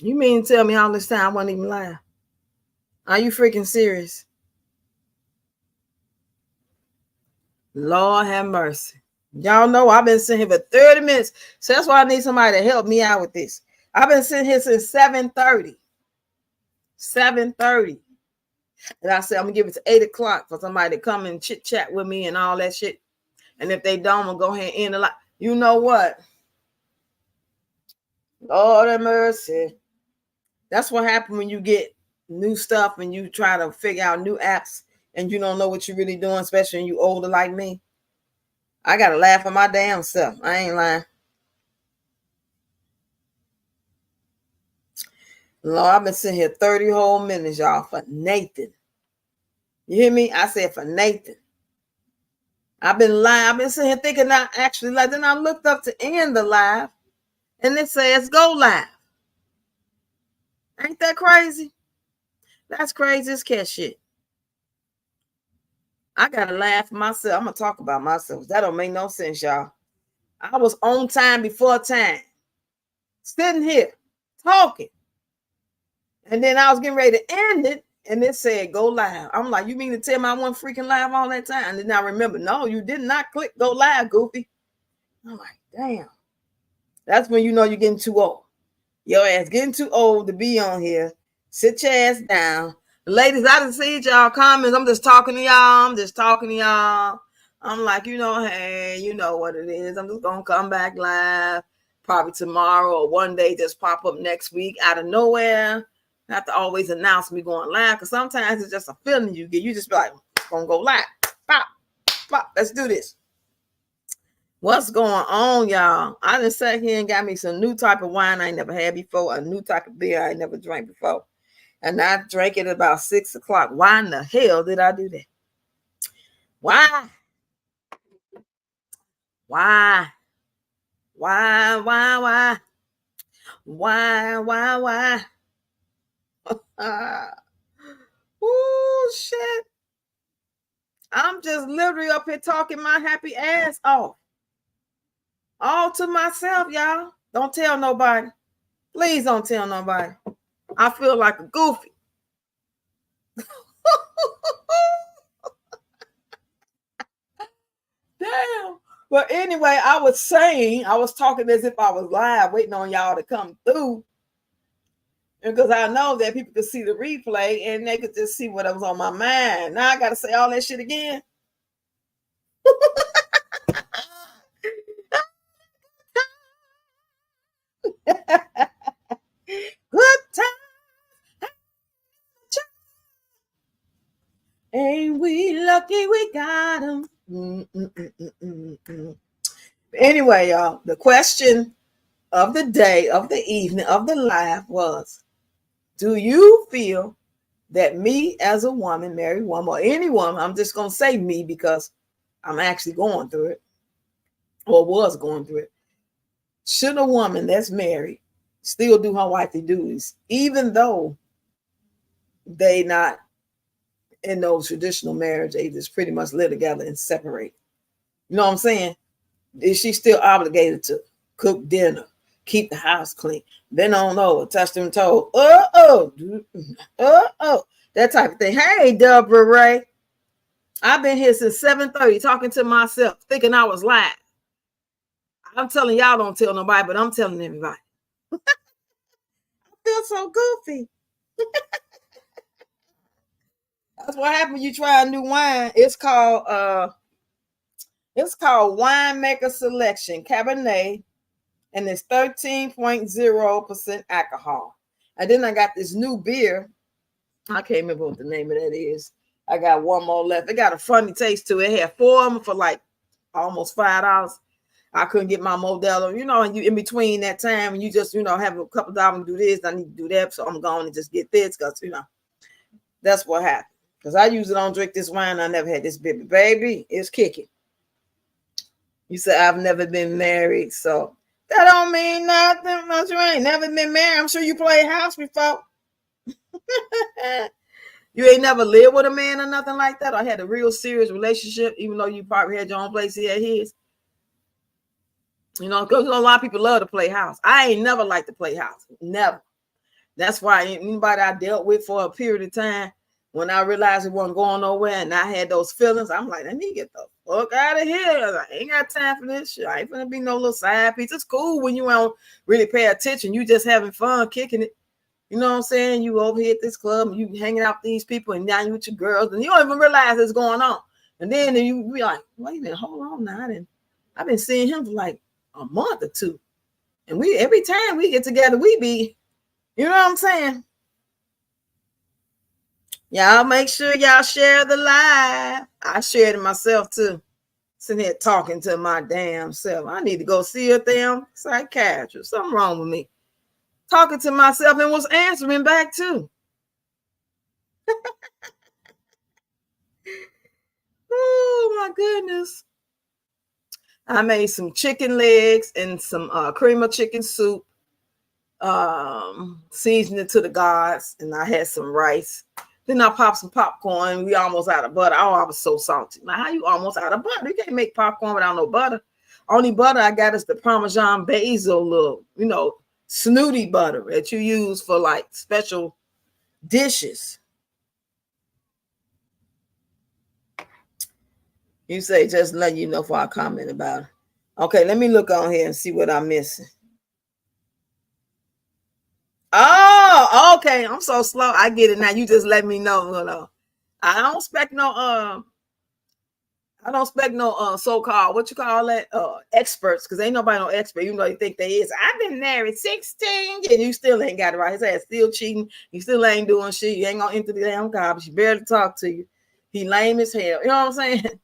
You mean to tell me all this time I wasn't even lying? Are you freaking serious? Lord have mercy. Y'all know I've been sitting here for 30 minutes. So that's why I need somebody to help me out with this. I've been sitting here since 7:30. 7:30. And I said I'm gonna give it to 8 o'clock for somebody to come and chit chat with me and all that shit. And if they don't, I'm gonna go ahead and end the live. You know what? Lord have mercy. That's what happens when you get new stuff and you try to figure out new apps and you don't know what you're really doing, especially when you older like me. I gotta laugh at my damn self. I ain't lying. Lord, I've been sitting here 30 whole minutes, y'all, for Nathan. You hear me? I said for Nathan. I've been lying. I've been sitting here thinking I actually like. Then I looked up to end the live, and it says go live. Ain't that crazy? That's crazy as cat shit. I gotta laugh at myself. I'm gonna talk about myself. That don't make no sense, y'all. I was on time before time, sitting here talking, and then I was getting ready to end it, and it said go live. I'm like, you mean to tell me I wasn't freaking live all that time? And then I remember, no, you did not click go live, Goofy. I'm like, damn. That's when you know you're getting too old. Your ass getting too old to be on here. Sit your ass down. Ladies, I didn't see y'all comments. I'm just talking to y'all. I'm like, hey, you know what it is. I'm just going to come back live probably tomorrow or one day, just pop up next week out of nowhere. I have to always announce me going live because sometimes it's just a feeling you get. You just be like, going to go live. Pop, pop, let's do this. What's going on, y'all? I just sat here and got me some new type of wine I ain't never had before, a new type of beer I ain't never drank before. And I drank it about 6 o'clock. Why in the hell did I do that? Why? Why? Why? Why? Why? Why? Why? Oh, shit. I'm just literally up here talking my happy ass off. All to myself, y'all. Don't tell nobody. Please don't tell nobody. I feel like a goofy. Damn. But anyway, I was talking as if I was live, waiting on y'all to come through. Because I know that people could see the replay and they could just see what was on my mind. Now I got to say all that shit again. Good time. Ain't we lucky we got them? Anyway, y'all, the question of the day, of the evening, of the live was, do you feel that me as a woman, married woman, or any woman, I'm just going to say me because I'm actually going through it, or was going through it, should a woman that's married still do her wifely duties, even though they not in those traditional marriage, they just pretty much live together and separate? You know what I'm saying? Is she still obligated to cook dinner, keep the house clean, bend on over, touch them toes, that type of thing? Hey, Deborah Ray, I've been here since 7:30 talking to myself, thinking I was live. I'm telling y'all, don't tell nobody, but I'm telling everybody. I feel so goofy. That's what happens when you try a new wine. It's called Winemaker Selection Cabernet, and it's 13.0% alcohol. And then I got this new beer. I can't remember what the name of that is. I got one more left. It got a funny taste to it. It had 4 of them for like almost $5. I couldn't get my Modelo, and you in between that time and you just, have a couple of dollars to do this, I need to do that. So I'm going to just get this because, that's what happened. Because I usually don't drink this wine. I never had this baby. Baby, it's kicking. You said I've never been married, so that don't mean nothing. You ain't never been married. I'm sure you played house before. You ain't never lived with a man or nothing like that, or had a real serious relationship, even though you probably had your own place, he had his. Because a lot of people love to play house. I ain't never liked to play house. Never. That's why anybody I dealt with for a period of time, when I realized it wasn't going nowhere and I had those feelings, I'm like, let me get the fuck out of here. I ain't got time for this shit. I ain't gonna be no little side piece. It's cool when you don't really pay attention. You just having fun, kicking it. You know what I'm saying? You over here at this club and you hanging out with these people and now you with your girls and you don't even realize it's going on. And then you be like, wait a minute, hold on now. I've been seeing him for like a month or two. And we every time we get together, we be, you know what I'm saying? Y'all make sure y'all share the live. I shared it myself too. Sitting here talking to my damn self. I need to go see a damn psychiatrist. Something wrong with me. Talking to myself and was answering back too. Oh my goodness. I made some chicken legs and some cream of chicken soup. Seasoned it to the gods, and I had some rice. Then I popped some popcorn. We almost out of butter. Oh, I was so salty. Now, how you almost out of butter? You can't make popcorn without no butter. Only butter I got is the Parmesan basil, little, snooty butter that you use for like special dishes. You say just let you know before I comment about it. Okay, let me look on here and see what I'm missing. Oh, okay. I'm so slow. I get it now. You just let me know. I don't expect no so-called what you call that experts, because ain't nobody no expert, even though you think they is. I've been married 16 and you still ain't got it right. His ass still cheating. You still ain't doing shit. You ain't gonna enter the damn garbage. She barely talk to you. He lame as hell. You know what I'm saying?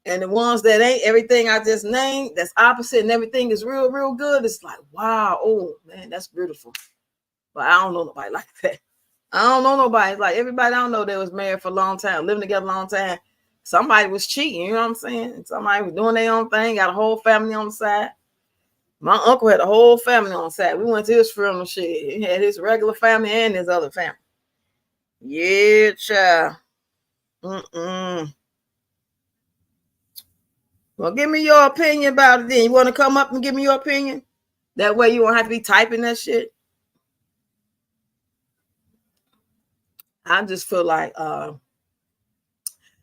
And the ones that ain't everything I just named, that's opposite, and everything is real, real good. It's like, wow, oh man, that's beautiful. But I don't know nobody like that. I don't know nobody. Like everybody I don't know that was married for a long time, living together a long time. Somebody was cheating, you know what I'm saying? Somebody was doing their own thing, got a whole family on the side. My uncle had a whole family on the side. We went to his funeral shit. He had his regular family and his other family. Yeah, child. Well, give me your opinion about it then. You want to come up and give me your opinion? That way you won't have to be typing that shit. I just feel like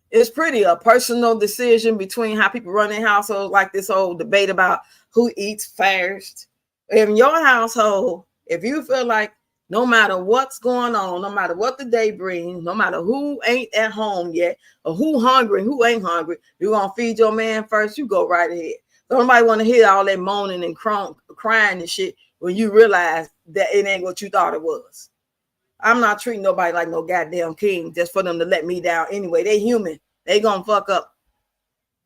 it's pretty a personal decision between how people run their households, like this whole debate about who eats first. In your household, if you feel like no matter what's going on, no matter what the day brings, no matter who ain't at home yet, or who hungry, who ain't hungry, you're going to feed your man first, you go right ahead. Nobody want to hear all that moaning and crying and shit when you realize that it ain't what you thought it was. I'm not treating nobody like no goddamn king just for them to let me down anyway. They human. They gonna fuck up.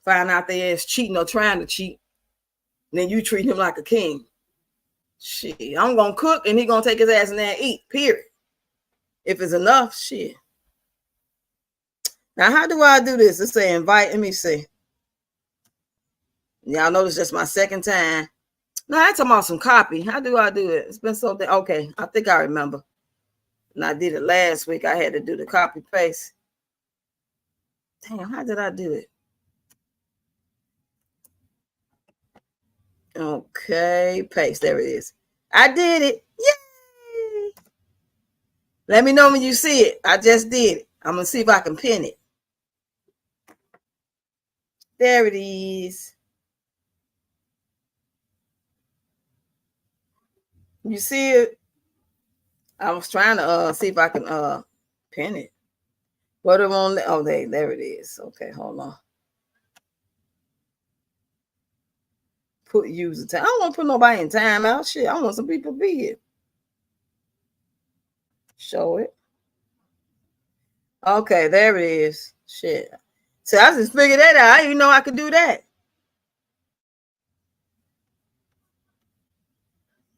Find out they ass cheating or trying to cheat. And then you treat him like a king. Shit, I'm gonna cook and he gonna take his ass in there and eat, period. If it's enough, shit. Now, how do I do this? Let's say invite. Let me see. Y'all notice that's my second time. Now, I'm talking about some copy. How do I do it? It's been so okay, I think I remember. And I did it last week. I had to do the copy paste. Damn, how did I do it? Okay, paste. There it is. I did it. Yay! Let me know when you see it. I just did it. I'm going to see if I can pin it. There it is. You see it? I was trying to see if I can pin it. But it won't. Oh, there it is. Okay, hold on. Put user time. I don't want to put nobody in timeout. Shit, I want some people to be here. Show it. Okay, there it is. Shit. So I just figured that out. I didn't even know I could do that.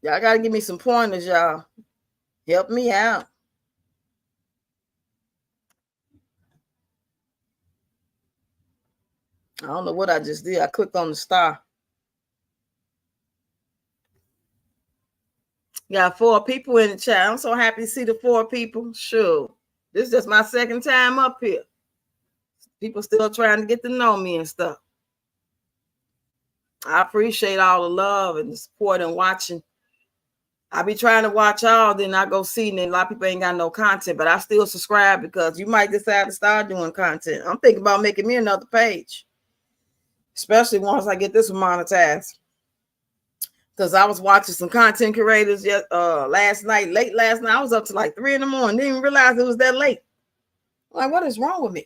Y'all got to give me some pointers, y'all. Help me out. I don't know what I just did. I clicked on the star. Got 4 people in the chat. I'm so happy to see the 4 people. Sure. This is just my second time up here. People still trying to get to know me and stuff. I appreciate all the love and the support and watching. I be trying to watch all, then I go see, and a lot of people ain't got no content, but I still subscribe because you might decide to start doing content. I'm thinking about making me another page, especially once I get this monetized. Because I was watching some content creators last night, late last night. I was up to like 3 a.m. Didn't even realize it was that late. Like, what is wrong with me?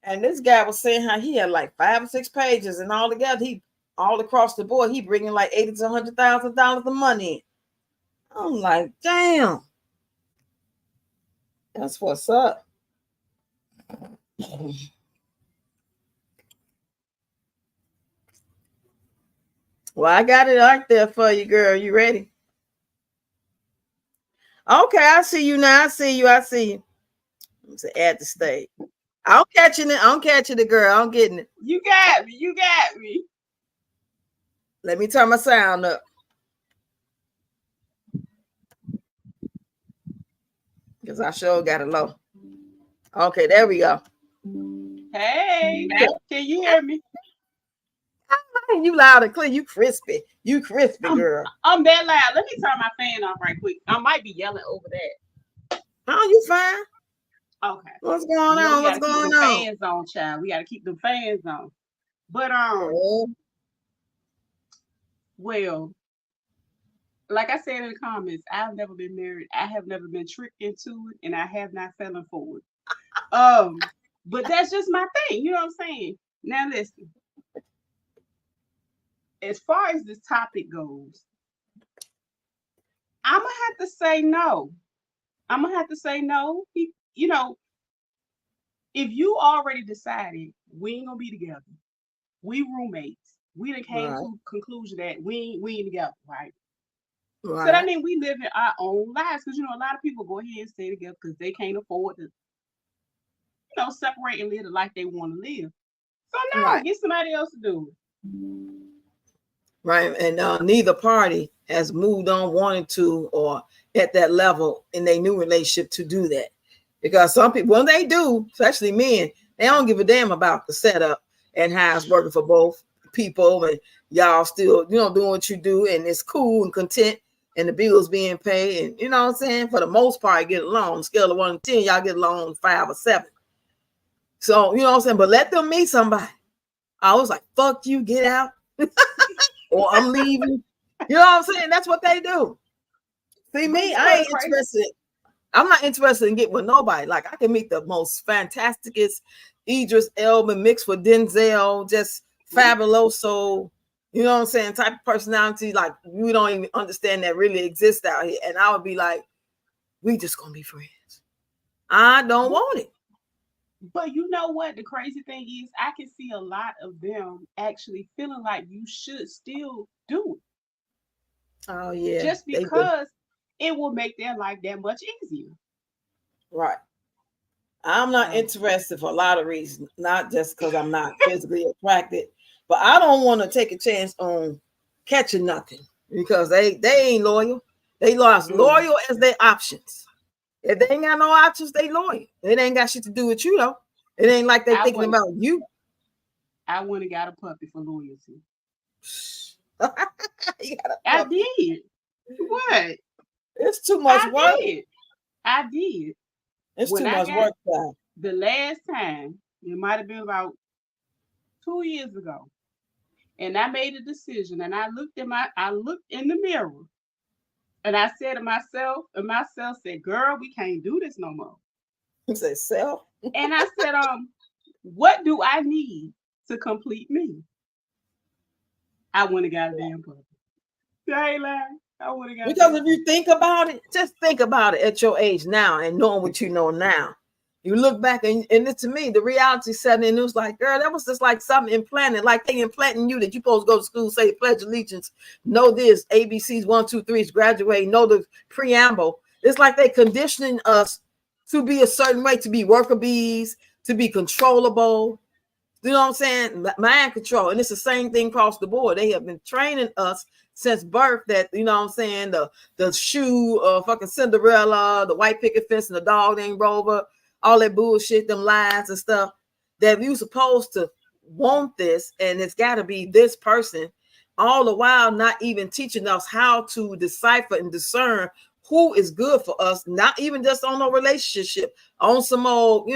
And this guy was saying how he had like 5 or 6 pages, and all together, he all across the board, he bringing like $80,000 to $100,000 of money in. I'm like, damn, that's what's up. Well, I got it right there for you, girl. You ready? Okay, I see you now. I see you. I'm saying add the stage. I'm catching it. I'm catching it, girl. I'm getting it. You got me. You got me. Let me turn my sound up. Because I sure got it low. Okay, there we go. Hey, can you hear me? You loud and clear. You crispy. You crispy, girl. I'm that loud. Let me turn my fan off right quick. I might be yelling over that. Oh, you fine? Okay. What's going on? What's going on? Fans on, child. We got to keep the fans on. But well, like I said in the comments, I've never been married. I have never been tricked into it, and I have not fallen for it. But that's just my thing. You know what I'm saying? Now listen. As far as this topic goes, I'm gonna have to say no. I'm gonna have to say no. You know, if you already decided we ain't gonna be together, we roommates. We done came to the conclusion that we ain't together, right? So that means we live in our own lives, because a lot of people go ahead and stay together because they can't afford to, separate and live the life they want to live. So now get somebody else to do it. Right, and neither party has moved on, wanting to, or at that level in their new relationship to do that. Because some people, when they do, especially men, they don't give a damn about the setup and how it's working for both people, and y'all still, doing what you do, and it's cool and content, and the bills being paid, and you know what I'm saying? For the most part, get along. On a scale of 1 to 10, y'all get along 5 or 7. So, you know what I'm saying? But let them meet somebody. I was like, fuck you, get out. Or I'm leaving. You know what I'm saying? That's what they do. See, me, I ain't interested. I'm not interested in getting with nobody. Like, I can meet the most fantasticest Idris Elba mixed with Denzel, just fabuloso, you know what I'm saying, type of personality. Like, we don't even understand that really exists out here. And I would be like, we just gonna be friends. I don't want it. But you know what? The crazy thing is, I can see a lot of them actually feeling like you should still do it. Oh, yeah. Just because it will make their life that much easier. Right. I'm not interested for a lot of reasons, not just because I'm not physically attracted, but I don't want to take a chance on catching nothing because they ain't loyal. They lost loyal as their options. If they ain't got no options, they loyal. It ain't got shit to do with you, though. It ain't like they thinking about you. I went and got a puppy for loyalty. I did. What? It's too much work. I did. It's too much work. The last time, it might have been about 2 years ago, and I made a decision, and I looked in the mirror, and I said to myself, and myself said, "Girl, we can't do this no more." You say self? And I said, what do I need to complete me? I went and got a damn puppy. I ain't lying. I would have got because if you think about it, just think about it at your age now and knowing what you know now. You look back and it, to me, the reality set in. It was like, girl, that was just like something implanted, like they implanting you that you're supposed to go to school, say pledge allegiance, know this, ABCs 1, 2, 3s, graduate, know the preamble. It's like they conditioning us to be a certain way, to be worker bees, to be controllable. You know what I'm saying? Mind control. And it's the same thing across the board. They have been training us since birth that, you know what I'm saying, the shoe, fucking Cinderella, the white picket fence, and the dog named Rover, all that bullshit, them lies and stuff, that you supposed to want this, and it's got to be this person. all the while not even teaching us how to decipher and discern who is good for us, not even just on a relationship, on some old,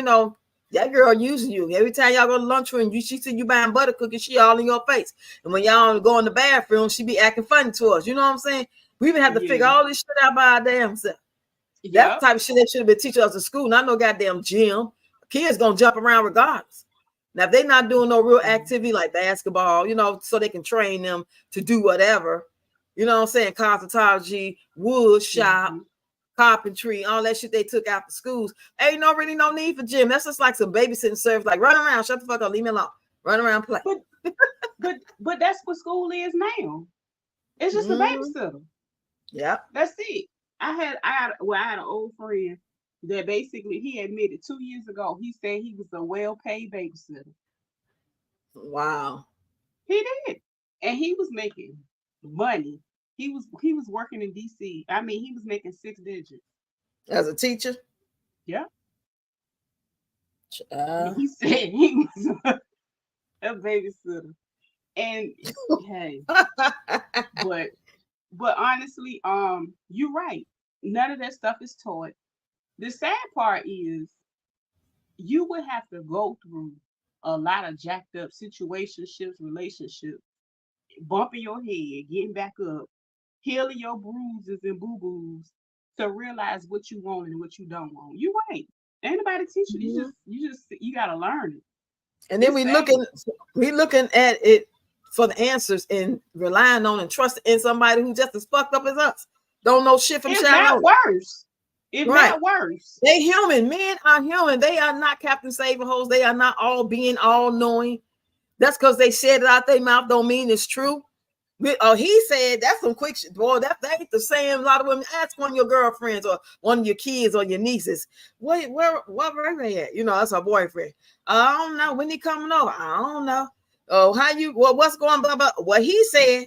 that girl using you. Every time y'all go to lunchroom, she see you buying butter cookies, she all in your face. And when y'all go in the bathroom, she be acting funny to us. You know what I'm saying? We even have to figure all this shit out by our damn self. That type of shit they should have been teaching us in school. Not no goddamn gym. Kids gonna jump around regardless. Now, if they're not doing no real activity like basketball, so they can train them to do whatever, you know what I'm saying? Cosmetology, wood shop, carpentry, all that shit they took after schools. Ain't really no need for gym. That's just like some babysitting service. Like, run around, shut the fuck up, leave me alone. Run around, play. But that's what school is now. It's just a babysitter. Yeah. That's it. I had an old friend that basically he admitted 2 years ago, he said he was a well-paid babysitter. Wow. He did. And he was making money. He was working in DC. I mean, he was making 6 digits. As a teacher? Yeah. He said he was a babysitter. And hey, but honestly, you're right. None of that stuff is taught. The sad part is you would have to go through a lot of jacked up situationships, relationships, bumping your head, getting back up, healing your bruises and boo-boos to realize what you want and what you don't want. You're right. Ain't nobody teach you. You gotta learn it. And then we looking at it for the answers and relying on and trusting in somebody who just as fucked up as us. Don't know shit from Not worse. If not worse. They human. Men are human. They are not Captain Saving Hoes. They are not all being all knowing. That's because they said it out their mouth don't mean it's true. He said that's some quick shit. Boy, that ain't the same. A lot of women. Ask one of your girlfriends or one of your kids or your nieces. Where they at? That's her boyfriend. I don't know. When he coming over? I don't know. Oh, what's going blah blah? What he said.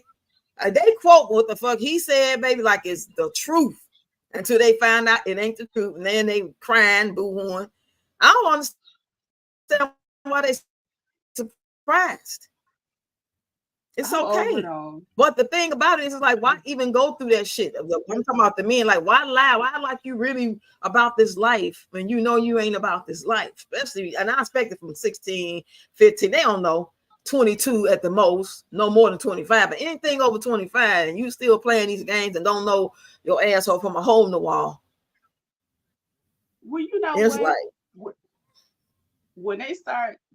They quote what the fuck he said, baby, like it's the truth. Until they find out it ain't the truth, and then they crying, boo-hooing. I don't understand why they surprised. It's okay. But the thing about it is like, why even go through that shit? I'm talking about the men, like, why lie? Why like you really about this life when you know you ain't about this life? Especially, and I expect it from 16, 15, they don't know, 22 at the most, no more than 25. But anything over 25 and you still playing these games and don't know your asshole from a hole in the wall. Well, you know it's what? Like when they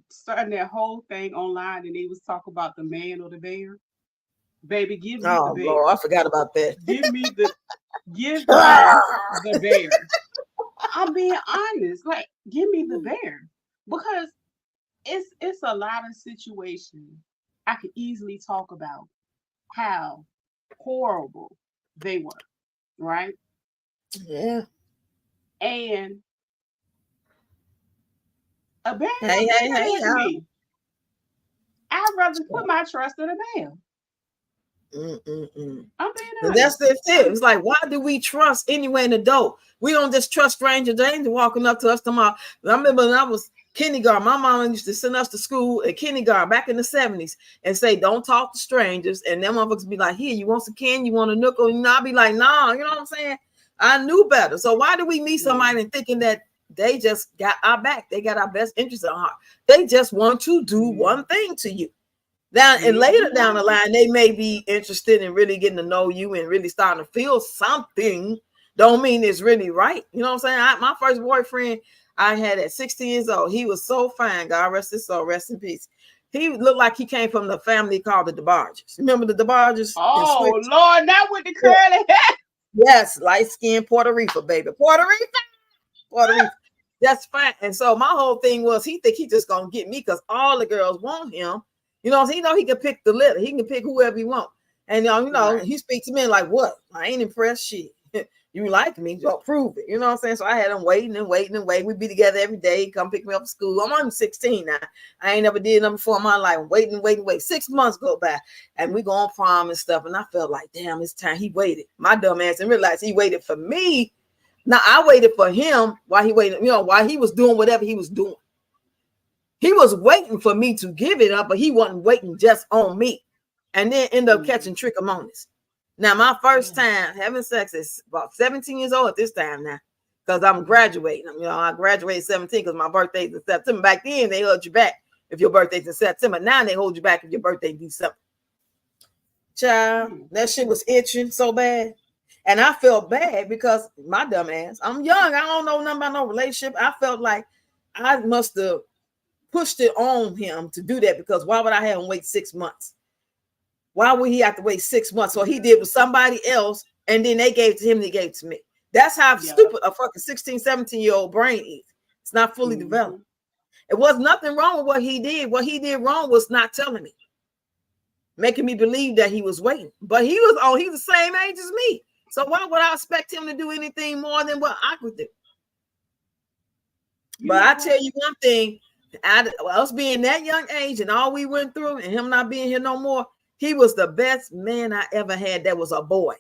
starting that whole thing online and they was talking about the man or the bear, baby, give me the bear. Lord, I forgot about that. Give me the bear. I'm being honest, like give me the bear, because it's a lot of situations I could easily talk about how horrible they were, right? Yeah. And a bear. Hey. Me. I'd rather put my trust in a bear. I'm being honest. That's the thing. It's like, why do we trust anywhere an adult? We don't just trust strangers. They ain't walking up to us tomorrow. I remember when I was kindergarten, my mom used to send us to school at kindergarten back in the 70s and say, don't talk to strangers. And them motherfuckers be like, here, you want some candy? You want a nickel? I'll be like, nah, you know what I'm saying? I knew better. So why do we meet somebody and thinking that they just got our back? They got our best interest at heart. They just want to do one thing to you. And later down the line, they may be interested in really getting to know you and really starting to feel something. Don't mean it's really right. You know what I'm saying? My first boyfriend I had at 16 years old, he was so fine. God rest his soul, rest in peace. He looked like he came from the family called the DeBarges. Remember the DeBarges? Oh, Lord, not with the curly hair. Yes, light-skinned Puerto Rico, baby. Puerto Rico. That's fine. And so my whole thing was he think he just going to get me because all the girls want him. You know, he know he can pick the litter. He can pick whoever he want. And, he speaks to men like, what? I ain't impressed. Shit. You like me, so prove it. You know what I'm saying? So I had him waiting. We'd be together every day. He'd come pick me up from school. I'm only 16 now. I ain't never did nothing before in my life. Waiting. 6 months go by. And we go on prom and stuff. And I felt like, damn, it's time. He waited. My dumb ass and realized he waited for me. Now I waited for him while he waited, while he was doing whatever he was doing. He was waiting for me to give it up, but he wasn't waiting just on me. and then end up catching trichomonas. Now, my first time having sex is about 17 years old at this time now, because I'm graduating. You know, I graduated 17 because my birthday's in September. Back then, they held you back if your birthday's in September. Now they hold you back if your birthday's in December. Child, that shit was itching so bad. And I felt bad because my dumb ass, I'm young. I don't know nothing about no relationship. I felt like I must have pushed it on him to do that, because why would I have him wait 6 months? Why would he have to wait 6 months? So he did with somebody else, and then they gave it to him, they gave it to me. That's how stupid a fucking 16, 17-year-old brain is. It's not fully developed. It was nothing wrong with what he did. What he did wrong was not telling me, making me believe that he was waiting. But he was the same age as me. So why would I expect him to do anything more than what I could do? But I tell you one thing, us being that young age and all we went through and him not being here no more, he was the best man I ever had that was a boy.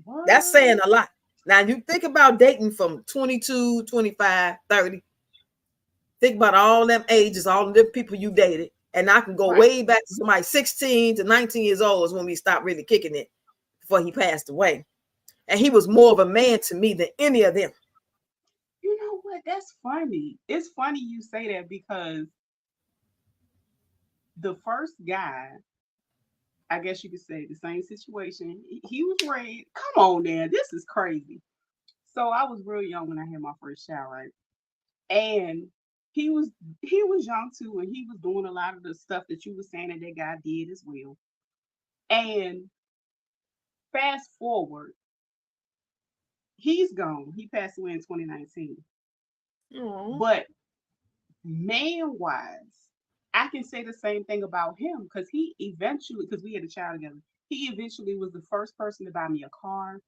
What? That's saying a lot. Now, you think about dating from 22, 25, 30. Think about all them ages, all the people you dated. And I can go way back to somebody 16 to 19 years old is when we stopped really kicking it before he passed away. And he was more of a man to me than any of them. You know what? That's funny. It's funny you say that, because the first guy, I guess you could say the same situation, he was raised. Come on, now, this is crazy. So I was real young when I had my first child, right? And he was young too, and he was doing a lot of the stuff that you were saying that guy did as well. And fast forward, he's gone. He passed away in 2019. But man-wise, I can say the same thing about him, because he eventually, because we had a child together, he eventually was the first person to buy me a car.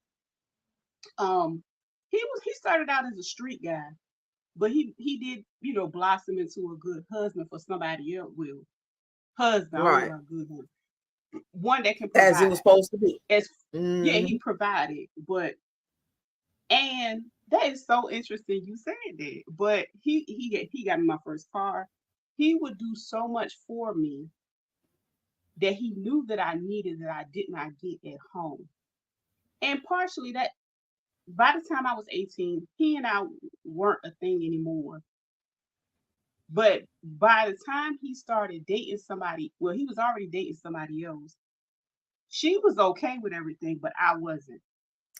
He started out as a street guy, but he did, blossom into a good husband for somebody else. Husband, right? A good husband, one that can provide, as it was supposed to be. Yeah, he provided, and that is so interesting you said that. But he got me my first car. He would do so much for me that he knew that I needed, that I did not get at home. And partially that, by the time I was 18, he and I weren't a thing anymore. But by the time he started dating somebody, well, he was already dating somebody else. She was okay with everything, but I wasn't.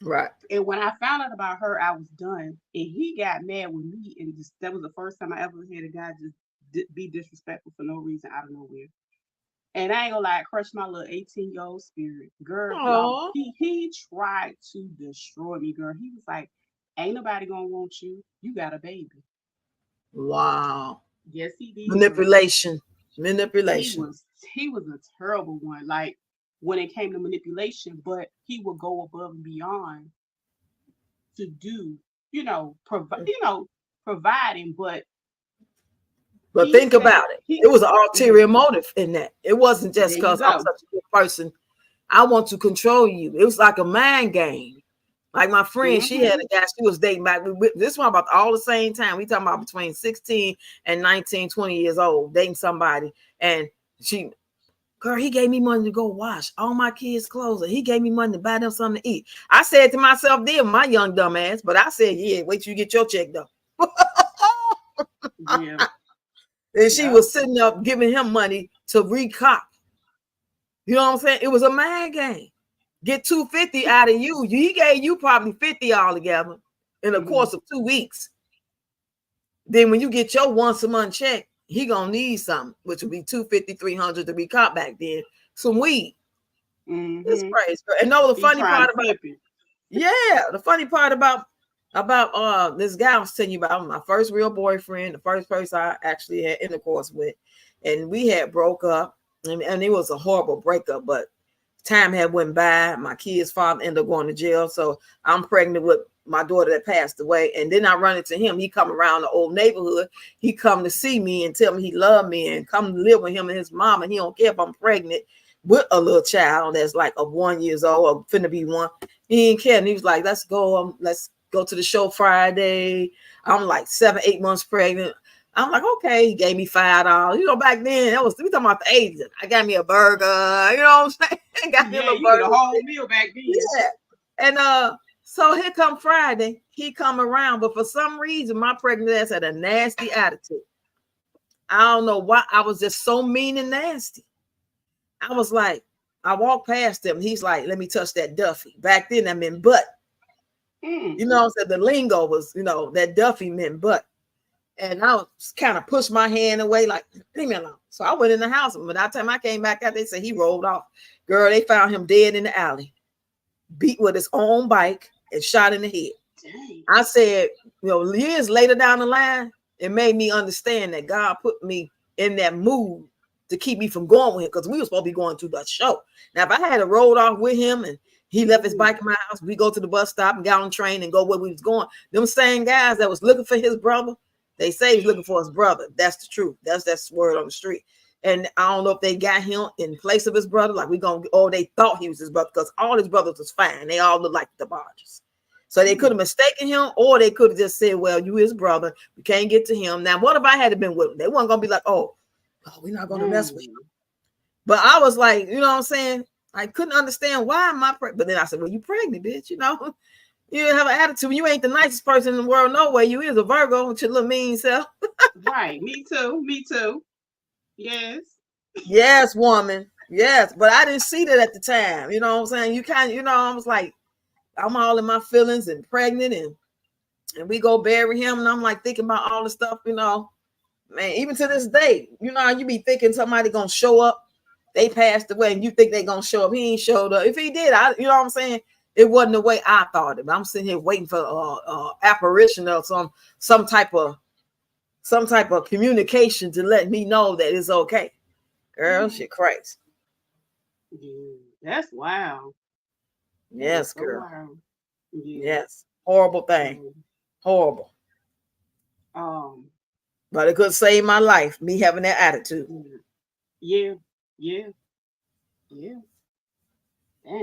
Right. And when I found out about her, I was done. And he got mad with me. And that was the first time I ever had a guy just be disrespectful for no reason out of nowhere. And I ain't gonna lie, it crushed my little 18-year-old spirit. Girl, he tried to destroy me, girl. He was like, ain't nobody gonna want you. You got a baby. Wow. Yes, he did. Manipulation. He was a terrible one. Like, when it came to manipulation, but he would go above and beyond to do, providing, but think about it. It was an ulterior motive in that. It wasn't just because I'm such a good person. I want to control you. It was like a mind game. Like my friend, she had a guy she was dating back. This one about all the same time. We talking about between 16 and 19, 20 years old, dating somebody. And girl, he gave me money to go wash all my kids' clothes. And he gave me money to buy them something to eat. I said to myself then, my young dumb ass, but I said, yeah, wait till you get your check though. Yeah. And she was sitting up giving him money to recop. You know what I'm saying? It was a mind game. Get $250 out of you. He gave you probably $50 all together in the course of 2 weeks. Then when you get your once a month check, he gonna need something, which would be $250, $300 to recop back then. Some weed. It's crazy. And the funny part about it. Yeah, the funny part about this guy I was telling you about, my first real boyfriend, the first person I actually had intercourse with, and we had broke up, and it was a horrible breakup, but time had went by. My kid's father ended up going to jail, so I'm pregnant with my daughter that passed away, and then I run into him. He come around the old neighborhood. He come to see me and tell me he loved me and come to live with him and his mom, and he don't care if I'm pregnant with a little child that's like of 1 year old or finna be one. He didn't care, and he was like, let's go to the show Friday. I'm like 7, 8 months pregnant. I'm like, okay, he gave me $5. You know, back then, we talking about the 80s. I got me a burger, you know what I'm saying? Got me a Yeah, little you get a burger. whole meal back then. Yeah. And so here come Friday, he come around, but for some reason, my pregnant ass had a nasty attitude. I don't know why. I was just so mean and nasty. I was like, I walked past him. He's like, let me touch that Duffy. Back then, that meant butt. You know what I'm saying? The lingo was, you know, that Duffy meant butt. And I was kind of pushed my hand away, like, leave me alone. So I went in the house. And by the time I came back out, they said he rolled off. Girl, they found him dead in the alley, beat with his own bike and shot in the head. Dang. I said, you know, years later down the line, it made me understand that God put me in that mood to keep me from going with him, because we were supposed to be going to the show. Now, if I had rolled off with him and he left his bike in my house, we go to the bus stop and got on the train and go where we was going. Them same guys that was looking for his brother, they say he's looking for his brother. That's the truth. That's the word on the street. And I don't know if they got him in place of his brother, like they thought he was his brother, because all his brothers was fine. They all looked like the Barges. So they could have mistaken him, or they could have just said, well, you his brother. We can't get to him. Now, what if I had been with him? They weren't going to be like, oh, we're not going to mess with him. But I was like, you know what I'm saying? I couldn't understand why am I pregnant. But then I said, well, you pregnant, bitch. You know, you have an attitude. You ain't the nicest person in the world. No way. You is a Virgo with your little mean self. Right. Me too. Me too. Yes. Yes, woman. Yes. But I didn't see that at the time. You know what I'm saying? You kind of, you know, I was like, I'm all in my feelings and pregnant, and we go bury him. And I'm like thinking about all the stuff, you know, man, even to this day, you know, you be thinking somebody going to show up. They passed away and you think they going to show up. He ain't showed up. If he did, you know what I'm saying? It wasn't the way I thought it. I'm sitting here waiting for apparition or some type of communication to let me know that it's okay. Girl, shit crazy. Yeah, that's wild. Yes, girl. So wild. Yeah. Yes. Horrible thing. Horrible. But it could save my life, me having that attitude. Yeah. Yeah. Yeah.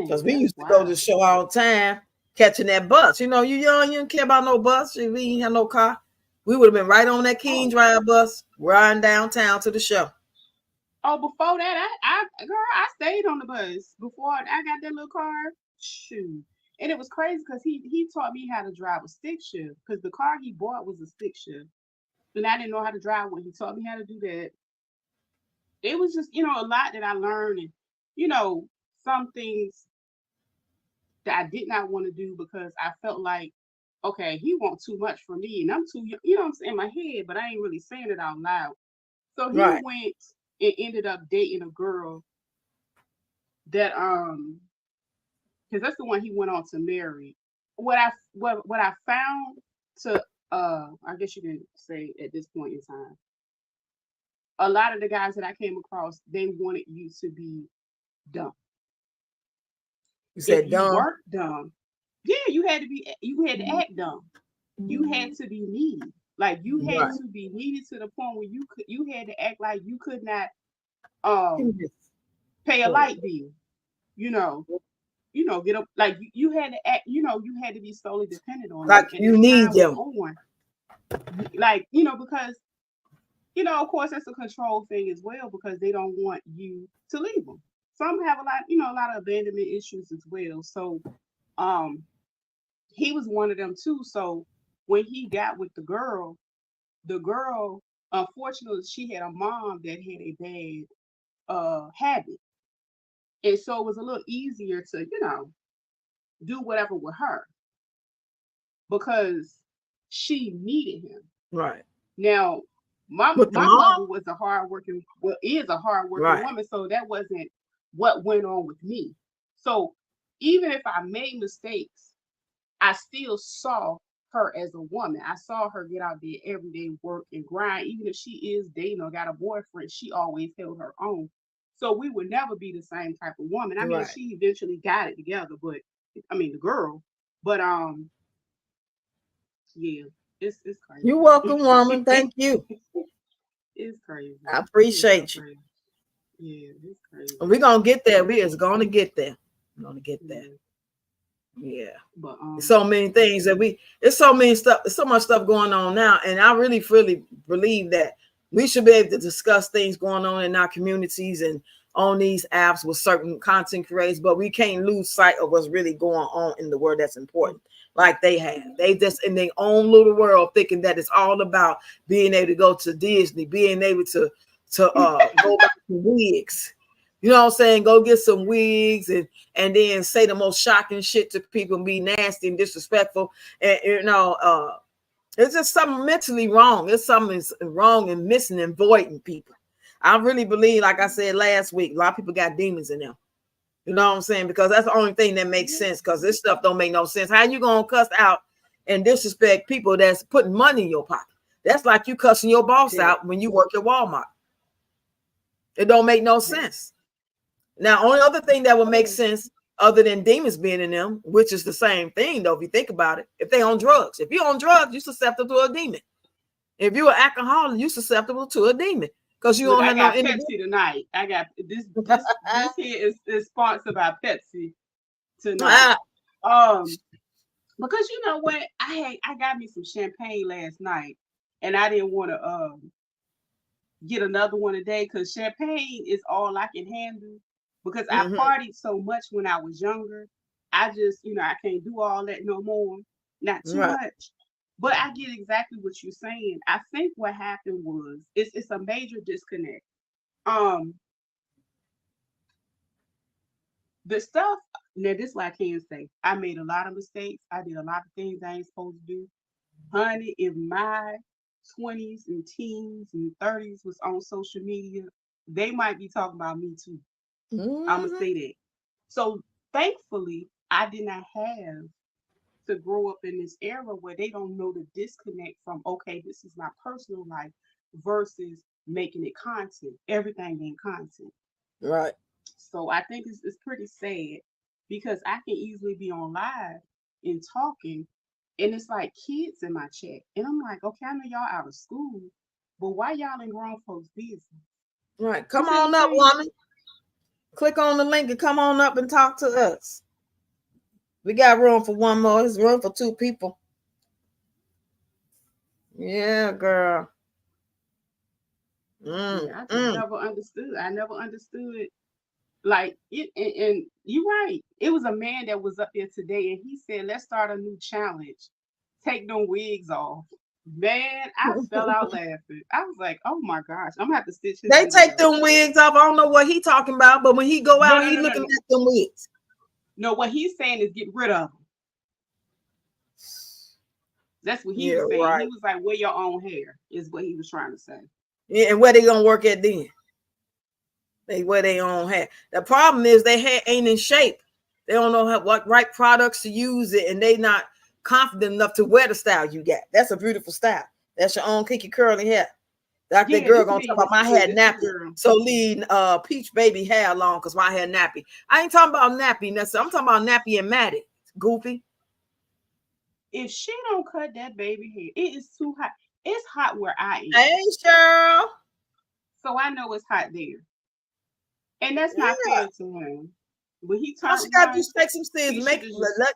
Because we used to go to the show all the time, catching that bus. You know, you young, you didn't care about no bus. We didn't have no car. We would have been right on that King Drive bus, riding downtown to the show. Oh, before that, I stayed on the bus before I got that little car. Shoot. And it was crazy because he taught me how to drive a stick shift, because the car he bought was a stick shift. And I didn't know how to drive one. He taught me how to do that. It was just, you know, a lot that I learned, and, you know, some things that I did not want to do because I felt like, okay, he wants too much from me, and I'm too, you know what I'm saying, in my head, but I ain't really saying it out loud. So he went and ended up dating a girl that because that's the one he went on to marry. What I found to I guess you can say at this point in time, a lot of the guys that I came across, they wanted you to be dumb. You said if dumb? You weren't dumb. Yeah, you had to act dumb. You had to be needy. Like you had to be needy to the point where you had to act like you could not pay a light bill. You know, get up, like you had to act, you know, you had to be solely dependent on like them. You need them. Like, you know, because, you know, of course that's a control thing as well, because they don't want you to leave them. Some have a lot of abandonment issues as well. So he was one of them too. So when he got with the girl, unfortunately, she had a mom that had a bad habit. And so it was a little easier to, you know, do whatever with her because she needed him. Right. Now, my mother was is a hardworking woman, so that wasn't what went on with me. So even if I made mistakes, I still saw her as a woman. I saw her get out there every day, work and grind. Even if she is dating or got a boyfriend, she always held her own. So we would never be the same type of woman. I mean, she eventually got it together, but I mean the girl. But yeah, it's crazy. You're welcome, woman. Thank you. It's crazy. I appreciate you. Yeah, it's crazy. We're gonna get there. We is gonna get there. We're gonna get there. Yeah. But So many things that it's so many stuff, so much stuff going on now. And I really believe that we should be able to discuss things going on in our communities and on these apps with certain content creators, but we can't lose sight of what's really going on in the world that's important. Like they have. They just in their own little world thinking that it's all about being able to go to Disney, being able to go back to wigs. You know what I'm saying? Go get some wigs and then say the most shocking shit to people and be nasty and disrespectful. And it's just something mentally wrong. It's something wrong and missing and voiding people. I really believe, like I said last week, a lot of people got demons in them. You know what I'm saying? Because that's the only thing that makes sense. Because this stuff don't make no sense. How you gonna cuss out and disrespect people that's putting money in your pocket? That's like you cussing your boss out when you work at Walmart. It don't make no sense. Now, only other thing that would make sense other than demons being in them, which is the same thing, though, if you think about it, if they on drugs. If you're on drugs, you're susceptible to a demon. If you're an alcoholic, you're susceptible to a demon. Because you don't have no energy. Pepsi tonight. I got this here is sponsored by Pepsi tonight. Because you know what? I got me some champagne last night and I didn't want to get another one today because champagne is all I can handle. Because I partied so much when I was younger. I just, I can't do all that no more. Not too much. But I get exactly what you're saying. I think what happened was it's a major disconnect. The stuff, now this is what I can say. I made a lot of mistakes. I did a lot of things I ain't supposed to do. Honey, if my 20s and teens and 30s was on social media, they might be talking about me too. I'm going to say that. So thankfully, I did not have to grow up in this era where they don't know the disconnect from, okay, this is my personal life versus making it content. Everything being content. Right. So I think it's pretty sad because I can easily be on live and talking and it's like kids in my chat. And I'm like, okay, I know y'all out of school, but why y'all in grown folks' business? Right. Come on up, woman. Click on the link and come on up and talk to us. We got room for one more. There's room for two people. Yeah, girl. I just never understood. I never understood. Like it, and you're right. It was a man that was up there today, and he said, "Let's start a new challenge. Take them wigs off." Man, I fell out laughing. I was like, "Oh my gosh, I'm gonna have to stitch his." They take them wigs off. I don't know what he talking about, but when he go out, he looking at them wigs. No, what he's saying is get rid of them. That's what he was saying. Right. He was like, "Wear your own hair," is what he was trying to say. Yeah, and where they gonna work at then? They wear their own hair. The problem is their hair ain't in shape. They don't know what right products to use it, and they not confident enough to wear the style you got. That's a beautiful style. That's your own kinky curly hair. That girl gonna talk about my hair nappy. So leave Peach baby hair alone because my hair nappy. I ain't talking about nappy necessarily. I'm talking about nappy and matted. Goofy. If she don't cut that baby hair, it is too hot. It's hot where I am. Hey, Cheryl. So I know it's hot there. And that's not fair to him. But he turned. She got to take some steps. Let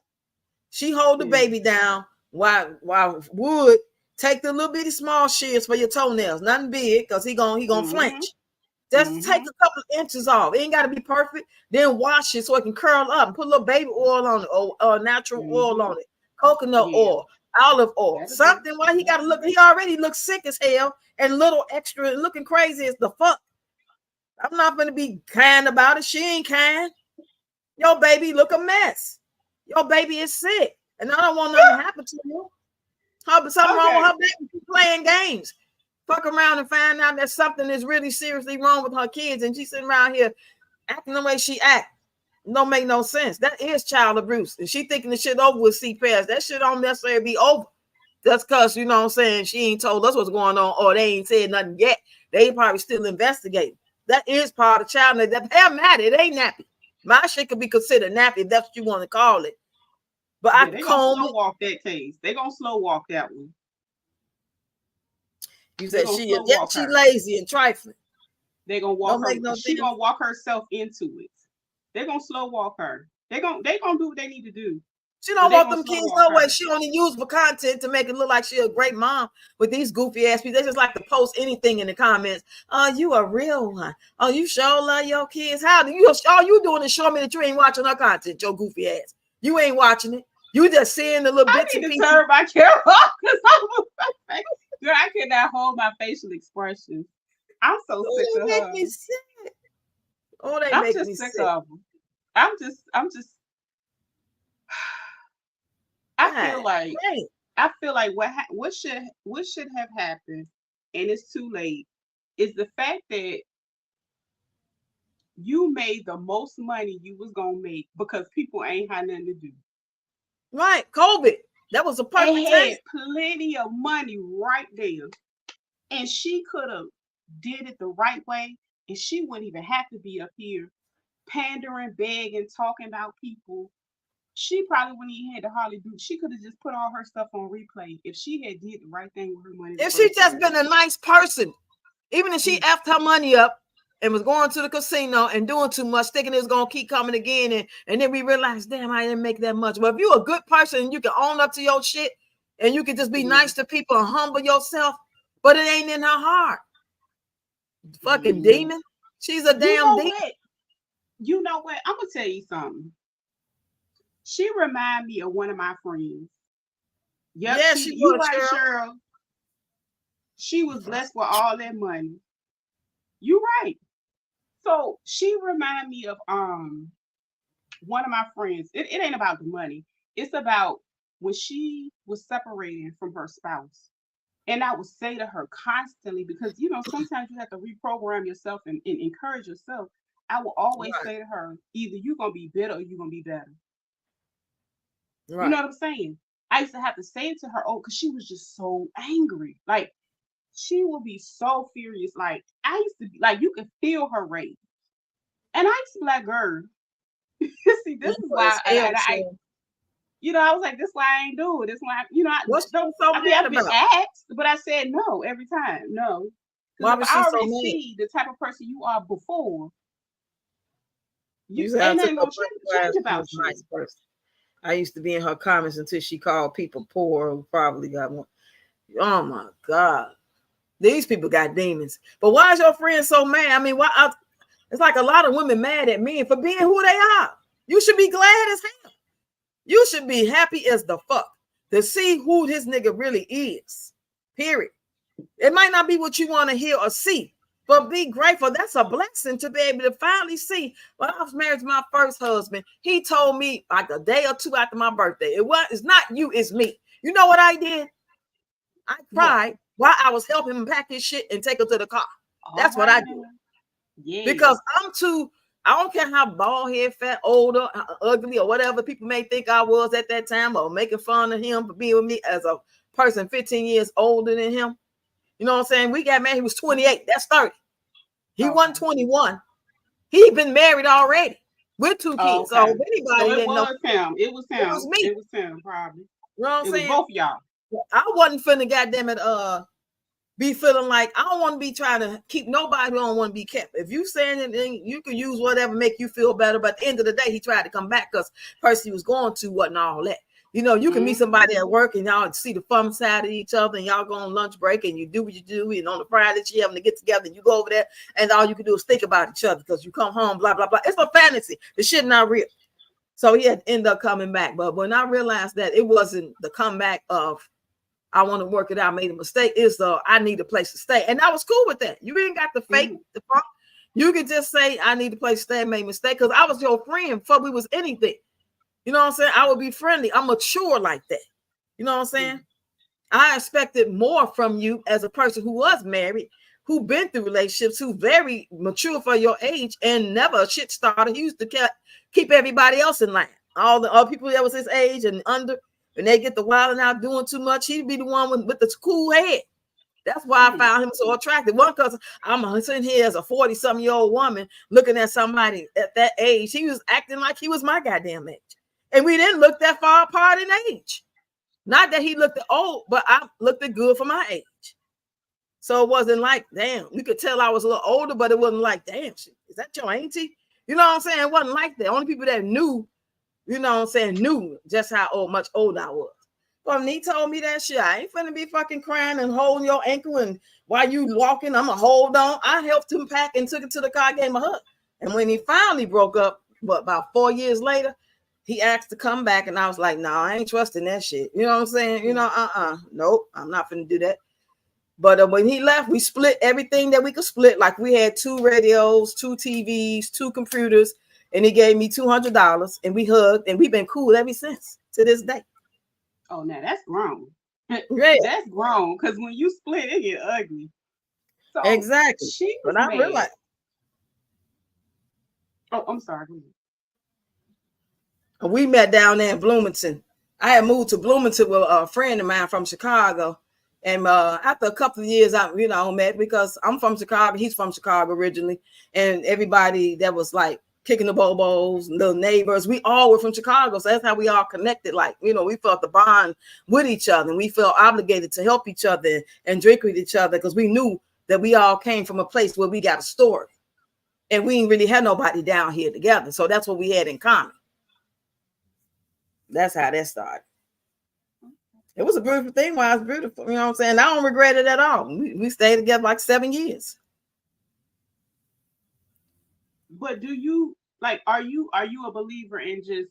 she hold the baby down while Wood take the little bitty small shears for your toenails. Nothing big because he gonna flinch. Just take a couple of inches off. It ain't got to be perfect. Then wash it so it can curl up and put a little baby oil on it or natural oil on it. Coconut oil, olive oil, something. Why he got to look? He already looks sick as hell and little extra looking crazy as the fuck. I'm not going to be kind about it. She ain't kind. Your baby look a mess. Your baby is sick. And I don't want nothing to happen to you. Something wrong with her baby. She's playing games. Fuck around and find out that something is really seriously wrong with her kids. And she's sitting around here acting the way she act. Don't make no sense. That is child abuse. And she thinking the shit over with CPS. That shit don't necessarily be over. That's because, you know what I'm saying, she ain't told us what's going on or they ain't said nothing yet. They probably still investigating. That is part of child. That hair matted. It ain't nappy. My shit could be considered nappy if that's what you want to call it. But I they gonna slow walk that case. They gonna slow walk that one. You said she lazy and trifling. They gonna walk her. She gonna walk herself into it. They're gonna slow walk her. They gonna do what they need to do. She don't But they want gonna them slow kids walk no way. her. She only use for content to make it look like she a great mom with these goofy ass people. They just like to post anything in the comments. Oh, you a real one. Oh, you sure love your kids. How do you? All you doing is showing me that you ain't watching her content, your goofy ass. You ain't watching it. You just seeing the little I bits need and to pieces. turn my camera off because girl, I cannot hold my facial expressions. I'm so Oh, sick they of make her. me sick. Oh, they I'm make me just sick sick. of them. I'm just. I feel God, like dang. what should have happened, and it's too late, is the fact that you made the most money you was gonna make because people ain't had nothing to do. Right, COVID. That was a perfect And time. had plenty of money right there. And she could have did it the right way, and she wouldn't even have to be up here pandering, begging, talking about people. She probably wouldn't even had to hardly do. She could have just put all her stuff on replay if she had did the right thing with her money the If she first just time. been a nice person, even if she Mm. effed her money up and was going to the casino and doing too much, thinking it was gonna keep coming again, and then we realized, damn, I didn't make that much. But if you're a good person and you can own up to your shit and you can just be Yeah. nice to people and humble yourself, but it ain't in her heart. Fucking Yeah. demon. She's a You damn know demon. what? You know what? I'm gonna tell you something. She remind me of one of my friends. Yep, Yeah, she you was, right, Cheryl. Cheryl. She was blessed with all that money. You right. So she remind me of one of my friends. It ain't about the money. It's about when she was separating from her spouse. And I would say to her constantly, because sometimes you have to reprogram yourself and encourage yourself. I will always Right, say to her, either you're gonna be bitter or you're gonna be better. You know right. what I'm saying? I used to have to say it to her, oh, because she was just so angry. Like she would be so furious. Like I used to be like, you could feel her rage. And I used to be like, girl, see, this is As why, hell, and I, Cheryl. I was like, this why I ain't do it. This why, I What's she don't. so I mean, mad I've been about? asked, but I said no every time, no, because Why if was she I so already mad? see the type of person you are before, You you said I ain't took nothing her gonna break change class. She about was a you. nice person. I used to be in her comments until she called people poor who probably got one. Oh my God. These people got demons. But why is your friend so mad? I mean, it's like a lot of women mad at men for being who they are. You should be glad as hell. You should be happy as the fuck to see who this nigga really is. Period. It might not be what you want to hear or see, but be grateful. That's a blessing to be able to finally see. When I was married to my first husband, he told me like a day or two after my birthday, it's not you, it's me. You know what I did? I What? cried while I was helping him pack his shit and take her to the car. All That's what right I now. did. Yes. Because I don't care how bald head, fat, older, ugly, or whatever people may think I was at that time, or making fun of him for being with me as a person 15 years older than him. You know what I'm saying? We got married, he was 28. That's 30. He wasn't Okay. 21. He'd been married already with 2 kids. So Okay. if So anybody it didn't know, was him. It was it was him. me. It was him, probably. You know what I'm It was saying? both of y'all. I wasn't finna goddamn it be feeling like I don't want to be trying to keep nobody who don't want to be kept. If you saying anything, you can use whatever make you feel better. But at the end of the day, he tried to come back because person he was going to wasn't all that. You can meet somebody at work and y'all see the fun side of each other, and y'all go on lunch break and you do what you do. And on the Friday, you having to get together and you go over there, and all you can do is think about each other because you come home, blah, blah, blah. It's a fantasy. The shit not real. So he had to end up coming back. But when I realized that it wasn't the comeback of I want to work it out, made a mistake, is I need a place to stay. And I was cool with that. You ain't got to fake the funk. You could just say, I need a place to stay and made a mistake. Because I was your friend before we was anything. You know what I'm saying? I would be friendly. I'm mature like that. You know what I'm saying? I expected more from you as a person who was married, who been through relationships, who very mature for your age and never a shit starter. He used to keep everybody else in line. All the other people that was his age and under, when they get the wilding out doing too much, he'd be the one with the cool head. That's why I found him so attractive. One, because I'm sitting here as a 40-something-year-old woman looking at somebody at that age. He was acting like he was my goddamn age. And we didn't look that far apart in age. Not that he looked old, but I looked good for my age. So it wasn't like, damn, you could tell I was a little older, but it wasn't like, damn, is that your auntie? You know what I'm saying? It wasn't like that. Only people that knew you know what I'm saying, knew just how much older I was. But when he told me that shit, I ain't finna be fucking crying and holding your ankle, and while you walking, I'm gonna hold on. I helped him pack and took it to the car, gave him a hug. And when he finally broke up, about 4 years later, he asked to come back, and I was like, "No, I ain't trusting that shit." You know what I'm saying? You know, nope, I'm not finna do that. But when he left, we split everything that we could split. Like we had 2 radios, 2 TVs, 2 computers, and he gave me $200, and we hugged, and we've been cool ever since to this day. Oh, now that's grown. Yeah, That's grown, because when you split, it get ugly. So exactly. she was But I mad. realized. Oh, I'm sorry. We met down there in Bloomington. I had moved to Bloomington with a friend of mine from Chicago. And after a couple of years, I met, because I'm from Chicago. He's from Chicago originally. And everybody that was like kicking the bobos, the neighbors, we all were from Chicago. So that's how we all connected. Like, we felt the bond with each other. And we felt obligated to help each other and drink with each other, because we knew that we all came from a place where we got a story. And we didn't really have nobody down here together. So that's what we had in common. That's how that started. It was a beautiful thing. Why it's beautiful, you know what I'm saying? I don't regret it at all. We stayed together like 7 years. But do you are you a believer in just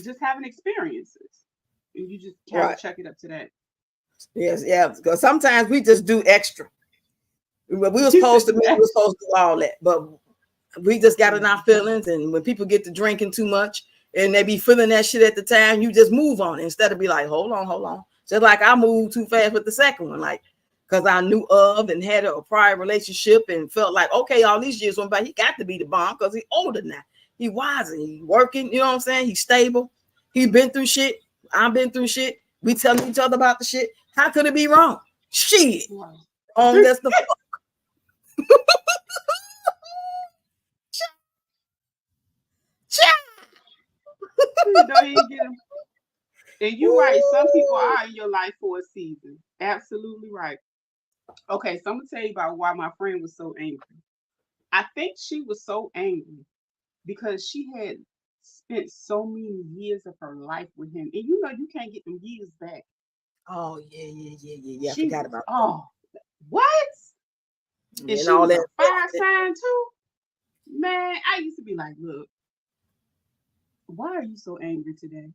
just having experiences, and you just kind of check it up to that? Yes, yeah. Because sometimes we just do extra. We were supposed to do all that, but we just got in our feelings. And when people get to drinking too much and they be feeling that shit at the time, you just move on instead of be like, hold on. Just like I moved too fast with the second one, like, because I knew of and had a prior relationship and felt like, okay, all these years went by, he got to be the bomb because he's older now. He wise and he working, you know what I'm saying? He's stable. He's been through shit. I've been through shit. We telling each other about the shit. How could it be wrong? Shit. Wrong as the fuck. And you're right. Some people are in your life for a season. Absolutely right. Okay, so I'm gonna tell you about why my friend was so angry. I think she was so angry because she had spent so many years of her life with him, and you can't get them years back. Oh yeah. I She forgot about. What? And she all was that a fire sign too. Man, I used to be like, look, why are you so angry today?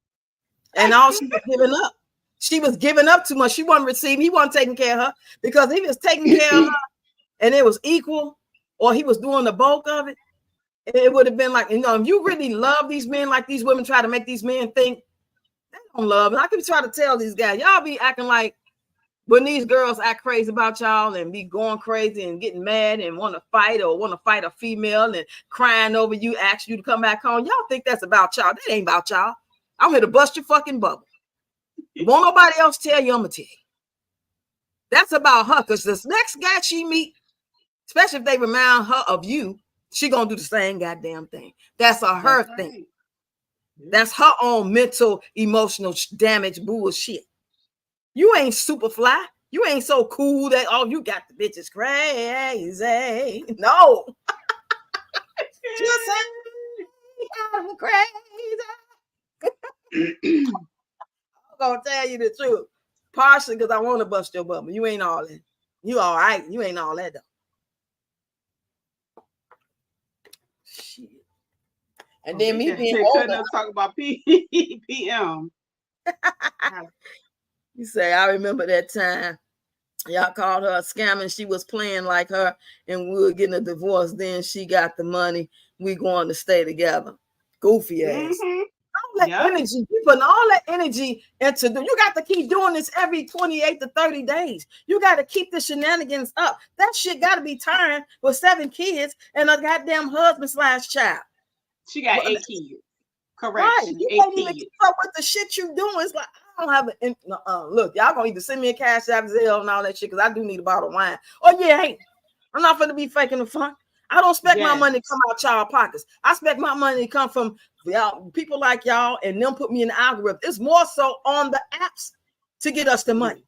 And all she was giving up. She was giving up too much. She wasn't receiving. He wasn't taking care of her, because he was taking care of her and it was equal, or he was doing the bulk of it. It would have been like, if you really love these men like these women try to make these men think, they don't love. And I keep trying to tell these guys, y'all be acting like when these girls act crazy about y'all and be going crazy and getting mad and want to fight a female and crying over you, ask you to come back home. Y'all think that's about y'all. That ain't about y'all. I'm here to bust your fucking bubble. Won't nobody else tell you, I'm gonna tell you. That's about her, because this next guy she meet, especially if they remind her of you, she gonna do the same goddamn thing. That's her thing. That's her own mental, emotional damage bullshit. You ain't super fly. You ain't so cool that, you got the bitches crazy. No. Just say I'm crazy. I'm gonna tell you the truth. Partially because I want to bust your bubble. You ain't all that. You all right. You ain't all that though. Shit. And then me being older, talk about PM. You say, I remember that time y'all called her a scam and she was playing like her and we were getting a divorce. Then she got the money. We going to stay together. Goofy ass. All that energy, you putting all that energy into you got to keep doing this every 28 to 30 days. You got to keep the shenanigans up. That shit got to be turned with 7 kids and a goddamn husband/child. She got 8 kids. Correct. Right. You can't even keep up with the shit you doing. It's like, I don't have look, y'all gonna either send me a cash app, Zelle, and all that shit, because I do need a bottle of wine. Hey, I'm not gonna be faking the fun. I don't expect my money to come out y'all pockets. I expect my money to come from y'all, people like y'all, and them put me in the algorithm. It's more so on the apps to get us the money.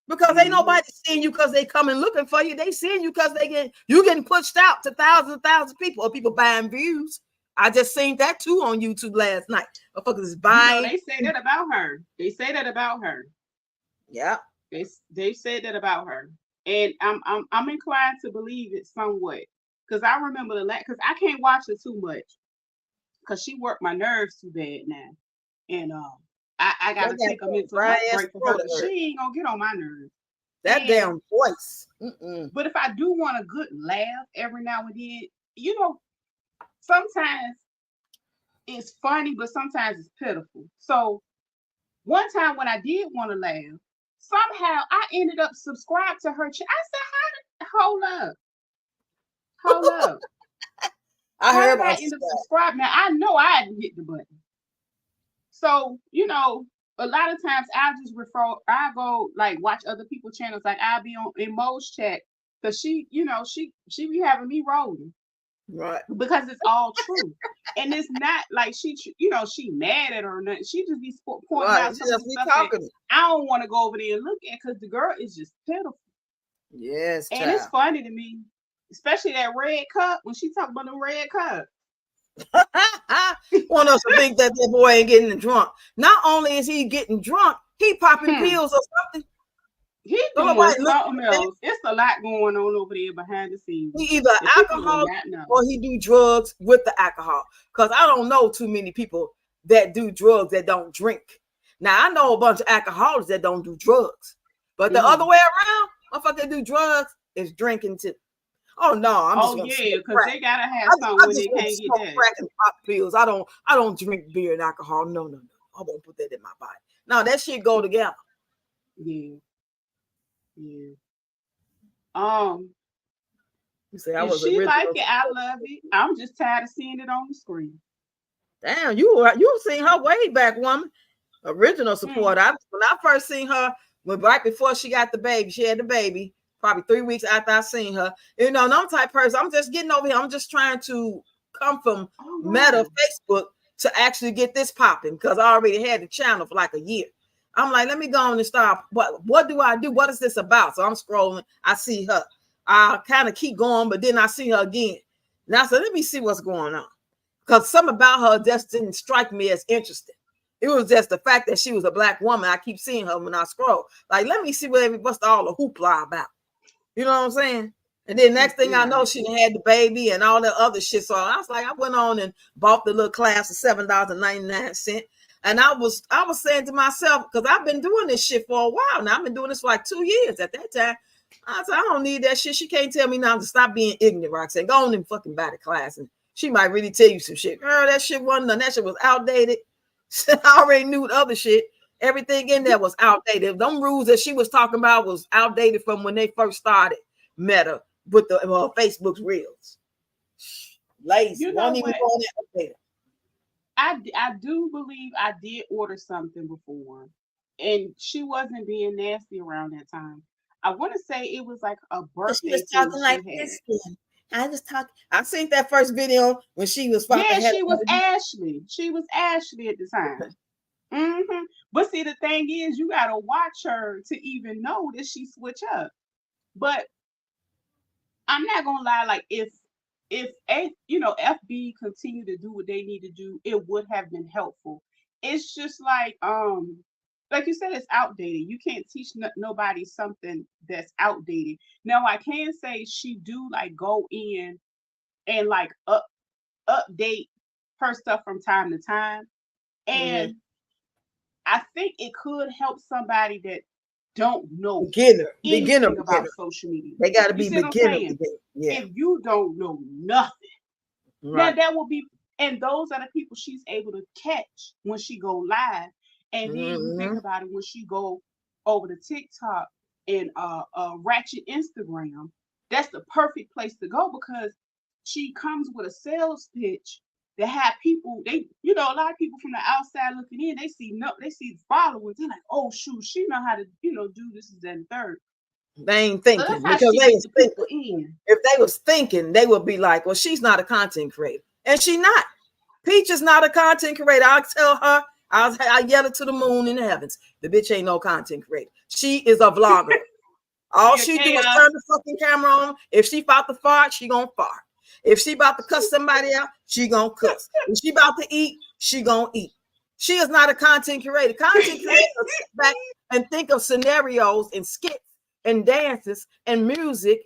Because ain't nobody seeing you because they coming looking for you. They seeing you because you getting pushed out to thousands and thousands of people, or people buying views. I just seen that too on YouTube last night. Motherfuckers is You know, buying. they say that about her. They say that about her. Yeah. They said that about her, and I'm inclined to believe it somewhat, because I remember because I can't watch her too much, because she worked my nerves too bad now, and I gotta take a mental health break for her, because she ain't gonna get on my nerves. That damn voice. But if I do want a good laugh every now and then, you know, sometimes it's funny, but sometimes it's pitiful. So one time when I did want to laugh, somehow I ended up subscribed to her. I said, hold up. I heard about I ended up subscribing. Now I know I hadn't hit the button. So, you know, a lot of times I go like watch other people's channels. Like I'll be in Mo's chat, because she be having me rolling. Right. Because it's all true. And it's not like she mad at her or nothing. She just be pointing out some of the stuff that I don't want to go over there and look at, because the girl is just pitiful. Yes, and child. It's funny to me, especially that red cup, when she talk about the red cup. Want us to think that boy ain't getting drunk. Not only is he getting drunk, he popping pills or something. He doing something else. It's a lot going on over there behind the scenes. He either alcohol or he do drugs with the alcohol. Because I don't know too many people that do drugs that don't drink. Now, I know a bunch of alcoholics that don't do drugs. But the other way around, motherfucker do drugs is drinking too. Oh no, I'm just because they gotta have something when they can't get that. Crack and pop pills. I don't drink beer and alcohol. No. I won't put that in my body. No, that shit go together. Yeah. You say if she like it, I love it. I'm just tired of seeing it on the screen. Damn, you seen her way back, woman. Original support. When I first seen her, right before she got the baby, she had the baby. Probably 3 weeks after I seen her. You know, I'm type person. I'm just getting over here. I'm just trying to come from Meta Facebook to actually get this popping, because I already had the channel for like a year. I'm like, let me go on and start. What do I do? What is this about? So I'm scrolling. I see her. I kind of keep going, but then I see her again. Now, so let me see what's going on. Because something about her just didn't strike me as interesting. It was just the fact that she was a Black woman. I keep seeing her when I scroll. Like, let me see what's all the hoopla about. You know what I'm saying? And then next thing I know, she had the baby and all that other shit. So I was like, I went on and bought the little class of $7.99. And I was saying to myself, because I've been doing this shit for a while now. I've been doing this for like 2 years at that time. I said, I don't need that shit. She can't tell me now to stop being ignorant, Roxanne. Go on and fucking buy the class. And she might really tell you some shit. Girl, that shit wasn't done. That shit was outdated. I already knew the other shit. Everything in there was outdated. Them rules that she was talking about was outdated from when they first started Meta with the Facebook's reels. Lazy. You know what? I do believe I did order something before, and she wasn't being nasty around that time. I want to say it was like a birthday. She was talking like this. I seen that first video when she was fucking. Yeah, she was Ashley. She was Ashley at the time. But see, the thing is, you gotta watch her to even know that she switch up. But I'm not gonna lie, like if FB continue to do what they need to do, it would have been helpful. It's just like you said, it's outdated. You can't teach nobody something that's outdated. Now I can say she do like go in and like update her stuff from time to time, and I think it could help somebody that don't know beginner about social media. They got to be beginner. Yeah. If you don't know nothing, now that will be, and those are the people she's able to catch when she go live. And then you think about it, when she go over to TikTok and ratchet Instagram, that's the perfect place to go, because she comes with a sales pitch that have people, a lot of people from the outside looking in, they see the followers, they're like, oh shoot, she know how to, do this and third. They ain't thinking, so because they was thinking. If they was thinking, they would be like, well, she's not a content creator. And she not. Peach is not a content creator. I'll tell her, I yell it to the moon in the heavens. The bitch ain't no content creator. She is a vlogger. All she do is turn the fucking camera on. If she fought to fart, she gonna fart. If she about to cuss somebody out, she gonna cuss. If she about to eat, she gonna eat. She is not a content creator. Content creators sit back and think of scenarios and skits and dances and music,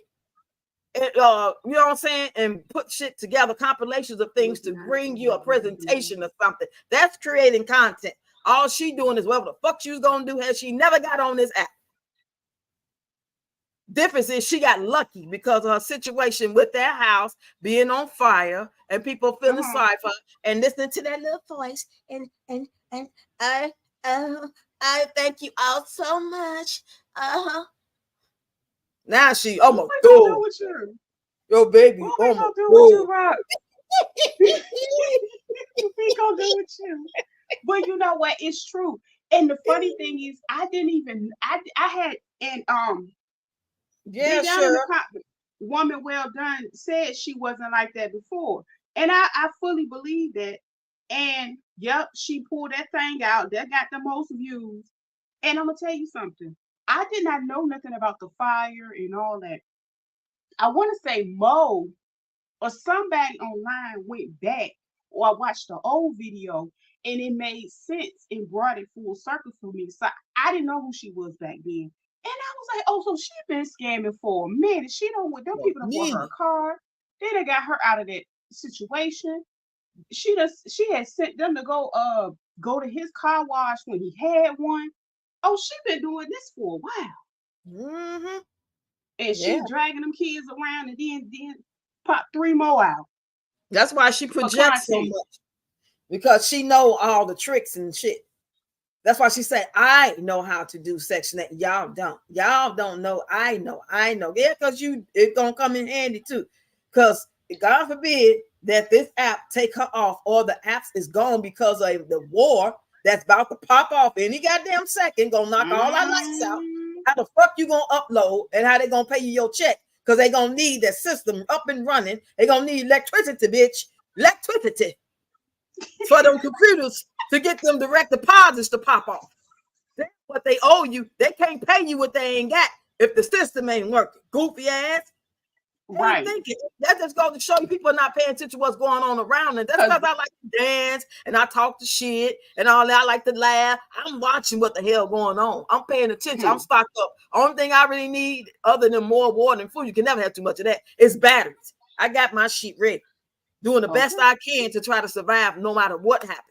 and, you know what I'm saying, and put shit together, compilations of things to bring you a presentation or something. That's creating content. All she doing is whatever the fuck she was gonna do. Has she never got on this app? Difference is she got lucky because of her situation with that house being on fire and people feeling sorry for her and listening to that little voice and I thank you all so much. Now she almost do with you? Yo, baby, what we gonna do with you, Rock? What we gonna do with you? But you know what? It's true. And the funny thing is, I didn't even I had and yeah, down sure. in the woman well done said she wasn't like that before. And I fully believe that. And yep, she pulled that thing out that got the most views. And I'm gonna tell you something. I did not know nothing about the fire and all that. I want to say Mo or somebody online went back or I watched the old video and it made sense and brought it full circle for me. So I didn't know who she was back then. And I was like, oh, so she been scamming for a minute. She don't want them people to bought her a car. They done got her out of that situation. She had sent them to go to his car wash when he had one. Oh, she been doing this for a while. Mm-hmm. And she dragging them kids around and then pop 3 more out. That's why she projects so much. Because she know all the tricks and shit. That's why she said, I know how to do Section 8. Y'all don't. Y'all don't know. I know. Yeah, because it's gonna come in handy too. Because God forbid that this app take her off or the apps is gone because of the war that's about to pop off any goddamn second, gonna knock all our lights out. How the fuck you gonna upload and how they gonna pay you your check? Because they gonna need that system up and running. They gonna need electricity, bitch. Electricity for them computers to get them direct deposits to pop off. That's what they owe you. They can't pay you what they ain't got if the system ain't working. Goofy ass. Right. That just goes to show you people are not paying attention to what's going on around them. That's because I like to dance and I talk to shit and all that. I like to laugh. I'm watching what the hell going on. I'm paying attention. I'm stocked up. Only thing I really need, other than more water and food, you can never have too much of that, is batteries. I got my shit ready, doing the best I can to try to survive no matter what happens.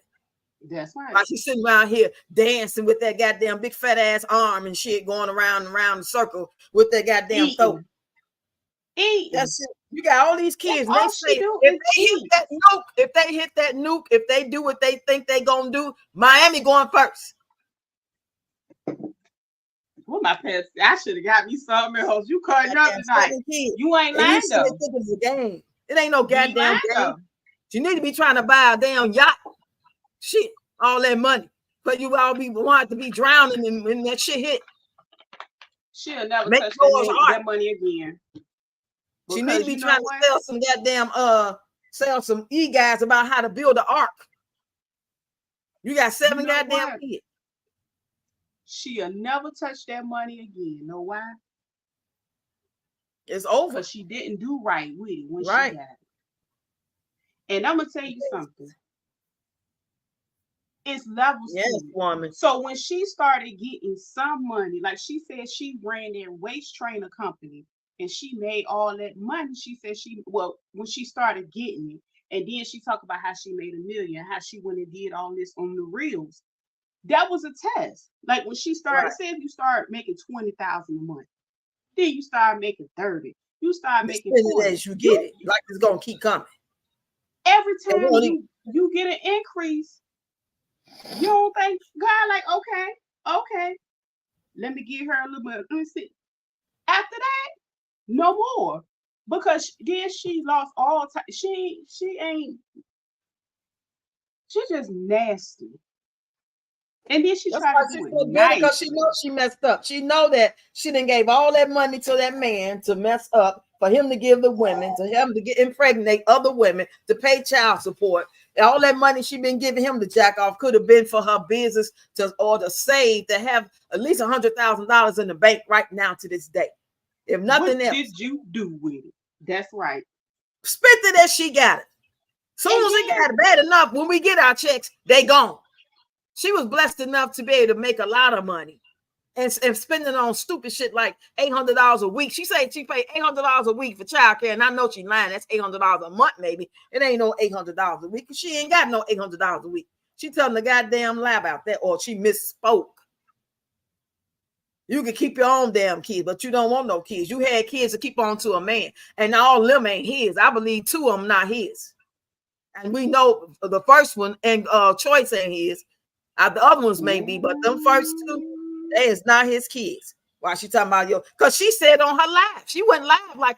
That's right. Like she's sitting around here dancing with that goddamn big fat ass arm and shit, going around and around the circle with that goddamn throat. That's it. You got all these kids. And they say if they hit that nuke, if they do what they think they gonna do, Miami going first. Well, my pants, I should have got me something else. You cutting up tonight. You ain't lying though. It's a game. It ain't no goddamn game. You need to be trying to buy a damn yacht. Shit, all that money. But you all be wanting to be drowning when that shit hit. She'll never touch that money again. She need to be trying to sell some goddamn sell some e-guides about how to build an ark. You got 7 goddamn kids. She'll never touch that money again. Know why? It's over. Because she didn't do right with it when she got it. And I'm gonna tell you something. It's levels. Yes, woman. So when she started getting some money, like she said, she ran their waist trainer company and she made all that money. She said when she started getting it, and then she talked about how she made $1 million, how she went and did all this on the reels. That was a test. Like when she started, say if you start making $20,000 a month, then you start making 30. You start making 40. As you get it, like it's gonna keep coming. Every time you get an increase, you don't think God like, okay, let me give her a little bit. Let me see. After that, no more, because then she lost all time. She's just nasty. And then she tried to do it nice. Because she knows she messed up. She know that she done gave all that money to that man to mess up, for him to give the women, to him to get impregnate other women, to pay child support. And all that money she been giving him to jack off could have been for her business to save, to have at least $100,000 in the bank right now to this day. If nothing else. What did you do with it? That's right. Spent it as she got it. Soon as it got it bad enough, when we get our checks, they gone. She was blessed enough to be able to make a lot of money and spend it on stupid shit like $800 a week. She said she paid $800 a week for childcare, and I know she's lying. That's $800 a month, maybe. It ain't no $800 a week. She ain't got no $800 a week. She telling the goddamn lie about that, or she misspoke. You can keep your own damn kids, but you don't want no kids. You had kids to keep on to a man, and all of them ain't his. I believe 2 of them not his. And we know the first one and Choice ain't his. The other ones may be, but them first 2, they is not his kids. Why she talking about because she said on her live, she went live like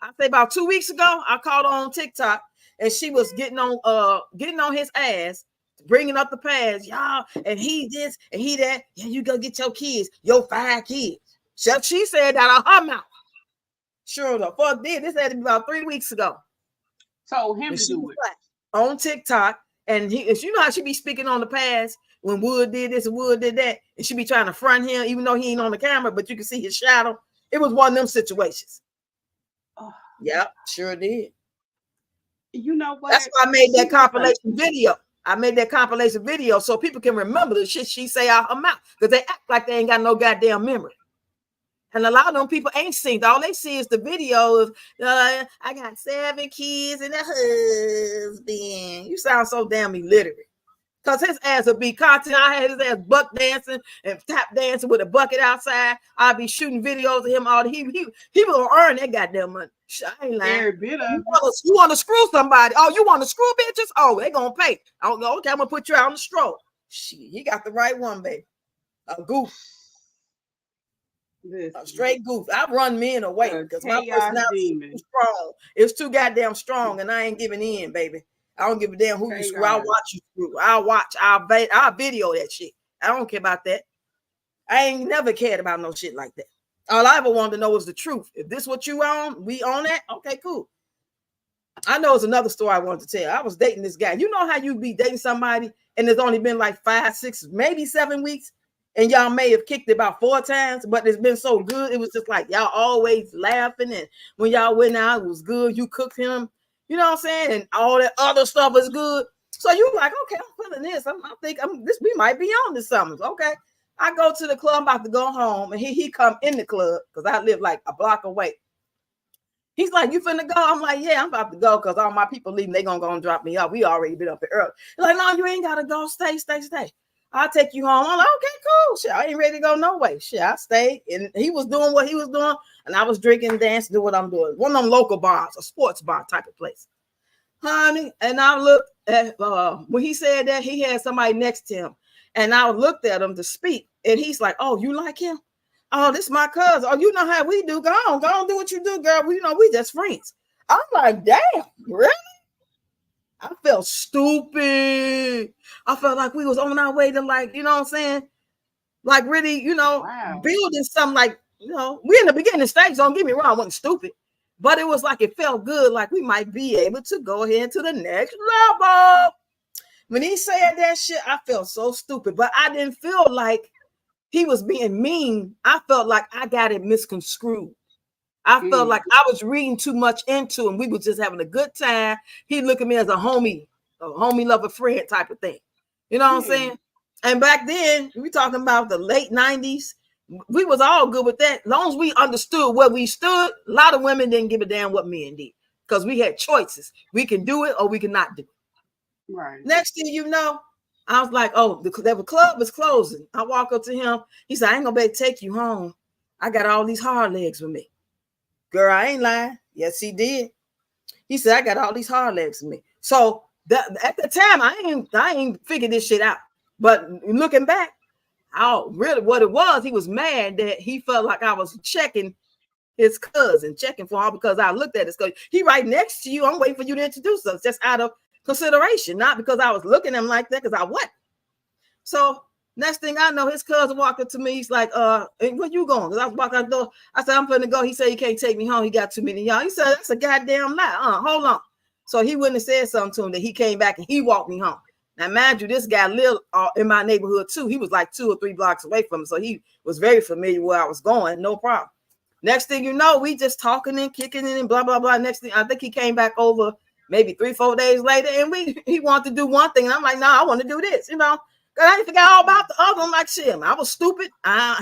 I say about 2 weeks ago. I caught her on TikTok, and she was getting on his ass, bringing up the past, y'all, and he this and he that. Yeah, you go get your kids, your 5 kids. She said that out her mouth. Sure the fuck did. This had to be about 3 weeks ago. Told him to do it on TikTok, and you know how she be speaking on the past when Wood did this and Wood did that, and she be trying to front him even though he ain't on the camera, but you can see his shadow. It was one of them situations. Oh. Yep, sure did. You know what? That's why I made that compilation video. I made that compilation video so people can remember the shit she say out her mouth, because they act like they ain't got no goddamn memory. And a lot of them people ain't seen. All they see is the video of I got 7 kids and a husband. You sound so damn illiterate. Because his ass would be content. I had his ass buck dancing and tap dancing with a bucket outside. I'd be shooting videos of him all he will earn that goddamn money. I ain't lying. Every bit of it. You want to screw somebody? Oh, you want to screw bitches? Oh, they gonna pay. I don't go. Okay, I'm gonna put you out on the stroll. Shit, you got the right one, baby. A goof. A straight goof. I run men away because my personality is strong. It's too goddamn strong, and I ain't giving in, baby. I don't give a damn who you screw. I'll watch you screw. I'll video that shit. I don't care about that. I ain't never cared about no shit like that. All I ever wanted to know was the truth. If this what you own, we own that. Okay, cool. I know it's another story I wanted to tell. I was dating this guy. You know how you be dating somebody and it's only been like 5, 6, maybe 7 weeks, and y'all may have kicked it about 4 times, but it's been so good. It was just like y'all always laughing, and when y'all went out, it was good. You cooked him. You know what I'm saying? And all that other stuff is good. So you like, okay, I'm feeling this. I think we might be on to something. Okay. I go to the club, I'm about to go home, and he come in the club because I live like a block away. He's like, you finna go? I'm like, yeah, I'm about to go because all my people leaving. They gonna go and drop me off. We already been up here early. He's like, no, you ain't gotta go. Stay. I'll take you home. I'm like, okay, cool. Shit, I ain't ready to go no way. Shit, I stayed. And he was doing what he was doing, and I was drinking, dancing, doing what I'm doing. One of them local bars, a sports bar type of place. Honey, and I looked at, when he said that, he had somebody next to him, and I looked at him to speak, and he's like, oh, you like him? Oh, this is my cousin. Oh, you know how we do. Go on, do what you do, girl. We just friends. I'm like, damn, really? I felt stupid. I felt like we was on our way to, like, you know what I'm saying? Like really, building something like, we in the beginning stage, don't get me wrong, I wasn't stupid. But it was like, it felt good, like we might be able to go ahead to the next level. When he said that shit, I felt so stupid, but I didn't feel like he was being mean. I felt like I got it misconstrued. I felt like I was reading too much into him. We were just having a good time. He looked at me as a homie lover friend type of thing. You know what I'm saying? And back then, we talking about the late 90s. We was all good with that. As long as we understood where we stood, a lot of women didn't give a damn what men did because we had choices. We can do it or we cannot do it. Right. Next thing you know, I was like, oh, the club was closing. I walk up to him. He said, I ain't gonna be able to take you home. I got all these hard legs with me. Girl, I ain't lying. Yes, he did. He said, I got all these hard legs with me. So at the time, I ain't figured this shit out. But looking back, really what it was, he was mad that he felt like I was checking his cousin, checking for her because I looked at his cousin. He right next to you. I'm waiting for you to introduce us just out of consideration, not because I was looking at him like that, because I wasn't. So next thing I know, his cousin walked up to me. He's like, where you going? Because I was walking out the door. I said, I'm finna go. He said, he can't take me home. He got too many y'all. He said, that's a goddamn lie. Hold on. So he wouldn't have said something to him that he came back and he walked me home. Now, mind you, this guy lived in my neighborhood too. He was like 2 or 3 blocks away from me. So he was very familiar where I was going. No problem. Next thing you know, we just talking and kicking it and blah, blah, blah. Next thing, I think he came back over maybe 3-4 days later, and he wanted to do one thing. And I'm like, no, I want to do this, you know. Because I forgot all about the other. I'm like, shit, I was stupid.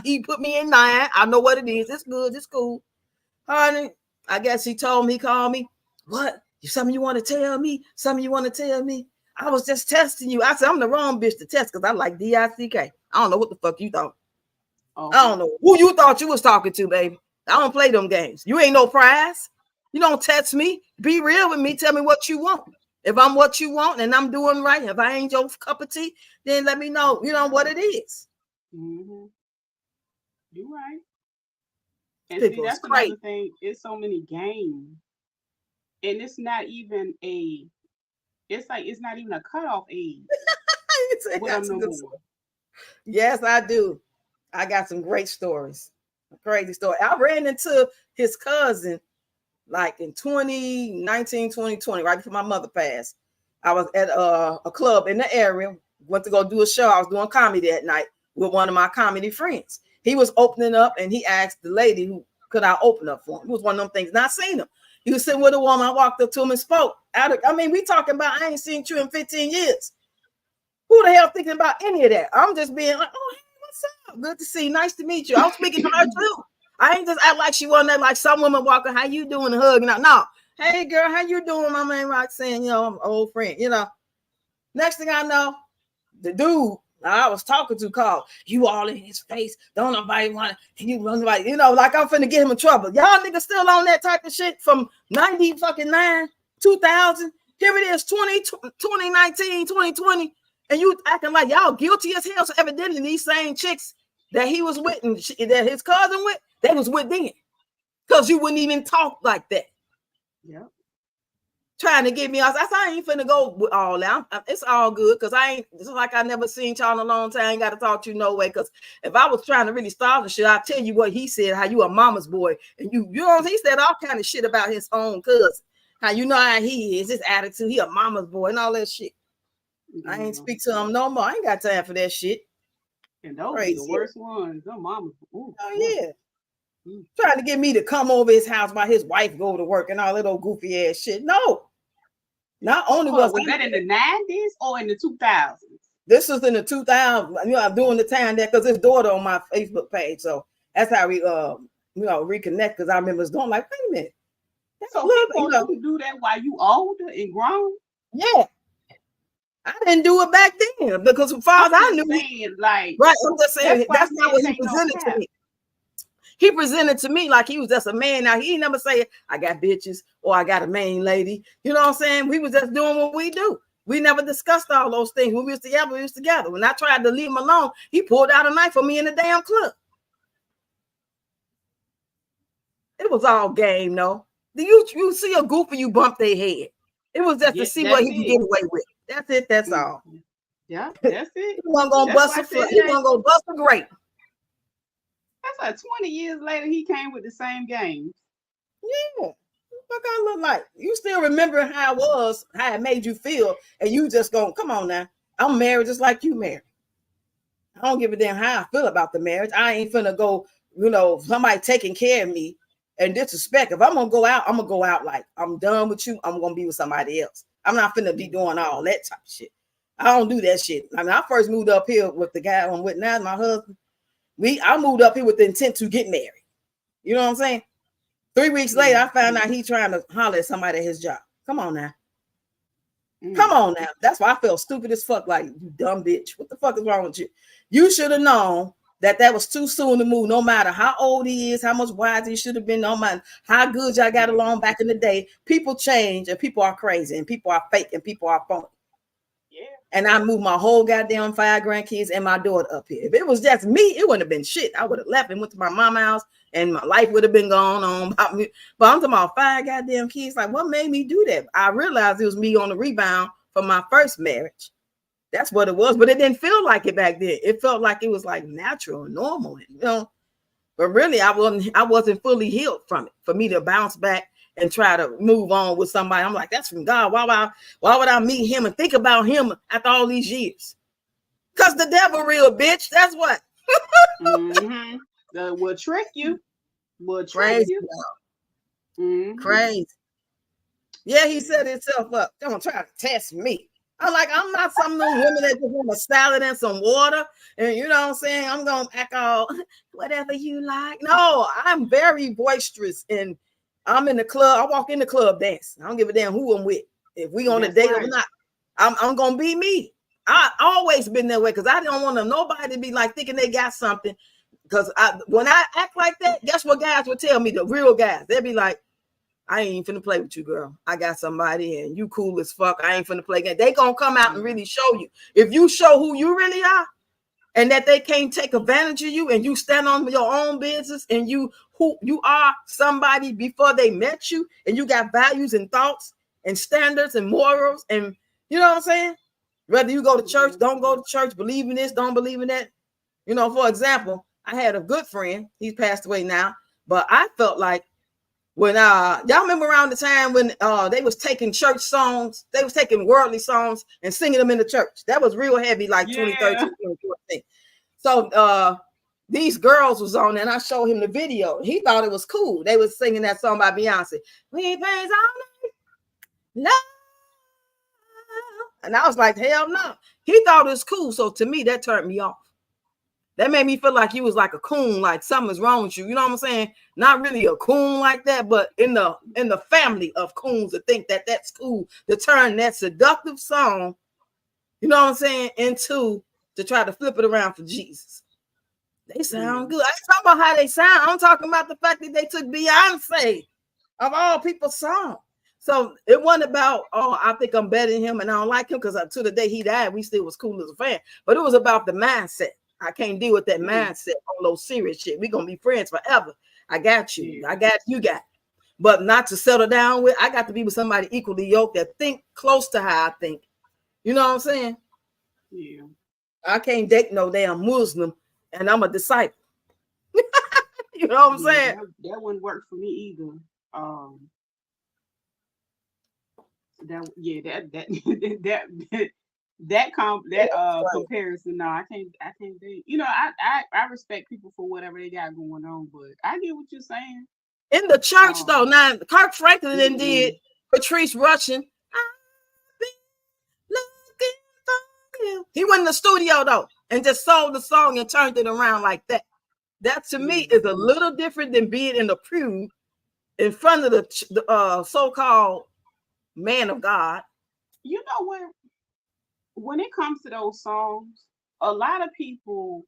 He put me in 9. I know what it is. It's good. It's cool. Honey, I guess he told me, he called me. What? Something you want to tell me? Something you want to tell me? I was just testing you. I said, I'm the wrong bitch to test because I like DICK. I don't know what the fuck you thought. Oh. I don't know who you thought you was talking to, baby. I don't play them games. You ain't no prize. You don't test me. Be real with me. Tell me what you want. If I'm what you want and I'm doing right, if I ain't your cup of tea, then let me know, you know, what it is. Mm-hmm. You're right. And see, that's another thing. It's so many games. And it's not even it's not even a cutoff age. Yes, I do. I got some great stories. A crazy story. I ran into his cousin like in 2019, 2020, right before my mother passed. I was at a club in the area, went to go do a show. I was doing comedy that night with one of my comedy friends. He was opening up and he asked the lady who could I open up for him. It was one of them things. Not seen him. He was sitting with a woman. I walked up to him and spoke. We talking about I ain't seen you in 15 years. Who the hell thinking about any of that? I'm just being like, oh, hey, what's up? Good to see you. Nice to meet you. I was speaking to her too. I ain't just act like she wasn't there, like some women walking, how you doing, and hugging out. No. Hey girl, how you doing? My man Roxanne, you know, I'm an old friend, you know. Next thing I know, the dude I was talking to called, you all in his face. Don't nobody want to, you know, like I'm finna get him in trouble. Y'all niggas still on that type of shit from 90-9, 2000. Here it is, 2019, 2020. And you acting like y'all guilty as hell. So evidently these same chicks that he was with and that his cousin with, they was with then. Because you wouldn't even talk like that. Yeah. Trying to get me off. I ain't finna go with all that. It's all good because it's like I never seen y'all in a long time. I ain't got to talk to you no way. Because if I was trying to really start the shit, I'll tell you what he said, how you a mama's boy. And you know, he said all kind of shit about his own cousin. How you know how he is, his attitude, he a mama's boy and all that shit. I ain't speak to him no more. I ain't got time for that shit. And those be the worst ones. Them mamas. Ooh, oh, yeah. Trying to get me to come over his house while his wife go to work and all that old goofy ass shit. No. Not only was that in the 90s or in the 2000s? This was in the 2000s. You know, I'm doing the time there because his daughter on my Facebook page. So that's how we reconnect because I remember doing like, wait a minute. So people you do that while you older and grown? Yeah. I didn't do it back then because as far as I knew, like, right? I'm just saying that's not what he presented to me. He presented to me like he was just a man. Now he never say I got bitches or I got a main lady. You know what I'm saying? We was just doing what we do. We never discussed all those things. When we was together, we was together. When I tried to leave him alone, he pulled out a knife for me in the damn club. It was all game, no. You see a goof and you bump their head. It was just to see what he can get away with. That's it. That's all. Yeah, that's it. He wasn't gonna bust a foot. He wasn't gonna bust a grape. That's like 20 years later, he came with the same games. Yeah. What I look like? You still remember how it was, how it made you feel, and you just going, come on now. I'm married just like you married. I don't give a damn how I feel about the marriage. I ain't finna go, you know, somebody taking care of me and disrespect. If I'm gonna go out like I'm done with you, I'm gonna be with somebody else. I'm not finna be doing all that type of shit. I don't do that shit. I mean, I first moved up here with the guy I'm with now, my husband. I moved up here with the intent to get married. You know what I'm saying? 3 weeks later, I found out he trying to holler at somebody at his job. Come on now. Come on now. That's why I felt stupid as fuck. Like, you dumb bitch. What the fuck is wrong with you? You should have known that was too soon to move. No matter how old he is, how much wiser he should have been, no matter how good y'all got along back in the day. People change and people are crazy and people are fake and people are phony. Yeah. And I moved my whole goddamn 5 grandkids and my daughter up here. If it was just me, it wouldn't have been shit. I would have left and went to my mama's house and my life would have been going on about me. But I'm talking about 5 goddamn kids. Like, what made me do that? I realized it was me on the rebound from my first marriage. That's what it was. But it didn't feel like it back then. It felt like it was like natural and normal, you know. But really, I wasn't fully healed from it. For me to bounce back and try to move on with somebody, I'm like, that's from God. Why would I meet him and think about him after all these years? Because the devil real, bitch. That's what. Will trick you. Well, Crazy. Mm-hmm. Crazy. Yeah, he set himself up. Don't try to test me. I'm like, I'm not some of those women that just want a salad and some water. And you know what I'm saying? I'm going to act all whatever you like. No, I'm very boisterous. And I'm in the club. I walk in the club dancing. I don't give a damn who I'm with. If we on a date or not, I'm going to be me. I always been that way because I don't want nobody to be like thinking they got something. Because when I act like that, guess what guys would tell me? The real guys. They'd be like, I ain't finna play with you, girl. I got somebody and you cool as fuck. I ain't finna play again. They gonna come out and really show you. If you show who you really are and that they can't take advantage of you and you stand on your own business and you who you are somebody before they met you and you got values and thoughts and standards and morals and you know what I'm saying? Whether you go to church, don't go to church, believe in this, don't believe in that. You know, for example, I had a good friend. He's passed away now, but I felt like when y'all remember around the time when they was taking church songs, they was taking worldly songs and singing them in the church. That was real heavy, like 2013, 2014. So these girls was on there and I showed him the video. He thought it was cool. They was singing that song by Beyonce. We praise all night, love. And I was like, hell no. He thought it was cool. So to me, that turned me off. That made me feel like you was like a coon, like something's wrong with you. You know what I'm saying? Not really a coon like that, but in the family of coons to think that that's cool to turn that seductive song, you know what I'm saying, into to try to flip it around for Jesus. They sound good. I ain't talking about how they sound. I'm talking about the fact that they took Beyonce of all people's songs. So it wasn't about, oh, I think I'm better than him and I don't like him because to the day he died, we still was cool as a fan. But it was about the mindset. I can't deal with that mindset on those serious shit. We're going to be friends forever. I got you. I got you. But not to settle down with. I got to be with somebody equally yoked that think close to how I think. You know what I'm saying? Yeah. I can't date no damn Muslim and I'm a disciple. You know what I'm saying? That wouldn't work for me either. Comparison. No, I can't date. You know, I respect people for whatever they got going on, but I get what you're saying. In the church though, now Kirk Franklin did Patrice Rushen. He went in the studio though and just sold the song and turned it around like that. That to me is a little different than being in the pew in front of the so-called man of God. You know what? When it comes to those songs, a lot of people,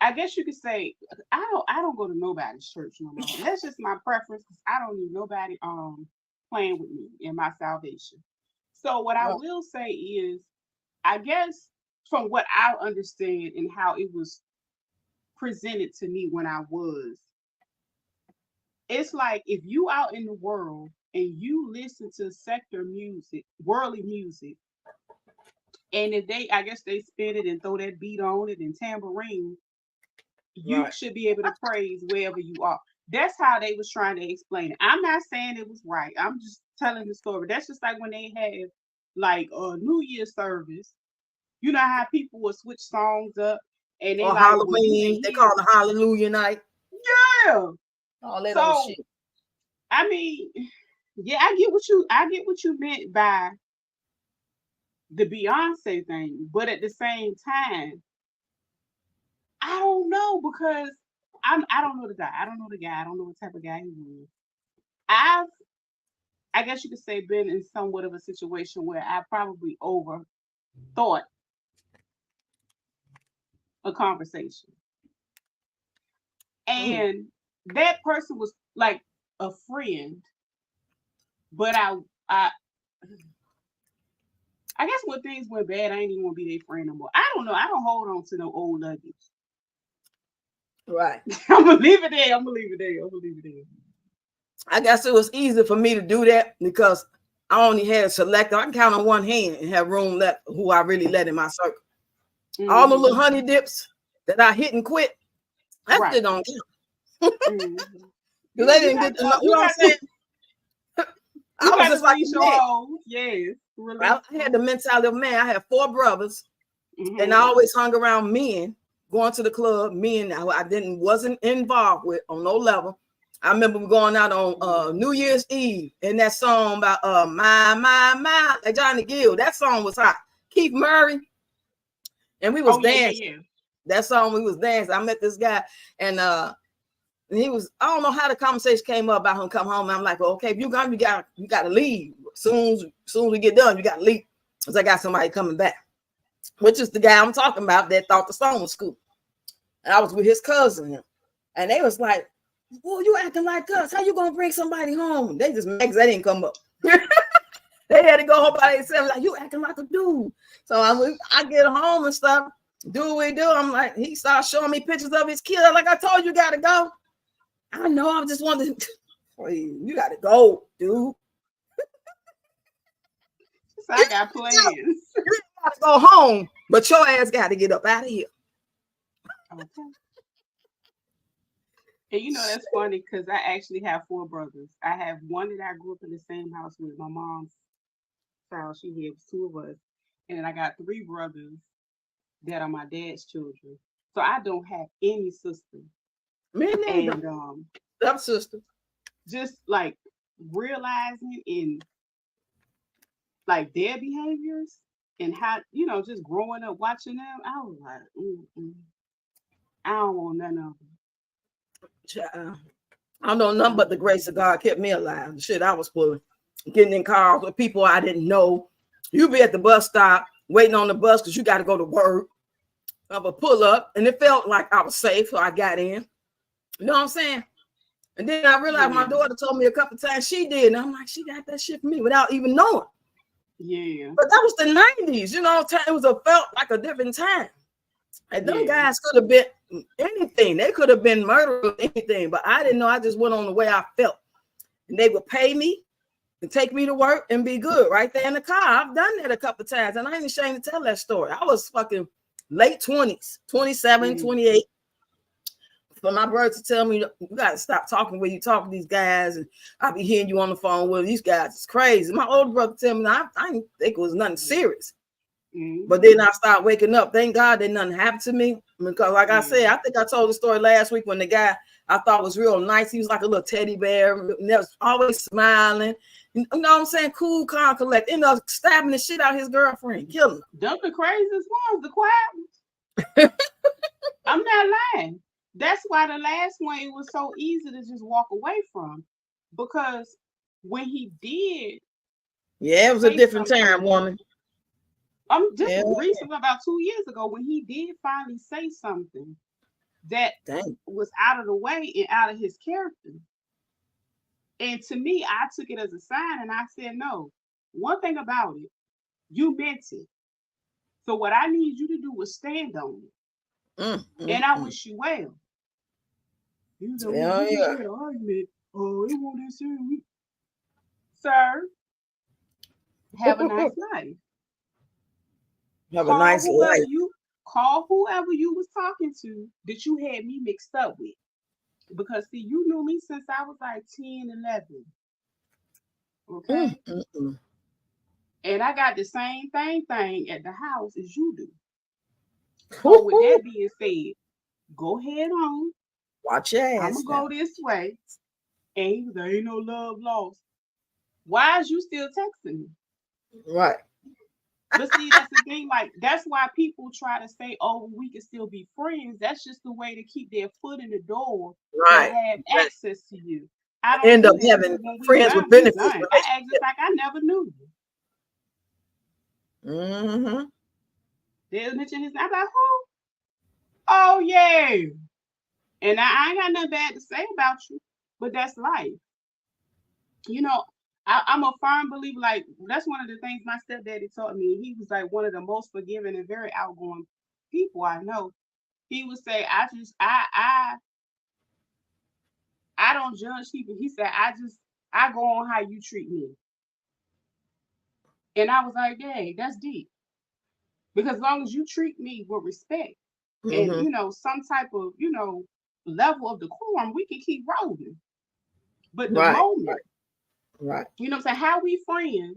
I guess you could say, I don't go to nobody's church no more. That's just my preference because I don't need nobody playing with me in my salvation. So what I will say is, I guess from what I understand and how it was presented to me when I was, it's like if you out in the world and you listen to secular music, worldly music, and if I guess they spin it and throw that beat on it and tambourine, you should be able to praise wherever you are. That's how they was trying to explain it. I'm not saying it was right. I'm just telling the story. That's just like when they have like a New Year's service. You know how people will switch songs up and they like Halloween. They call it Hallelujah night. Yeah. All that old shit. I mean, yeah, I get what you meant by the Beyonce thing, but at the same time, I don't know because I don't know the guy. I don't know the guy. I don't know what type of guy he was. I guess you could say been in somewhat of a situation where I probably overthought a conversation. And that person was like a friend, but I guess when things went bad, I ain't even want to be their friend no more. I don't know. I don't hold on to no old luggage. Right. I'm gonna leave it there. I guess it was easy for me to do that because I only had a selector. I can count on one hand and have room left who I really let in my circle. All the little honey dips that I hit and quit, that shit don't count. Because they didn't get to know, you know what I'm saying? I was just like yes. I had the mentality of man. I had 4 brothers, and I always hung around men going to the club. Me and wasn't involved with on no level. I remember going out on New Year's Eve, and that song about my like Johnny Gill. That song was hot. Keith Murray, and we was dancing. Yeah. That song we was dancing. I met this guy, and he was, I don't know how the conversation came up about him come home. And I'm like, well, okay, if you got to leave. Soon as we get done, you got to leave. Because I got somebody coming back, which is the guy I'm talking about that thought the song was cool. And I was with his cousin, and they was like, well, you acting like us. How you gonna bring somebody home? They just mad because they didn't come up. They had to go home by themselves. Like, you acting like a dude. So I get home and stuff. Do what we do. I'm like, he starts showing me pictures of his kid. Like, I told you, gotta go. I know. I just wanted to. You gotta go, dude. I got plans. You gotta go home, but your ass got to get up out of here. Okay. And you know, that's funny because I actually have 4 brothers. I have one that I grew up in the same house with. My mom's child, she had 2 of us. And then I got 3 brothers that are my dad's children. So I don't have any sisters. Me neither. And step sister. Just like realizing in like their behaviors and how, you know, just growing up watching them, I was like, I don't want none of them. I don't know nothing but the grace of God kept me alive. The shit I was pulling, getting in cars with people I didn't know. You be at the bus stop waiting on the bus because you got to go to work. I would pull up, and it felt like I was safe, so I got in. You know what I'm saying? And then I realized my daughter told me a couple times she did, and I'm like, she got that shit for me without even knowing. Yeah. But that was the 90s, you know. It felt like a different time. And those guys could have been anything. They could have been murdered or anything, but I didn't know. I just went on the way I felt. And they would pay me and take me to work and be good right there in the car. I've done that a couple of times, and I ain't ashamed to tell that story. I was fucking late 20s, 27, 28. For my brother to tell me, you got to stop talking where you talk to these guys, and I'll be hearing you on the phone with these guys. It's crazy. My older brother tell me, I didn't think it was nothing serious. But then I started waking up. Thank God that nothing happened to me. Because like I said, I think I told the story last week when the guy I thought was real nice. He was like a little teddy bear, was always smiling. You know what I'm saying? Cool, calm, collect. Ended up stabbing the shit out of his girlfriend, killing her. Them the craziest ones, the quiet ones. I'm not lying. That's why the last one, it was so easy to just walk away from. Because when he did. Yeah, it was a different time, woman. I'm just recently, about 2 years ago, when he did finally say something that was out of the way and out of his character. And to me, I took it as a sign and I said, no, one thing about it, you meant it. So what I need you to do is stand on it. And I wish you well. You know, argument. Oh, it won't answer. Sir, have a nice life. Have a nice life. Call whoever you was talking to that you had me mixed up with. Because, see, you knew me since I was like 10, 11. Okay? And I got the same thing at the house as you do. So with that being said, go ahead on. Watch your ass. I'm going to go this way. And he was like, ain't no love lost. Why is you still texting me? Right. But see, that's the thing. Like, that's why people try to say, "Oh, we can still be friends." That's just the way to keep their foot in the door, right? And have access to you. I don't end up having friends with benefits. I act just like I never knew you. They'll mention his name. I'm like, who? Oh yeah. And I ain't got nothing bad to say about you, but that's life. You know. I'm a firm believer, like, that's one of the things my stepdaddy taught me. He was like one of the most forgiving and very outgoing people I know. He would say, I don't judge people. He said, I go on how you treat me. And I was like, dang, that's deep. Because as long as you treat me with respect and, you know, some type of, you know, level of decorum, we can keep rolling. But the moment. Right. You know what I'm saying? How we friends,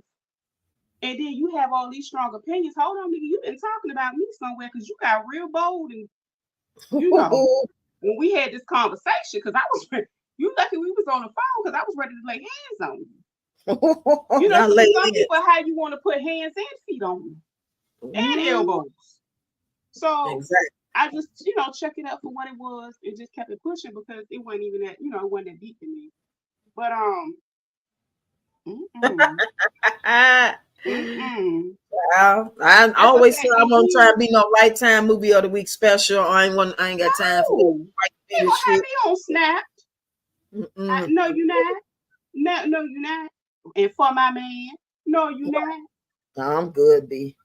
and then you have all these strong opinions. Hold on, nigga, you've been talking about me somewhere because you got real bold and You know, when we had this conversation, because I was, you lucky we was on the phone because I was ready to lay hands on you. You know, some people, how you want to put hands and feet on you and elbows. So exactly. I just, you know, check it out for what it was and just kept it pushing because it wasn't even that, you know, it wasn't that deep to me. But I That's a always fact. said I And won't try to be no Lifetime movie of the week special. I ain't got time for no, you this gonna have shit. me on Snap. No, you not. No, you not. And for my man, no, you not. I'm good, B.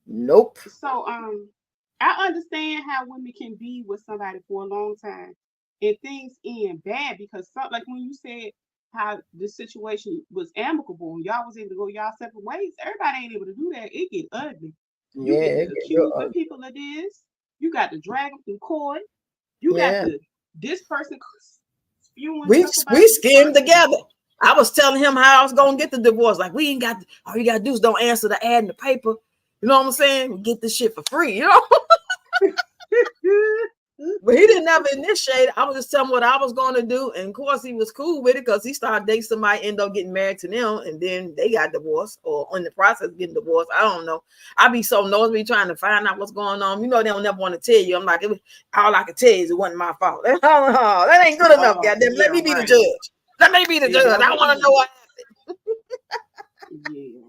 Nope. So I understand how women can be with somebody for a long time and things end bad because some, like when you said how the situation was amicable and y'all was able to go y'all separate ways, everybody ain't able to do that. It get ugly. You get Yeah, to accuse the people of this. You got to drag them through court. You got yeah. to this person spewing We stuff about we this skimmed person. together. I was telling him how I was gonna get the divorce. Like we ain't got all you gotta do is don't answer the ad in the paper. You know what I'm saying? We get this shit for free, you know. But he didn't ever initiate it. I was just telling him what I was going to do. And of course, he was cool with it because he started dating somebody, ended up getting married to them, and then they got divorced or in the process of getting divorced. I don't know. I be so nosy trying to find out what's going on. You know, they don't never want to tell you. I'm like, all I can tell you is it wasn't my fault. That ain't good enough, goddamn. Yeah, Let me be the right. judge. Let me be the Yeah, judge. that I would want to be know what yeah.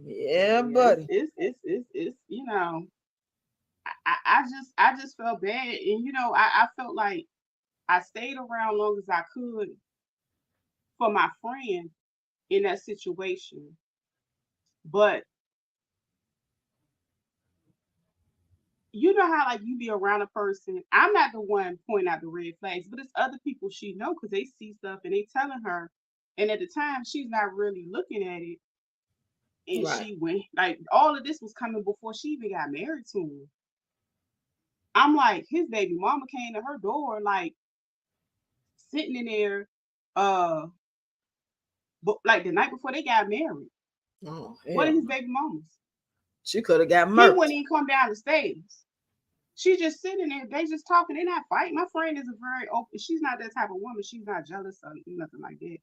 Yeah, Yeah, buddy. it's you know, I just felt bad, and you know, I felt like I stayed around long as I could for my friend in that situation, but you know how like you be around a person. I'm not the one pointing out the red flags, but it's other people she know because they see stuff and they telling her, and at the time she's not really looking at it, and Right. she went like all of this was coming before she even got married to him. I'm like, his baby mama came to her door, like sitting in there, uh, but like the night before they got married. Oh, One of hell his no. baby mamas. She could have got He wouldn't murked. even come down the stairs. She just sitting there. They just talking. They not fighting. My friend is a very open. She's not that type of woman. She's not jealous or nothing like that.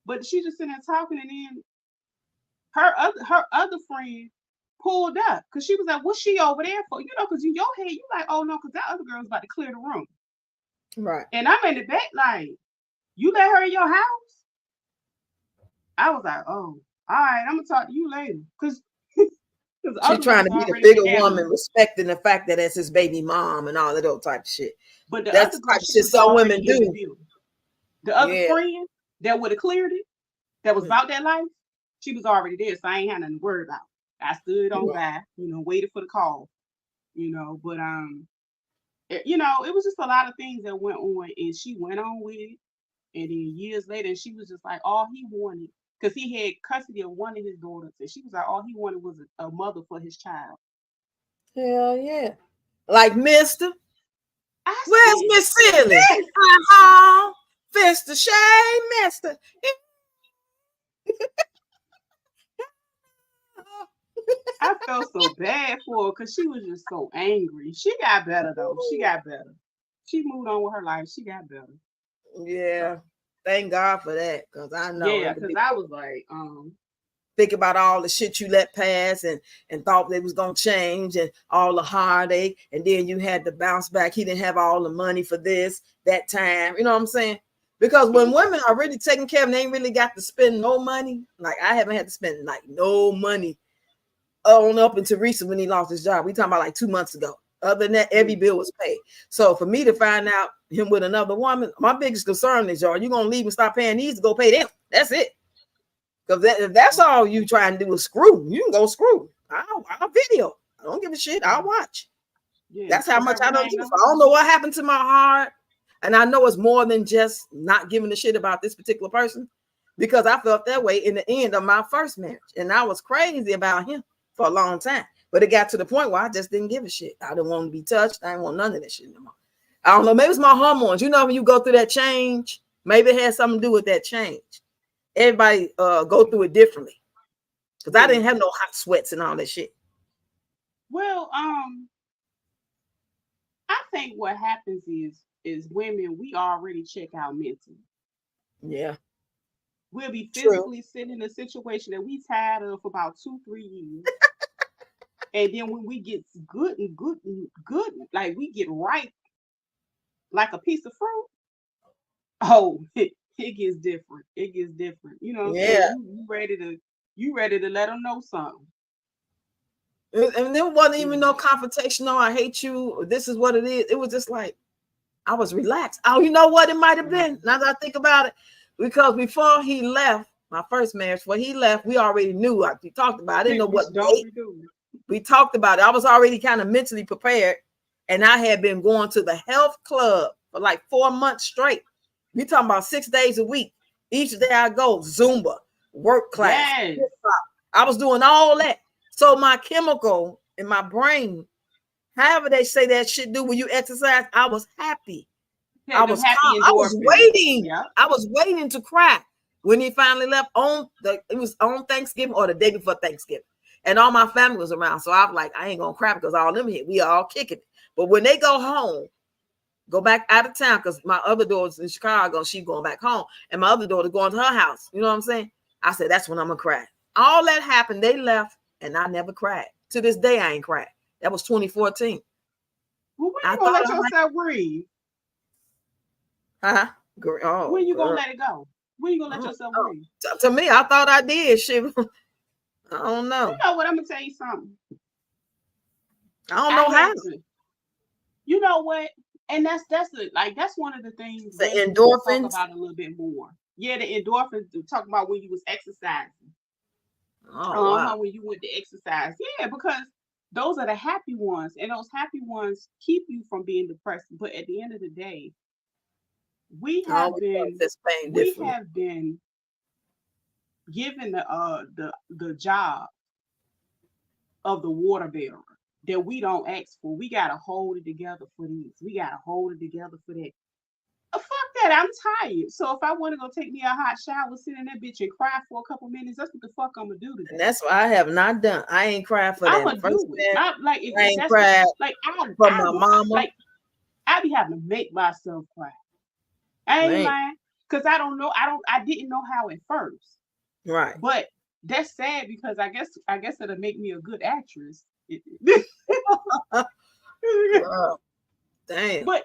But she just sitting there talking, and then her other friend pulled up because she was like, "What's she over there for?" You know, because in your head you like, "Oh no," because that other girl's about to clear the room. Right. And I'm in the back like, "You let her in your house?" I was like, "Oh, all right. I'm gonna talk to you later," because the She other one trying was to be the already bigger handling woman, it. respecting the fact that that's his baby mom and all of that type of shit. But the That's other the girl, type of she shit was some already women in the do. building. The other Yeah. friend that would have cleared it, that was about that life, she was already there, so I ain't had nothing to worry about. I stood on by, you know, waited for the call, you know. But you know, it was just a lot of things that went on, and she went on with it. And then years later, and she was just like, all he wanted, because he had custody of one of his daughters, and she was like, all he wanted was a mother for his child. Hell yeah. Like Mister. I Where's said, Miss Silly? yes. Uh-huh. Fist shame, Mister. I felt so bad for her because she was just so angry. She got better though. She got better. She moved on with her life. She got better. Yeah. So Thank God for that. Because I know yeah, it would because be I was like, think about all the shit you let pass and thought they was gonna change and all the heartache, and then you had to bounce back. He didn't have all the money for this that time. You know what I'm saying? Because when women are really taking care of them, they ain't really got to spend no money. Like I haven't had to spend like no money on up until recently when he lost his job. We talking about like 2 months ago. Other than that, every bill was paid. So for me to find out him with another woman, my biggest concern is, y'all, you gonna leave and stop paying these to go pay them. That's it. Because if that's all you try and do is screw, you can go screw. I'll video. I don't give a shit. I'll watch. yeah, That's how keep much I don't everything give a going. fuck. I don't know what happened to my heart. And I know it's more than just not giving a shit about this particular person, because I felt that way in the end of my first marriage. And I was crazy about him for a long time. But it got to the point where I just didn't give a shit. I didn't want to be touched. I didn't want none of that shit no more. I don't know. Maybe it's my hormones. You know, when you go through that change, maybe it has something to do with that change. Everybody go through it differently. Because I Yeah, didn't have no hot sweats and all that shit. Well, I think what happens is women, we already check out mentally. Yeah, We'll be true. physically sitting in a situation that we tired of for about 2, 3 years. And then when we get good and good and good, like we get right like a piece of fruit, oh, it gets different. It gets different. You know what I'm saying? Yeah. You ready to let them know something. And there wasn't even Mm. no confrontation. No, I hate you. This is what it is. It was just like I was relaxed. Oh, you know what it might have been? Now that I think about it, because before he left, my first marriage, before he left, we already knew. Like we talked about. I didn't know Which what don't date. we do? We talked about it. I was already kind of mentally prepared, and I had been going to the health club for like 4 months straight. We talking about 6 days a week. Each day I go Zumba, work class. Yes. I was doing all that. So my chemical in my brain, however they say that shit do when you exercise, I was happy. Yeah, I them was happy calm. I was endorphins. waiting. Yeah. I was waiting to cry when he finally left. It was on Thanksgiving or the day before Thanksgiving, and all my family was around. So I was like, I ain't gonna cry because all them here, we all kicking it. But when they go home, go back out of town, because my other daughter's in Chicago, she's going back home, and my other daughter going to her house. You know what I'm saying? I said, that's when I'm gonna cry. All that happened. They left, and I never cried. To this day, I ain't cried. That was 2014. Well, when I you gonna thought let yourself breathe? huh? Oh, When you gonna girl. let it go? When you gonna let Oh, yourself oh. breathe? To me, I thought I did. Shit. I don't You know. know what? I'm gonna tell you something. I don't I know how. had to. You know what? And that's one of the things The women need to talk endorphins. about a little bit more. Yeah, the endorphins. To talk about when you was exercising. Oh wow. When you went to exercise. Yeah, because those are the happy ones, and those happy ones keep you from being depressed. But at the end of the day, we Oh, have we been process pain we differently. have been given the job of the water bearer that we don't ask for. We gotta hold it together for this. We gotta hold it together for that. Fuck that. I'm tired. So if I want to go take me a hot shower, sit in that bitch and cry for a couple minutes, that's what the fuck I'm gonna do And today. that's what I have not done. I ain't cried for I'm that gonna first do it. man. Not like I if ain't that's the cried like for I my will mama. like I be having to make myself cry. I ain't Man, lying, cause I don't know. I didn't know how at first, right. but that's sad because I guess it'll make me a good actress. Girl, damn. but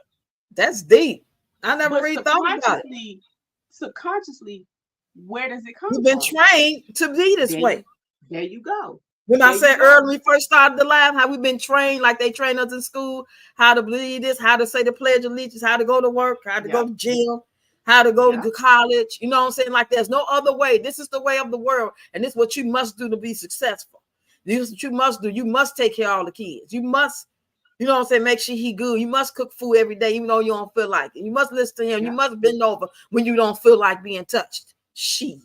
That's deep. I never but really thought about it. subconsciously, where does it We've come been from? trained to be this There way. you there you go. When I There you said go. earlier, we first started the live, how we've been trained like they train us in school, how to believe this, how to say the Pledge of Allegiance, how to go to work, how to go Yep. to gym, how to go Yep. to college. You know what I'm saying? Like there's no other way. This is the way of the world, and this is what you must do to be successful. This is what you must do. You must take care of all the kids. You must, you know what I'm saying, make sure he good. You must cook food every day, even though you don't feel like it. You must listen to him. You Yep. must bend over when you don't feel like being touched. She.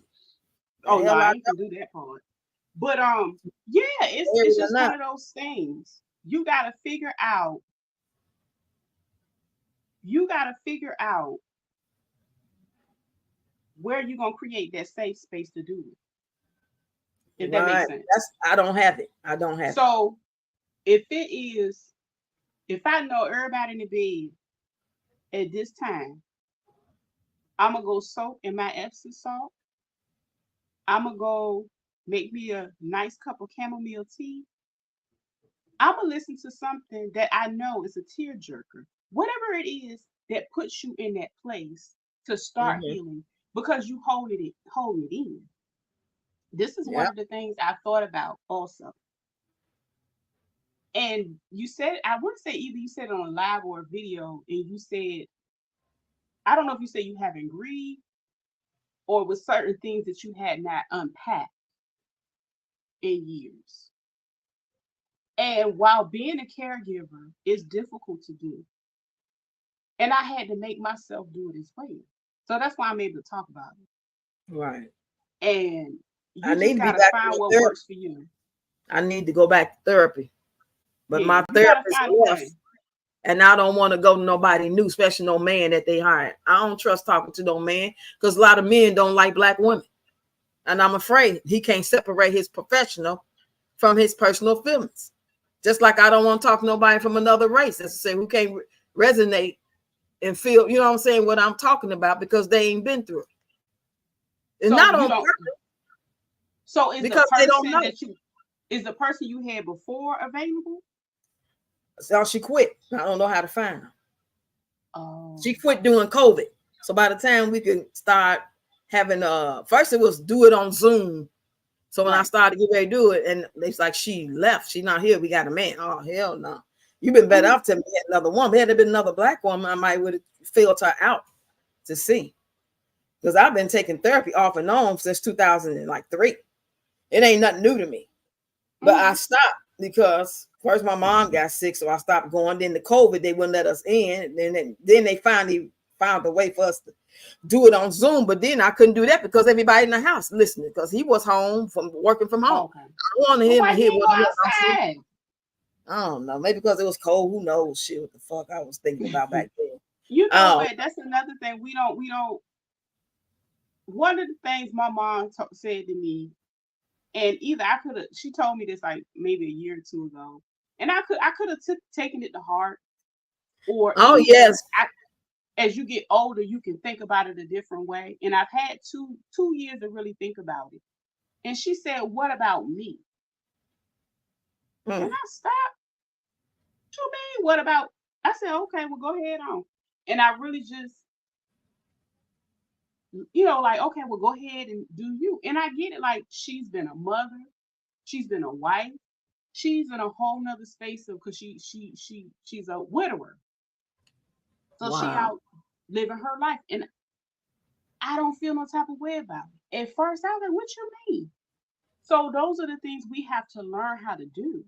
The Oh no, hell I I ain't gonna do that part. But yeah, it's married or just one not. of those things. You gotta figure out where you're gonna create that safe space to do it, if that makes Right. sense. I don't have it. I don't have it. So if it is, if I know everybody in the bed at this time, I'm gonna go soak in my Epsom salt. I'm gonna go make me a nice cup of chamomile tea. I'm gonna listen to something that I know is a tearjerker, whatever it is that puts you in that place to start Mhm. healing because you hold it in. This is one Yeah. of the things I thought about also. And you said, I want to say either you said it on a live or a video, and you said, I don't know if you said you haven't grieved or with certain things that you had not unpacked in years. And while being a caregiver is difficult to do, and I had to make myself do it as well. So that's why I'm able to talk about Right. it. And I you need just to be gotta back in find the what therapy. works for you. I need to go back to therapy. But Yeah, my you gotta therapist find a left, way. and I don't want to go to nobody new, especially no man that they hired. I don't trust talking to no man because a lot of men don't like black women. And I'm afraid he can't separate his professional from his personal feelings. Just like I don't want to talk to nobody from another race. That's to say who can't resonate and feel, you know what I'm saying, what I'm talking about because they ain't been through it. And So not you on don't. purpose So is the because they don't person know. that you is the person you had before available? So she quit. I don't know how to find her. Oh, She quit doing COVID. So by the time we could start having first it was do it on Zoom. So when I right. started to get ready to do it, and it's like she left. She's not here. We got a man. Oh hell no. You've been better Mhm. off to me another woman. Had there been another black woman, I might would have filled her out to see. Because I've been taking therapy off and on since 2003. It ain't nothing new to me. But I Mhm. stopped because first my mom got sick, so I stopped going. Then the COVID, they wouldn't let us in. Then they finally found a way for us to do it on Zoom. But then I couldn't do that because everybody in the house listening because he was home from working from home. Okay. I wanted Well, him why to you hear ain't what go I'm saying. outside? I don't know. Maybe because it was cold. Who knows? Shit, what the fuck I was thinking about back then. You know Oh, what? That's another thing we don't. One of the things my mom said to me, and either I could have, she told me this like maybe a year or two ago, and I could have taken it to heart, or oh either yes. as you get older, you can think about it a different way. And I've had two years to really think about it. And she said, "What about me?" And Mm. I stopped. What you mean? What about? I said, "Okay, well, go ahead on." And I really just, like, okay, well, go ahead and do you. And I get it. Like, she's been a mother, she's been a wife, she's in a whole nother space of because she's a widower, so she Wow. out living her life, and I don't feel no type of way about it. At first, I was like, "What you mean?" So those are the things we have to learn how to do.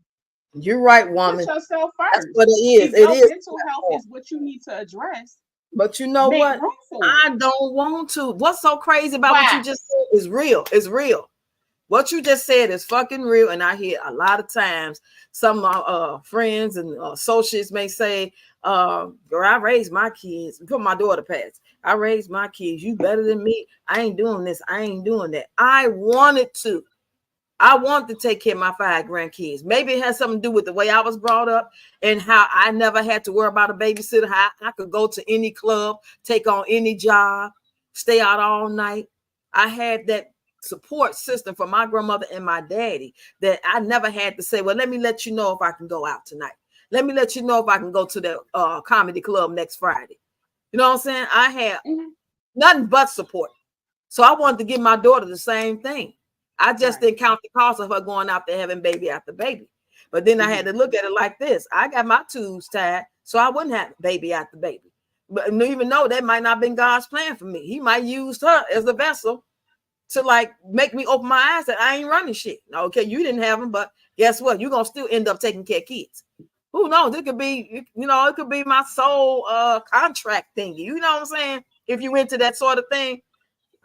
You're right, Put woman. yourself That's first. what it is. If It your is. mental health is what you need to address, But you know make what? room for it. I don't want to. What's so crazy about what you Why? just said is real. It's real. What you just said is fucking real. And I hear a lot of times some friends and associates may say, girl, I raised my kids. Put my daughter past. I raised my kids. You better than me. I ain't doing this. I ain't doing that. I wanted to. I want to take care of my 5 grandkids. Maybe it has something to do with the way I was brought up and how I never had to worry about a babysitter. How I could go to any club, take on any job, stay out all night. I had that support system from my grandmother and my daddy that I never had to say, well, let me let you know if I can go out tonight. Let me let you know if I can go to the comedy club next Friday. You know what I'm saying? I had Mhm. nothing but support. So I wanted to give my daughter the same thing. I just Right. didn't count the cost of her going out there having baby after baby. But then I had Mhm. to look at it like this. I got my tubes tied, so I wouldn't have baby after baby. But even though that might not have been God's plan for me, he might use her as a vessel to like make me open my eyes that I ain't running shit. Okay, you didn't have them, but guess what? You're gonna still end up taking care of kids. Who knows? It could be, it could be my soul contract thingy. You know what I'm saying? If you into that sort of thing,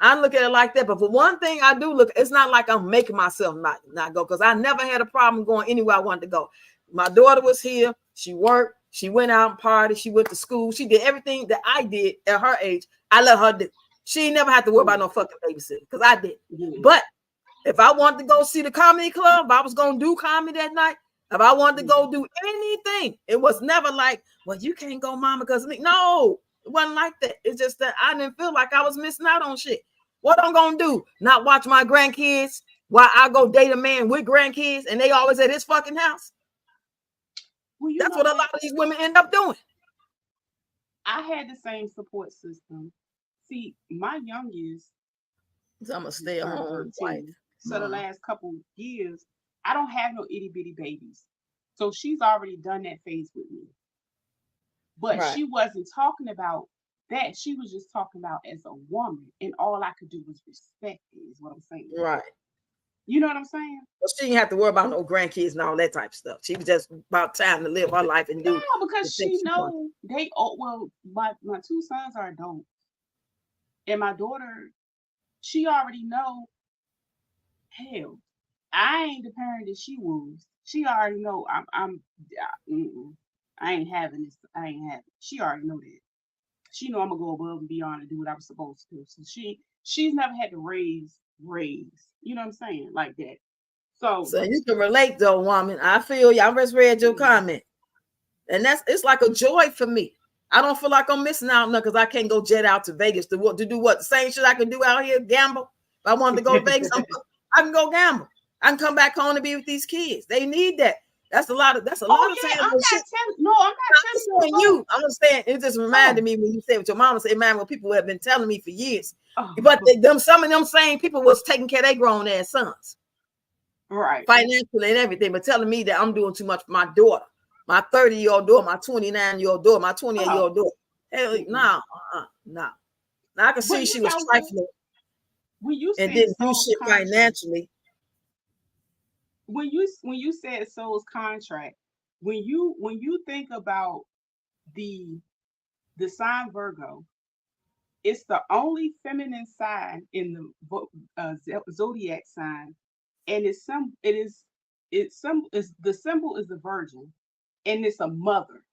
I look at it like that. But for one thing, I do look, it's not like I'm making myself not go because I never had a problem going anywhere I wanted to go. My daughter was here. She worked. She went out and party. She went to school. She did everything that I did at her age. I let her do. She never had to worry about Good. no fucking babysitter because I did. Good. But if I wanted to go see the comedy club, if I was going to do comedy that night, if I wanted to Yeah. go do anything, it was never like, well, you can't go, mama, because of me. No, it wasn't like that. It's just that I didn't feel like I was missing out on shit. What I'm going to do? Not watch my grandkids while I go date a man with grandkids and they always at his fucking house? Well, you That's know what a what? lot of these women end up doing. I had the same support system. See, my youngest So I'm a just stay at turned home wife, 13. So the mom. last couple years, I don't have no itty bitty babies. So she's already done that phase with me. But Right, she wasn't talking about that. She was just talking about as a woman. And all I could do was respect it, is what I'm saying. right. You know what I'm saying? But she didn't have to worry about no grandkids and all that type of stuff. She was just about time to live her life and do No, because the things she she wants. know they oh well, my two sons are adults. And my daughter, she already know, hell, I ain't the parent that she was. She already know mm-mm, I ain't having this. I ain't having. She already know that. She know I'm gonna go above and beyond and do what I'm supposed to. So she's never had to raise. You know what I'm saying? Like that. So you can relate though, woman. I feel you. I just read your comment. And it's like a joy for me. I don't feel like I'm missing out because I can't go jet out to Vegas to do what? The same shit I can do out here, gamble. If I wanted to go to Vegas, I can go gamble. I can come back home to be with these kids. They need that. That's a lot of times. I'm not telling you. I'm just saying it just reminded me when you said what your mama said, man, what people have been telling me for years. But some of them same people was taking care of their grown ass sons. Right. Financially and everything, but telling me that I'm doing too much for my daughter. My 30-year-old daughter, my 29-year-old daughter, my 28-year-old daughter. Hell, no. Now I can see she was trifling. When you and didn't do shit financially. When you said soul's contract, when you think about the sign Virgo, it's the only feminine sign in the zodiac sign, and the symbol is the Virgin, and it's a mother.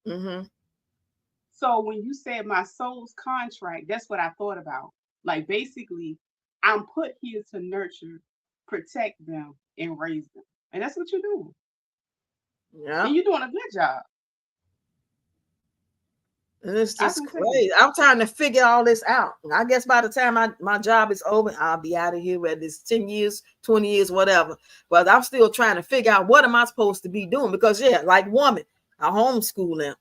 Mm-hmm. So when you said my soul's contract, that's what I thought about. Like basically, I'm put here to nurture, protect them, and raise them, and that's what you're doing. Yeah, and you're doing a good job. And it's just crazy. I'm trying to figure all this out. I guess by the time my job is over, I'll be out of here, whether it's 10 years, 20 years, whatever. But I'm still trying to figure out what am I supposed to be doing? Because, yeah, like woman, I homeschool them.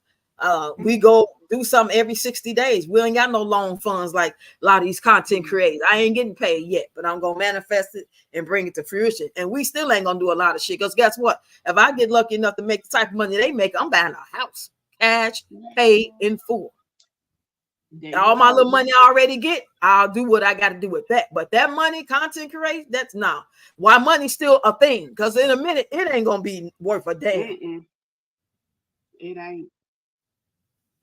We go do something every 60 days. We ain't got no loan funds like a lot of these content creators. I ain't getting paid yet, but I'm going to manifest it and bring it to fruition. And we still ain't going to do a lot of shit. Because guess what? If I get lucky enough to make the type of money they make, I'm buying a house. Cash, paid in full. All my little money I already get, I'll do what I got to do with that. But that money, content creation, that's not. Why money's still a thing? Because in a minute, it ain't gonna be worth a damn. It ain't.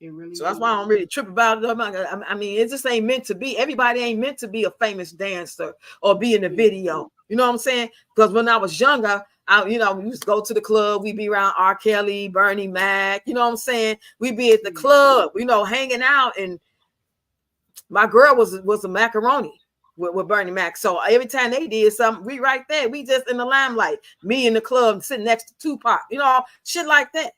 It really. So that's why I don't really trip about it. I mean, it just ain't meant to be. Everybody ain't meant to be a famous dancer or be in a video. You know what I'm saying? Because when I was younger, we used to go to the club. We'd be around R. Kelly, Bernie Mac. You know what I'm saying? We'd be at the club, hanging out. And my girl was a macaroni with Bernie Mac. So every time they did something, we right there. We just in the limelight. Me in the club sitting next to Tupac. Shit like that.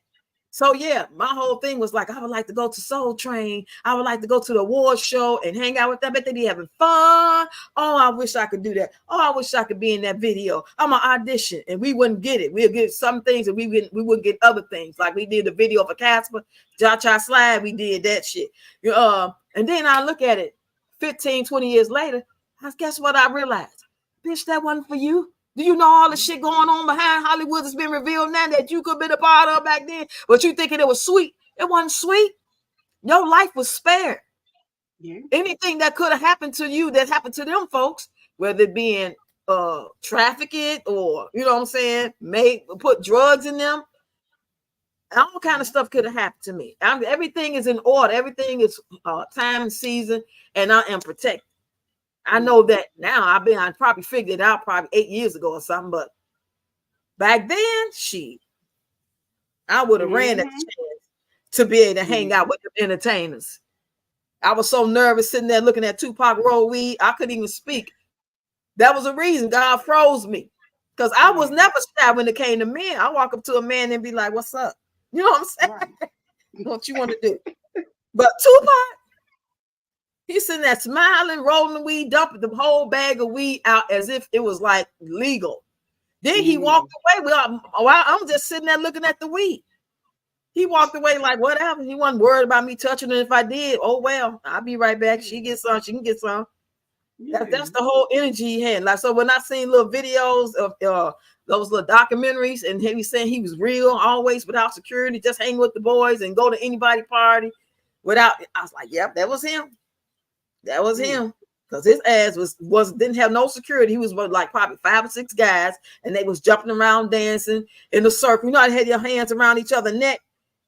So yeah, my whole thing was like, I would like to go to Soul Train. I would like to go to the award show and hang out with them. I bet they be having fun. Oh, I wish I could do that. Oh, I wish I could be in that video. I'm an audition, and we wouldn't get it. We'll get some things, and we wouldn't get other things. Like we did the video for Casper, Cha Slide. We did that shit. And then I look at it 15, 20 years later. Guess what I realized? Bitch, that wasn't for you. Do you know all the shit going on behind Hollywood that's been revealed now that you could have been a part of back then? But you thinking it was sweet. It wasn't sweet. Your life was spared. Yeah. Anything that could have happened to you that happened to them folks, whether it being trafficked or, you know what I'm saying, put drugs in them, all kind of stuff could have happened to me. Everything is in order. Everything is time and season, and I am protected. I know that now. I probably figured it out probably 8 years ago or something, but back then, I would have ran that chance to be able to hang out with the entertainers. I was so nervous sitting there looking at Tupac roll weed, I couldn't even speak. That was a reason God froze me, because I was never shy when it came to men. I walk up to a man and be like, "What's up?" You know what I'm saying? Right. What you want to do? But Tupac, he's sitting there smiling, rolling the weed, dumping the whole bag of weed out as if it was like legal. Then he walked away. I'm just sitting there looking at the weed. He walked away like, whatever. He wasn't worried about me touching it. If I did, oh well, I'll be right back. She gets some, she can get some. That's the whole energy he had. Like, so when I seen little videos of those little documentaries, and he was saying he was real, always without security, just hang with the boys and go to anybody party without. I was like, yep, that was him. That was him, because his ass didn't have no security. He was like probably 5 or 6 guys, and they was jumping around, dancing in a circle. You know, they had your hands around each other's neck,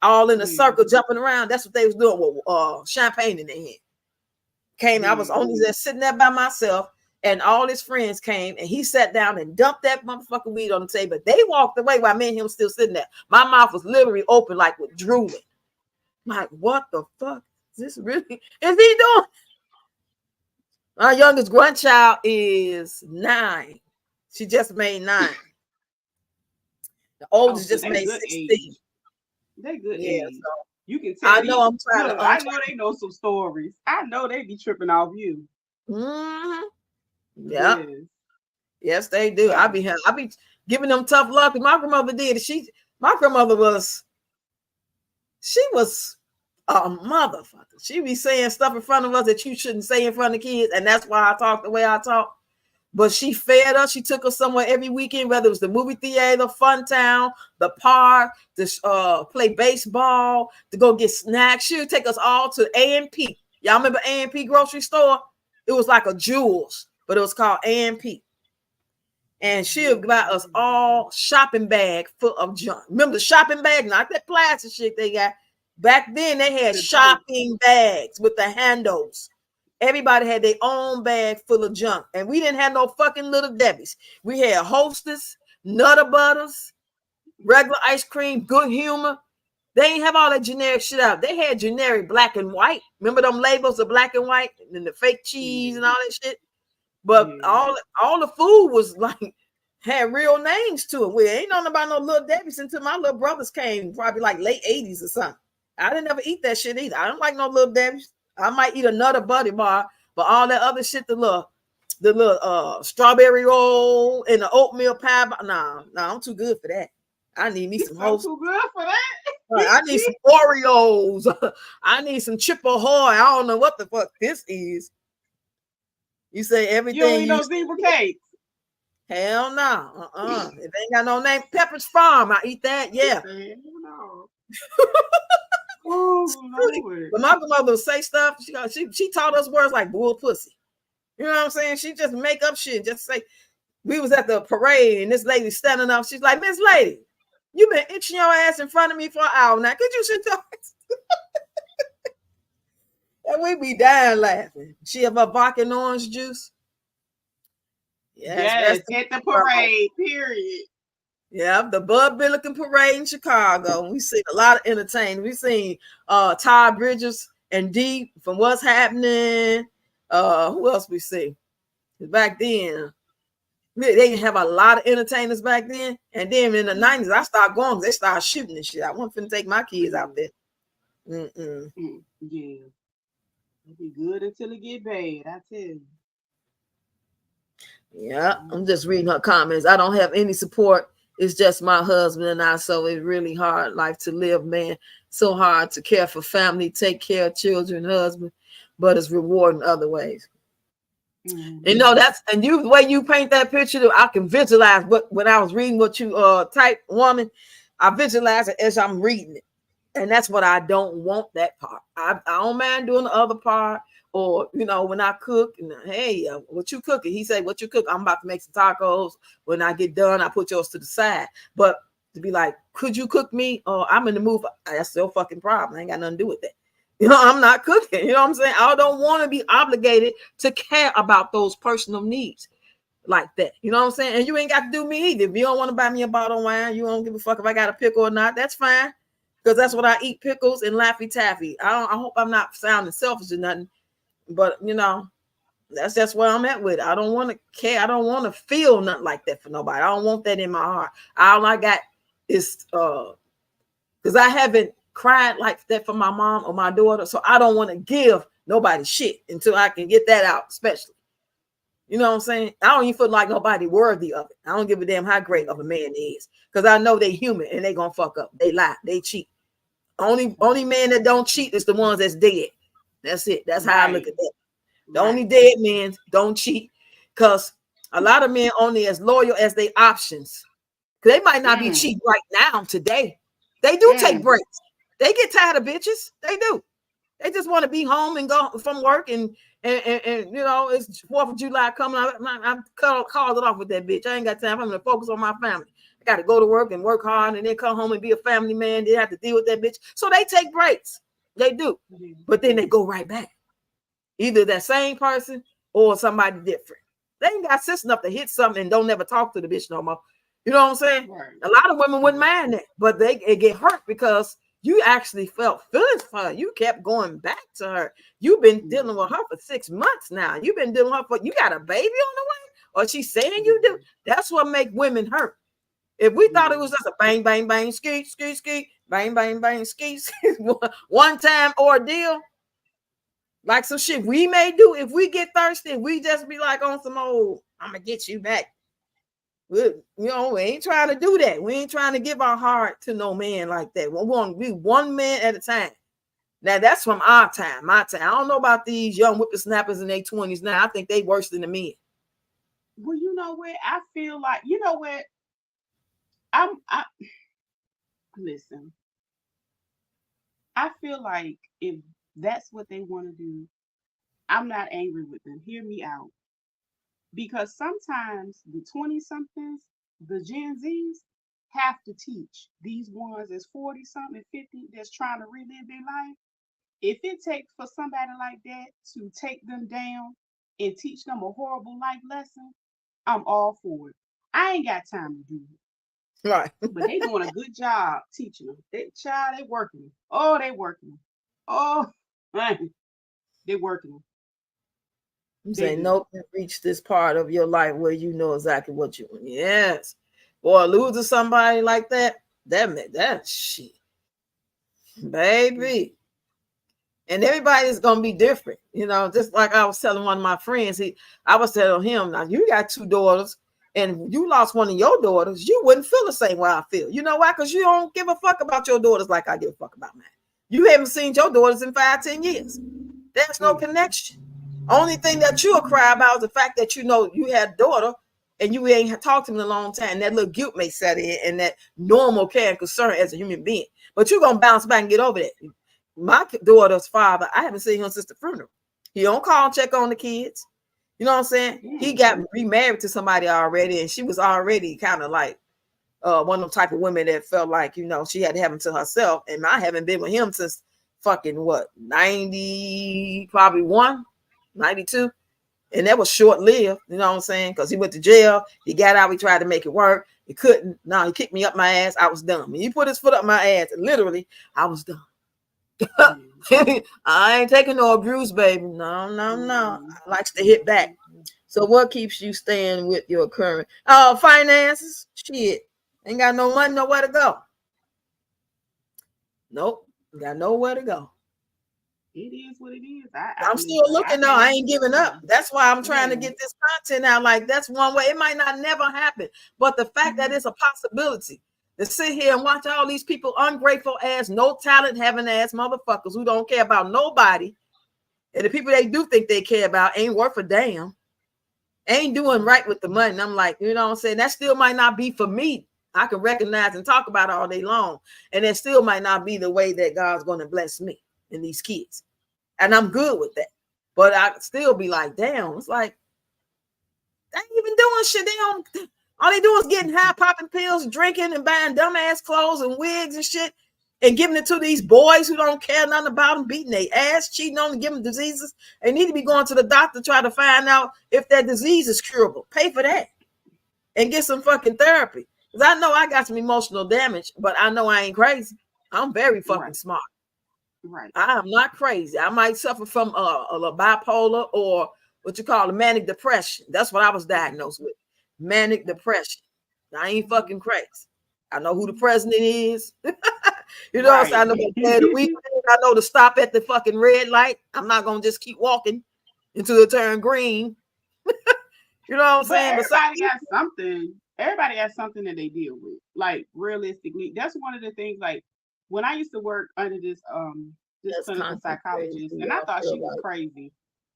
all in a circle, jumping around. That's what they was doing with champagne in their hand. I was only there sitting there by myself, and all his friends came, and he sat down and dumped that motherfucking weed on the table. They walked away while me and him still sitting there. My mouth was literally open, like with drooling. I'm like, what the fuck is this really? Is he doing? Our youngest grandchild is 9. She just made 9. The Oh, oldest so just they made good 16. age. They good Yeah, age. so You can tell I know these. I'm trying Look, to I know they know some stories. I know they be tripping off you. Mm-hmm. Yeah. Yes. Yes, they do. Yeah. I be giving them tough luck. My grandmother did. My grandmother she was a motherfucker. She be saying stuff in front of us that you shouldn't say in front of kids, and that's why I talk the way I talk. But she fed us. She took us somewhere every weekend, whether it was the movie theater, fun town, the park, to play baseball, to go get snacks. She would take us all to A&P. Y'all remember A&P grocery store? It was like a Jewel's, but it was called A&P. And she'll buy us all shopping bag full of junk. Remember the shopping bag, not that plastic shit they got. Back then they had shopping bags with the handles. Everybody had their own bag full of junk. And we didn't have no fucking Little Debbie's. We had Hostess, Nutter Butters, regular ice cream, Good Humor. They ain't have all that generic shit out. They had generic black and white. Remember them labels of black and white and the fake cheese and all that shit? But all the food was like had real names to it. We ain't nothing about no Little Debbie's until my little brothers came, probably like late 80s or something. I didn't ever eat that shit either. I don't like no Little Debbie's. I might eat another Buddy Bar, but all that other shit, the little strawberry roll and the oatmeal pie. Nah, I'm too good for that. I need me some host. Too good for that. I need some Oreos. I need some Chip Ahoy. I don't know what the fuck this is. You say everything. You don't eat no zebra cakes. Hell no. If it ain't got no name, Pepper's Farm, I eat that. Yeah. No. Oh, Lord. But my grandmother would say stuff. She taught us words like bull pussy. You know what I'm saying? She just make up shit. Just say, we was at the parade and this lady standing up. She's like, Miss Lady, you been itching your ass in front of me for an hour now. Could you sit down? And we be dying laughing. She have a vodka and orange juice. Yes, at the parade, period. Yeah, the Bud Billiken Parade in Chicago. We seen a lot of entertainment. We seen Todd Bridges and Dee from What's Happening. Who else we see? Back then, they didn't have a lot of entertainers back then. And then in the 90s, I started going because they started shooting and shit. I wasn't finna take my kids out there. Yeah. It'll be good until it get bad, I tell you. Yeah, I'm just reading her comments. I don't have any support. It's just my husband and I, so it's really hard life to live, man. So hard to care for family, take care of children, husband, but it's rewarding other ways. Mm-hmm. You know, the way you paint that picture, I can visualize when I was reading what you type, woman, I visualize it as I'm reading it. And that's what I don't want, that part. I don't mind doing the other part. Or, you know, when I cook, and hey, what you cooking? He said, what you cook? I'm about to make some tacos. When I get done, I put yours to the side. But to be like, could you cook me? Or I'm in the mood. That's your fucking problem. I ain't got nothing to do with that. You know, I'm not cooking. You know what I'm saying? I don't want to be obligated to care about those personal needs like that. You know what I'm saying? And you ain't got to do me either. If you don't want to buy me a bottle of wine, you don't give a fuck if I got a pickle or not. That's fine. Because that's what I eat, pickles and Laffy Taffy. I hope I'm not sounding selfish or nothing. But, you know, that's just where I'm at with it. I don't want to care. I don't want to feel nothing like that for nobody. I don't want that in my heart. All I got is, because I haven't cried like that for my mom or my daughter. So I don't want to give nobody shit until I can get that out, especially. You know what I'm saying? I don't even feel like nobody worthy of it. I don't give a damn how great of a man is. Because I know they human and they going to fuck up. They lie. They cheat. Only man that don't cheat is the ones that's dead. That's it. That's how I look at that. The only dead men don't cheat, because a lot of men only as loyal as their options. Because they might not be cheating right now today. They do take breaks. They get tired of bitches. They do. They just want to be home and go from work and you know, it's 4th of July coming. I called it off with that bitch. I ain't got time. I'm gonna focus on my family. I got to go to work and work hard and then come home and be a family man. They have to deal with that bitch. So they take breaks. They do. But then they go right back. Either that same person or somebody different. They ain't got sense enough to hit something and don't never talk to the bitch no more. You know what I'm saying? Right. A lot of women wouldn't mind that, but they get hurt because you actually felt feelings for her. You kept going back to her. You've been dealing with her for 6 months now. You've been dealing with her for, you got a baby on the way? Or she's saying you do? That's what make women hurt. If we thought it was just a bang, bang, bang, ski, ski, ski, bang, bang, bang, ski, ski, one time ordeal, like some shit we may do if we get thirsty, we just be like on some old, I'm gonna get you back. We ain't trying to do that. We ain't trying to give our heart to no man like that. We want to be one man at a time. Now that's from our time, my time. I don't know about these young whippersnappers in their 20s now. I think they worse than the men. Well, you know what? I feel like, what? I listen. I feel like if that's what they want to do, I'm not angry with them. Hear me out. Because sometimes the 20 somethings, the Gen Zs, have to teach these ones that's 40 something, 50 that's trying to relive their life. If it takes for somebody like that to take them down and teach them a horrible life lesson, I'm all for it. I ain't got time to do it. Right. But they doing a good job teaching them. They working them. Oh, they working them. Oh, man, they working them. You say, nope, reach this part of your life where you know exactly what you want. Yes. Boy, losing somebody like that shit. Baby. And everybody's gonna be different, just like I was telling one of my friends. I was telling him, now you got 2 daughters, and you lost one of your daughters, you wouldn't feel the same way I feel. You know why? Because you don't give a fuck about your daughters like I give a fuck about mine. You haven't seen your daughters in 5-10 years. There's no connection. Only thing that you'll cry about is the fact that you had a daughter and you ain't talked to them in a long time. That little guilt may set in, and that normal care and concern as a human being. But you're gonna bounce back and get over that. My daughter's father, I haven't seen him since the funeral. He don't call and check on the kids. You know what I'm saying? He got remarried to somebody already, and she was already kind of like one of them type of women that felt like, she had to have him to herself. And I haven't been with him since fucking 90, probably 92. And that was short-lived, you know what I'm saying? Because he went to jail. He got out. We tried to make it work. He couldn't. No, he kicked me up my ass. I was done. When he put his foot up my ass, literally, I was done. I ain't taking no abuse, baby. No. I likes to hit back. So what keeps you staying with your current finances? Shit. Ain't got no money, nowhere to go. Nope. Got nowhere to go. It is what it is. I'm still looking though. I ain't giving up. That's why I'm trying to get this content out. Like, that's one way. It might not never happen, but the fact that it's a possibility to sit here and watch all these people, ungrateful ass, no talent having ass motherfuckers who don't care about nobody, and the people they do think they care about ain't worth a damn, ain't doing right with the money. And I'm like, you know what I'm saying? That still might not be for me. I can recognize and talk about it all day long, and it still might not be the way that God's going to bless me and these kids. And I'm good with that. But I still be like, damn, it's like, they ain't even doing shit. All they do is getting high, popping pills, drinking, and buying dumbass clothes and wigs and shit, and giving it to these boys who don't care nothing about them, beating their ass, cheating on them, giving diseases. They need to be going to the doctor to try to find out if that disease is curable. Pay for that and get some fucking therapy. Because I know I got some emotional damage, but I know I ain't crazy. I'm very fucking smart. Right. I am not crazy. I might suffer from a bipolar or what you call a manic depression. That's what I was diagnosed with. Manic depression. I ain't fucking crazy. I know who the president is. You know what I'm saying? I know I know to stop at the fucking red light. I'm not gonna just keep walking until it turn green. You know what I'm saying? Everybody got something. Everybody has something that they deal with. Like, realistically, that's one of the things. Like, when I used to work under this clinical psychologist, and I thought she was crazy.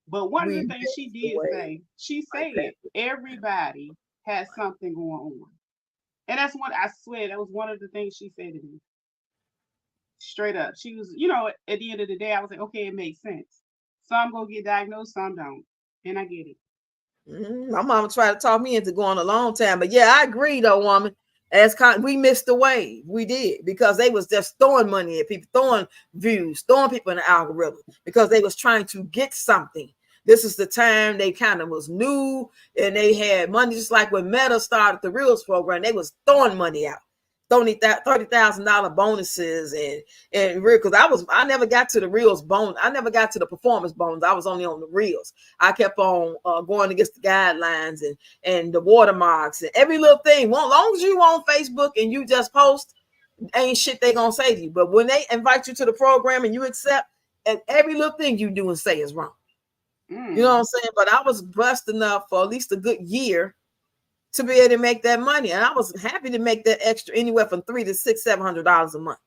But one of the things she did say, she said everybody has something going on. And that's what I swear, that was one of the things she said to me. Straight up. She was, at the end of the day, I was like, okay, it makes sense. Some gonna get diagnosed, some don't. And I get it. My mama tried to talk me into going a long time. But yeah, I agree though, woman. We missed the wave. We did, because they was just throwing money at people, throwing views, throwing people in the algorithm, because they was trying to get something. This is the time they kind of was new and they had money, just like when Meta started the Reels program. They was throwing money out, $30,000 bonuses and real, because I never got to the reels bonus. I never got to the performance bonus. I was only on the reels. I kept on going against the guidelines and the watermarks and every little thing. Well, as long as you on Facebook and you just post, ain't shit they gonna say to you. But when they invite you to the program and you accept, and every little thing you do and say is wrong. You know what I'm saying? But I was blessed enough for at least a good year to be able to make that money. And I was happy to make that extra anywhere from $300 to $700 a month.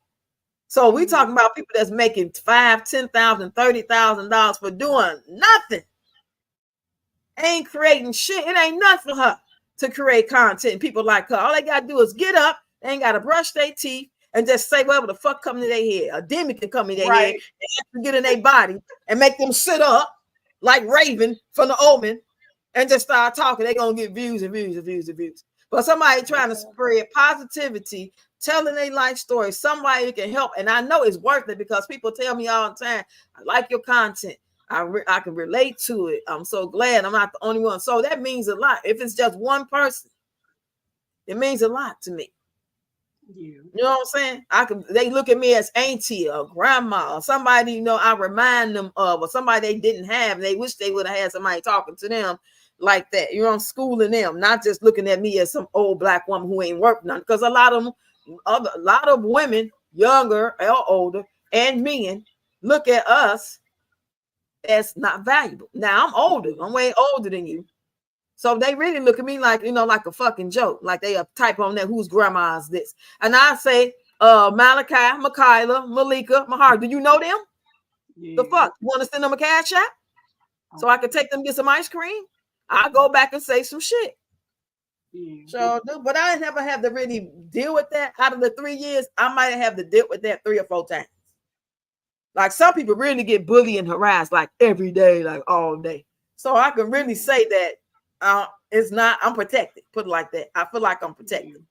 So we talking about people that's making $5,000, $10,000, $30,000 for doing nothing. Ain't creating shit. It ain't nothing for her to create content. People like her, all they gotta do is get up, they ain't gotta brush their teeth and just say whatever the fuck come to their head. A demon can come in their head and get in their body and make them sit up like Raven from the Omen and just start talking. They're gonna get views and views and views and views. But somebody trying to spread positivity, telling their life story, somebody who can help. And I know it's worth it because people tell me all the time, I like your content. I can relate to it. I'm so glad I'm not the only one. So that means a lot. If it's just one person, it means a lot to me. Yeah. You know what I'm saying? They look at me as auntie or grandma or somebody, you know, I remind them of, or somebody they didn't have. And they wish they would have had somebody talking to them like that. You know, I'm schooling them, not just looking at me as some old black woman who ain't worked none. Because a lot of women, younger or older, and men look at us as not valuable. Now I'm older. I'm way older than you. So they really look at me like, you know, like a fucking joke. Like they type on there, whose grandma is this? And I say, Malachi, Makayla, Malika, Mahar, do you know them? Yeah. The fuck? You want to send them a cash app? So I can take them get some ice cream? I'll go back and say some shit. Yeah. So, but I never have to really deal with that. Out of the 3 years, I might have to deal with that 3 or 4 times. Like some people really get bullied and harassed like every day, like all day. So I can really say that it's not, I'm protected. Put it like that. I feel like I'm protected.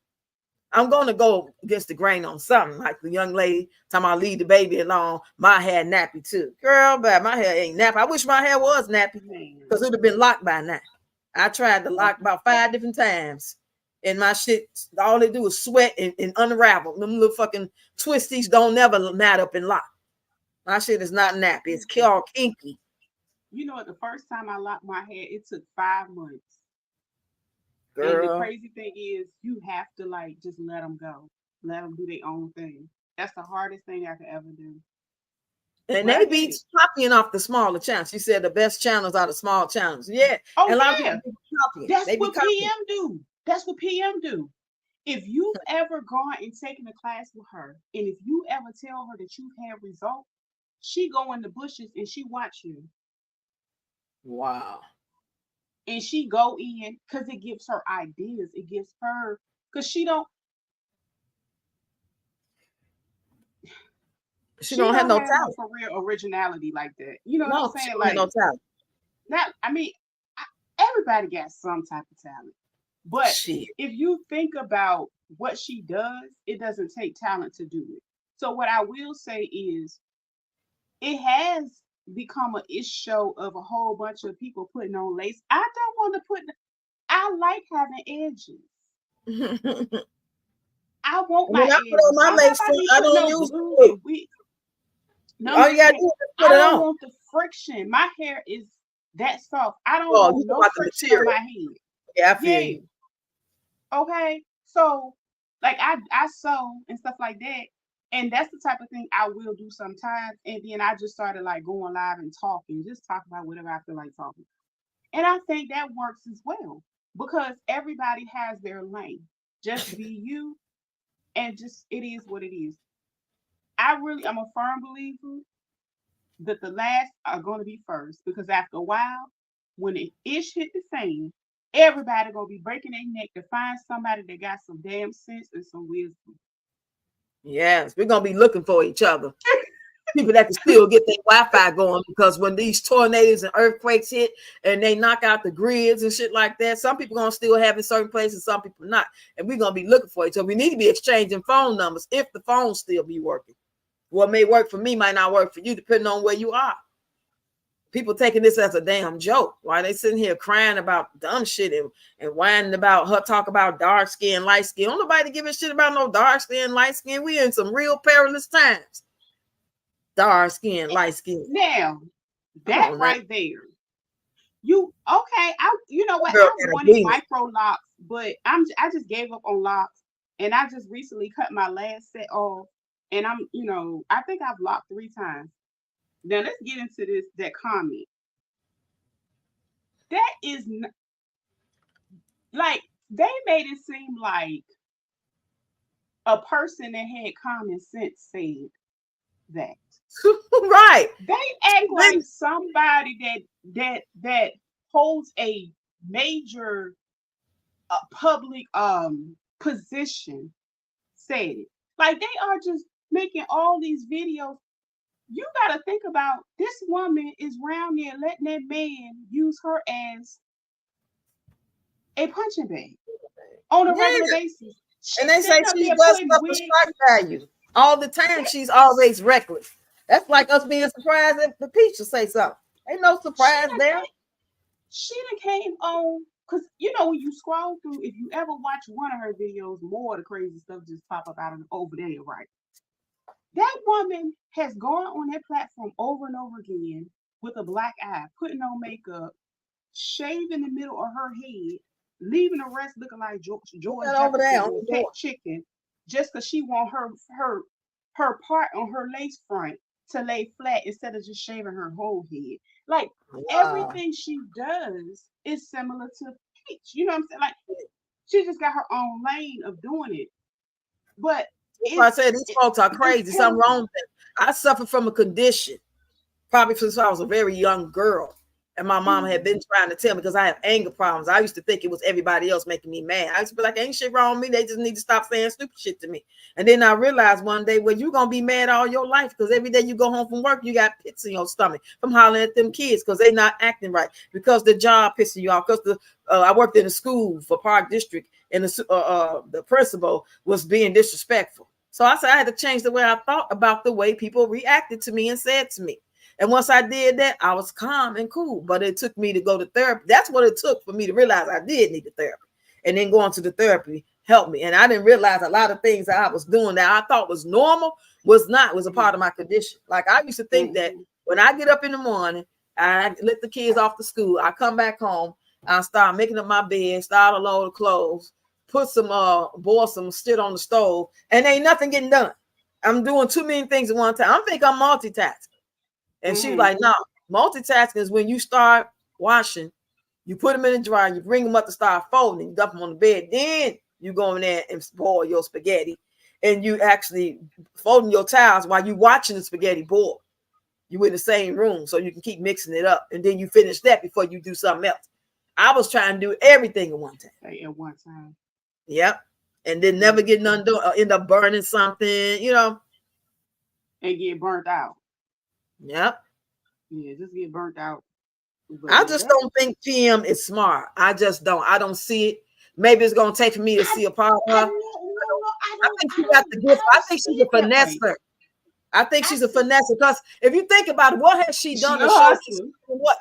I'm going to go against the grain on something. Like the young lady time I leave the baby alone, my hair nappy too. Girl, but my hair ain't nappy. I wish my hair was nappy because it would have been locked by now. I tried to lock about 5 different times. And my shit, all they do is sweat and unravel. Them little fucking twisties don't never knot up and lock. My shit is not nappy. It's all kinky. You know what? The first time I locked my hair, it took 5 months. Girl. And the crazy thing is, you have to like just let them go, let them do their own thing. That's the hardest thing I could ever do. And they be copying off the smaller channels. You said the best channels are the small channels. Yeah. Oh, and yeah. That's what PM do. That's what PM do. If you've ever gone and taken a class with her, and if you ever tell her that you've had results, she go in the bushes and she watch you. Wow. And she go in because it gives her ideas. It gives her, because she don't have no talent for real originality like that. You know what I'm saying? Like no talent. Not, I mean, everybody got some type of talent. But if you think about what she does, it doesn't take talent to do it. So what I will say is, it has become an ish show of a whole bunch of people putting on lace. I don't want to put. I like having edges. I want my edges. Put on my lace, I don't use it. All you gotta do is put it on. I don't want the friction. My hair is that soft. I don't want no friction on my head. Yeah, I feel you. Okay, so like I sew and stuff like that. And that's the type of thing I will do sometimes. And then I just started like going live and talking, just talk about whatever I feel like talking. And I think that works as well because everybody has their lane. Just be you and just, it is what it is. I'm a firm believer that the last are going to be first because after a while, when the ish hit the fan, everybody going to be breaking their neck to find somebody that got some damn sense and some wisdom. Yes, we're going to be looking for each other. People that can still get their Wi-Fi going because when these tornadoes and earthquakes hit and they knock out the grids and shit like that, some people going to still have in certain places, some people not. And we're going to be looking for each other. We need to be exchanging phone numbers if the phone still be working. What may work for me might not work for you depending on where you are. people taking this as a damn joke. Why they sitting here crying about dumb shit and whining about her talk about dark skin, light skin. Don't nobody give a shit about no dark skin, light skin. We in some real perilous times. Dark skin, light skin. Now, that right there. You okay? You know what? Girl, I wanted micro locks, but I just gave up on locks, and I just recently cut my last set off, and I think I've locked 3 times. Now let's get into that comment. That is like they made it seem like a person that had common sense said that. Right. They act like somebody that holds a major public position said it. Like they are just making all these videos. You got to think about this woman is around there letting that man use her as a punching bag on a regular basis. And they say she does stuff for strike value all the time. She's always reckless. That's like us being surprised if the Peach will say something. Ain't no surprise there. She done came on, because when you scroll through, if you ever watch one of her videos, more of the crazy stuff just pop up out of over there, right? That woman has gone on that platform over and over again with a black eye, putting on makeup, shaving the middle of her head, leaving the rest looking like George Jefferson pet chicken, just because she want her part on her lace front to lay flat instead of just shaving her whole head. Like everything she does is similar to Peach. You know what I'm saying? Like she just got her own lane of doing it. But I said these folks are crazy. Something wrong with them. I suffer from a condition, probably since I was a very young girl. And my mom had been trying to tell me, because I have anger problems. I used to think it was everybody else making me mad. I used to be like, ain't shit wrong with me. They just need to stop saying stupid shit to me. And then I realized one day, well, you're going to be mad all your life, because every day you go home from work, you got pits in your stomach from hollering at them kids because they're not acting right, because the job pissing you off, because I worked in a school for Park District, and the principal was being disrespectful. So I said I had to change the way I thought about the way people reacted to me and said to me. And once I did that, I was calm and cool. But it took me to go to therapy. That's what it took for me to realize I did need the therapy. And then going to the therapy helped me. And I didn't realize a lot of things that I was doing that I thought was normal was a part of my condition. Like I used to think that when I get up in the morning, I let the kids off to school, I come back home, I start making up my bed, start a load of clothes, put some boil some shit on the stove, and ain't nothing getting done. I'm doing too many things at one time. I think I'm multitasking. And she's like, no, multitasking is when you start washing, you put them in the dryer, you bring them up to start folding, you dump them on the bed, then you go in there and boil your spaghetti, and you actually folding your towels while you watching the spaghetti boil. You in the same room so you can keep mixing it up, and then you finish that before you do something else. I was trying to do everything at one time. At one time. Yep. And then never get none done, or end up burning something, and get burnt out. Yep. Yeah, just get burnt out. But I just don't think PM is smart. I just don't. I don't see it. Maybe it's gonna take for me to see a part of her. I think she got the gift. I think she's a finesser. I think she's a finesser, because if you think about it, what has she done to show what?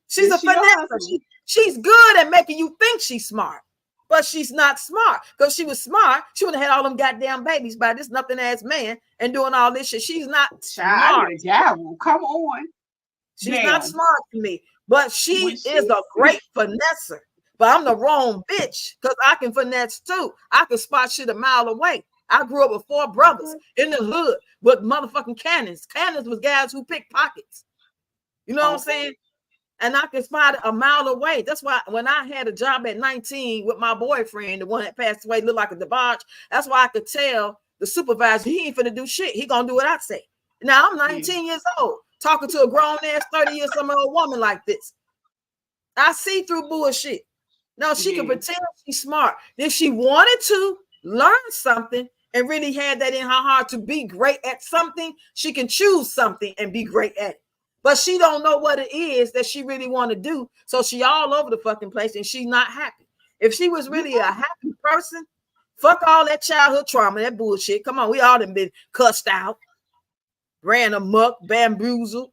She's a finesser. She's good at making you think she's smart, but she's not smart. Because she was smart, she would have had all them goddamn babies by this nothing ass man and doing all this shit. She's not smart. Come on. She's not smart to me, but she is a great finesser. But I'm the wrong bitch, because I can finesse too. I can spot shit a mile away. I grew up with 4 brothers in the hood with motherfucking cannons. Cannons was guys who picked pockets. You know what I'm saying? And I can spot it a mile away. That's why when I had a job at 19 with my boyfriend, the one that passed away, looked like a debauch, that's why I could tell the supervisor he ain't finna do shit. He gonna do what I say. Now I'm 19 years old, talking to a grown-ass 30-year-old woman like this. I see through bullshit. No, she can pretend she's smart. If she wanted to learn something and really had that in her heart to be great at something, she can choose something and be great at it. But she don't know what it is that she really want to do. So she all over the fucking place and she's not happy. If she was really a happy person, fuck all that childhood trauma, that bullshit. Come on, we all done been cussed out, ran amok, bamboozled.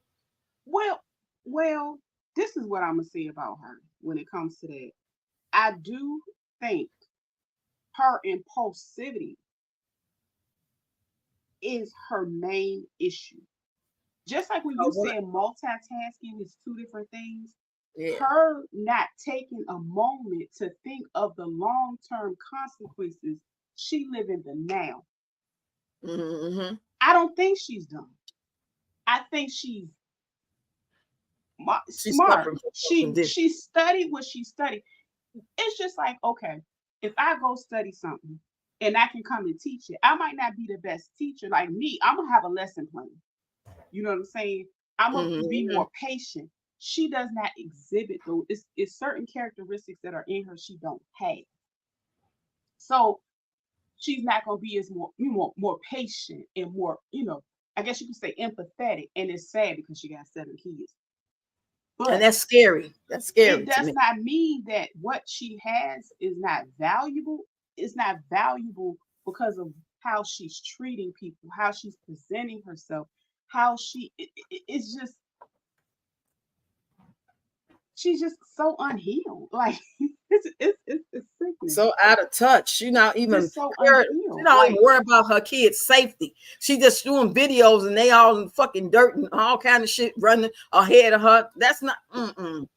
Well, Well, this is what I'm gonna say about her when it comes to that. I do think her impulsivity is her main issue. Just like when you What? said multitasking is two different things, Yeah. her not taking a moment to think of the long term consequences, she live in the now. Mm-hmm. I don't think she's dumb. I think she's She's smart. suffering from some condition. She studied what she studied. It's just like, okay, if I go study something and I can come and teach it, I might not be the best teacher. Like me, I'm gonna have a lesson plan. You know what I'm saying? I'm gonna be Mm-hmm. more patient. She does not exhibit those. It's certain characteristics that are in her she don't have. So she's not gonna be as more patient and more, I guess you could say empathetic. And it's sad because she got 7 kids. And But that's scary. That's it scary to does me. not mean that what she has is not valuable. It's not valuable because of how she's treating people, how she's presenting herself, how it's just she's just so unhealed. Like it's sickening. So out of touch. She not even Just so she unhealed. don't even Like worry about her kids' safety. She just doing videos and they all in fucking dirt and all kind of shit running ahead of her. That's not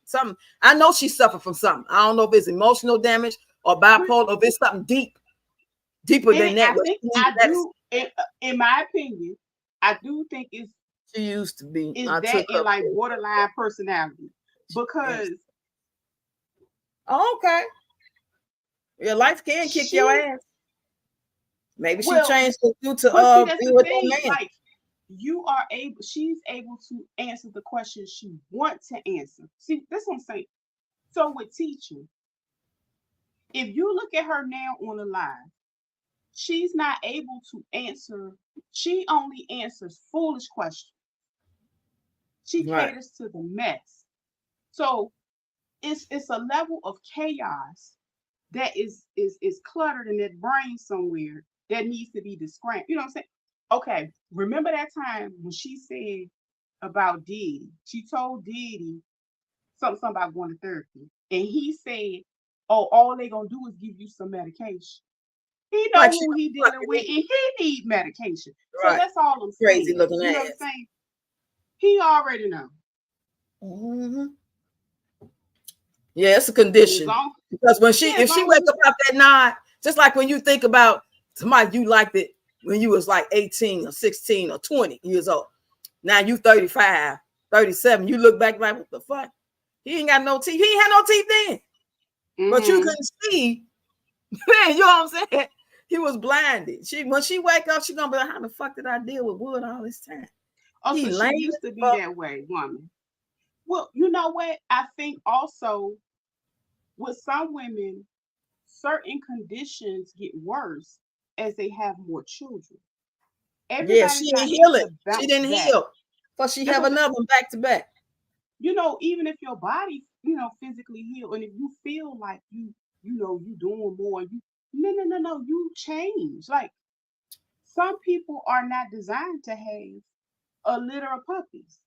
something. I know she suffered from something. I don't know if it's emotional damage or bipolar, or if it's something deeper than that. I Where think she needs I medicine. do in my opinion, I do think She used to be. it's I that took and her. like borderline personality. Yes. Because Oh, okay. Your life can kick your she ass. Maybe she well, changed it due to but see that's be the with thing. that man. Like she's able to answer the questions she wants to answer. See, that's what I'm saying. So with teaching, if you look at her now on the live, she's not able to answer, she only answers foolish questions. She Right. caters to the mess. So it's a level of chaos that is cluttered in that brain somewhere that needs to be described. You know what I'm saying? Okay, remember that time when she said about Diddy? She told Diddy something about going to therapy, and he said, "Oh, all they gonna do is give you some medication." He know Like she who he don't dealing fucking with, need. and he need medication. So Right. that's all I'm Crazy saying. looking You know what I'm ass. saying? He already know. Hmm. Yeah, it's a And as condition. long, Because when yeah, as if she long as wake up out that nod, just like when you think about somebody you liked it when you was like 18 or 16 or 20 years old. Now you 35, 37. You look back like, what the fuck? He ain't got no teeth. He ain't had no teeth then. But you mm-hmm. couldn't see. Man, you know what I'm saying? He was blinded. When she wake up, she gonna be like, how the fuck did I deal with Wood all this time? Also, He she lame used as to be fuck. that way, woman. Well, you know what? I think also with some women, certain conditions get worse as they have more children. Yeah, she Everybody's didn't not heal able it. to She bounce didn't back. heal. But she That's have what I'm saying. another one back to back. Even if your body, physically heal, and if you feel like you doing more, no, you change. Like some people are not designed to have a litter of puppies.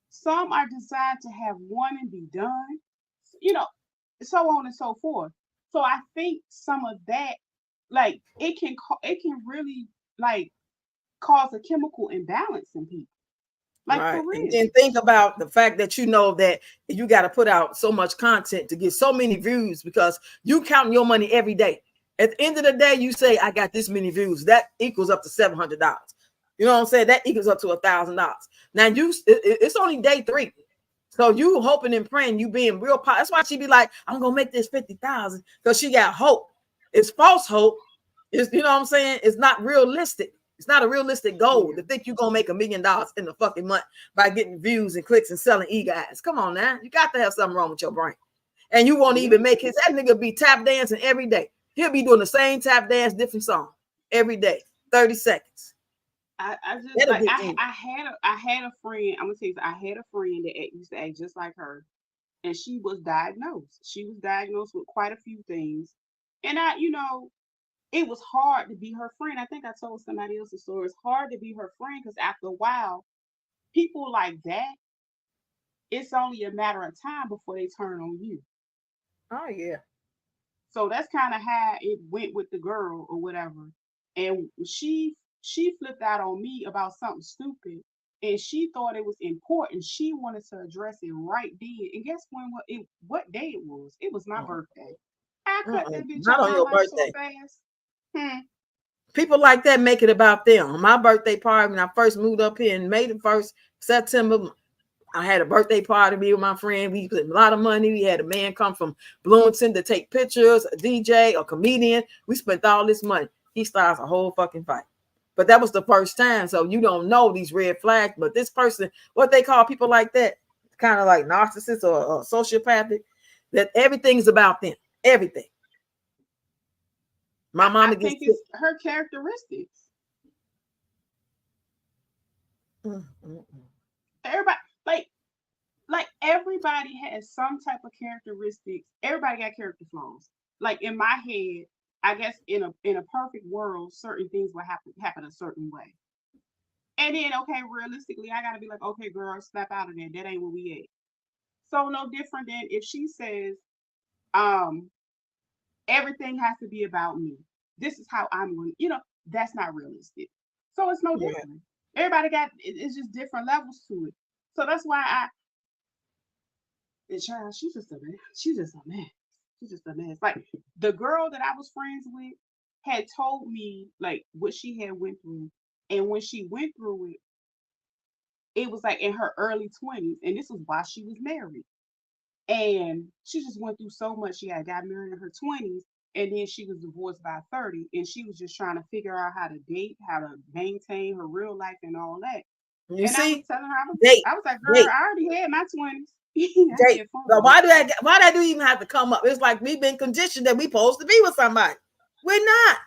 Some are designed to have one and be done. You know, so on and so forth. So I think some of that, like it can really like cause a chemical imbalance in people, like for Right. And real. then think about the fact that you know that you got to put out so much content to get so many views because you counting your money every day. At the end of the day, you say, I got this many views. That equals up to $700. You know what I'm saying? That equals up to $1,000. Now it's only day 3. So you hoping and praying, you being real. That's why she be like, I'm going to make this 50,000 because she got hope. It's false hope. You know what I'm saying? It's not realistic. It's not a realistic goal Yeah. to think you're gonna make $1 million in a fucking month by getting views and clicks and selling e-guys. Come on now. You got to have something wrong with your brain. And you won't Yeah. even make his that nigga be tap dancing every day. He'll be doing the same tap dance, different song every day, 30 seconds. I just That'll like get you. I had a friend. I'm gonna tell you, I had a friend that used to act just like her, and she was diagnosed. She was diagnosed with quite a few things, and it was hard to be her friend. I think I told somebody else the story. It's hard to be her friend because after a while, people like that it's only a matter of time before they turn on you. Oh yeah. So that's kind of how it went with the girl or whatever. And she flipped out on me about something stupid, and she thought it was important. She wanted to address it right then. And guess what day it was? It was my birthday. I cut that bitch Not out on my your life so birthday. fast. Hmm. People like that make it about them. On my birthday party, when I first moved up here in May the 1st, September, I had a birthday party, me with my friend. We put a lot of money. We had a man come from Bloomington to take pictures, a DJ, a comedian. We spent all this money. He starts a whole fucking fight. But that was the first time. So you don't know these red flags. But this person, what they call people like that, kind of like narcissists or sociopathic, that everything's about them. Everything. My I mama gets think it's her characteristics. Everybody like everybody has some type of characteristics. Everybody got character flaws. Like in my head, I guess in a perfect world, certain things will happen a certain way. And then okay, realistically, I gotta be like, okay, girl, snap out of there. That ain't where we at. So no different than if she says, um, everything has to be about me. This is how I'm going. That's not realistic. So it's no Yeah. different. Everybody got it's just different levels to it. So that's why the child, she's just a mess. She's just a mess. She's just a mess. Like the girl that I was friends with had told me like what she had went through, and when she went through it, it was like in her early 20s, and this was while she was married. And she just went through so much. She had got married in her 20s, and then she was divorced by 30, and she was just trying to figure out how to date, how to maintain her real life and all that. You And I was see, telling her, date, I was like, girl, date, I already had my 20s. I date. had So fun. why do even have to come up? It's like we've been conditioned that we supposed to be with somebody. We're not.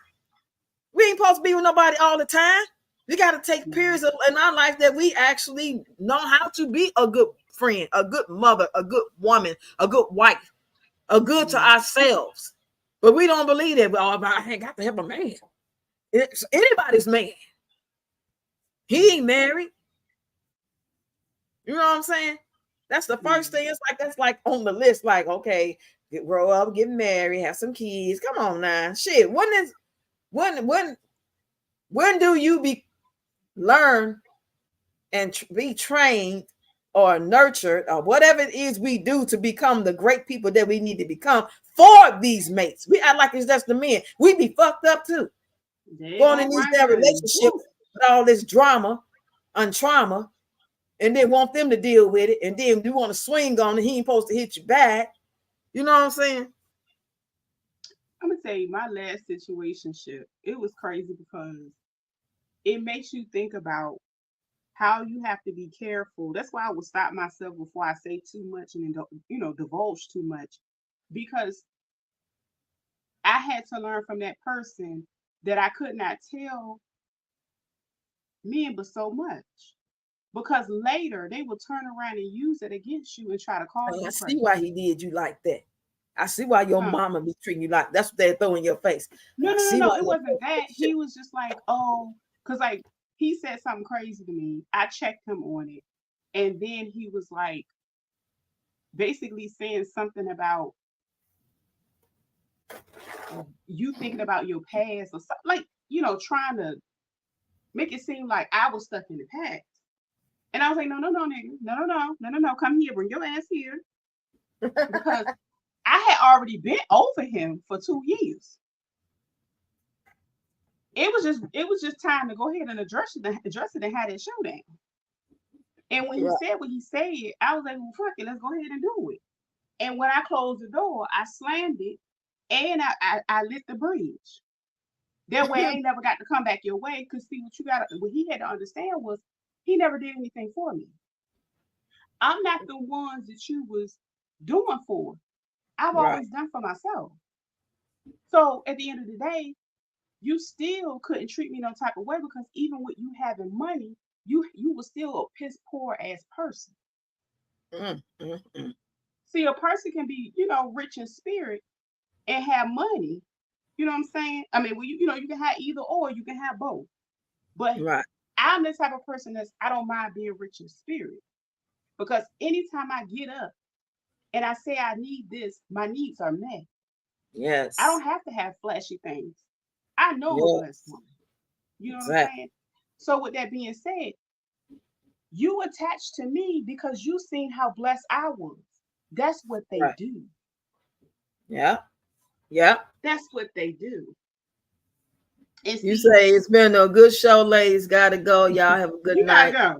We ain't supposed to be with nobody all the time. We got to take periods in our life that we actually know how to be a good friend, a good mother, a good woman, a good wife, a good to ourselves. But we don't believe that. Oh, I ain't got to have a man. It's anybody's man. He ain't married. You know what I'm saying? That's the first thing. It's like that's like on the list. Like, okay, grow up, get married, have some kids. Come on now, shit. When do you learn and be trained or nurtured or whatever it is we do to become the great people that we need to become for these mates? We act like it's just the men. We be fucked up too. Going in these Right, damn honey. relationships with all this drama and trauma, and then want them to deal with it, and then you want to swing on it. He ain't supposed to hit you back. You know what I'm saying? I'm gonna tell you, my last situationship, it was crazy because it makes you think about how you have to be careful. That's why I would stop myself before I say too much and then divulge too much, because I had to learn from that person that I could not tell men but so much, because later they will turn around and use it against you and try to call I you see crazy. why he did you like that. I see why your Huh? mama be treating you like that's what they're throwing in your face. No, I no, no, see no. why It your wasn't that. relationship. He was just like, oh, because like he said something crazy to me. I checked him on it. And then he was like basically saying something about you thinking about your past or something, like, trying to make it seem like I was stuck in the past. And I was like, no, no, no, nigga. No, no, no, no, no, no. Come here, bring your ass here. Because I had already been over him for 2 years. It was just time to go ahead and address it and have that showdown. And when he Right. said what he said, I was like, well, fuck it, let's go ahead and do it. And when I closed the door, I slammed it, and I lit the bridge. That way I ain't never got to come back your way. Cause see what he had to understand was he never did anything for me. I'm not the ones that you was doing for. I've Right. always done for myself. So at the end of the day, you still couldn't treat me no type of way, because even with you having money, you was still a piss poor ass person. Mm, mm, mm. See, a person can be, rich in spirit and have money. You know what I'm saying? I mean, well, you can have either or, you can have both. But Right. I'm the type of person I don't mind being rich in spirit. Because anytime I get up and I say I need this, my needs are met. Yes. I don't have to have flashy things. I know I'm a Yes. blessed woman. You know what I'm Exactly. saying? So with that being said, you attached to me because you seen how blessed I was. That's what they Right. do. Yeah. Yeah. That's what they do. And You see, say it's been a good show, ladies. Gotta go. Y'all have a good you gotta night. go.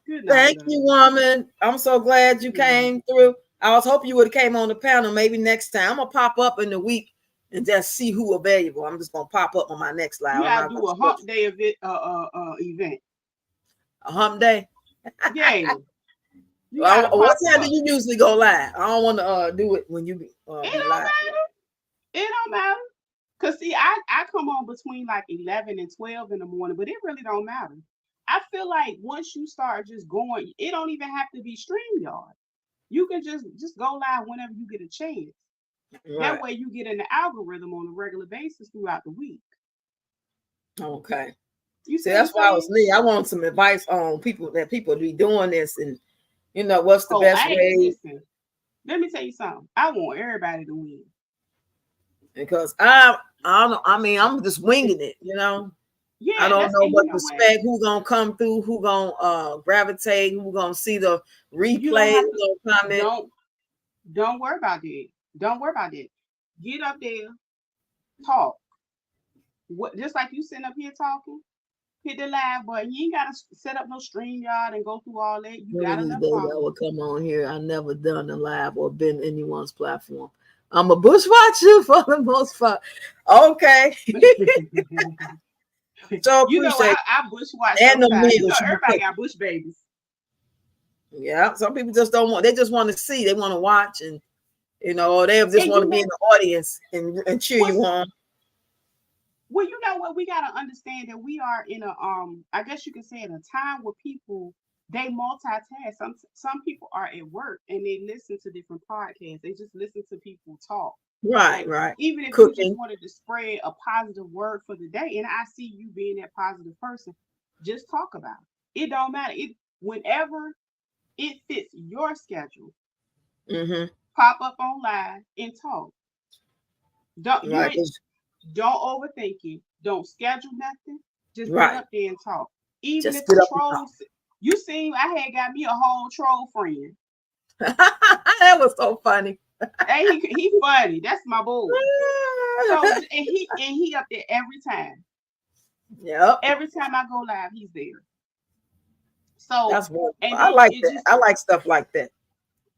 Good night, Thank you, love. woman. I'm so glad you Good night. came through. I was hoping you would have came on the panel maybe next time. I'm gonna pop up in the week and just see who available. I'm just gonna pop up on my next live. You I'm gotta not do gonna a schedule hump day event. a hump day. Yeah. You gotta What pop time do up. you usually go live? I don't want to do it when you It be don't live. matter. It don't matter. Cause see, I come on between like 11 and 12 in the morning, but it really don't matter. I feel like once you start just going, it don't even have to be StreamYard. You can just go live whenever you get a chance. That Right. way you get in the algorithm on a regular basis throughout the week. Okay. You See, see what I'm that's why I was saying? need. I want some advice on people be doing this, and what's the Oh, best way, listen. Let me tell you something. I want everybody to win. because I don't. I mean, I'm just winging it. I Yeah, don't that's know and you what know to what? expect, who gonna come through, who gonna gravitate, who gonna see the You don't replay, have who to gonna comment. don't worry about that. Don't worry about that. Get up there, talk. What just like you sitting up here talking, hit the live button. You ain't gotta set up no StreamYard and go through all that. You One of got these enough days I will followers. come on here. I never done a live or been anyone's platform. I'm a bushwatcher for the most part. Okay. So You know, appreciate I bush watch it. And the sometimes. You know, meals you be everybody cooking. got bush babies. Yeah. Some people just don't want, they just want to see, they want to watch, and or they just And want you to be in know the audience and cheer you what's on. well, you know what? We gotta understand that we are in a I guess you can say in a time where people they multitask. Some people are at work and they listen to different podcasts. They just listen to people talk. Right, Like right. even if you just Cooking. wanted to spread a positive word for the day, and I see you being that positive person, just talk about it. It don't matter. It whenever it fits your schedule, Mm-hmm. pop up on live and talk. Don't you Right. ain't don't overthink it. Don't schedule nothing. Just get Right. up there and talk. Even if Just the get up and talk. trolls, you seen, I had got me a whole troll friend. That was so funny. And he funny. That's my boy. So and he up there every time. Yep. Every time I go live, he's there. So That's wonderful. and I then like it that. just I like stuff like that.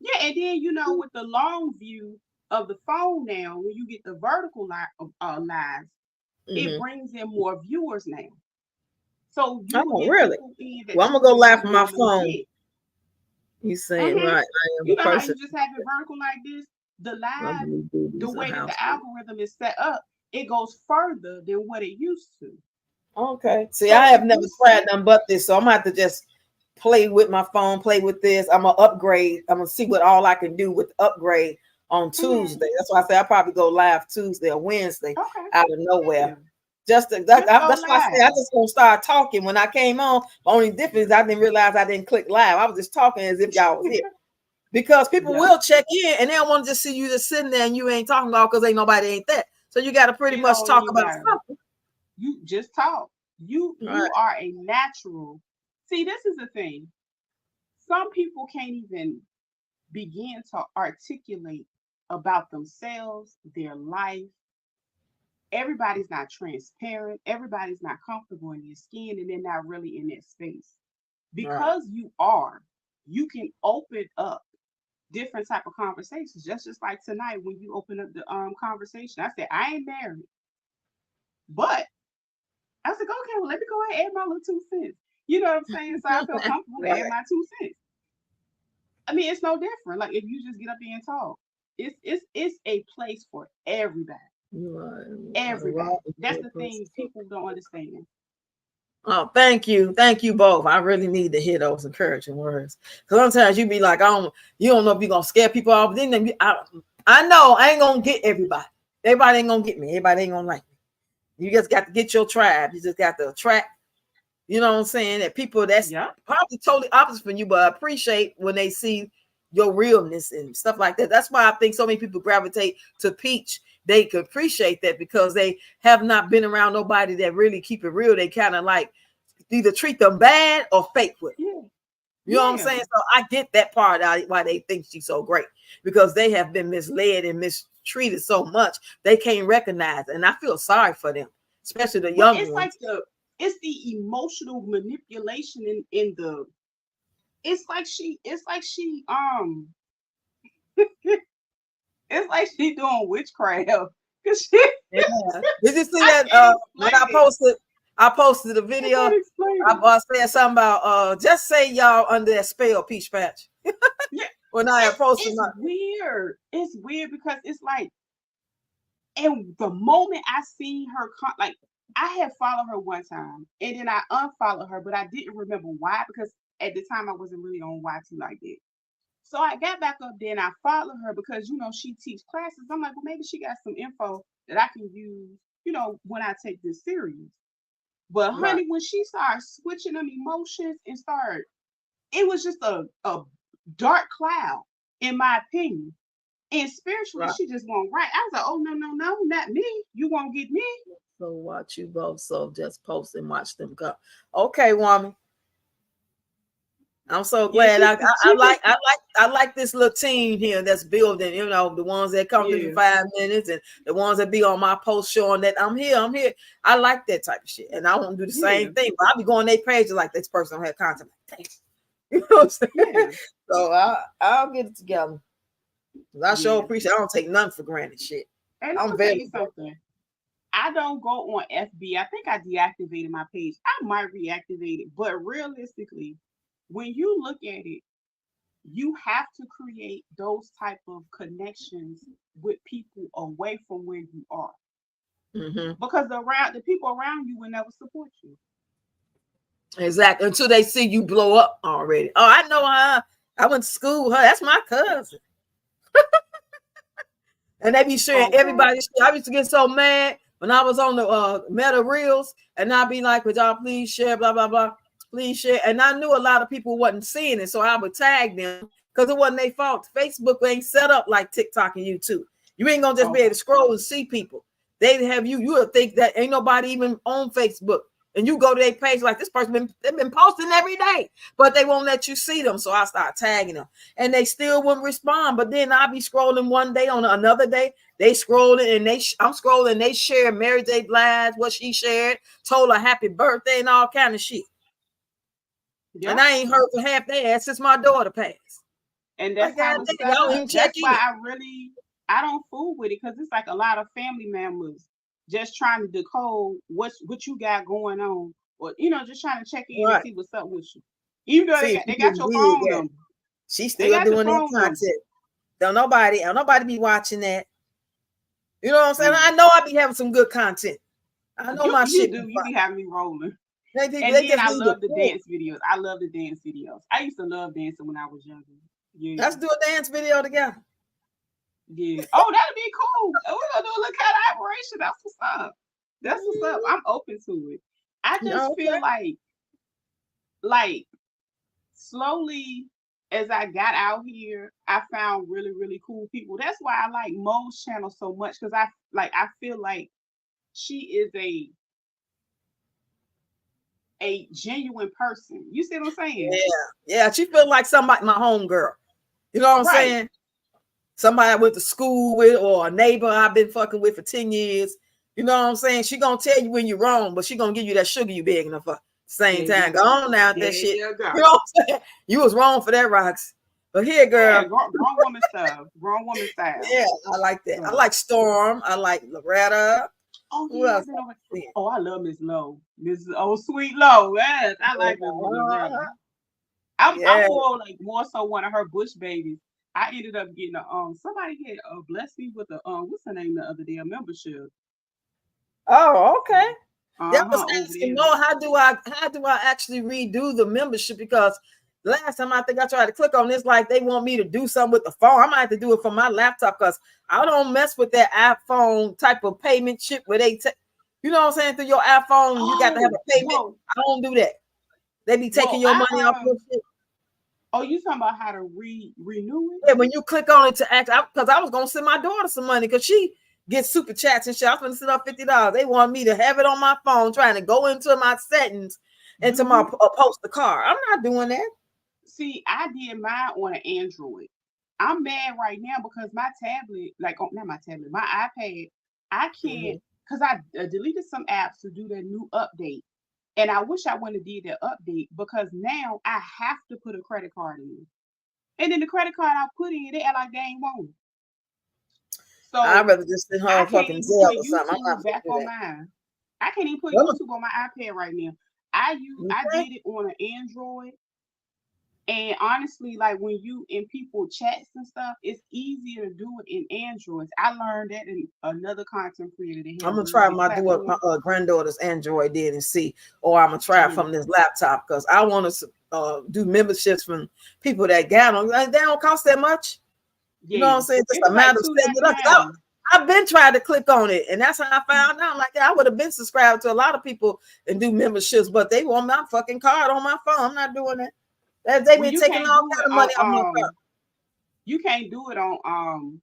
yeah, and then with the long view of the phone now, when you get the vertical lives, it Mm-hmm. brings in more viewers now. So you will Oh, get really? people in Well, that I'm you gonna go would laugh not on my normally phone. get. You saying hmm right? I am You a know how person. you just have it vertical like this? The I live, believe the babies are way that the house. algorithm is set up, it goes further than what it used to. Okay. See, I So have if never you tried sit, nothing but this, so I'm gonna have to just play with my phone, play with this. I'm gonna upgrade. I'm gonna see what all I can do with the upgrade on mhm, Tuesday. That's why I say I'll probably go live Tuesday or Wednesday okay, out of nowhere. yeah, just go That's why I say I live. just gonna start talking when I came on. The only difference is I didn't realize I didn't click live. I was just talking as if y'all was here. Because people Yep, will check in and they don't want to just see you just sitting there and you ain't talking about because ain't that. So you got to pretty it much don't talk even about matter. something. You just talk. You Right. are a natural. See, this is the thing. Some people can't even begin to articulate about themselves, their life. Everybody's not transparent. Everybody's not comfortable in their skin, and they're not really in that space. Right. Because you can open up different type of conversations. Just like tonight when you open up the conversation. I said I ain't married, but I was like, okay, well let me go ahead and add my little 2 cents. You know what I'm saying? So I feel comfortable to add Right. my 2 cents. I mean, it's no different. Like if you just get up there and talk, it's a place for everybody. Right. Everybody. That's the thing people don't understand. Oh, thank you. Thank you both. I really need to hear those encouraging words. Because sometimes you be like, you don't know if you're going to scare people off. Then I know I ain't going to get everybody. Everybody ain't going to get me. Everybody ain't going to like me. You just got to get your tribe. You just got to attract You know what I'm saying? That people that's probably totally opposite from you, but appreciate when they see your realness and stuff like that. That's why I think so many people gravitate to Peach. They could appreciate that because they have not been around nobody that really keep it real. They kind of like either treat them bad or fake with them. You know what I'm saying? So I get that part out why they think she's so great, because they have been misled and mistreated so much they can't recognize it. And I feel sorry for them, especially the young ones. Like it's the emotional manipulation in the. It's like she it's like she doing witchcraft. Cause she, yeah. Did you see that when I posted a video? I said something about just say y'all under that spell, Peach Patch. When I posted weird. It's weird because it's like, and the moment I seen her like, I had followed her one time and then I unfollowed her, but I didn't remember why, because at the time I wasn't really on YT like that. So I got back up there and I followed her because, you know, she teach classes. I'm like, well, maybe she got some info that I can use, you know, when I take this serious. But honey, when she started switching them emotions and it was just a dark cloud, in my opinion. And spiritually, she just won't right. I was like, oh, no, not me. You won't get me. So watch you both. So just post and watch them go. Okay, woman. I'm so glad. I like this little team here that's building, you know, the ones that come through for 5 minutes and the ones that be on my post showing that I'm here. I like that type of shit. And I want to do the same thing, but I'll be going their pages like this person had content. You know what I'm saying? Yeah. So I'll get it together. I sure appreciate I don't take none for granted shit. And I'm tell you something. I don't go on FB. I think I deactivated my page. I might reactivate it, but realistically, when you look at it, you have to create those type of connections with people away from where you are. Because the people around you will never support you. Exactly. Until they see you blow up already. Oh, I know her. I went to school with her. That's my cousin. And they be sharing everybody. I used to get so mad when I was on the Meta Reels, and I'd be like, would y'all please share, blah, blah, blah. Please share. And I knew a lot of people wasn't seeing it, so I would tag them because it wasn't their fault. Facebook ain't set up like TikTok and YouTube. You ain't gonna just be able to scroll and see people. They have you would think that ain't nobody even on Facebook. And you go to their page like this person they've been posting every day, but they won't let you see them. So I start tagging them, and they still wouldn't respond. But then I'll be scrolling one day, on another day they scrolling, and I'm scrolling. They share Mary J. Blige, what she shared, told her happy birthday and all kind of shit. Yeah. And I ain't heard from half their ass since my daughter passed. And that's how that's why I don't fool with it, because it's like a lot of family members just trying to decode what you got going on, or you know, just trying to check in and see what's up with you. Even though they got your phone number. She's still doing that content. Don't nobody be watching that. You know what I'm saying? I know I be having some good content. I know my shit. You be having me rolling. And then I love the dance videos. I love the dance videos. I used to love dancing when I was younger. Yeah. Let's do a dance video together. Yeah. Oh, that'd be cool. We're gonna do a little collaboration. That's what's up. That's what's up. I'm open to it. I just feel like slowly as I got out here, I found really, really cool people. That's why I like Mo's channel so much, because I feel like she is a genuine person. You see what I'm saying? Yeah. She feels like somebody, my home girl. You know what I'm saying? Somebody I went to school with, or a neighbor I've been fucking with for 10 years. You know what I'm saying? She gonna tell you when you're wrong, but she gonna give you that sugar you begging her for. Same time. Go on now with that shit. You know what I'm saying? You was wrong for that, Roxx. But here, girl. Yeah, wrong woman style. Wrong woman style. Yeah, I like that. I like Storm. I like Loretta. Oh, yeah. Oh, I love Miss Lowe. Miss Sweet Lowe. Yes, I like Loretta. I'm more so one of her Bush babies. I ended up getting somebody had blessed me with a what's her name the other day, a membership. Oh, okay. That was asking more. How do I actually redo the membership? Because last time I think I tried to click on this, like they want me to do something with the phone. I might have to do it from my laptop because I don't mess with that iPhone type of payment chip where they take. you know what I'm saying, through your iPhone, you got to have a payment. Well, I don't do that. They be taking your money off your shit. Oh, you talking about how to renew it? Yeah, when you click on it to act, because I was gonna send my daughter some money because she gets super chats and shit. I was gonna send her $50. They want me to have it on my phone, trying to go into my settings into my post the car. I'm not doing that. See, I did mine on an Android. I'm mad right now because my tablet, like not my tablet, my iPad, I can't because I deleted some apps to do that new update. And I wish I wouldn't have did that update because now I have to put a credit card in. And then the credit card I put in, they act like they ain't want it. So I'd rather just send her a fucking Zelle or something. I'm not back on mine. I can't even put YouTube on my iPad right now. I did it on an Android. And honestly, like when you in people chats and stuff, it's easier to do it in Androids. I learned that in another content creator. I'm gonna try my granddaughter's Android did and see, or I'm gonna try from this laptop because I want to do memberships from people that got them. They don't cost that much. You know what I'm saying? Just a matter of setting it up. I've been trying to click on it, and that's how I found out. Like I would have been subscribed to a lot of people and do memberships, but they want my fucking card on my phone. I'm not doing that. They been taking all kind of money off my card. You can't do it on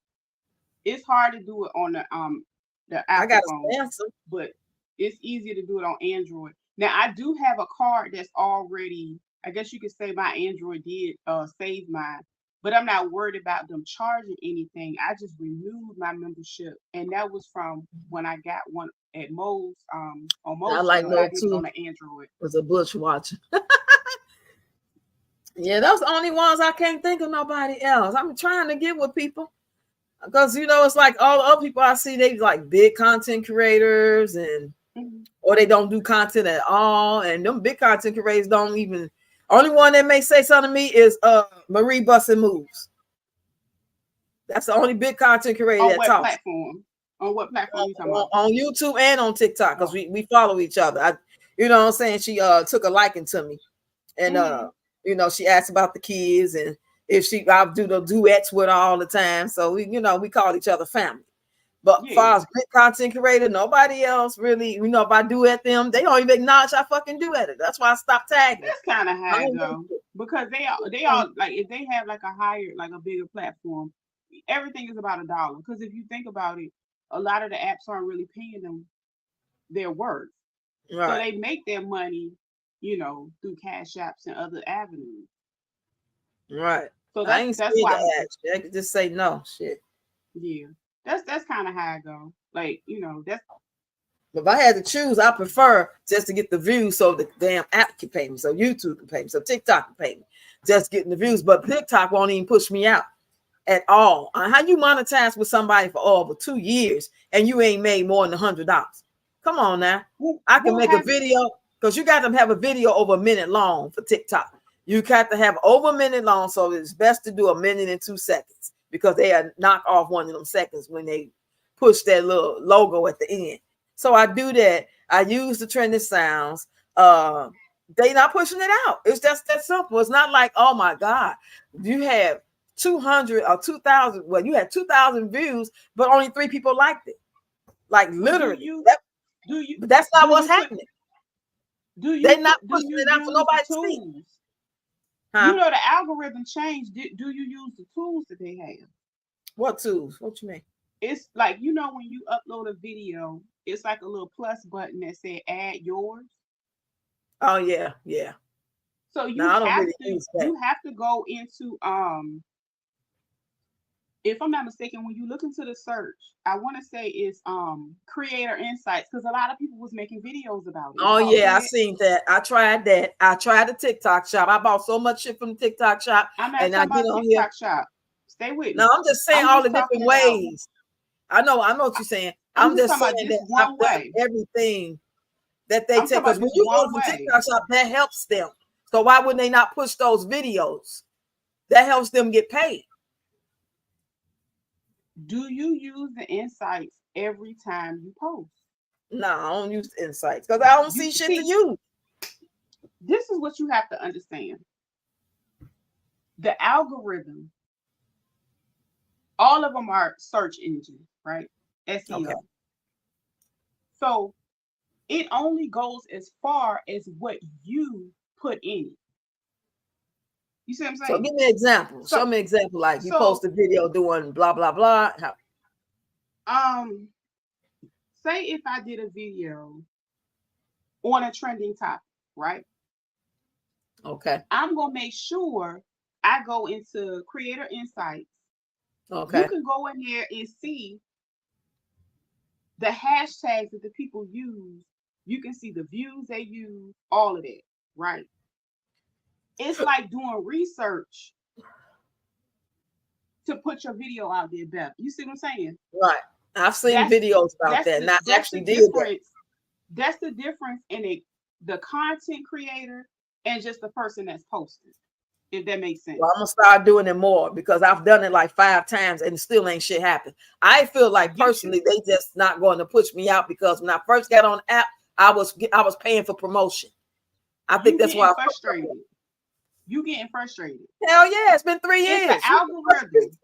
it's hard to do it on the Apple I got phone, but it's easier to do it on Android. Now I do have a card that's already, I guess you could say my Android did save mine, but I'm not worried about them charging anything. I just renewed my membership, and that was from when I got one at Mo's on Mo's. I like Mo too. On the Android. Was a bush watcher. Yeah, those the only ones. I can't think of nobody else. I'm trying to get with people because you know it's like all the other people I see, they like big content creators and or they don't do content at all. And them big content creators don't even. Only one that may say something to me is Marie Bussin Moves. That's the only big content creator that talks. Platform? On what platform you talking about? On YouTube and on TikTok because we follow each other. You know what I'm saying? She took a liking to me, and you know, she asked about the kids and if I do the duets with her all the time. So we call each other family. But as far as big content creator, nobody else really, if I duet them, they don't even acknowledge I fucking duet it. That's why I stopped tagging. That's kind of high though, because they all like if they have like a bigger platform, everything is about $1. Because if you think about it, a lot of the apps aren't really paying them their worth, right. So they make their money, through cash apps and other avenues. Right. So that's why I could just say no shit. Yeah. That's kind of how I go. Like, that's. If I had to choose, I prefer just to get the views so the damn app can pay me, so YouTube can pay me, so TikTok can pay me, just getting the views. But TikTok won't even push me out at all. How you monetize with somebody for over 2 years and you ain't made more than $100? Come on now. I can make a video. Because you got to have a video over a minute long for TikTok. You got to have over a minute long, so it's best to do a minute and 2 seconds because they knock off one of them seconds when they push that little logo at the end. So I do that. I use the trending sounds. They not pushing it out. It's just that simple. It's not like, oh my God, you have 200 or 2,000. Well, you had 2,000 views, but only 3 people liked it. Like literally. But that's not what's happening. They're not pushing it out for nobody to see. Huh? The algorithm changed. Do you use the tools that they have? What tools? What you mean? It's like, when you upload a video, it's like a little plus button that said add yours. Oh yeah, yeah. So you have to go into if I'm not mistaken, when you look into the search, I want to say it's creator insights, because a lot of people was making videos about it. Oh yeah, I seen that. I tried that. I tried the TikTok shop. I bought so much shit from the TikTok shop. I'm not talking about TikTok shop. Stay with me. No, I'm just saying all the different ways. I know what you're saying. I'm just saying that one way. Everything that they take, because when you go from TikTok shop, that helps them. So why wouldn't they not push those videos? That helps them get paid. Do you use the insights every time you post? No, I don't use insights because I don't see shit to use. This is what you have to understand. The algorithm, all of them are search engines, right? SEO. Okay. So it only goes as far as what you put in it. You see what I'm So saying? give me an example. So Show me an example. Like you so post a video doing blah blah blah. say if I did a video on a trending topic, right? Okay. I'm gonna make sure I go into creator insights. You Okay. can go in there and see the hashtags that the people use. You can see the views they use, all of that, right? It's like doing research to put your video out there better. You see what I'm saying? Right. I've seen That's videos about that, and I that's the actually did that. difference. That's the difference in the content creator and just the person that's posting. If that makes sense. Well, I'm gonna start doing it more because I've done it like 5 times and still ain't shit happen. I feel like personally they just not going to push me out because when I first got on the app, I was paying for promotion. I think that's why. Frustrated. You getting frustrated. Hell yeah, it's been 3 years. It's the algorithm.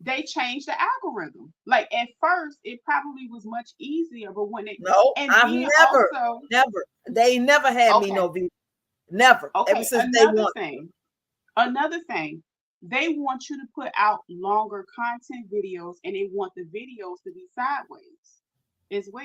They changed the algorithm. Like at first, it probably was much easier, but when it I've never. They never had me no video. Never. Okay. Ever since day one. Another thing, they want you to put out longer content videos, and they want the videos to be sideways as well.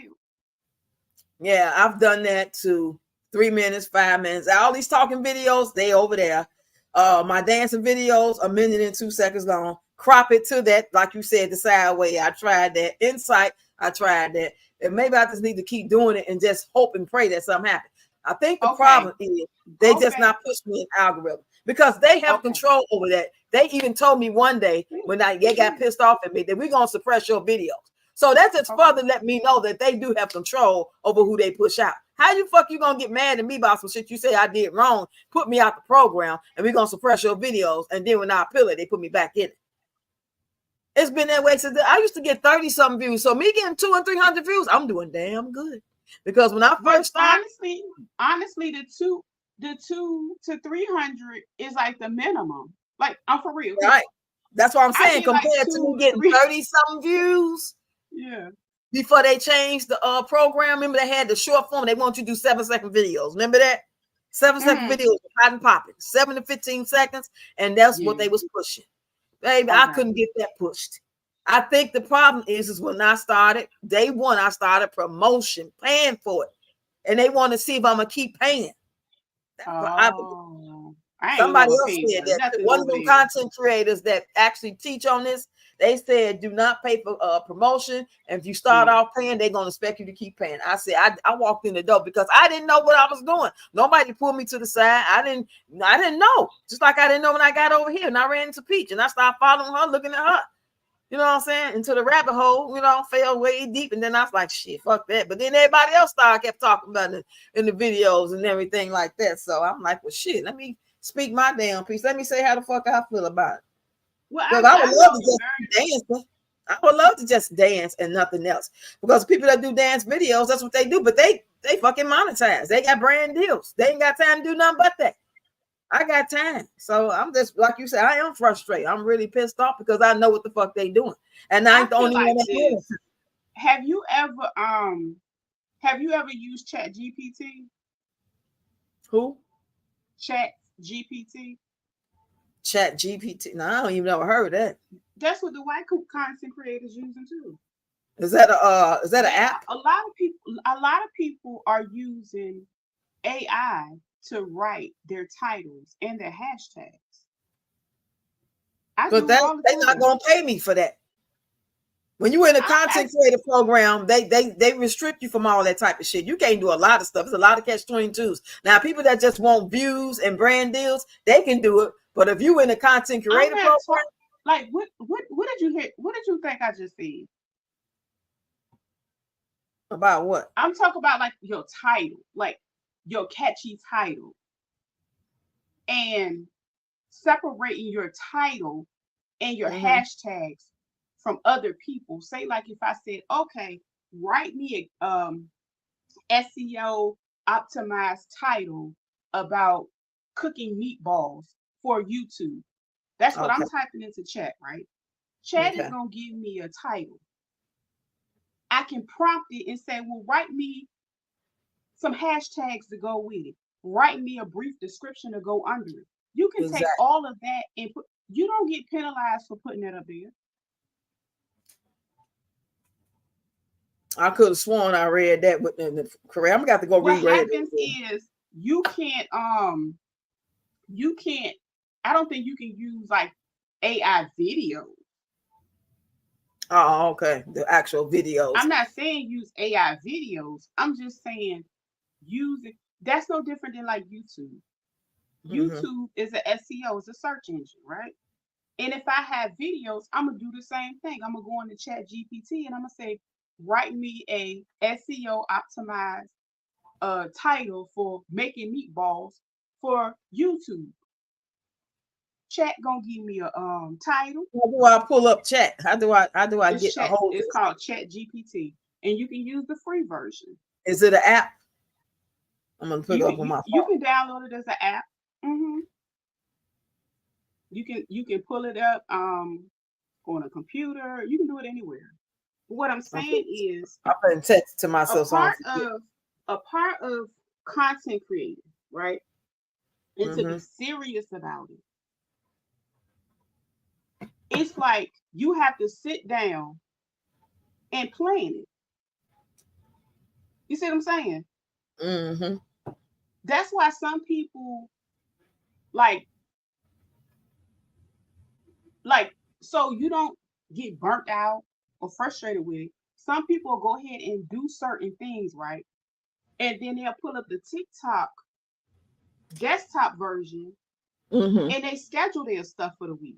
Yeah, I've done that too. 3 minutes, 5 minutes. All these talking videos, they over there. My dancing videos, 1 minute and 2 seconds long. Crop it to that, like you said, the sideways. I tried that. Insight, I tried that. And maybe I just need to keep doing it and just hope and pray that something happens. I think the problem is they just not push me in algorithm because they have control over that. They even told me one day when they got pissed off at me that we're going to suppress your videos. So that just further let me know that they do have control over who they push out. How you gonna get mad at me about some shit you say I did wrong, put me out the program, and we're gonna suppress your videos, and then when I appeal it, they put me back in it. It's been that way since I used to get 30-something views. So me getting 200 and 300 views, I'm doing damn good. Because when I first started, honestly, the 2 to 300 is like the minimum. Like I'm for real. Right. That's what I'm saying. Compared to me getting 30-something views. Yeah. Before they changed the program, remember they had the short form. They want you to do 7-second videos. Remember that? 7-second videos, hot and popping, 7 to 15 seconds, and that's what they was pushing. Baby, I couldn't get that pushed. I think the problem is when I started, day one, I started promotion, paying for it. And they want to see if I'm going to keep paying. Somebody else said that. One of them content creators that actually teach on this, they said, do not pay for promotion. And if you start off paying, they're going to expect you to keep paying. I said, I walked in the door because I didn't know what I was doing. Nobody pulled me to the side. I didn't know. Just like I didn't know when I got over here and I ran into Peach and I started following her, looking at her. You know what I'm saying? Into the rabbit hole, fell way deep. And then I was like, shit, fuck that. But then everybody else kept talking about it in the videos and everything like that. So I'm like, well, shit, let me speak my damn piece. Let me say how the fuck I feel about it. Well, I would love to just dance. I would love to just dance and nothing else. Because people that do dance videos, that's what they do. But they fucking monetize. They got brand deals. They ain't got time to do nothing but that. I got time. So I'm just, like you said, I am frustrated. I'm really pissed off because I know what the fuck they doing. And I ain't the only one that is. Have you ever used Chat GPT? Who? Chat GPT. Chat GPT. No, I don't even ever heard of that. That's what the white content creators using too. Is that an app? A lot of people are using AI to write their titles and their hashtags. But they're not gonna pay me for that. When you're in a content creator program, they restrict you from all that type of shit. You can't do a lot of stuff. There's a lot of catch-22s. Now, people that just want views and brand deals, they can do it. But if you in a content creator program, like what did you hear? What did you think I just said? About what? I'm talking about like your title, like your catchy title, and separating your title and your hashtags from other people. Say like if I said, okay, write me a SEO optimized title about cooking meatballs for YouTube. That's what I'm typing into chat, right? Chat is gonna give me a title. I can prompt it and say, well, write me some hashtags to go with it. Write me a brief description to go under it. You can take Exactly. all of that and put. You don't get penalized for putting that up there. I could have sworn I read that within the career. I'm gonna have to go What reread happens it. is you can't I don't think you can use like AI video. Oh, okay. The actual videos. I'm not saying use AI videos. I'm just saying use it. That's no different than like YouTube. YouTube is an SEO, it's a search engine, right? And if I have videos, I'm gonna do the same thing. I'm gonna go into Chat GPT and I'm gonna say, write me a SEO optimized title for making meatballs for YouTube. Chat gonna give me a title. How do I pull up chat? How do I get a hold of It's it? called Chat GPT, and you can use the free version. Is it an app? I'm gonna put it up on my phone. You can download it as an app. Mm-hmm. You can pull it up on a computer. You can do it anywhere. But what I'm saying is, I'm putting text to myself. a part of content creating, right? And to be serious about it. It's like you have to sit down and plan it. You see what I'm saying? Mm-hmm. That's why some people like so you don't get burnt out or frustrated with it. Some people go ahead and do certain things, right? And then they'll pull up the TikTok desktop version and they schedule their stuff for the week.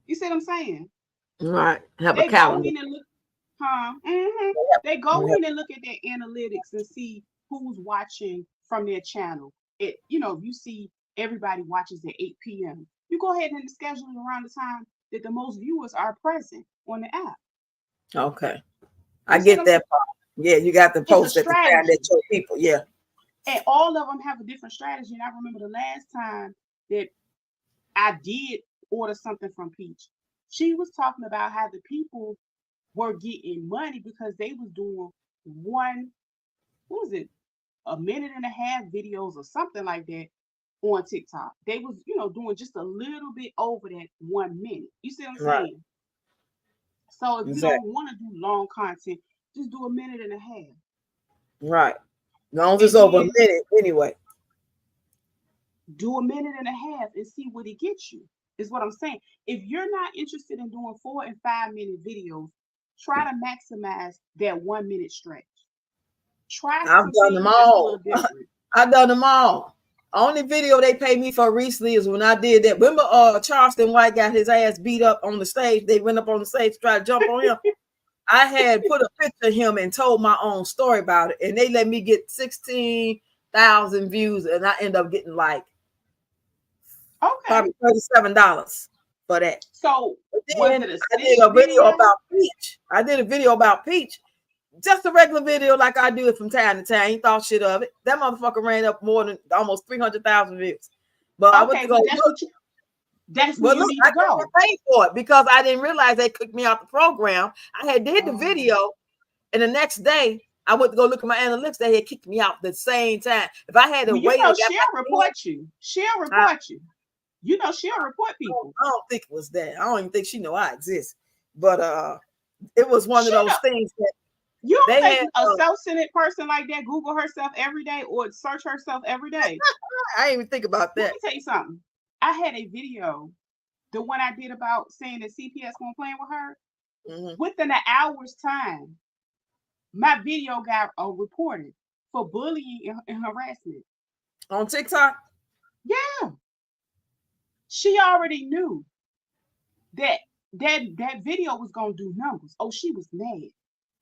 You see what I'm saying? Right. Have They a calendar. go in and look, They go in and look at their analytics and see who's watching from their channel. If you see everybody watches at 8 p.m., you go ahead and schedule it around the time that the most viewers are present on the app. Okay. I get that part. Yeah, you got to post at the time that your people, yeah. And all of them have a different strategy. And I remember the last time that I did order something from Peach, she was talking about how the people were getting money because they was doing a minute and a half videos or something like that on TikTok. They was, doing just a little bit over that 1 minute. You see what I'm saying? So if you don't want to do long content, just do a minute and a half. Right. As long as it's over a minute anyway. Do a minute and a half and see what it gets you, is what I'm saying. If you're not interested in doing 4 and 5 minute videos, try to maximize that 1 minute stretch. I've done them all. I've done them all. Only video they paid me for recently is when I did that. Remember Charleston White got his ass beat up on the stage. They went up on the stage to try to jump on him. I had put a picture of him and told my own story about it. And they let me get 16,000 views. And I end up getting like probably $37 for that. So then I did a video about Peach. I did a video about Peach. Just a regular video like I do it from time to time. He thought shit of it. That motherfucker ran up more than almost 300,000 views. But I went to go that's where you need to go. Pay for it because I didn't realize they kicked me out the program. I had did the video, and the next day I went to go look at my analytics. They had kicked me out the same time. If I had to wait, she'll report you. She'll report you. She'll report people. I don't think it was that. I don't even think she know I exist. But it was one of those things that. You don't think a self-centered person like that Google herself every day or search herself every day? I didn't even think about that. Let me tell you something. I had a video, the one I did about saying that CPS won't play with her. Within an hour's time, my video got reported for bullying and harassment. On TikTok? Yeah. She already knew that video was going to do numbers. Oh, she was mad.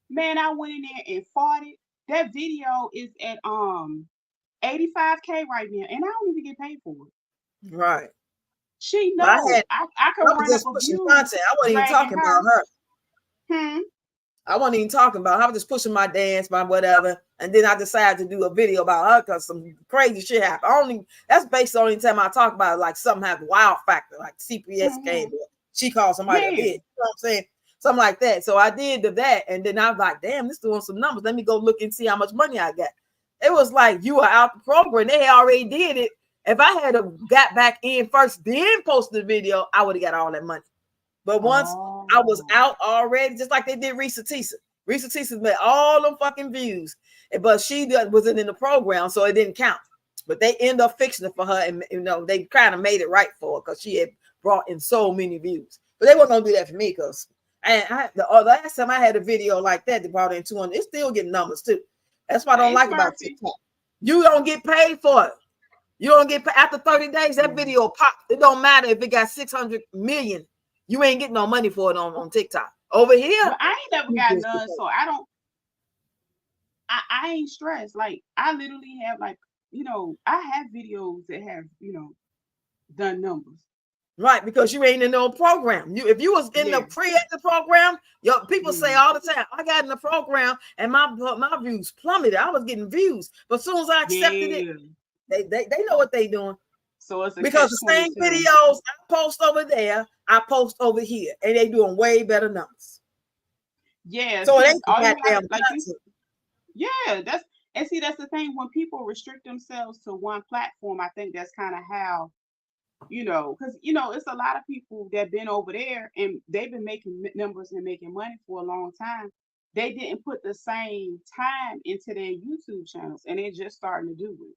Man, I went in there and fought it. That video is at 85K right now, and I don't even get paid for it. Right. She knows. I could run up a view. Content. I wasn't even talking about her. I wasn't even talking about her. I was just pushing my dance, my whatever, and then I decided to do a video about her because some crazy shit happened. That's based on any time I talk about it, like something happened, wow factor, like CPS came. She called somebody a bitch. You know what I'm saying? something like that. So I did that, and then I was like, damn, this doing some numbers. Let me go look and see how much money I got. It was like you were out the program. They already did it. If I had got back in first, then posted the video, I would have got all that money. But once I was out already, just like they did Risa Tisa. Risa Tisa made all them fucking views, but she wasn't in the program, so it didn't count. But they end up fixing it for her, and they kind of made it right for her because she had brought in so many views. But they weren't gonna do that for me because the last time I had a video like that, they brought in 200. It's still getting numbers too. That's what I don't like about TikTok. You don't get paid for it. You don't get paid after 30 days. That video popped. It don't matter if it got 600 million. You ain't getting no money for it on TikTok. Over here, well, I ain't never got none, so I don't. I ain't stressed. Like I literally have I have videos that have done numbers. Right, because you ain't in no program. If you was in the creative program, people say all the time, I got in the program and my views plummeted. I was getting views, but as soon as I accepted it, they know what they doing. So it's because the same videos I post over there, I post over here, and they doing way better numbers. Yeah. So it ain't goddamn that's the thing. When people restrict themselves to one platform, I think that's kind of how, because it's a lot of people that been over there and they've been making numbers and making money for a long time. They didn't put the same time into their YouTube channels, and they're just starting to do it.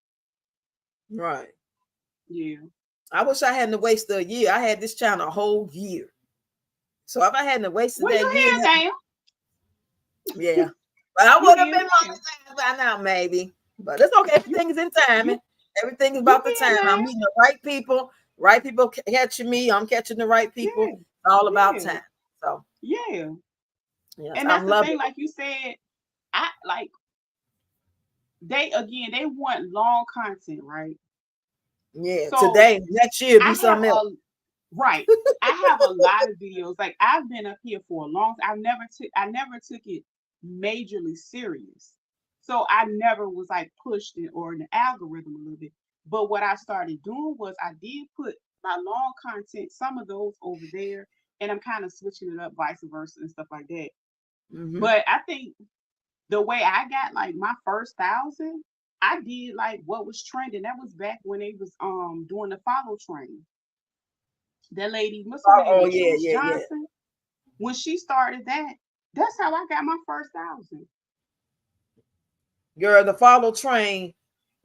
Right. Yeah. I wish I hadn't wasted a year. I had this channel a whole year. So if I hadn't wasted that year, yeah. But I would have been monetized by now, maybe. But it's okay. Everything is in timing. Everything is about the time. I'm meeting the right people. Right people catching me. I'm catching the right people. It's all about time. So yeah. And that's the thing, like you said, they want long content, right? Yeah. So today, next year, be something else. Right. I have a lot of videos. Like I've been up here for a long time. I never took it majorly serious. So I never was like pushed in or in the algorithm a little bit. But what I started doing was I did put my long content, some of those over there, and I'm kind of switching it up, vice versa, and stuff like that. Mm-hmm. But I think the way I got like my first 1,000, I did like what was trending. That was back when they was doing the follow train. That lady, what's her name? Johnson. When she started that, that's how I got my first 1,000. Girl, the follow train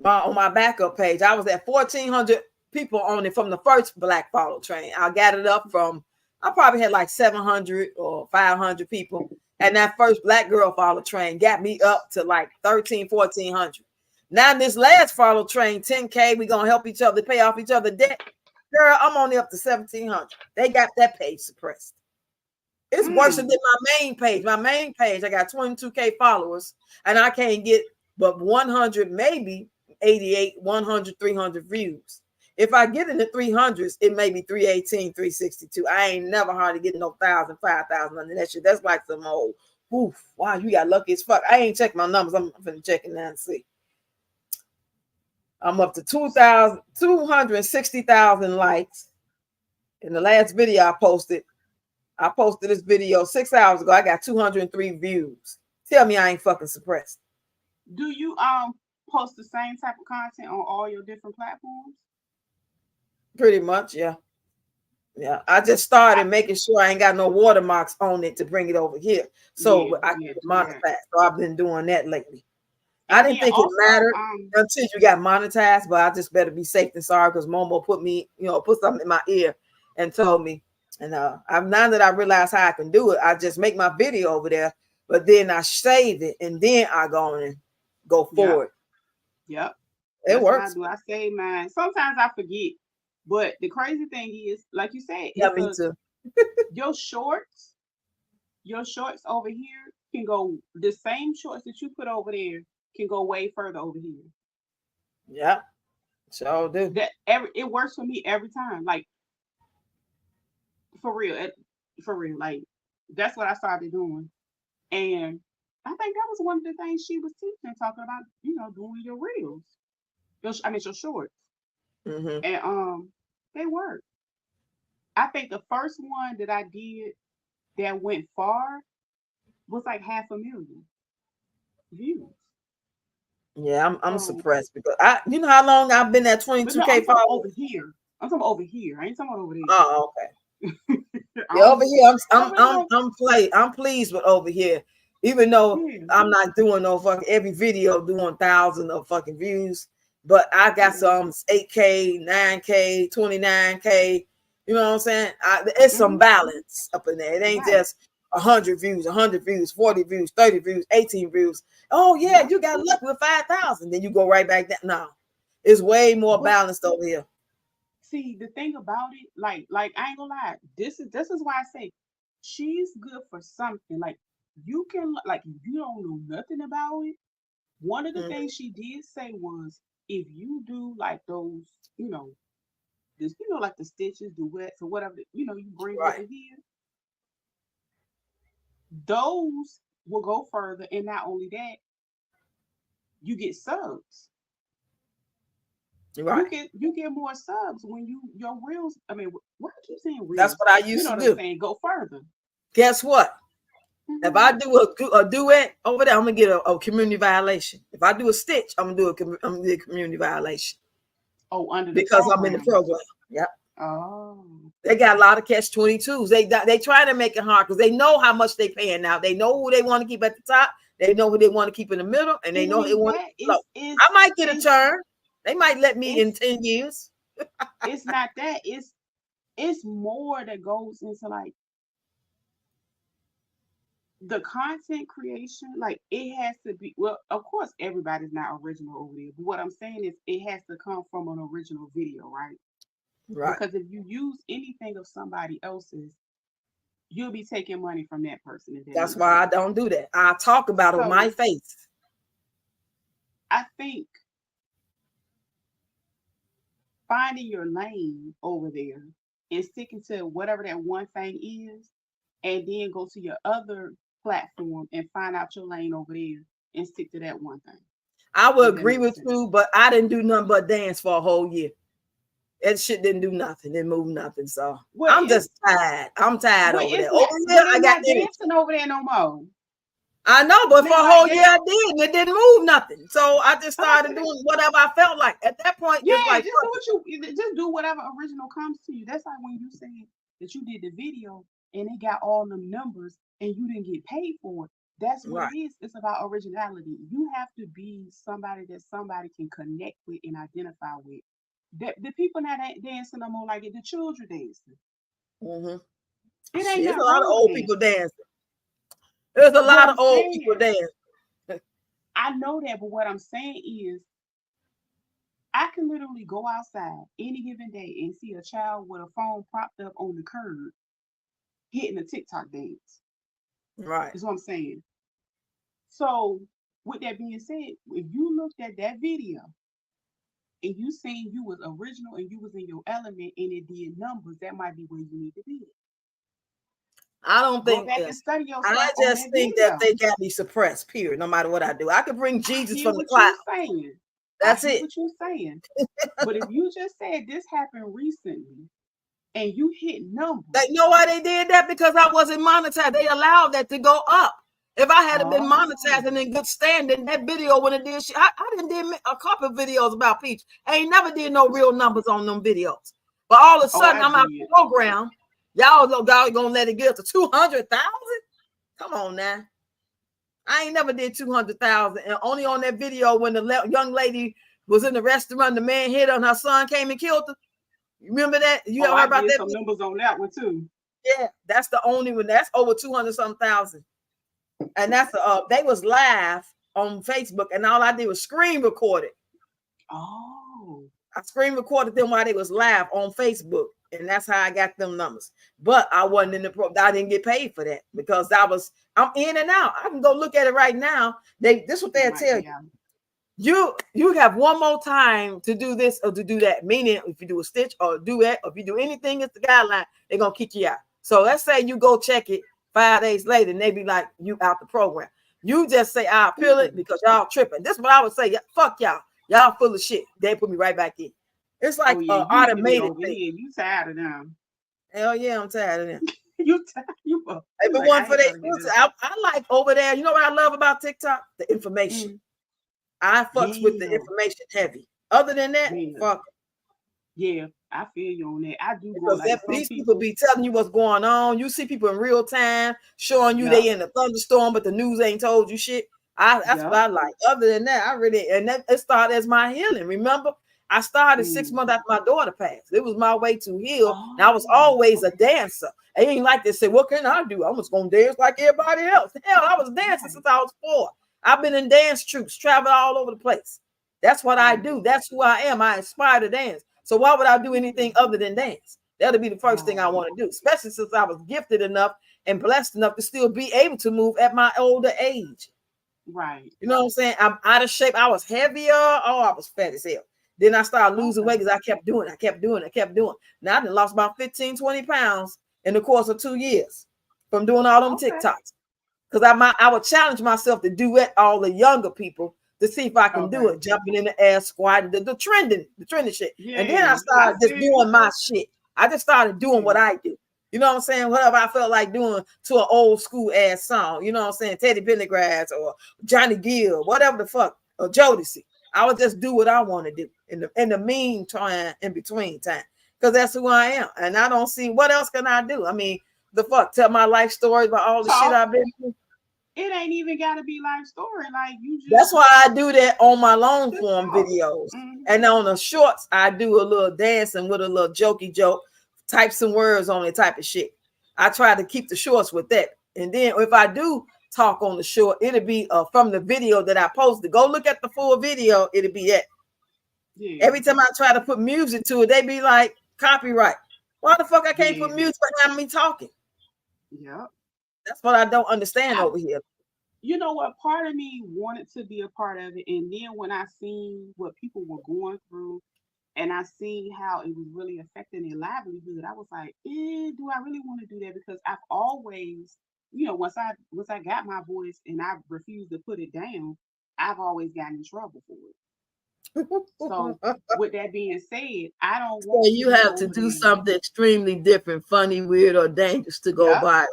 on my backup page, I was at 1,400 people on it from the first Black follow train. I got it up from, I probably had like 700 or 500 people. And that first Black girl follow train got me up to like 1,400. Now this last follow train, 10K, we gonna help each other pay off each other debt. Girl, I'm only up to 1,700. They got that page suppressed. It's worse than my main page. My main page, I got 22K followers, and I can't get but 100, maybe 88, 100, 300 views. If I get in the 300s, it may be 318, 362. I ain't never hardly getting no 1,000, 5,000 under that shit. That's like some old, oof, wow, you got lucky as fuck. I ain't checked my numbers. I'm finna check it now and see. I'm up to 260,000 likes. In the last video I posted this video 6 hours ago. I got 203 views. Tell me I ain't fucking suppressed. Do you post the same type of content on all your different platforms? Pretty much, yeah. Yeah. I just started making sure I ain't got no watermarks on it to bring it over here. So I can monetize. So I've been doing that lately. I didn't think it mattered until you got monetized, but I just better be safe than sorry because Momo put something in my ear and told me. And now that I realize how I can do it, I just make my video over there, but then I save it and then I go on and go forward. Yep. It works. I save mine. Sometimes I forget, but the crazy thing is, like you said, me too. your shorts over here can go, the same shorts that you put over there can go way further over here. Yeah. So do. It works for me every time. Like for real, like that's what I started doing. And I think that was one of the things she was teaching, talking about, doing your reels. Your shorts. Mm-hmm. And they work. I think the first one that I did, that went far was like 500,000 views. Yeah, I'm So, suppressed because you know how long I've been at but no, 22K I'm talking followers. over here. I'm talking over here. I ain't talking about over there. Oh, okay. I Yeah, over don't, here, I really don't. I'm pleased with over here, even though Yeah, I'm not doing no fucking every video doing thousands of fucking views, but I got yeah. some 8K, 9K, 29K. You know what I'm saying? It's some Mm-hmm. balance up in there. It ain't Right. just 100 views, 100 views, 40 views, 30 views, 18 views. Oh yeah, Right. you got lucky with 5,000. Then you go right back down. No, it's way more But balanced over here. see, the thing about it, like I ain't gonna lie, this is why I say she's good for something. Like you can, like if you don't know nothing about it. One of the Mhm. things she did say was, if you do like those, you know, this, like the stitches, the wets, or whatever, you bring over Right, here, those will go further. And not only that, you get subs. right. You get more subs when your reels. I mean, why I keep saying That's reels? what I You used know to what I'm do. saying? Go further. Guess what? If Hmm. I do a duet over there, I'm gonna get a community violation. If I do a stitch, I'm gonna do a community violation Oh, under the because I'm in the program. program. Yep. Oh, They got a lot of catch 22s. They try to make it hard because they know how much they paying now. They know who they want to keep at the top. They know who they want to keep in the middle, and they it know who they ain't want to that. keep low. I might get a It's turn. They might let me in it's 10 years. it's not that. It's more that goes into like the content creation. Like it has to be, well, of course everybody's not original over there, but what I'm saying is it has to come from an original video, right? Right. Because if you use anything of somebody else's, you'll be taking money from that person, if that That's makes why I sense. don't do that. I talk about it with my So face. I think finding your lane over there and sticking to whatever that one thing is, and then go to your other platform and find out your lane over there and stick to that one thing, I would if that agree makes with sense. you, but I didn't do nothing but dance for a whole year. That shit didn't do nothing, didn't move nothing. So Well, I'm it's just tired. I'm tired but over it's there. not Over here, but I it's got not energy. dancing over there no more. I know, It's but for not a like whole year that. I did, and it didn't move nothing. So I just I'm not started saying that. doing whatever I felt like. At that point, it's Yeah, like, just do fuck it. what just do whatever original comes to you. That's like when you said that you did the video and it got all them numbers and you didn't get paid for it. That's what Right. it is. It's about originality. You have to be somebody that somebody can connect with and identify with. The people not dancing no more like it. The children dancing. Mm-hmm. It ain't Shit, there's a nothing lot of wrong with old people dancing. dancing. There's a What lot of I'm old people saying, dancing. I know that, but what I'm saying is I can literally go outside any given day and see a child with a phone propped up on the curb hitting a TikTok dance. Right. Is what I'm saying. So, with that being said, if you looked at that video and you seen you was original and you was in your element and it did numbers, that might be where you need to be. I don't Go think back and this. study I yourself on just that think that video. they got me suppressed, period, no matter what I do. I could bring I Jesus hear from the what cloud. you're saying. I That's hear it. what you're saying. But if you just said this happened recently and you hit They numbers, know why they did that because I wasn't monetized. They allowed that to go up. If I had been oh, monetized and in good standing, that video when it did shit, I didn't did a couple of videos about Peach. I ain't never did no real numbers on them videos. But all of a oh, sudden, I I'm out did. the program. Y'all know God gonna let it get to 200,000. Come on now. I ain't never did 200,000, and only on that video when the young lady was in the restaurant, the man hit her, and her son came and killed her. You remember that? You Oh, ever heard I about did that some video? numbers on that one too. Yeah, that's the only one. That's over 200 some thousand, and that's they was live on Facebook, and all I did was screen record it. Oh, I screen recorded them while they was live on Facebook, and that's how I got them numbers. But I wasn't in the pro. I didn't get paid for that because I'm in and out. I can go look at it right now. This what you they'll might tell be you. out. You have one more time to do this or to do that. Meaning, if you do a stitch or a duet, or if you do anything it's the guideline, they're gonna kick you out. So let's say you go check it 5 days later, and they be like, you out the program. You just say I'll appeal it Hmm. because y'all tripping. This is what I would say. Fuck y'all. Y'all full of shit. They put me right back in. It's Oh like yeah, an you need to be automated over thing. here. You tired of them. Hell yeah, I'm tired of them. If it like, wasn't I for ain't that, trying to get this. I like over there. You know what I love about TikTok? The information. Mm, I fucks with the yeah, information heavy. Other than that, yeah, fuck. yeah. I feel you on that. I do go Because like some these people people. be telling you what's going on. You see people in real time showing you Yep, they in a thunderstorm, but the news ain't told you shit. That's what yep. I like. Other than that, I really and that it started as my healing. Remember, I started 6 months Mm. after my daughter passed. It was my way to heal. And I was Oh, always a okay. dancer. I ain't like to say, what can I do? I was gonna dance like everybody else. Hell, I was dancing Right, since I was 4. I've been in dance troupes, traveled all over the place. That's what I right. do. That's who I am. I aspire to dance. So why would I do anything Mm, other than dance? That'll be the first thing I right, want to do, especially since I was gifted enough and blessed enough to still be able to move at my older age. right. You know what I'm saying? I'm out of shape. I was heavier. Oh, I was fat as hell. Then I started losing weight Okay, because I kept doing it. I kept doing it. I kept doing it. Now I done lost about 15, 20 pounds in the course of 2 years from doing all them okay, TikToks. Because I would challenge myself to duet all the younger people to see if I can do okay. it, jumping in the air, squatting, the trending shit. And then I Yeah, I started just feel you. doing my shit. I just started doing Yeah, what I do. You know what I'm saying? Whatever I felt like doing to an old school ass song. You know what I'm saying? Teddy Pendergrass or Johnny Gill, whatever the fuck, or Jodeci. I would just do what I want to do in the meantime, in between time. Because that's who I am. And I don't see what else can I do. I mean, the fuck, tell my life stories about all the shit talk. I've been through. It ain't even gotta be life story. Like you That's just why I do that on my long just form talk. videos. Mm-hmm. And on the shorts, I do a little dancing with a little jokey joke, type some words on it, type of shit. I try to keep the shorts with that. And then if I do talk on the short, it'll be from the video that I posted. Go look at the full video, it'll be that. Yeah, Every time I try to put music to it, they be like, copyright. Why the fuck I can't put yeah, music behind me talking? yeah. That's what I don't understand I, over here. you know what? Part of me wanted to be a part of it, and then when I seen what people were going through, and I seen how it was really affecting their livelihood, I was like, do I really want to do that? Because I've always, once I got my voice and I refused to put it down, I've always gotten in trouble for it. So with that being said, I don't So want you people have to over do there. something extremely different, funny, weird, or dangerous to go Yep, viral.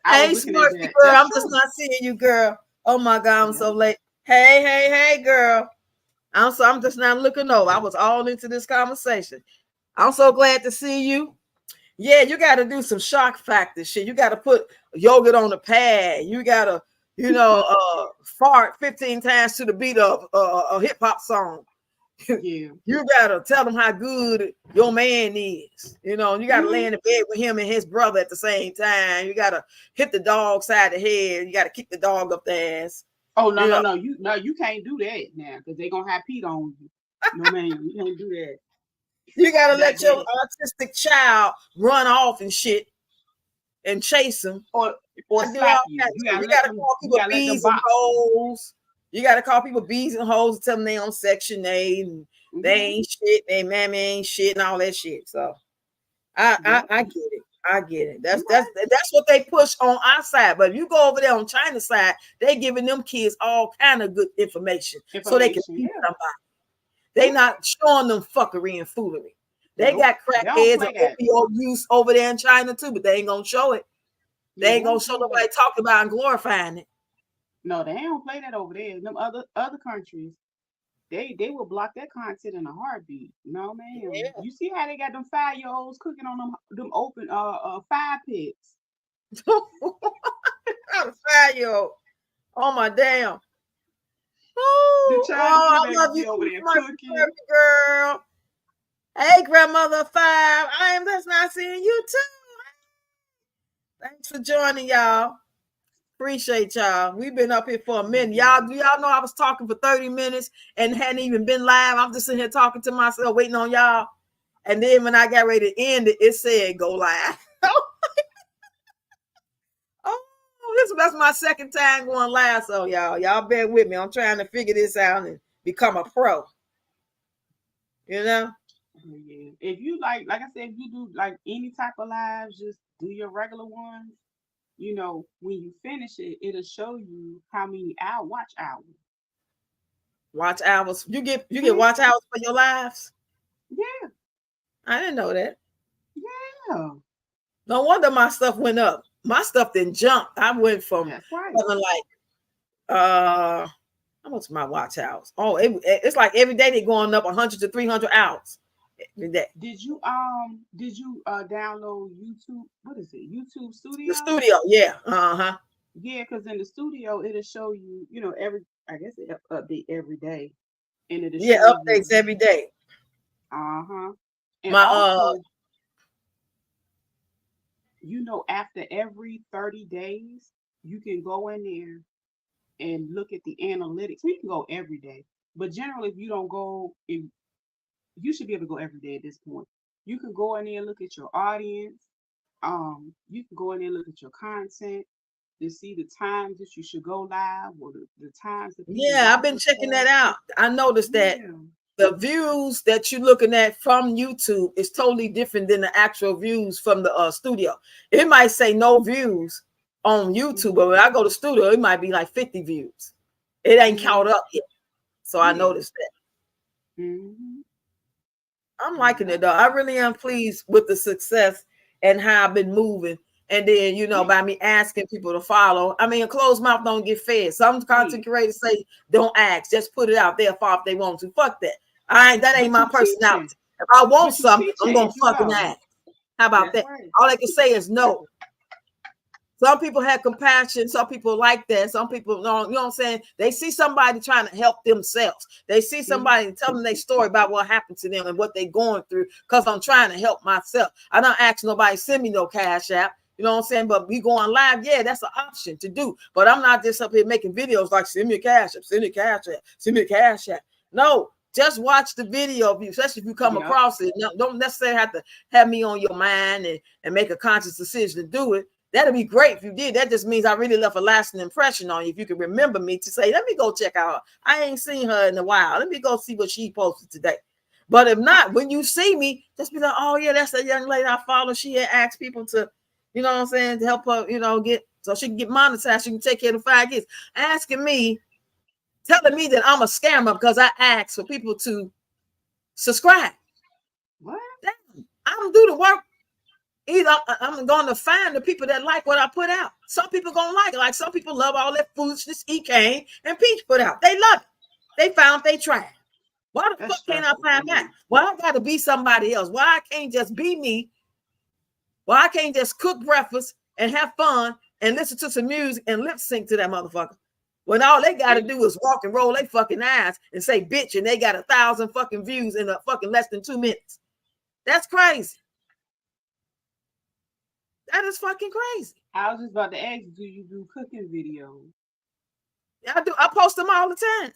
I was Hey, looking at Smirky that. girl, That's I'm just true. not seeing you, girl. Oh my God, I'm Yep. so late. Hey, girl. I'm just not looking over. I was all into this conversation. I'm so glad to see you. Yeah, you got to do some shock factor shit. You got to put yogurt on the pad. You got to, fart 15 times to the beat of a hip hop song. Yeah. You gotta tell them how good your man is. You gotta lay Hmm. in the bed with him and his brother at the same time. You gotta hit the dog side of the head. You gotta kick the dog up the ass. Oh no, You no, know, no. You can't do that now because they're gonna have Pete on you. No man, you can't do that. you gotta That let your that autistic child run off and shit and chase him. or I do slap all you. kinds of You stuff. gotta You let gotta them. call You people gotta let them bees and box you. hoes. You gotta call people bees and hoes and tell them they on Section 8 and they Hmm. ain't shit, they mammy ain't shit and all that shit. So I, I Yep. I get it. I get it. That's You're that's right. that's what they push on our side. But if you go over there on China's side, they giving them kids all kind of good information so they can Information. beat Yeah. somebody. They Yeah. not showing them fuckery and foolery. They Nope. got They don't crackheads and play that. opioid use over there in China too, but they ain't gonna show it. Yeah, They they ain't gonna don't show play that. nobody talking about and glorifying it. No, they don't play that over there. Them other countries, they will block that content in a heartbeat. No, ma'am. Yeah. You see how they got them 5 year olds cooking on them open fire pits. I'm a 5-year-old. Oh my damn. The Oh, Chinese I babies love you be over too, there cooking. Smurfy girl. Hey, grandmother 5. I am just not seeing you too. Thanks for joining, y'all. Appreciate y'all. We've been up here for a minute. Y'all, do y'all know I was talking for 30 minutes and hadn't even been live? I'm just sitting here talking to myself, waiting on y'all. And then when I got ready to end it, it said go live. Oh, that's my second time going live. So y'all bear with me. I'm trying to figure this out and become a pro. You know? Oh, yeah. If you like I said, if you do like any type of lives, just do your regular ones. When you finish it, it'll show you how many watch hours. Watch hours. You get Mhm. watch hours for your lives? Yeah, I didn't know that. yeah. No wonder my stuff went up. My stuff didn't jump. I went from That's right. something like how much my watch hours? Oh, it's like every day they're going up 100 to 300 hours every day. Did you download YouTube? What is it? YouTube The Studio? studio, yeah, uh-huh. Yeah, because in the studio it'll show you, every I guess it update every day, and it'll Yeah, show you. updates every day. Uh-huh. And My also, after every 30 days, you can go in there and look at the analytics. We can go every day, but generally, if you don't go, you should be able to go every day at this point. You can go in there and look at your audience. You can go in there and look at your content to see the times that you should go live or the times that people yeah, I've watch been your checking stuff. that out. I noticed that Yeah. the views that you're looking at from YouTube is totally different than the actual views from the studio. It might say no views on YouTube, Mm-hmm. but when I go to studio, it might be like 50 views. It ain't caught Mm-hmm. up yet. So I Yeah. noticed that. Mm-hmm. I'm liking Yeah. it though. I really am pleased with the success and how I've been moving. And then, Yeah. by me asking people to follow. I mean, a closed mouth don't get fed. Some Yeah. content creators say, don't ask, just put it out there if they want to. Fuck that. I ain't, that ain't But my you teaching. personality. If I want But you something, I'm teaching gonna as you fucking go. ask. How about That's that? right. All they can say is no. Some people have compassion. Some people like that. Some people don't, you know what I'm saying? They see somebody trying to help themselves. They see Mm-hmm. somebody tell them their story about what happened to them and what they're going through because I'm trying to help myself. I don't ask nobody send me no cash app. You know what I'm saying? But we going live, yeah, that's an option to do. But I'm not just up here making videos like send me a cash app, send me a cash app, send me a cash app. No, just watch the video, especially if you come Yep. across it. No, don't necessarily have to have me on your mind and make a conscious decision to do it. That'd be great if you did. That just means I really left a lasting impression on you. If you can remember me to say, let me go check out her. I ain't seen her in a while. Let me go see what she posted today. But if not, when you see me, just be like, oh yeah, that's that young lady I follow. She had asked people to, you know what I'm saying, to help her, get so she can get monetized. She can take care of the 5 kids. Asking me, telling me that I'm a scammer because I asked for people to subscribe. What? Damn, I'm do the work. Either I'm going to find the people that like what I put out. Some people gonna like it. Like some people love all that foolishness E-Kane and Peach put out. They love it. They found they tried. Why the That's fuck can't I stressful for find that? me. Why I gotta be somebody else? Why I can't just be me? Why I can't just cook breakfast and have fun and listen to some music and lip sync to that motherfucker? When all they gotta And do is walk and roll their fucking eyes and say bitch and they got 1,000 fucking views in a fucking less than 2 minutes. That's crazy. That is fucking crazy. I was just about to ask, do you do cooking videos? I do. I post them all the time.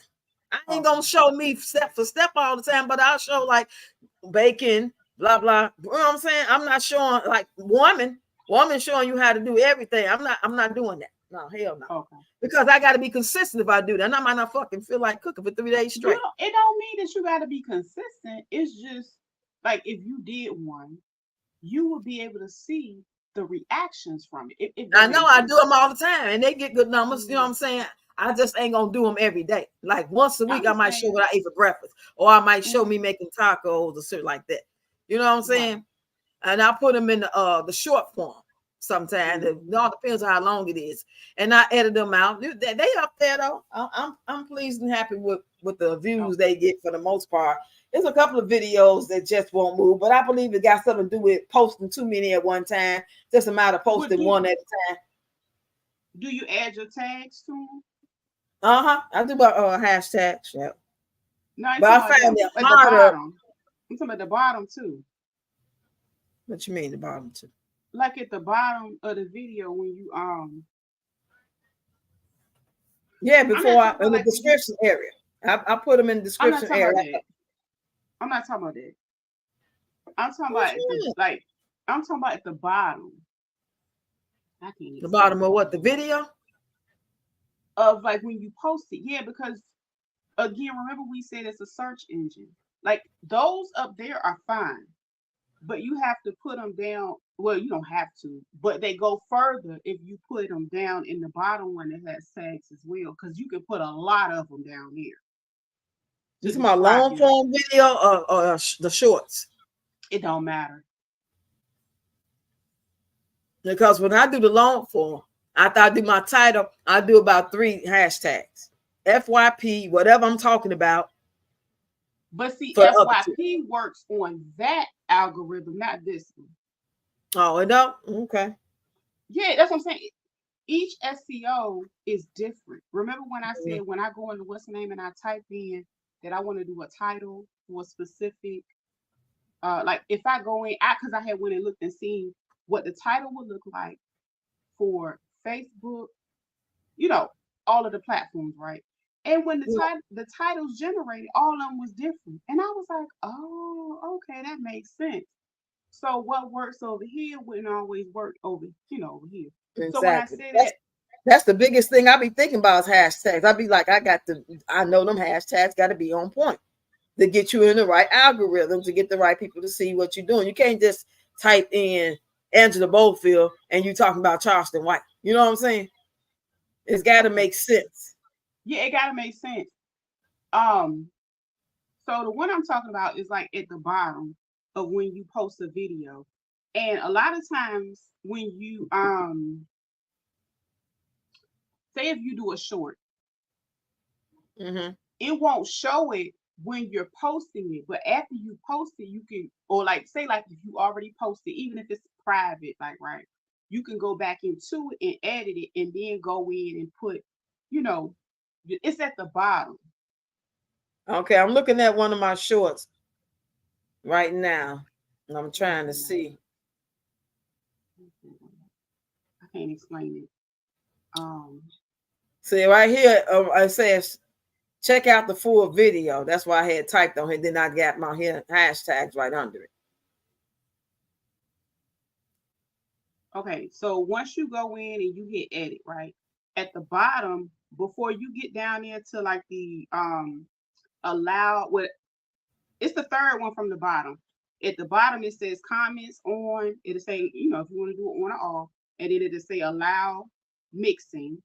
I ain't Okay. gonna show me step for step all the time, but I'll show like bacon, blah blah. You know what I'm saying? I'm not showing like woman showing you how to do everything. I'm not doing that. No, hell no. Okay. Because I gotta be consistent if I do that. And I might not fucking feel like cooking for 3 days straight. It don't mean that you got to be consistent. It's just like if you did one, you will be able to see the reactions from it. If I that know makes I do sense. them all the time and they get good numbers. You know what Mhm. I'm saying? I just ain't gonna do them every day. Like once a I week, I might show understand. what I ate for breakfast, or I might show me Mhm. making tacos or shit like that. You know what I'm Right. saying? And I put them in the short form sometimes. It Mhm. all depends on how long it is. And I edit them out. They up there though. I'm pleased and happy with the views Okay. they get for the most part. There's a couple of videos that just won't move, but I believe it got something to do with posting too many at one time. Just a matter of What posting one at a time. do you add your tags to them? Uh-huh. I do about hashtags, yeah. No, I'm But talking I about found them it at the harder. bottom. I'm talking about the bottom too. What you mean the bottom two? Like at the bottom of the video when you Yeah, I'm not before talking in about the like when you description area. I put them in the I'm not description talking about area. that. I'm not talking about that. I'm talking What about you mean? I'm talking about at the bottom. I can't The explain bottom it. of what? The video? Of like when you post it. Yeah, because again, remember we said it's a search engine. Like those up there are fine, but you have to put them down. Well, you don't have to, but they go further if you put them down in the bottom one that has tags as well, because you can put a lot of them down there You to talking about describe long your. form video or the shorts? It don't matter. Because when I do the long form, after I do my title, I do about 3 hashtags. FYP, whatever I'm talking about. But see, For the other 2. FYP works on that algorithm, not this one. Oh, it don't? Okay. Yeah, that's what I'm saying. Each SEO is different. Remember when I said when I go into what's the name and I type in that I want to do a title for a specific, like if I go in, because I had went and looked and seen what the title would look like for Facebook, all of the platforms, right? And when the titles generated, all of them was different, and I was like, oh, okay, that makes sense. So what works over here wouldn't always work over here. Exactly. So when I say that, that's the biggest thing I be thinking about is hashtags. I be like, I know them hashtags got to be on point to get you in the right algorithm, to get the right people to see what you're doing. You can't just type in Angela Bofield and you talking about Charleston White. You know what I'm saying? It's got to make sense. Yeah, it got to make sense. So the one I'm talking about is like at the bottom of when you post a video. And a lot of times when you say if you do a short, it won't show it when you're posting it, but after you post it, you can, or like say like if you already posted, even if it's private, like right, you can go back into it and edit it and then go in and put, it's at the bottom. Okay, I'm looking at one of my shorts right now, and I'm trying to see. I can't explain it. See right here, it says check out the full video. That's why I had typed on it. Then I got my hashtags right under it. Okay, so once you go in and you hit edit, right? At the bottom, before you get down there to like the allow, what it's the third one from the bottom. At the bottom it says comments on, it'll say, if you want to do it on or off, and then it'll say allow mixing.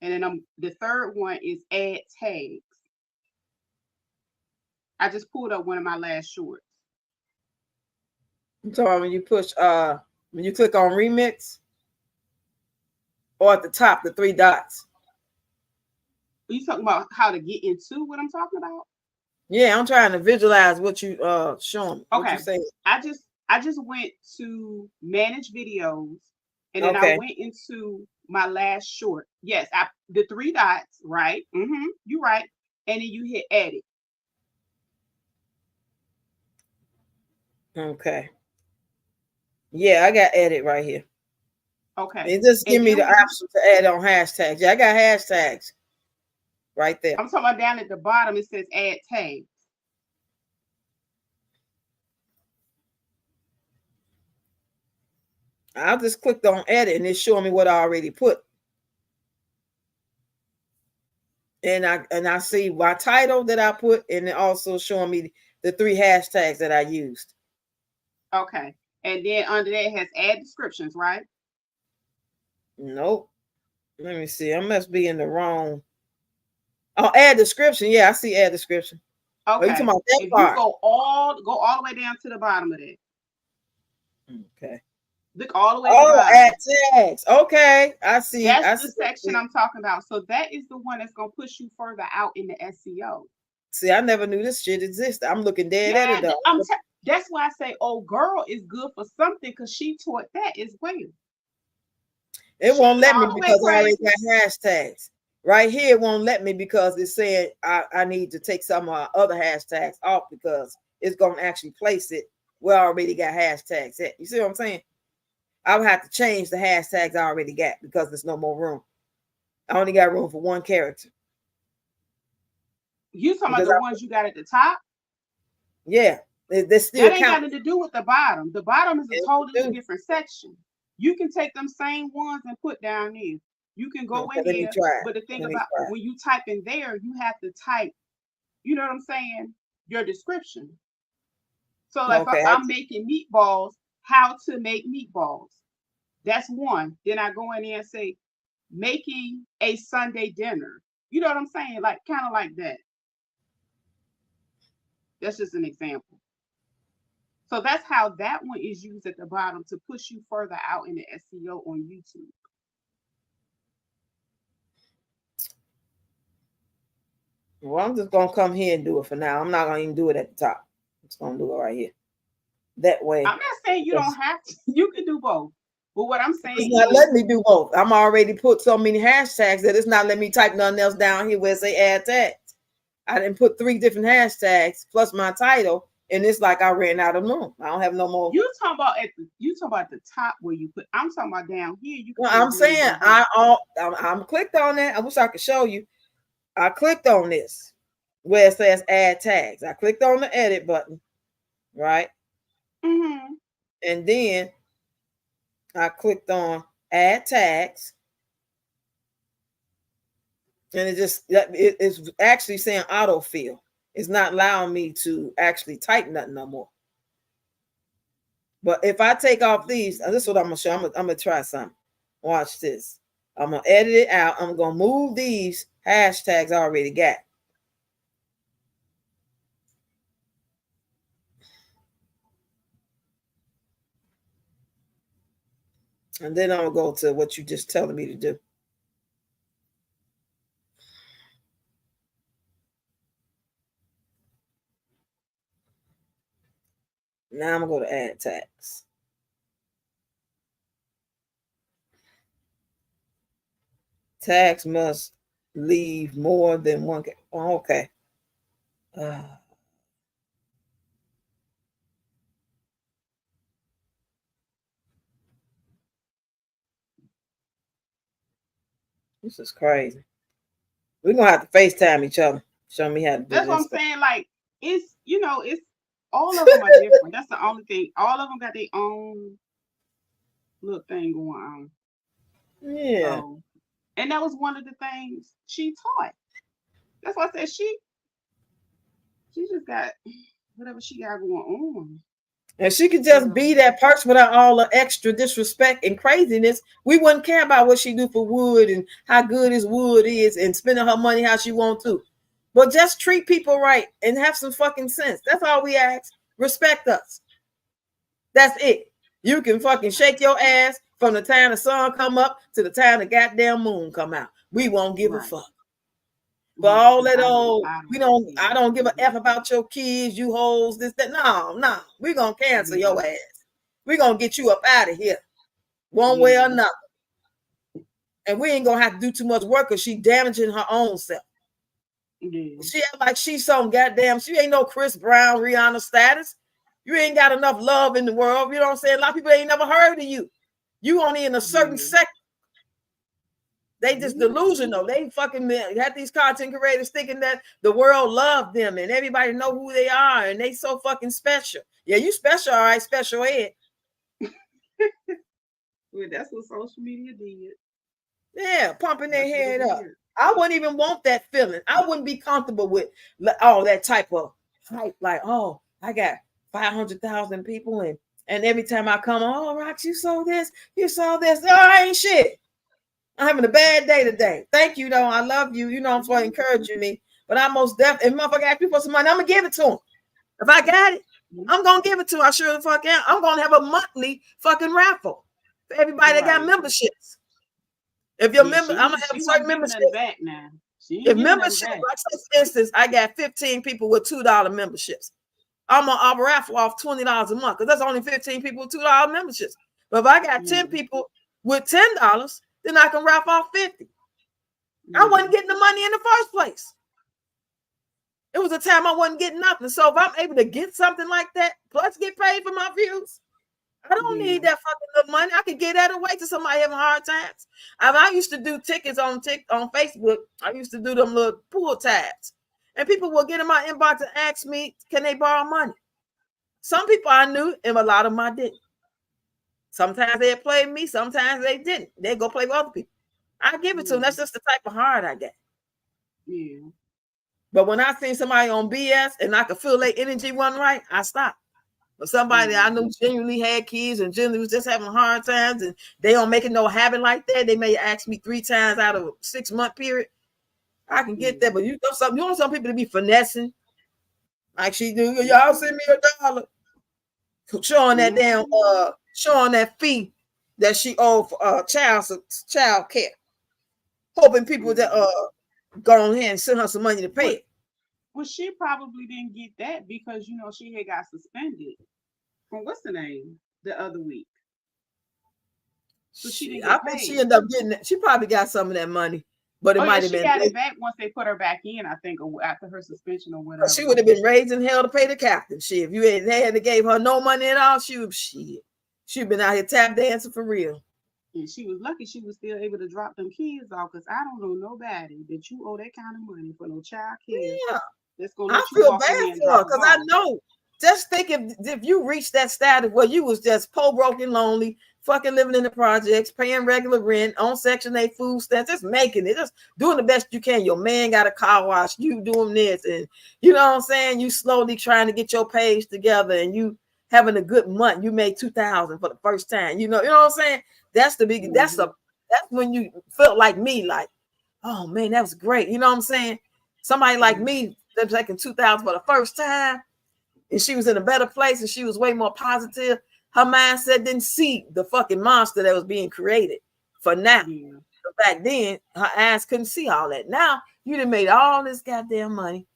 And then the third one is add tags. I just pulled up one of my last shorts. So when you push when you click on remix, or at the top, the 3 dots. Are you talking about how to get into what I'm talking about? Yeah, I'm trying to visualize what you showing me. Okay. What you say. I just went to manage videos, and then I went into my last short. Yes, the 3 dots, right? You're right. And then you hit edit. Okay. Yeah, I got edit right here. Okay. It just give me the option to add on hashtags. Yeah, I got hashtags right there. I'm talking about down at the bottom, it says add tags. I just clicked on edit and it's showing me what I already put. And I see my title that I put, and it also showing me the 3 hashtags that I used. Okay. And then under that it has add descriptions, right? Nope. Let me see. I must be in the wrong. Oh, add description. Yeah, I see add description. Okay. Oh, you talking about that if part? You go all the way down to the bottom of that. Okay. Look all the way to the bottom. Add tags. Okay, I see. That's the section I'm talking about. So that is the one that's gonna push you further out in the SEO. See, I never knew this shit existed. I'm looking dead at it though. That's why I say, oh, girl is good for something because she taught that as well. It won't let me because I already got hashtags. Right here, it won't let me because it said I need to take some other hashtags off because it's going to actually place it where I already got hashtags at. You see what I'm saying? I would have to change the hashtags I already got because there's no more room. I only got room for 1 character. You talking about the ones you got at the top? Yeah, they still that ain't got nothing to do with the bottom. The bottom is a totally different section. You can take them same ones and put down there. You can go in here, but the thing about when you type in there, you have to type, you know what I'm saying, your description. So like if I'm making meatballs, how to make meatballs. That's one. Then I go in there and say, making a Sunday dinner. You know what I'm saying? Like kind of like that. That's just an example. So that's how that one is used at the bottom to push you further out in the SEO on YouTube. Well, I'm just gonna come here and do it for now. I'm not gonna even do it at the top. I'm just gonna do it right here. That way. I'm not saying you don't have to. You can do both. But what I'm saying It's not letting me do both. I'm already put so many hashtags that it's not letting me type nothing else down here where it say add tags. I didn't put 3 different hashtags plus my title, and it's like I ran out of room. I don't have no more. You talking about the top where you put. I'm talking about down here. You. Well, I'm saying I'm clicked on that. I wish I could show you. I clicked on this where it says add tags. I clicked on the edit button, right? Mm-hmm. And then I clicked on add tags. And it's actually saying autofill. It's not allowing me to actually type nothing no more. But if I take off these, this is what I'm going to show. I'm going to try something. Watch this. I'm going to edit it out. I'm going to move these hashtags I already got. And then I'm going to go to what you're just telling me to do. Now I'm going to go to add tags. Tags must leave more than one. Oh, okay. This is crazy. We're going to have to FaceTime each other. Show me how to do That's this. what I'm saying. Like, it's all of them are different. That's the only thing. All of them got their own little thing going on. Yeah. So, and that was one of the things she taught. That's why I said she just got whatever she got going on. And she could just be that person without all the extra disrespect and craziness. We wouldn't care about what she do for wood and how good his wood is and spending her money how she want to. But just treat people right and have some fucking sense. That's all we ask. Respect us. That's it. You can fucking shake your ass from the time the sun come up to the time the goddamn moon come out. We won't give a fuck. But all that I don't give a F about your kids, you hoes, this, that. No. We're going to cancel your ass. We're going to get you up out of here one way or another. And we ain't going to have to do too much work because she damaging her own self. She act like she's some goddamn, she ain't no Chris Brown, Rihanna status. You ain't got enough love in the world. You know what I'm saying? A lot of people ain't never heard of you. You only in a certain sector. They just delusional. They fucking had these content creators thinking that the world loved them and everybody know who they are and they so fucking special. Yeah, you special, all right, special ed. Well, that's what social media did. Yeah, pumping their head up. I wouldn't even want that feeling. I wouldn't be comfortable with all that type of hype. Like, oh, I got 500,000 people and every time I come, oh, Roxx, you saw this. Oh, I ain't shit. I'm having a bad day today. Thank you, though. I love you. You know, I'm for encouraging me. But I most definitely, if motherfucker ask me for some money, I'm going to give it to him. If I got it, I'm going to give it to him. I sure the fuck am. I'm going to have a monthly fucking raffle for everybody that got memberships. If you're member, I'm going to have certain memberships. Back now. If membership, like for instance, I got 15 people with $2 memberships. I'm going to raffle off $20 a month because that's only 15 people with $2 memberships. But if I got 10 people with $10, then I can raffle off 50. I wasn't getting the money in the first place. It was a time I wasn't getting nothing. So if I'm able to get something like that, plus get paid for my views, I don't need that fucking little money. I could give that away to somebody having hard times. I used to do tickets on Facebook. I used to do them little pool tabs. And people would get in my inbox and ask me, can they borrow money? Some people I knew, and a lot of them I didn't. Sometimes they'd play me, sometimes they didn't. They'd go play with other people. I give it to them. That's just the type of heart I get. Yeah. But when I seen somebody on BS and I could feel their energy wasn't right, I stopped. But somebody I knew genuinely had kids and genuinely was just having hard times and they don't make it no habit like that. They may ask me 3 times out of a 6-month period. I can get that. But you want some people to be finessing like she do. Y'all send me $1. showing that damn showing that fee that she owed for child care, hoping people that go on here and send her some money to pay it. Well, she probably didn't get that because she had got suspended from what's the name the other week. So she didn't get I think paid. she ended up getting it. She probably got some of that money, but it might have she been. got it back once they put her back in, I think, or after her suspension or whatever. She would have been raised in hell to pay the captain. If you hadn't gave her no money at all, she'd been out here tap dancing for real. And she was lucky she was still able to drop them kids off, because I don't know nobody that you owe that kind of money for no child care. Yeah. That's gonna let I you feel walk bad in and for her drop because them I off. know. Just think if you reached that status where you was just poor, broken, lonely, fucking living in the projects, paying regular rent, on Section 8 food stamps, just making it, just doing the best you can. Your man got a car wash, you doing this, and you know what I'm saying? You slowly trying to get your page together, and you having a good month. You made $2,000 for the first time. You know what I'm saying? That's the big. That's when you felt like me, like, oh man, that was great. You know what I'm saying? Somebody like me that's taking $2,000 for the first time, and she was in a better place, and she was way more positive. Her mindset didn't see the fucking monster that was being created for now. Yeah. But back then, her eyes couldn't see all that. Now you done made all this goddamn money,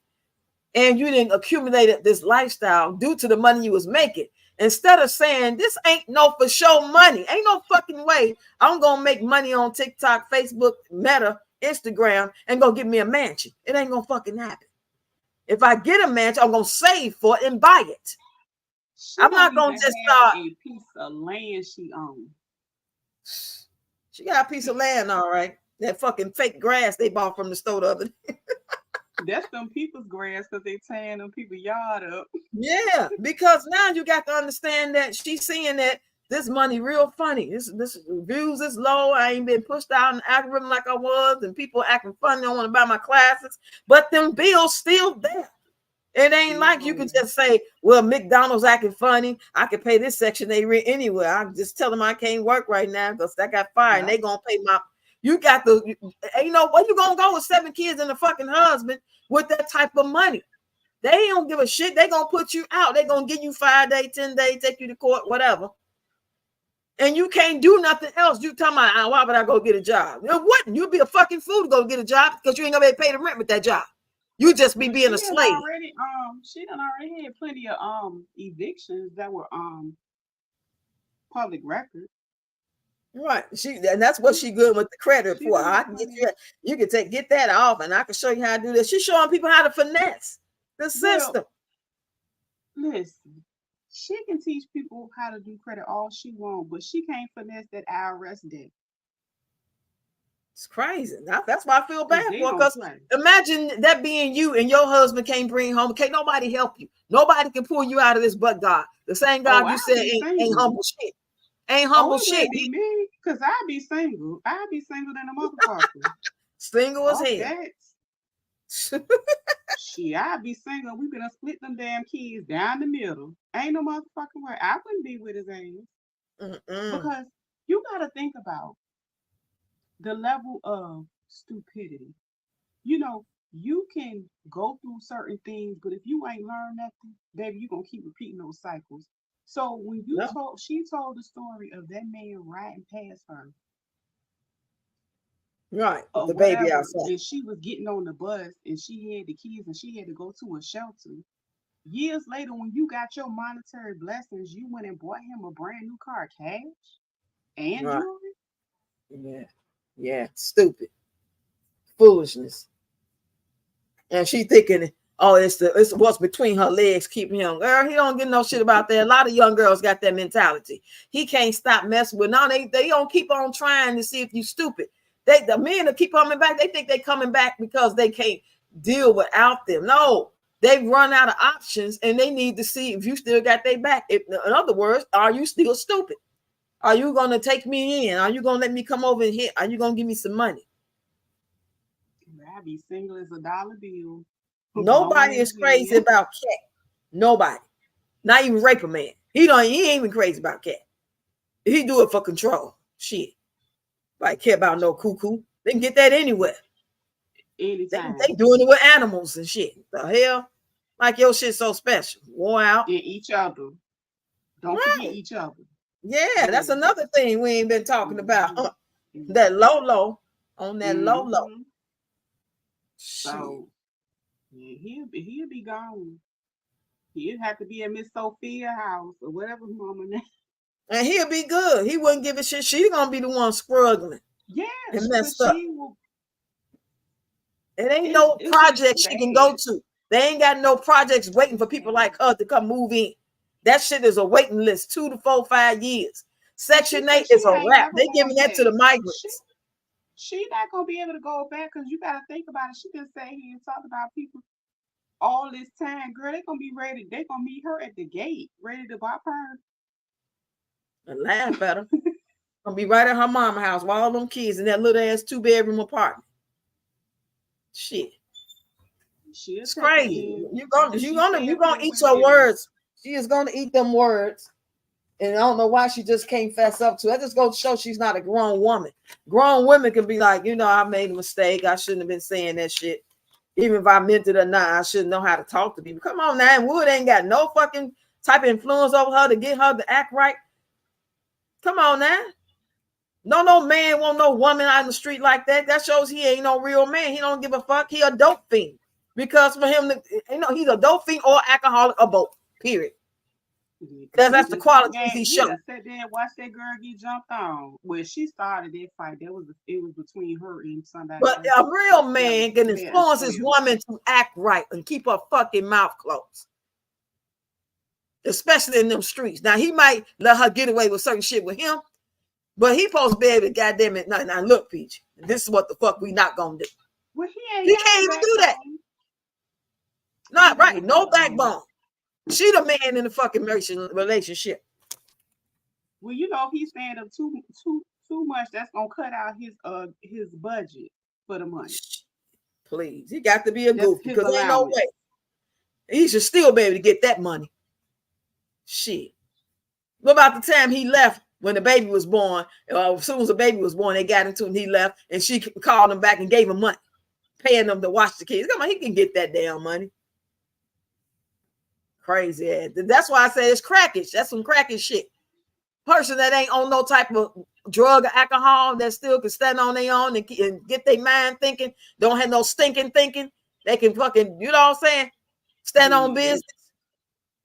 and you didn't accumulate this lifestyle due to the money you was making. Instead of saying, this ain't no for show money, ain't no fucking way I'm gonna make money on TikTok, Facebook, Meta, Instagram, and go get me a mansion. It ain't gonna fucking happen. If I get a mansion, I'm gonna save for it and buy it. I'm not gonna just start a piece of land she owned. She got a piece of land, all right. That fucking fake grass they bought from the store the other day. That's them people's grass because they tearing them people's yard up. Yeah, because now you got to understand that she's seeing that this money real funny. This views is low. I ain't been pushed out in the algorithm like I was, and people acting funny. Don't want to buy my classes, but them bills still there. It ain't like you can just say, well, McDonald's acting funny. I can pay this Section 8 rent anywhere. I just tell them I can't work right now because I got fired and they gonna pay my. You got the, ain't no where you gonna go with 7 kids and a fucking husband with that type of money. They don't give a shit. They gonna put you out. They gonna give you 5 days, 10 days, take you to court, whatever. And you can't do nothing else. You talking about, why would I go get a job? You wouldn't. You'd be a fucking fool to go get a job because you ain't gonna be able to pay the rent with that job. You just be being a slave. She done already had plenty of evictions that were public record. Right. And that's what she good with the credit for. I can get you can get that off, and I can show you how to do this. She's showing people how to finesse the system. Listen, she can teach people how to do credit all she wants, but she can't finesse that IRS debt. It's crazy. That's why I feel bad for her, because imagine that being you and your husband can't bring home. Can't nobody help you. Nobody can pull you out of this but God. The same God you said ain't humble shit. Ain't humble shit. Be me, because I'd be single. I'd be single than a motherfucker. Single as hell. Shit, I'd be single. We gonna split them damn kids down the middle. Ain't no motherfucking way. I wouldn't be with his ass. Because you gotta think about the level of stupidity. You can go through certain things, but if you ain't learned nothing, baby, you're gonna keep repeating those cycles. So when she told the story of that man riding past her, right, the baby outside, and she was getting on the bus, and she had the kids, and she had to go to a shelter. Years later, when you got your monetary blessings, you went and bought him a brand new car, cash and jewelry. Yeah, stupid foolishness. And she thinking, oh, it's what's between her legs keeping him. Girl, he don't get no shit about that. A lot of young girls got that mentality. He can't stop messing with. No, they don't keep on trying to see if you stupid. The men that keep coming back, they think they coming back because they can't deal without them. No, they've run out of options, and they need to see if you still got their back. In other words, are you still stupid? Are you going to take me in? Are you going to let me come over and hit? Are you going to give me some money? I'd be single as a dollar bill. Nobody is crazy about cat. Nobody. Not even rape a man. He ain't even crazy about cat. He do it for control. Shit. Like care about no cuckoo. They can get that anywhere. Anytime. They doing it with animals and shit. The hell? Like your shit so special. Wore out. And each other. Don't forget each other. Yeah, that's another thing we ain't been talking about. Mm-hmm. That low on that low. So yeah, he'll be gone. He'd have to be at Miss Sophia house or whatever mama name. And he'll be good. He wouldn't give a shit. She's gonna be the one struggling. Yeah, and messed up. It ain't no it's project she can go to. They ain't got no projects waiting for people like her to come move in. That shit is a waiting list, 2 to 4, 5 years. Section 8 is a wrap. They giving that to the migrants. She not gonna be able to go back because you gotta think about it. She just sat here and talked about people all this time. Girl, they gonna be ready. They gonna meet her at the gate, ready to bop her. And laugh at her. Gonna be right at her mama house with all them kids in that little ass 2-bedroom apartment. Shit. It's crazy. You're gonna eat your words. She is gonna eat them words. And I don't know why she just can't fess up to it. That just goes to show she's not a grown woman. Grown women can be like, I made a mistake. I shouldn't have been saying that shit. Even if I meant it or not, I shouldn't know how to talk to people. Come on now. And Wood ain't got no fucking type of influence over her to get her to act right. Come on now. No man want no woman out in the street like that. That shows he ain't no real man. He don't give a fuck. He a dope fiend. Because for him, he's a dope fiend or alcoholic or both. Period. Because that's the qualities he showed. Sat there and watched that girl get jumped on. Well, she started that fight. It was between her and somebody. But a real man can influence his woman to act right and keep her fucking mouth closed. Especially in them streets. Now, he might let her get away with certain shit with him, but he supposed to be able to goddamn it. Now look, Peach, this is what the fuck we not gonna do. Well, he can't even do that. Not right. No backbone. She the man in the fucking relationship. Well, if he's stand up too much, that's gonna cut out his budget for the money. Please, he got to be a goof because ain't no way he should still be able to get that money. Shit. What about the time he left when the baby was born? As soon as the baby was born, they got into him. He left, and she called him back and gave him money, paying them to watch the kids. Come on, he can get that damn money. Crazy ass. That's why I say it's crackish. That's some crackish shit. Person that ain't on no type of drug or alcohol that still can stand on their own and get their mind thinking, don't have no stinking thinking. They can fucking, you know what I'm saying? Stand on business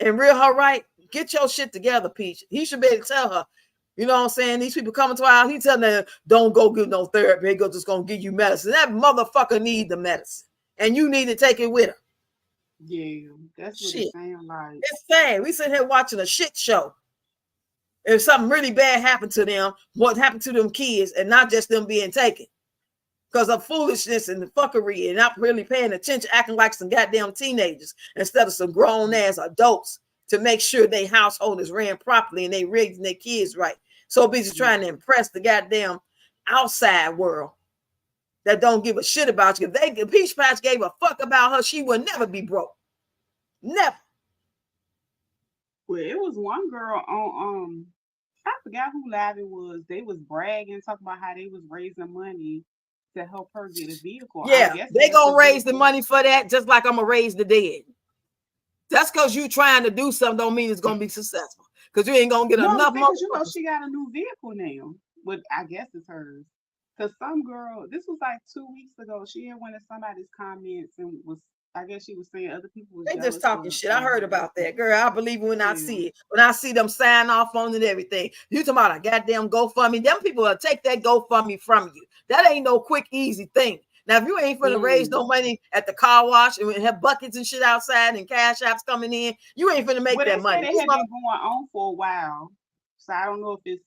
and real her right. Get your shit together, Peach. He should be able to tell her, you know what I'm saying? These people coming to our house, he telling them, don't go get no therapy. They just gonna give you medicine. That motherfucker need the medicine. And you need to take it with her. Yeah, that's what it sounds like. It's sad. We sit here watching a shit show. If something really bad happened to them, what happened to them kids, and not just them being taken because of foolishness and the fuckery and not really paying attention, acting like some goddamn teenagers instead of some grown ass adults to make sure their household is ran properly and they raising their kids right. So busy trying to impress the goddamn outside world that don't give a shit about you. If Peach Patch gave a fuck about her, she would never be broke. Never. Well, it was one girl on I forgot who live it was. They was bragging, talking about how they was raising money to help her get a vehicle. Yeah, they gonna raise the money for that, just like I'm gonna raise the dead. That's because you trying to do something don't mean it's gonna be successful. Because you ain't gonna get enough money. Because she got a new vehicle now. But I guess it's hers. Because some girl, this was like 2 weeks ago, she had went to somebody's comments and was, I guess she was saying other people was they just talking shit. I heard about that, girl. I believe it when I see it. When I see them sign off on it and everything. You talking about a goddamn GoFundMe. Them people will take that GoFundMe from you. That ain't no quick, easy thing. Now, if you ain't finna raise no money at the car wash and have buckets and shit outside and cash apps coming in, you ain't finna make that money. They had been going on for a while. So I don't know if it's,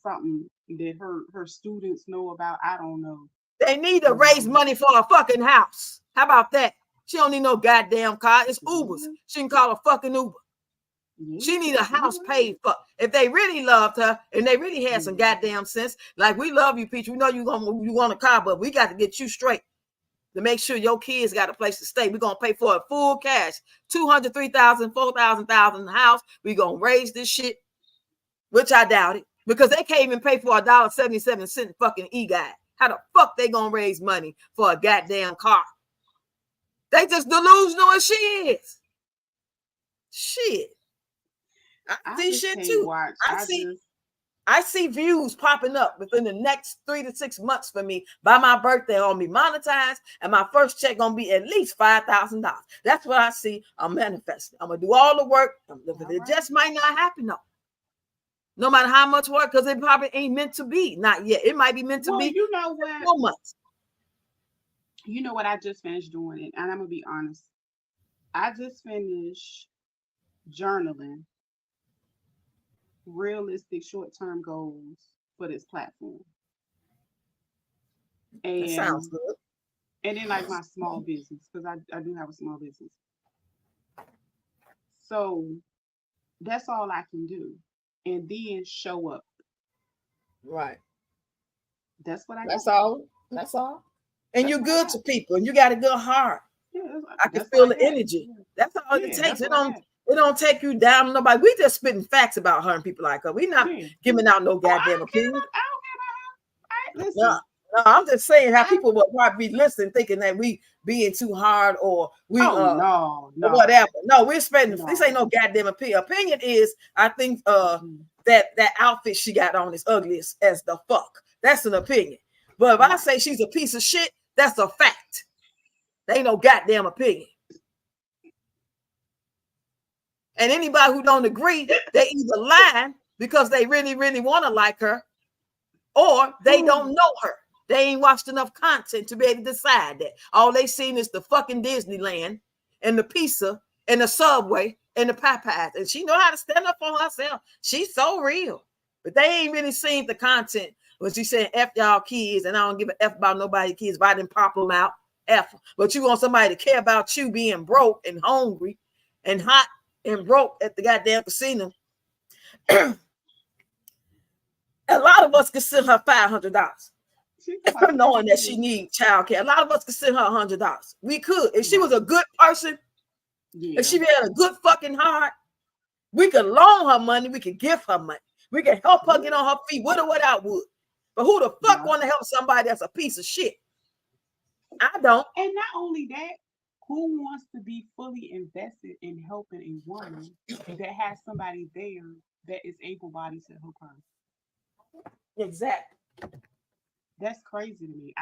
something that her students know about. I don't know. They need to raise money for a fucking house. How about that? She don't need no goddamn car. It's Ubers. She can call a fucking Uber. She need a house paid for. If they really loved her and they really had some goddamn sense, like we love you, Peach. We know you want a car, but we got to get you straight to make sure your kids got a place to stay. We're gonna pay for it full cash, $200,000, $3,000, $4,000 in the house. We're gonna raise this shit, which I doubt it, because they can't even pay for $1.77 fucking e-guide. How the fuck they gonna raise money for a goddamn car? They just delusional as she is. Shit. I I see just shit can't too. watch. I see views popping up within the next 3 to 6 months for me by my birthday on me monetized, and my first check gonna be at least $5,000. That's what I see. I'm manifesting. I'm gonna do all the work. It just might not happen though. No matter how much work, because it probably ain't meant to be. Not yet. It might be meant to Well, be. you know what? 4 months. You know what? I just finished doing it, and I'm gonna be honest. I just finished journaling realistic short-term goals for this platform, That sounds and good. then like my small business, because I do have a small business. So that's all I can do, and then show up. Right. That's what I That's got. all. That's all. And That's you're what I good to got. people, and you got a good heart. Yeah, I can that's what feel I the got. energy. That's all it Yeah, takes. that's what I got. It don't take you down nobody. We just spitting facts about her and people like her. We not Yeah. giving out no Oh, goddamn opinions. I don't care about her. No, Listen. no, I'm just saying how I people will probably be listening, thinking that we being too hard or we Oh no, or no, whatever. No, we're spending. This ain't no. no goddamn opinion. Opinion is, I think, Mm-mm. that outfit she got on is ugly as the fuck. That's an opinion. But if I Right. say she's a piece of shit, that's a fact. There ain't no goddamn opinion. And anybody who don't agree, they either lie because they really, really want to like her, or they don't know her. They ain't watched enough content to be able to decide that. All they seen is the fucking Disneyland and the pizza and the Subway and the Popeyes. And she know how to stand up for herself. She's so real. But they ain't really seen the content when she saying F y'all kids, and I don't give a F about nobody kids. If I didn't pop them out, F. But you want somebody to care about you being broke and hungry and hot and broke at the goddamn casino. A lot of us could send her $500, knowing that she needs child care. A lot of us could send her $100. We could. If she was a good person, if she had a good fucking heart, we could loan her money. We could give her money. We could help her get on her feet, with or without wood. But who the fuck want to help somebody that's a piece of shit? I don't. And not only that, who wants to be fully invested in helping a woman that has somebody there that is able-bodied to help her? Exactly. That's crazy to me.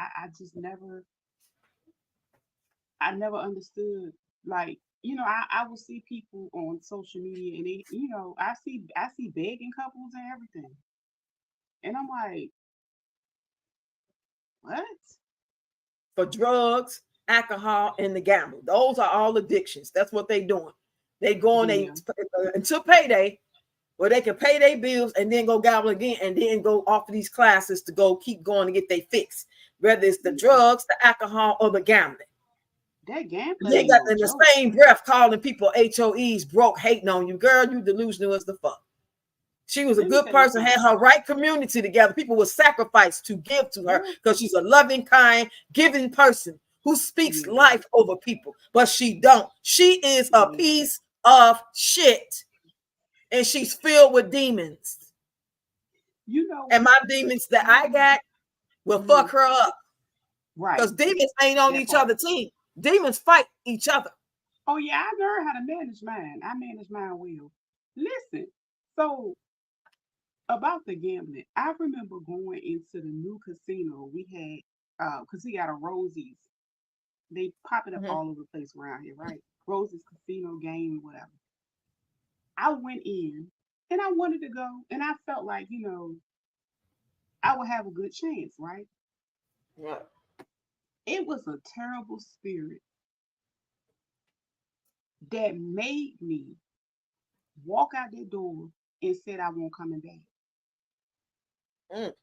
I never understood. Like, I will see people on social media, and they, I see begging couples and everything, and I'm like, what? For drugs, alcohol, and the gamble. Those are all addictions. That's what they doing. They going until payday, where they can pay their bills and then go gamble again, and then go off of these classes to go keep going to get their fix. Whether it's the drugs, the alcohol, or the gambling. That gambling They ain't got no in the joke. same breath calling people HOEs, broke, hating on you. Girl, you delusional as the fuck. She was a Let me good tell you person, had something. her right community together. People would sacrifice to give to her Yeah. because she's a loving, kind, giving person who speaks Yeah. life over people. But she don't. She is a Yeah. piece of shit. And she's filled with demons. You know And what? my demons that I got will fuck her up. Right. Because demons ain't on That each part. other's team. Demons fight each other. Oh yeah, I learned how to manage mine. I manage mine well. Listen, so about the gambling, I remember going into the new casino we had, because we got a Rosie's. They popping up Mhm. all over the place around here, right? Rosie's Casino Game, whatever. I went in and I wanted to go, and I felt like, I would have a good chance, right? Yeah. It was a terrible spirit that made me walk out that door and said I won't coming back. Mm.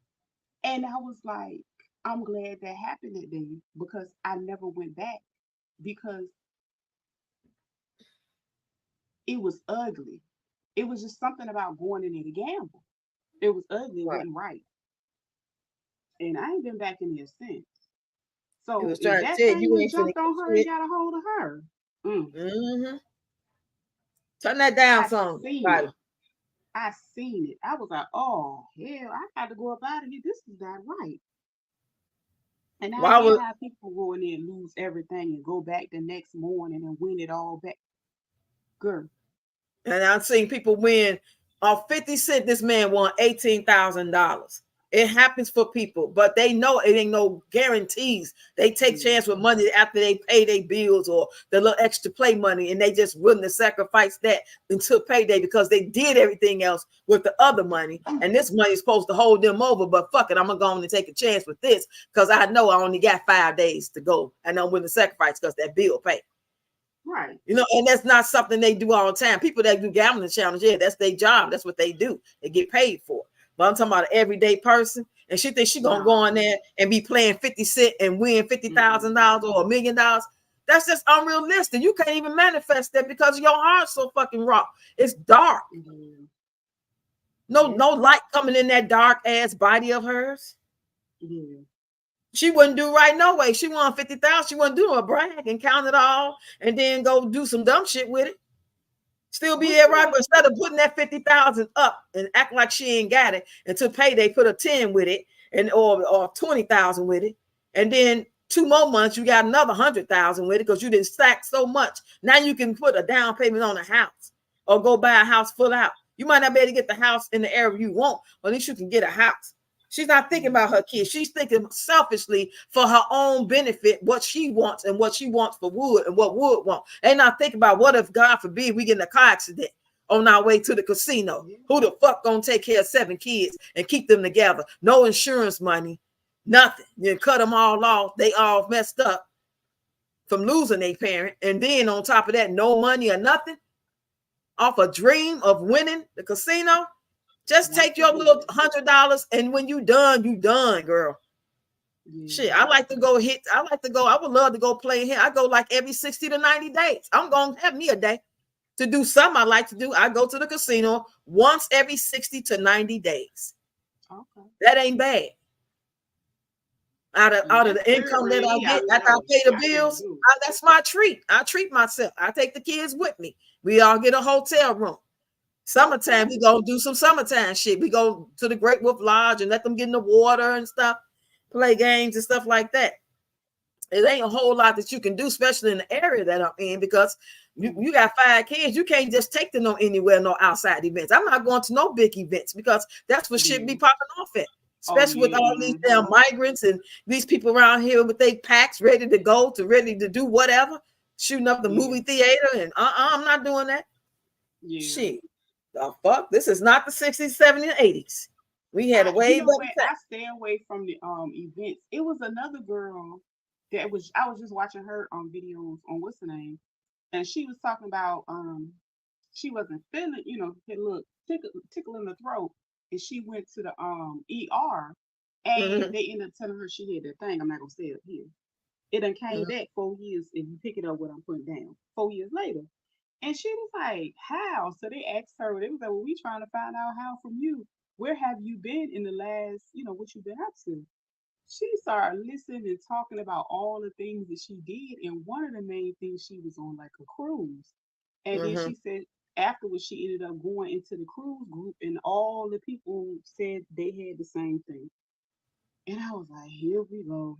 And I was like, I'm glad that happened that day because I never went back because it was ugly. It was just something about going in there to gamble. It was ugly. It Right. wasn't right. And I ain't been back in there since. It So was if trying to that tell you thing you would ain't finna jumped on get her and shit. got a hold of her, Mm-hmm. Turn that down I some. seen it. Right. I seen it. I was like, oh hell, I got to go up out of here. This is not right. And I Why hear would how people go in there and lose everything and go back the next morning and win it all back. Girl, And I've seen people win off 50 cents. This man won $18,000. It happens for people, but they know it ain't no guarantees. They take chance with money after they pay their bills or the little extra play money, and they just willing to sacrifice that until payday because they did everything else with the other money. And this money is supposed to hold them over, but fuck it, I'm gonna go on and take a chance with this because I know I only got 5 days to go, and I'm willing to sacrifice because that bill paid. Right. You know, and that's not something they do all the time. People that do gambling challenges, yeah, that's their job. That's what they do. They get paid for. But I'm talking about an everyday person, and she thinks she's gonna go in there and be playing 50 cents and win $50,000 or $1 million. That's just unrealistic. You can't even manifest that because your heart's so fucking raw. It's dark. No light coming in that dark ass body of hers. She wouldn't do right no way. She won 50,000. She wouldn't do a brag and count it all and then go do some dumb shit with it. Still be there, right? But instead of putting that 50,000 up and act like she ain't got it until payday, put a 10 with it and or 20,000 with it, and then 2 more months you got another 100,000 with it because you didn't stack so much. Now you can put a down payment on a house or go buy a house full out. You might not be able to get the house in the area you want, but at least you can get a house. She's not thinking about her kids. She's thinking selfishly for her own benefit, what she wants and what she wants for Wood and what Wood wants. They not thinking about what if, God forbid, we get in a car accident on our way to the casino. Who the fuck gonna take care of 7 kids and keep them together? No insurance money, nothing. You cut them all off. They all messed up from losing their parent. And then on top of that, no money or nothing off a dream of winning the casino. Just take your little $100, and when you done, girl. Shit, I like to go. I would love to go play here. I go like every 60 to 90 days. I'm gonna have me a day to do something I like to do. I go to the casino once every 60 to 90 days. Okay. That ain't bad. Out of the income that I get after I pay the bills, that's my treat. I treat myself. I take the kids with me. We all get a hotel room. Summertime, we go do some summertime shit. We go to the Great Wolf Lodge and let them get in the water and stuff, play games and stuff like that. It ain't a whole lot that you can do, especially in the area that I'm in, because you got 5 kids. You can't just take them anywhere, no outside events. I'm not going to no big events because that's what shit be popping off at. Especially with all these damn migrants and these people around here with their packs ready to do whatever, shooting up the movie theater. And I'm not doing that. Shit. The fuck? This is not the 60s, 70s, and 80s. We had a way better time. I stay away from the events. It was another girl I was just watching her videos on what's the name, and she was talking about she wasn't feeling, had a little tickle in the throat, and she went to the ER, and they ended up telling her she had that thing. I'm not gonna say it here. It done came back 4 years if you pick it up what I'm putting down. 4 years later. And she was like, how? So they asked her, they was like, well, we trying to find out how from you. Where have you been in the last, what you've been up to? She started listening and talking about all the things that she did. And one of the main things, she was on like a cruise. And then she said afterwards, she ended up going into the cruise group and all the people said they had the same thing. And I was like, here we go.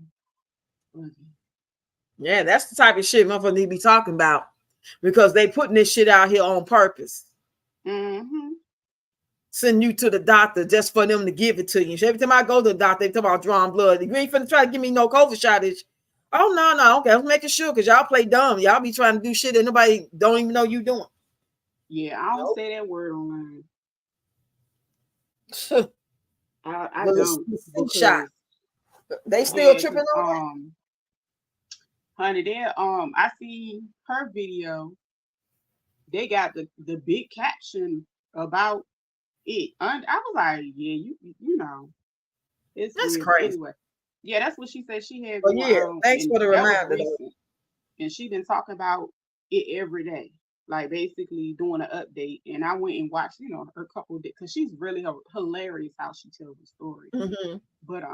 Yeah, that's the type of shit motherfuckers need to be talking about. Because they putting this shit out here on purpose. Send you to the doctor just for them to give it to you. So every time I go to the doctor, they talk about drawing blood. You ain't finna try to give me no COVID shot. Oh, no. Okay, I'm making sure because y'all play dumb. Y'all be trying to do shit that nobody don't even know you doing. Yeah, I don't say that word online. I don't. Shot. They still tripping on that? Honey, I see her video. They got the big caption about it. I was like, yeah, you know, it's that's weird. Crazy. Anyway, yeah, that's what she said she had. Thanks for the reminder. And she been talking about it every day, like basically doing an update. And I went and watched, her couple of because she's really hilarious how she tells the story. But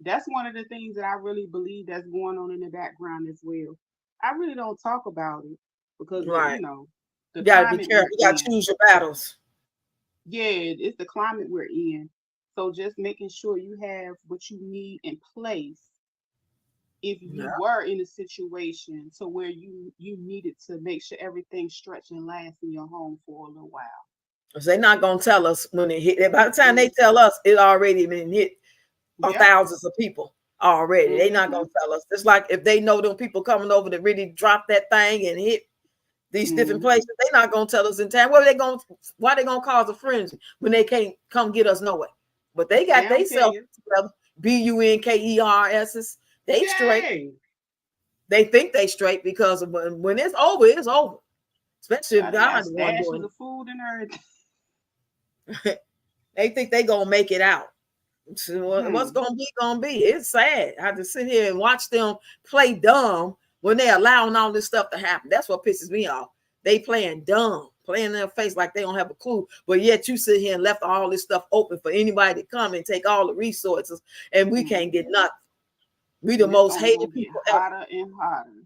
that's one of the things that I really believe that's going on in the background as well. I really don't talk about it because you gotta be careful. You gotta choose your battles. Yeah, it's the climate we're in. So just making sure you have what you need in place if you were in a situation to where you needed to make sure everything stretch and last in your home for a little while. They're not gonna tell us when it hit. By the time they tell us, it already been hit thousands of people already. They're not gonna tell us. It's like if they know them people coming over to really drop that thing and hit these different places, they're not gonna tell us in time. Why they gonna cause a frenzy when they can't come get us nowhere? But they got they self BUNKERS. They straight. They think they straight because when it's over, it's over. Especially if God doing the food and everything. They think they gonna make it out. So what's gonna be. It's sad. I have to sit here and watch them play dumb when they allowing all this stuff to happen. That's what pisses me off. They playing dumb, playing in their face like they don't have a clue. But yet you sit here and left all this stuff open for anybody to come and take all the resources, and we can't get nothing. We the most hated people hotter and hotter.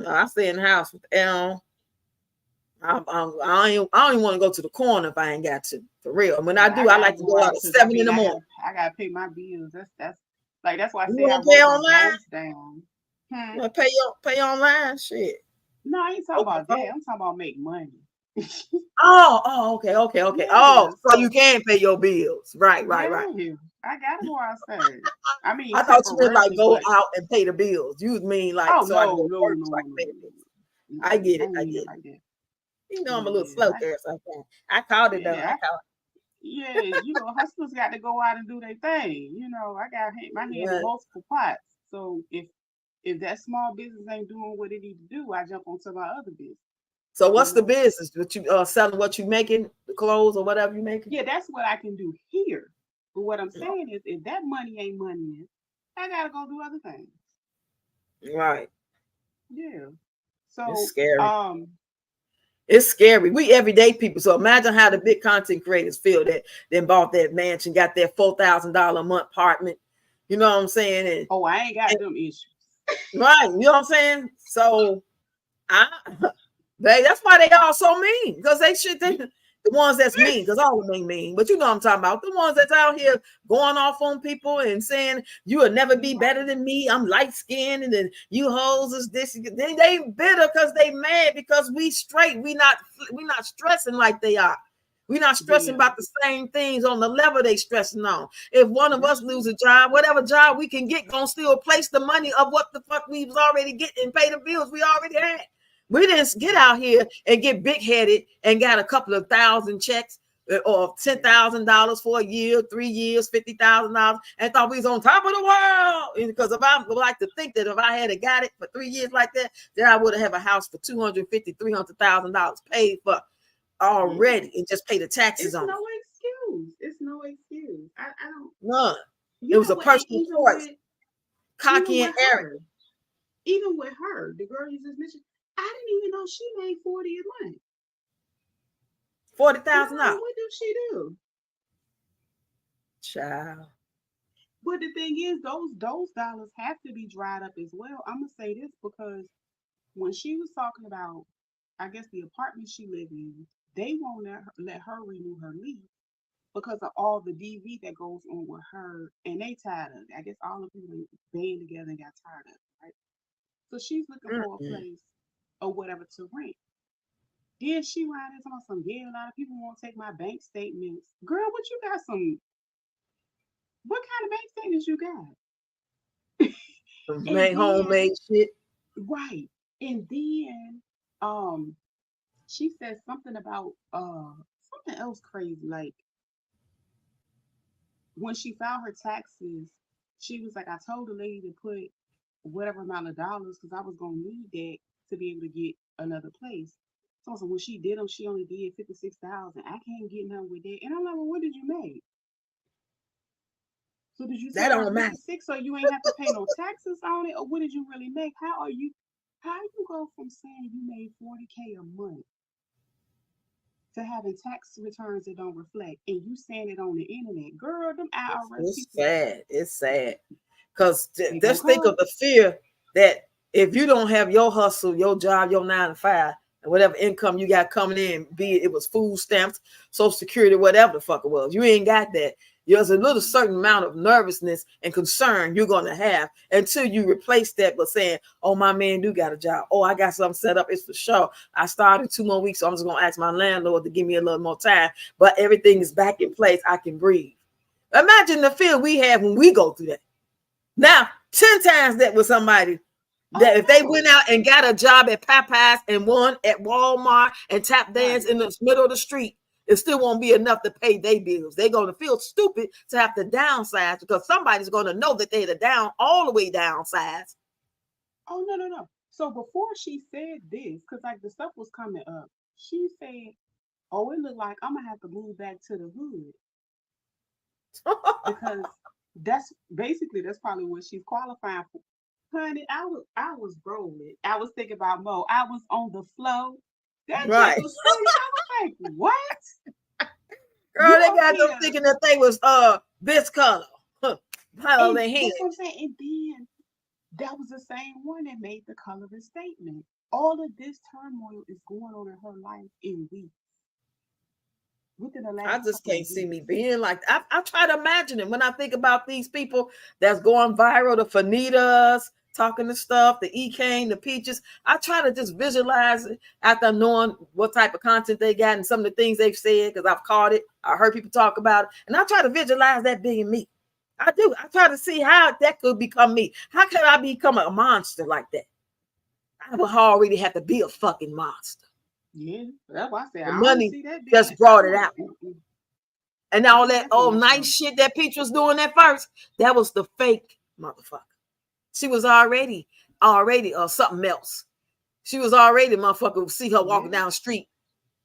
I stay in the house with I don't even want to go to the corner if I ain't got to, for real. When I do, I like to go out at 7 in the morning. I gotta pay my bills. That's why I say I pay online. Down. You want to pay online? Shit. No, I ain't talking about that. I'm talking about make money. Okay. Yeah, So you can pay your bills, right. I gotta go outside. I mean, I thought you would like go out and pay the bills. You mean like no. I get it. You know, I'm a little slow there, so I called it though. Yeah, hustlers got to go out and do their thing. I got my hand in multiple pots. So if that small business ain't doing what it need to do, I jump onto my other business. So what's the business? What you selling? What you making? The clothes or whatever you making? Yeah, that's what I can do here. But what I'm saying is, if that money ain't money, I gotta go do other things. Right. Yeah. So it's scary. It's scary. We everyday people. So imagine how the big content creators feel that then bought that mansion, got their $4,000 a month apartment. You know what I'm saying? And, I ain't got them issues. Right. You know what I'm saying? So that's why they all so mean, because they should think the ones that's mean, because all of them ain't mean, but you know what I'm talking about, the ones that's out here going off on people and saying you will never be better than me, I'm light-skinned, and then you hoes is this. They bitter because they mad because we straight. We not stressing like they are. We're not stressing about the same things on the level they stressing on. If one of us lose a job, whatever job we can get, gonna still place the money of what the fuck we was already getting and pay the bills we already had. We didn't get out here and get big-headed and got a couple of thousand checks or $10,000 for a year, 3 years, $50,000, and thought we was on top of the world. Because if I would like to think that if I had got it for 3 years like that, then I would have a house for $250,000, $300,000 paid for already and just pay the taxes on it. It's no excuse. I don't. None. It was a personal choice. Cocky and arrogant. Even with her, the girl you just mentioned, I didn't even know she made $40 a month. $40,000. What do she do? Child. But the thing is, those dollars have to be dried up as well. I'm gonna say this because when she was talking about, I guess the apartment she lived in, they won't let her renew her lease because of all the DV that goes on with her, and they tired of it. I guess all the people band together and got tired of it, right? So she's looking for a place or whatever to rent. Then she ran into some, a lot of people won't take my bank statements. Girl, what you got what kind of bank statements you got? Make homemade shit. Right. And then she said something about something else crazy. Like when she filed her taxes, she was like, I told the lady to put whatever amount of dollars because I was gonna need that to be able to get another place. So when she did them, she only did 56,000. I can't get none with that. And I'm like, well, what did you make? So did you say 56 so you ain't have to pay no taxes on it? Or what did you really make? How you go from saying you made $40K a month to having tax returns that don't reflect and you saying it on the internet? Girl, them IRS It's sad. Because just think of the fear that if you don't have your hustle, your job, your 9 to 5, and whatever income you got coming in, be it was food stamps, Social Security, whatever the fuck it was, you ain't got that. There's a little certain amount of nervousness and concern you're going to have until you replace that with saying, oh, my man do got a job. Oh, I got something set up. It's for sure. I started 2 more weeks, so I'm just going to ask my landlord to give me a little more time. But everything is back in place. I can breathe. Imagine the feel we have when we go through that. Now, 10 times that with somebody that if they went out and got a job at Popeyes and one at Walmart and tap dance in the middle of the street, it still won't be enough to pay their bills. They're going to feel stupid to have to downsize because somebody's going to know that they're all the way downsized. Oh, no. So before she said this, because like the stuff was coming up, she said, oh, it looked like I'm going to have to move back to the hood. Because that's probably what she's qualifying for. Honey, I was rolling. I was thinking about Mo. I was on the flow. That right. Was funny. I was like, what? Girl, they got them thinking that they was this color. Pile their hands. That's what I'm saying. And then that was the same one that made the colorist statement. All of this turmoil is going on in her life in weeks. I just can't see me being like I try to imagine it when I think about these people that's going viral, the Fanitas talking the stuff, the E-Kane, the Peaches. I try to just visualize it after knowing what type of content they got and some of the things they've said because I've caught it. I heard people talk about it, and I try to visualize that being me. I do. I try to see how that could become me. How could I become a monster like that? I would already have to be a fucking monster. Yeah, that's why I said the money just brought it out. And all that nice shit that Peach was doing at first, that was the fake motherfucker. She was already something else. She was already motherfucker. See her walking down the street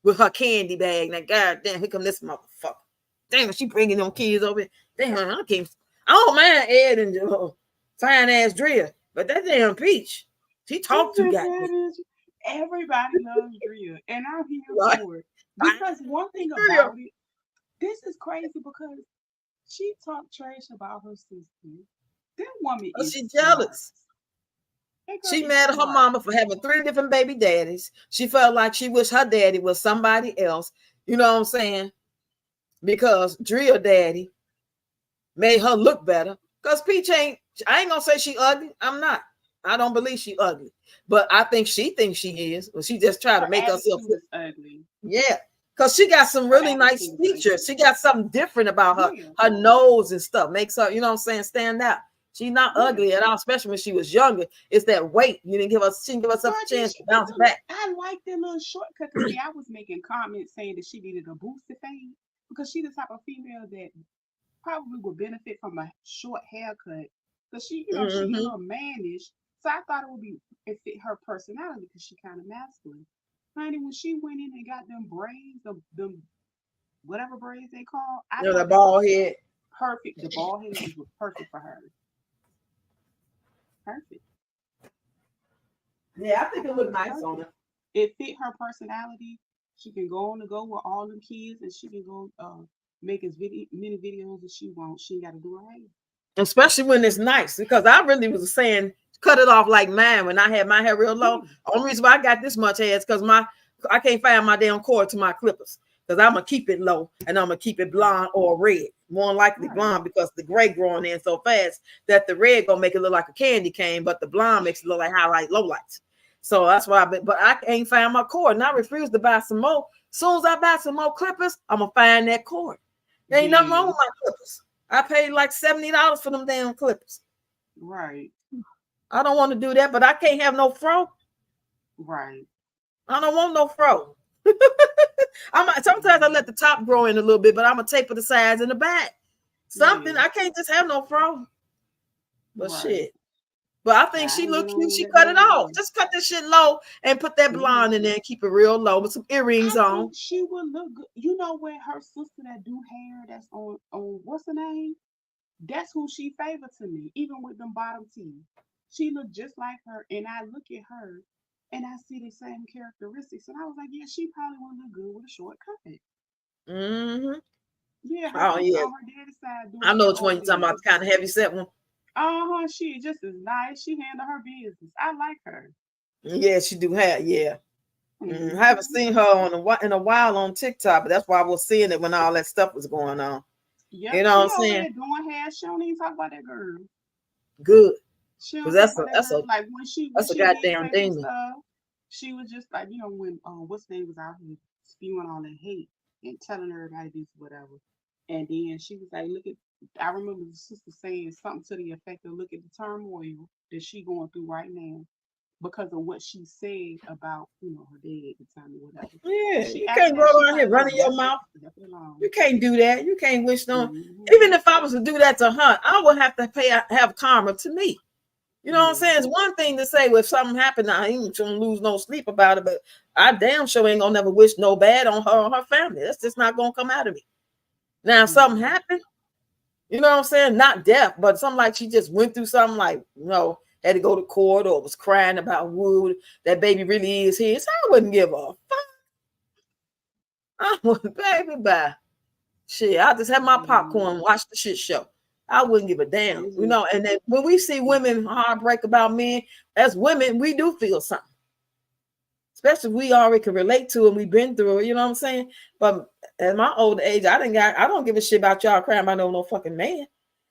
with her candy bag. Now, goddamn, here come this motherfucker. Damn, she bringing them kids over. Damn, I don't mind Ed and fine ass Drea, but that damn Peach, she talked to goddamn. Everybody loves Drea, and I'm here for it. Because one thing about it, this is crazy because she talked trash about her sister. That woman is she jealous. She mad at her mama for having 3 different baby daddies. She felt like she wished her daddy was somebody else. You know what I'm saying? Because Drea daddy made her look better. Because Peach I ain't gonna say she ugly. I'm not. I don't believe she ugly. But I think she thinks she is. Well, she just tried to make herself look ugly. Yeah. Because she got some really nice features. She got something different about her. Her nose and stuff makes her, you know what I'm saying, stand out. She's not ugly at all, especially when she was younger. It's that weight. She didn't give herself a chance to bounce back. I like that little shortcut. Because I was making comments saying that she needed a boosted fade. Because she's the type of female that probably would benefit from a short haircut. Because she, she's a little mannish. So I thought it fit her personality because she kind of masculine. Honey, when she went in and got them braids, them whatever braids they call, the bald head. Perfect. The bald head was perfect for her. Perfect. Yeah, I think it looked nice on her. It fit her personality. She can go on to go with all them kids, and she can go make as many videos as she wants. She ain't got to do her hair. Especially when it's nice, because I really was saying cut it off like mine when I had my hair real low. Only reason why I got this much hair is because I can't find my damn cord to my clippers. Because I'm gonna keep it low and I'm gonna keep it blonde or red. More likely blonde because the gray growing in so fast that the red gonna make it look like a candy cane, but the blonde makes it look like highlight lowlights. So that's why but I ain't find my cord and I refuse to buy some more. As soon as I buy some more clippers, I'm gonna find that cord. There ain't nothing wrong with my clippers. I paid like $70 for them damn clippers. Right. I don't want to do that, but I can't have no fro. Right. I don't want no fro. Sometimes I let the top grow in a little bit, but I'm gonna taper the sides in the back. Something I can't just have no fro. But shit. But I think she looked cute. She cut it off. Just cut this shit low and put that blonde in there and keep it real low with some earrings on. She would look good. You know where her sister that do hair that's on what's her name? That's who she favored to me, even with them bottom teeth. She looked just like her, and I look at her and I see the same characteristics. And I was like, yeah, she probably would look good with a short cut. Yeah. Her daddy side. I know which one you're talking about, the kind of heavy set one. She just as nice. She handled her business. I like her. Yeah, she do have. Yeah. I haven't seen her in a while on TikTok, but that's why I was seeing it when all that stuff was going on. Yep, You know what she I'm over saying? there doing hair. She don't even talk about that girl. Good. She Because don't talk about that that's girl. a Like when she that's a did goddamn say some demon. stuff, she was just like, when what's name was out here spewing all that hate and telling everybody this whatever. And then she was like, look at I remember the sister saying something to the effect of look at the turmoil that she going through right now because of what she said about, her dad at the time or whatever. Yeah, She you after can't go that, she was around like, here look, running your mouth. left it alone. You can't do that. You can't wish no. Mm-hmm. Even if I was to do that to her, I would have to have karma to me. You know what I'm Yeah. saying? It's one thing to say, well, if something happened, I ain't gonna lose no sleep about it, but I damn sure ain't gonna never wish no bad on her or her family. That's just not gonna come out of me. Now, if something Yeah. happened, you know what I'm saying? Not death, but something like she just went through something like, had to go to court or was crying about wood, that baby really is his. I wouldn't give a fuck. I would, baby, bye. Shit, I just have my popcorn and watch the shit show. I wouldn't give a damn, It's just, And then when we see women heartbreak about men, as women, we do feel something. Especially if we already can relate to it, we've been through it, you know what I'm saying? But at my old age, I don't give a shit about y'all crying about no fucking man.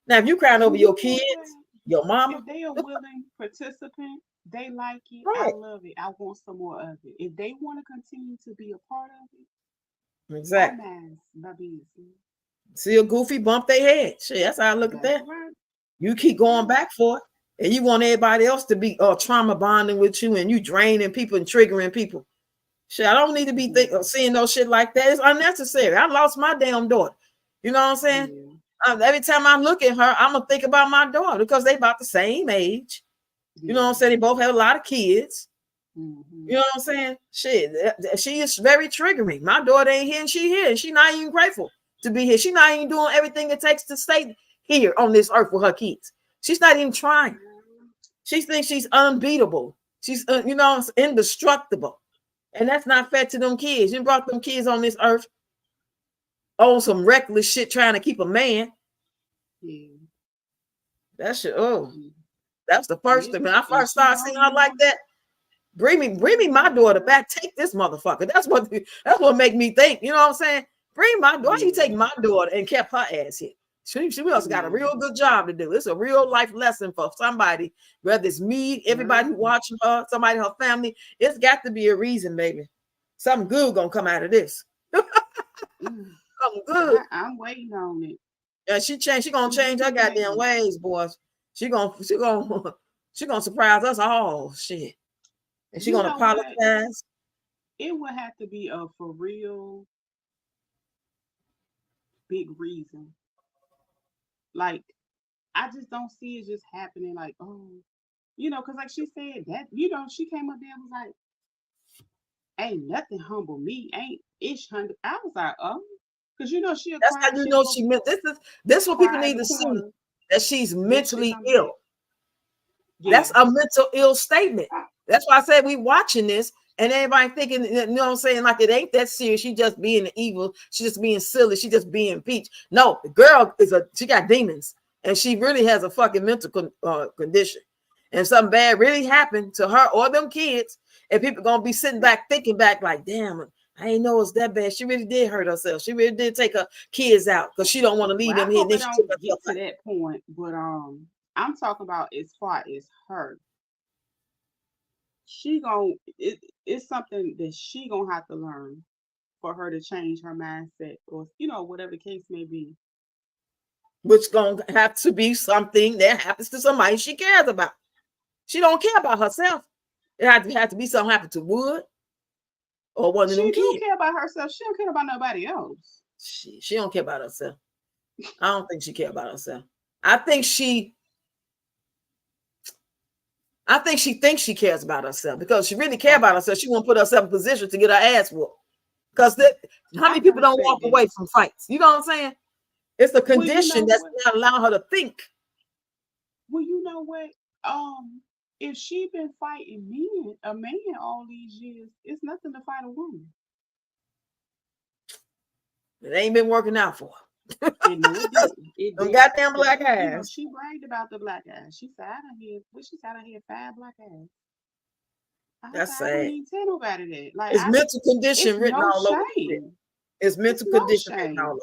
Now, if you crying over well, you your know kids, what? your mama, If they are willing participant, they like it. I right? love it. I want some more of it. If they want to continue to be a part of it, I Exactly. mind my business. See a goofy bump their head. Shit, that's how I look at That's that. right. You keep That's going right. back for it, and you want everybody else to be trauma bonding with you, and you draining people and triggering people. Shit, I don't need to be Yeah. seeing no shit like that. It's unnecessary. I lost my damn daughter. You know what I'm saying? Yeah. Every time I look at her, I'm gonna think about my daughter because they about the same age. You know what I'm Yeah. saying? They both have a lot of kids. Mm-hmm. You know what I'm saying? Shit, she is very triggering. My daughter ain't here and she here. And she not even grateful to be here. She not even doing everything it takes to stay here on this earth with her kids. She's not even trying. She thinks she's unbeatable. She's, indestructible. And that's not fair to them kids. You brought them kids on this earth on some reckless shit trying to keep a man. Yeah. That shit, Yeah. that's the first thing. When I And first she started don't seeing her even like want. that, bring me my daughter back. Take this motherfucker. That's what make me think. You know what I'm saying? Bring my daughter. Why you Yeah. take my daughter and kept her ass here? She also got a Yeah. real good job to do. It's a real life lesson for somebody, whether it's me, everybody who Girl. watching her, somebody in her family. It's got to be a reason, baby. Something good gonna come out of this. Mm. Something good. I'm waiting on it. Yeah, she gonna I'm change her really goddamn waiting. ways, boys. She gonna surprise us all. Shit. And she You gonna know what? apologize. It would have to be a for real big reason. Like I just don't see it just happening. Like because like she said that she came up there and was like, "Ain't nothing humble me. Ain't ish hundred." I was like, "Oh," because she'll That's cry. how you She'll know go she meant this what people cry in need the to see, corner. that she's Then she'll mentally come back. ill. That's Yeah. a mental ill statement. That's why I said we watching this and everybody thinking, you know what I'm saying, like it ain't that serious. She just being evil. She just being silly. She just being peach. No, the girl she got demons and she really has a fucking mental condition. And something bad really happened to her or them kids, and people gonna be sitting back thinking back like, damn, I ain't know it's that bad. She really did hurt herself. She really did take her kids out because she don't want to leave Well, I them here. And hope then it she took don't herself get to that point. But I'm talking about as far as her. She gon' it's something that she gonna have to learn for her to change her mindset or whatever the case may be. which gonna have to be something that happens to somebody she cares about. She don't care about herself. It had to be something happen to Wood or one of them She do kids. care about herself. She don't care about nobody else. She don't care about herself. I don't think she care about herself. I think she thinks she cares about herself because she really care about Okay. herself. She won't put herself in position to get her ass whooped. Because how I many can people don't respect walk that. away from fights? You know what I'm saying? It's the Well, you condition know that's what? not allowing her to think. Well, you know what? If she been fighting a man all these years, it's nothing to fight a woman. It ain't been working out for her. And no, it didn't. It Them didn't. goddamn Cause black eyes. she bragged about the black eyes. She said I done had, what she said I had 5 black eyes. I said That's I wouldn't sad. even tell nobody that. Like It's mental it's condition written no all over this shit. shame. It's It's mental no condition written all shame. over.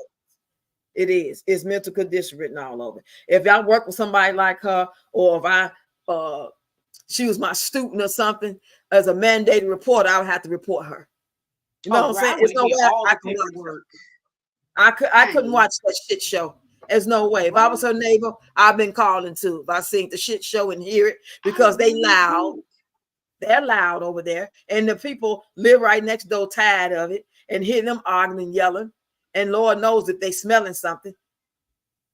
It is. It's mental condition written all over. If y'all work with somebody like her, or if she was my student or something, as a mandated reporter, I would have to report her. You know Oh, what I'm girl, saying? I There's want to no hear way all I the can watch her. paperwork. I couldn't Dang. watch that shit show. There's no way. If I was What? her neighbor, I've been calling too. If I seen the shit show and hear it, I because they really loud. would. They're loud over there, and the people live right next door tired of it and hear them arguing, yelling, and Lord knows if they smelling something.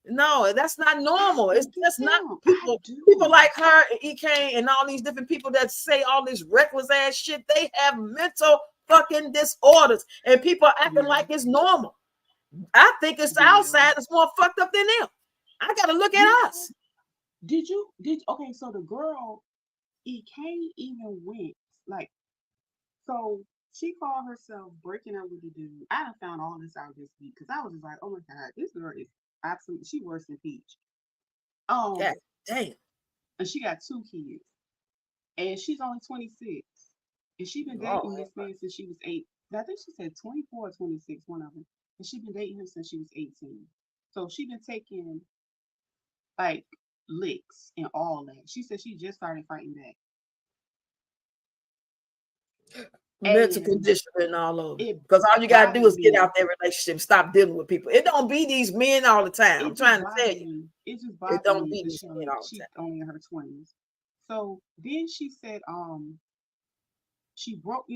No, that's not I normal. It's get just not them. I people do. like her and EK and all these different people that say all this reckless ass shit. They have mental fucking disorders, and people are acting Yeah. like it's normal. I think it's the Yeah. outside that's more fucked up than them. I gotta look You at know, us. okay, so the girl, EK even went, like, so she called herself breaking up with the dude. I done found all this out this week because I was just like, oh my God, this girl is absolutely, she worse than Peach. God Um, damn. and she got 2 kids, and she's only 26, and she been dating Lord. this man since she was 8. I think she said 24 or 26, one of them, and she been dating him since she was 18. So she been taking like licks and all that. She said she just started fighting back, Mental and condition written all over. it Because all you gotta do bothered is get me. out that relationship, stop dealing with people. It don't be these men all the time. I'm It just trying to tell bothered you, me. It just it bothered don't me be because these men all the she's time. only in her 20s. So then she said, she broke,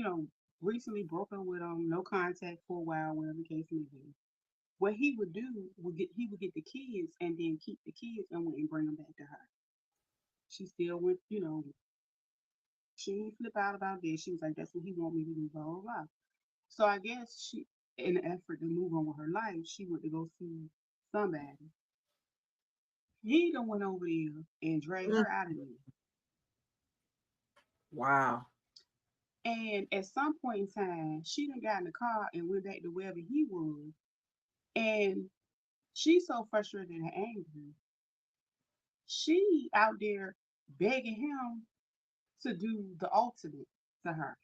recently broken with no contact for a while, whatever the case may be. What he would do he would get the kids and then keep the kids and went and bring them back to her. She still went, she didn't flip out about this. She was like, that's what he want me to do, blah blah blah. So I guess she, in an effort to move on with her life, she went to go see somebody. He done went over there and dragged Mm, her out of there. wow. And at some point in time, she done got in the car and went back to wherever he was. And she's so frustrated and angry. She out there begging him to do the ultimate to her,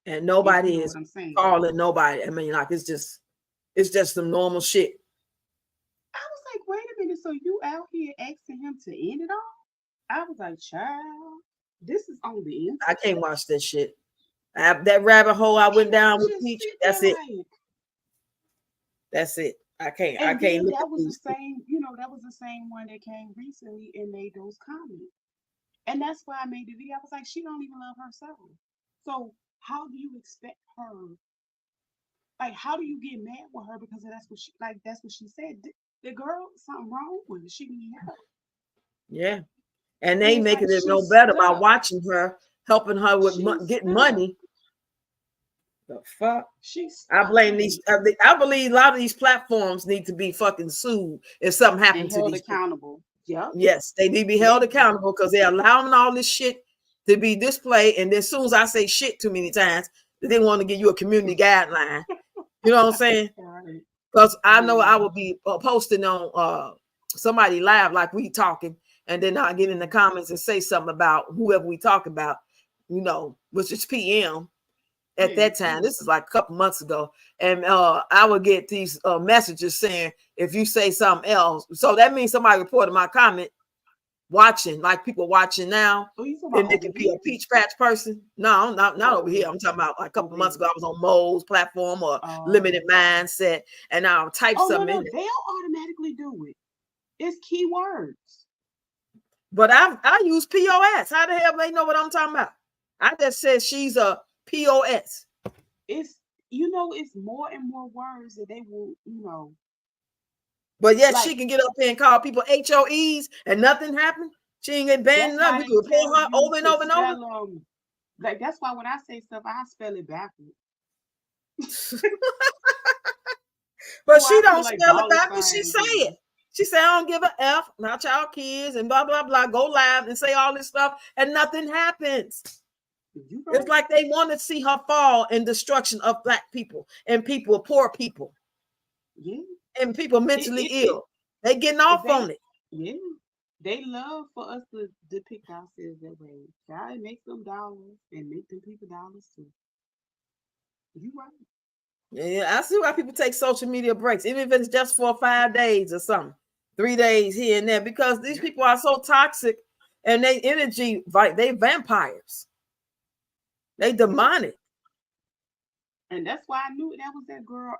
And if you nobody know is what I'm saying. calling nobody. I mean, like it's just some normal shit. I was like, wait a minute, so you out here asking him to end it all? I was like, child, this is on the I internet. can't watch that shit. That rabbit hole I went And I down with just Peach, sit there that's it. like, That's it. I and can't then look at that was the these people. same, that was the same one that came recently and made those comments. And that's why I made the video. I was like, she don't even love herself. So how do you expect her? Like, how do you get mad with her because that's what she said. The girl, something wrong with her. She need help. Yeah. And And they it's like making it no she's better by stuck. watching her, helping her with She's getting stuck. money. The fuck? She's I stuck blame in these. it I believe a lot of these platforms need to be fucking sued if something and happened to held these people. accountable. Yep. Yes, they need to be held They accountable because they're allowing all this shit to be displayed. And then as soon as I say shit too many times, they want to give you a community guideline. You know what I'm saying? right. Because I know Yeah. I will be posting on somebody live like we talking, and then I get in the comments and say something about whoever we talk about, which is PM at Yeah. that time. This is like a couple months ago, and I would get these messages saying if you say something else, so that means somebody reported my comment watching, like people watching now. Oh, you talking Then about it over could be here? a peach patch person. No, not over Oh, here. I'm talking about like a couple over months there. ago. I was on Mo's platform or Oh. Limited Mindset, and I'll type Oh no, something no, in there. they'll automatically do it. It's keywords. But I use POS. How the hell they know what I'm talking about? I just said she's a POS. It's it's more and more words that they will, But yet like she can get up here and call people HOEs and nothing happened. She ain't get banned that's enough. why We they can report tell her you over and to over and over. spell them. Like that's why when I say stuff, I spell it backwards. But Or she I put don't like spell it dollar backwards. She signs say in it. She say, I don't give a F, not y'all kids, and blah, blah, blah. Go live and say all this stuff, and nothing happens. them. You It's right? like they want to see her fall and destruction of Black people and people, poor people, Yeah. and people mentally It ill. They getting off they on it. yeah. They love for us to depict ourselves that way. God make them dollars and make them people dollars too. You right. Yeah, I see why people take social media breaks, even if it's just for 5 days or something, 3 days here and there, because these people are so toxic and they energy, like they vampires, they demonic. And that's why I knew that was that girl,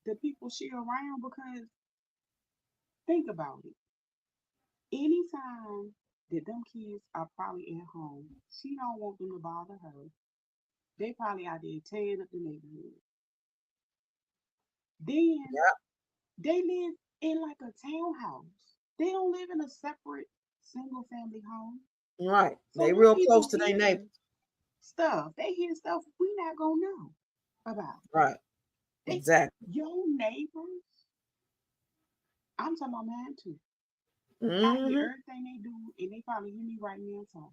the people she around, because think about it. Anytime that them kids are probably at home, she don't want them to bother her. They probably out there tearing up the neighborhood. Then Yeah, they live in like a townhouse. They don't live in a separate single family home. right. So They them real close people to their neighbor. hear stuff. They hear stuff we not gonna know about. Right. They Exactly. your neighbors. I'm talking about mine too. I hear Hmm. everything they do, and they probably hear me right now talk.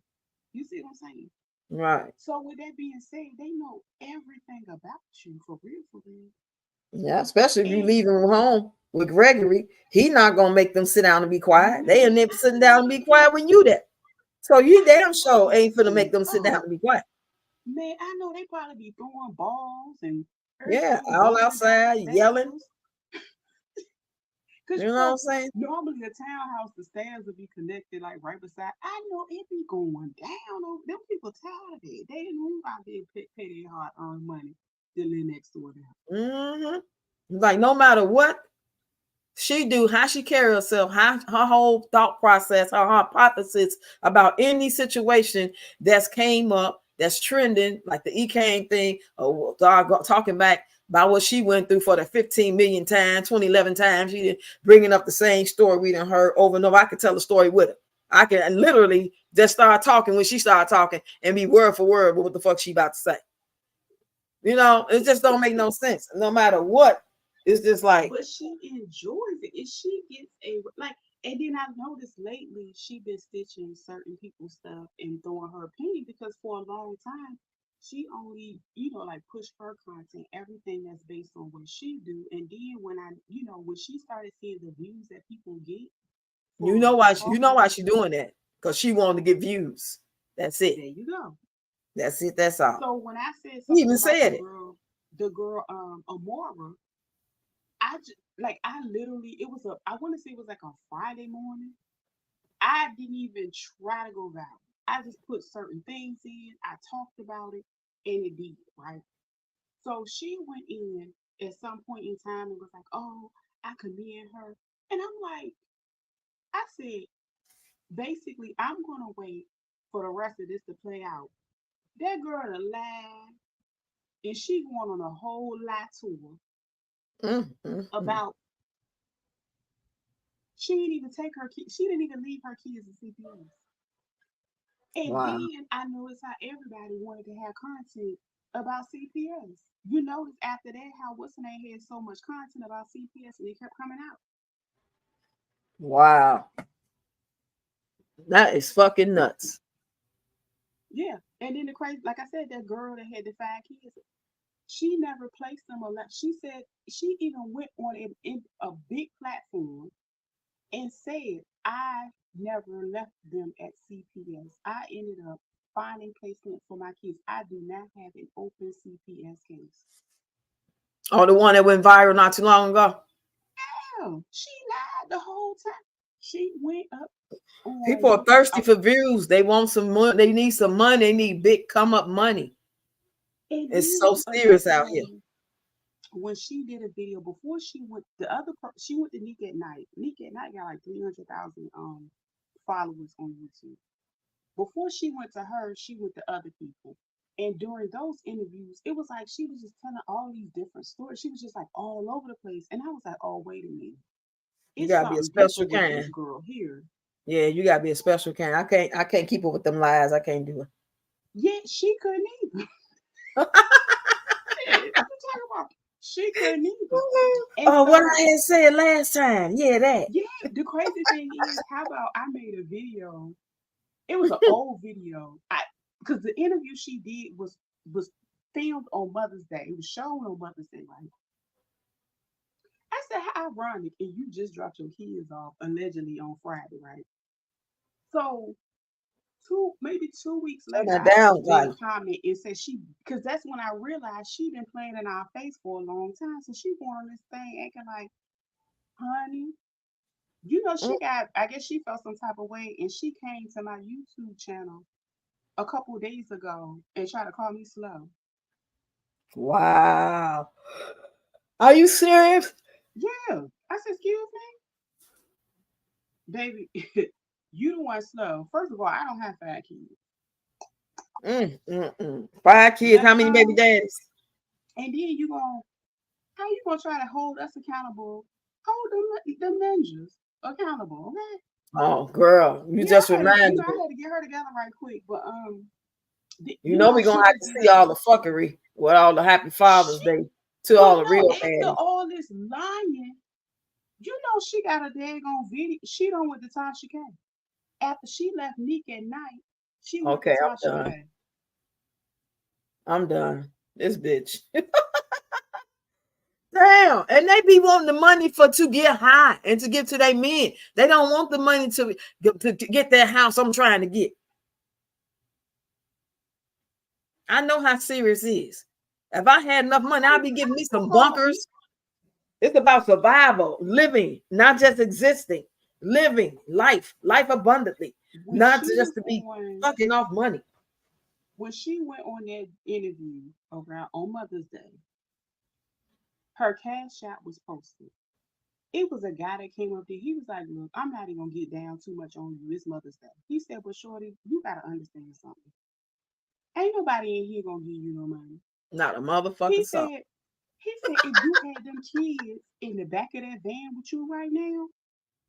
You see what I'm saying? Right. So with that being said, they know everything about you for real, for real. Yeah, especially if you And leave them home with Gregory, he not gonna make them sit down and be quiet. They man, ain't never I sitting down and know be quiet when you there. So you I damn sure know. ain't finna make them sit down Oh and be quiet. man, I know they probably be throwing balls and Yeah, everything, all bumping down the outside yelling. stairs. Cause You you know what I'm know, saying? normally a townhouse, the stairs will be connected like right beside. I know it be going down. Them people tired of it. They didn't move out there pay their hard earned money to live next door to them. Hmm. Like no matter what she do, how she carry herself, how her whole thought process, her hypothesis about any situation that's came up, that's trending, like the E-Kane thing, or dog talking back about what she went through for the 15 million times, 2011 times. She bringing up the same story we done heard over and over. I could tell the story with her. I can literally just start talking when she started talking and be word for word with what the fuck she about to say. It just don't make no sense. No matter what, it's just like, But she enjoys it. And she gets a like. And then I've noticed lately she been stitching certain people's stuff and throwing her opinion because for a long time she only like push her content, everything that's based on what she do. And then when when she started seeing the views that people get you for know why she, you talking know why about she certain, doing that, because she wanted to get views. That's it. there you go. That's it. That's all. So when I said He something even about said it. the girl Amora, I just like I literally it was a I want to say it was like a Friday morning. I didn't even try to go viral. I just put certain things in. I talked about it, and it did right. So she went in at some point in time and was like, "Oh, I commend her," and I'm like, I said, basically, I'm gonna wait for the rest of this to play out. That girl to lie, and she went on a whole lie tour Mm, mm, mm. about she didn't even take her kids. She didn't even leave her kids in CPS. And Wow. then I noticed how everybody wanted to have content about CPS. You notice after that how what's her name had so much content about CPS and it kept coming out. Wow. That is fucking nuts. Yeah. And then the crazy, like I said, that girl that had the 5 kids, she never placed them on. She said she even went on a big platform and said, I never left them at CPS. I ended up finding placement for my kids. I do not have an open CPS case. Oh, the one that went viral not too long ago. Hell, she lied the whole time. She went up People on, are thirsty uh, for views. They want some money. They need some money. They need big come up money. and It's then so serious another out here. one when she did a video before she went. She went to Nick at Night. Nick at Night got like 300,000 followers on YouTube. Before she went to her, she went to other people. And during those interviews, it was like she was just telling all these different stories. She was just like all over the place. And I was like, oh, wait a minute. You It's gotta be a something special different with this kind. girl here. Yeah, you gotta be a special kind. I can't keep up with them lies. I can't do Yet she couldn't either. it. Shit, what you talking about? She couldn't either. And Oh, what so, I had said last time. Yeah, that. yeah, the crazy thing is, how about I made a video? It was an old video. Because the interview she did was filmed on Mother's Day. It was shown on Mother's Day, right? I said, how ironic, and you just dropped your kids off allegedly on Friday, right? So maybe 2 weeks Turn later, that I down, made a Tyler. comment and said because that's when I realized she been playing in our face for a long time. So she going on this thing acting like, honey, Mm, I guess she felt some type of way and she came to my YouTube channel a couple of days ago and tried to call me slow. wow. Are you serious? Yeah. I said, excuse me, baby, you the one slow. First of all, I don't have 5 kids. Five kids. Let How many baby alone, daddies? and then how you gonna try to hold us accountable? Hold the ninjas accountable, okay? Oh, girl, you Yeah, just I had to, reminded I me. had to get her together right quick. But You know we're she gonna have was to see getting all the fuckery with all the Happy Father's she. Day to But all the no, real after daddies. all this lying, she got a daggone video. She done with the Tasha K. After she left Nick at night, she went to Okay, I'm Tasha done. K. I'm done. This bitch. Damn. And they be wanting the money for to get high and to give to their men. They don't want the money to get that house I'm trying to get. I know how serious it is. If I had enough money, I'd be giving me Who some called me? bunkers. It's about survival, living, not just existing, living life abundantly, When not she just was to be on fucking off money. when she went on that interview around on Mother's Day, her cash app was posted. It was a guy that came up there. He was like, "Look, I'm not even gonna get down too much on you. It's Mother's Day." He said, "But shorty, you gotta understand something. Ain't nobody in here gonna give you no money." Not a He motherfucking soul. said, if you had them kids in the back of that van with you right now,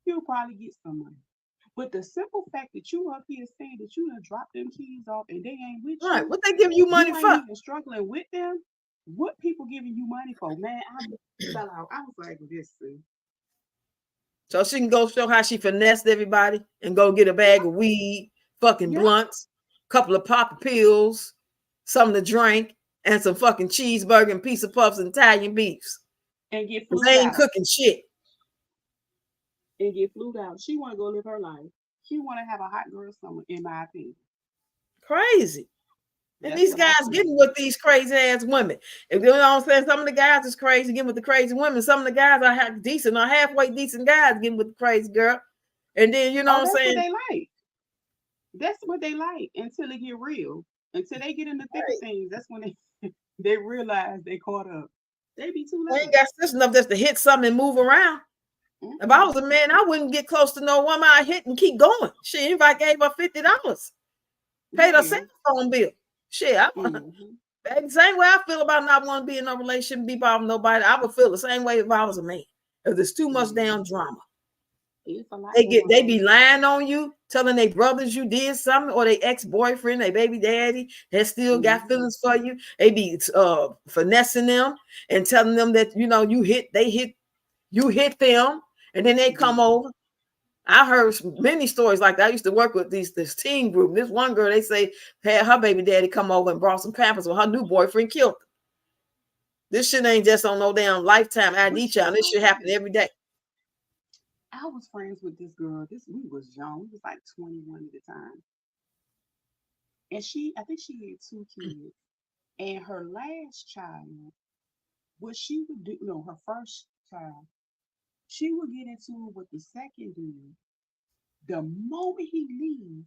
you'll probably get some money. But the simple fact that you up here saying that you done dropped them kids off and they ain't with Right. you, What they give you money you ain't for? even struggling with them. What people giving you money for, man? I fell out. I was like, listen, So she can go show how she finessed everybody and go get a bag of weed, fucking yeah, blunts, couple of pop pills, something to drink, and some fucking cheeseburger and piece of puffs and Italian beefs. and get Cause flued they ain't out cooking shit. and get flued out. She want to go live her life. She want to have a hot girl summer, in my opinion. Crazy. And That's these what I guys getting feel. with these crazy ass women. If you know what I'm saying, some of the guys is crazy getting with the crazy women. Some of the guys are decent or halfway decent guys getting with the crazy girl. And then you know Oh, what I'm that's what saying? they like. That's what they like until it get real. Until they get in the thick of Right. things, that's when they realize they caught up. They be too They ain't late. got sense enough just to hit something and move around. If I Mm-mm, was a man, I wouldn't get close to no woman. I hit and keep going. Shit, if I gave her $50, paid her cell yeah. phone bill. Shit, Mm-hmm. the same way I feel about not wanting to be in a relationship, be by nobody. I would feel the same way if I was a man. If there's too much damn Mm-hmm. drama, It's a lot going they be on. lying on you, telling their brothers you did something, or their ex boyfriend, their baby daddy that still got Mm-hmm. feelings for you. They be finessing them and telling them that you hit them, and then they come Yeah. over. I heard many stories like that. I used to work with this teen group. This one girl, they say, had her baby daddy come over and brought some Pampers when her new boyfriend killed her. This shit ain't just on no damn Lifetime But ID you child. This know shit what? happen every day. I was friends with this girl. This we was young. We was like 21 at the time. And I think she had 2 kids. And her last child, what she would do, no, her first child, she would get into it with the second dude. The moment he leaves,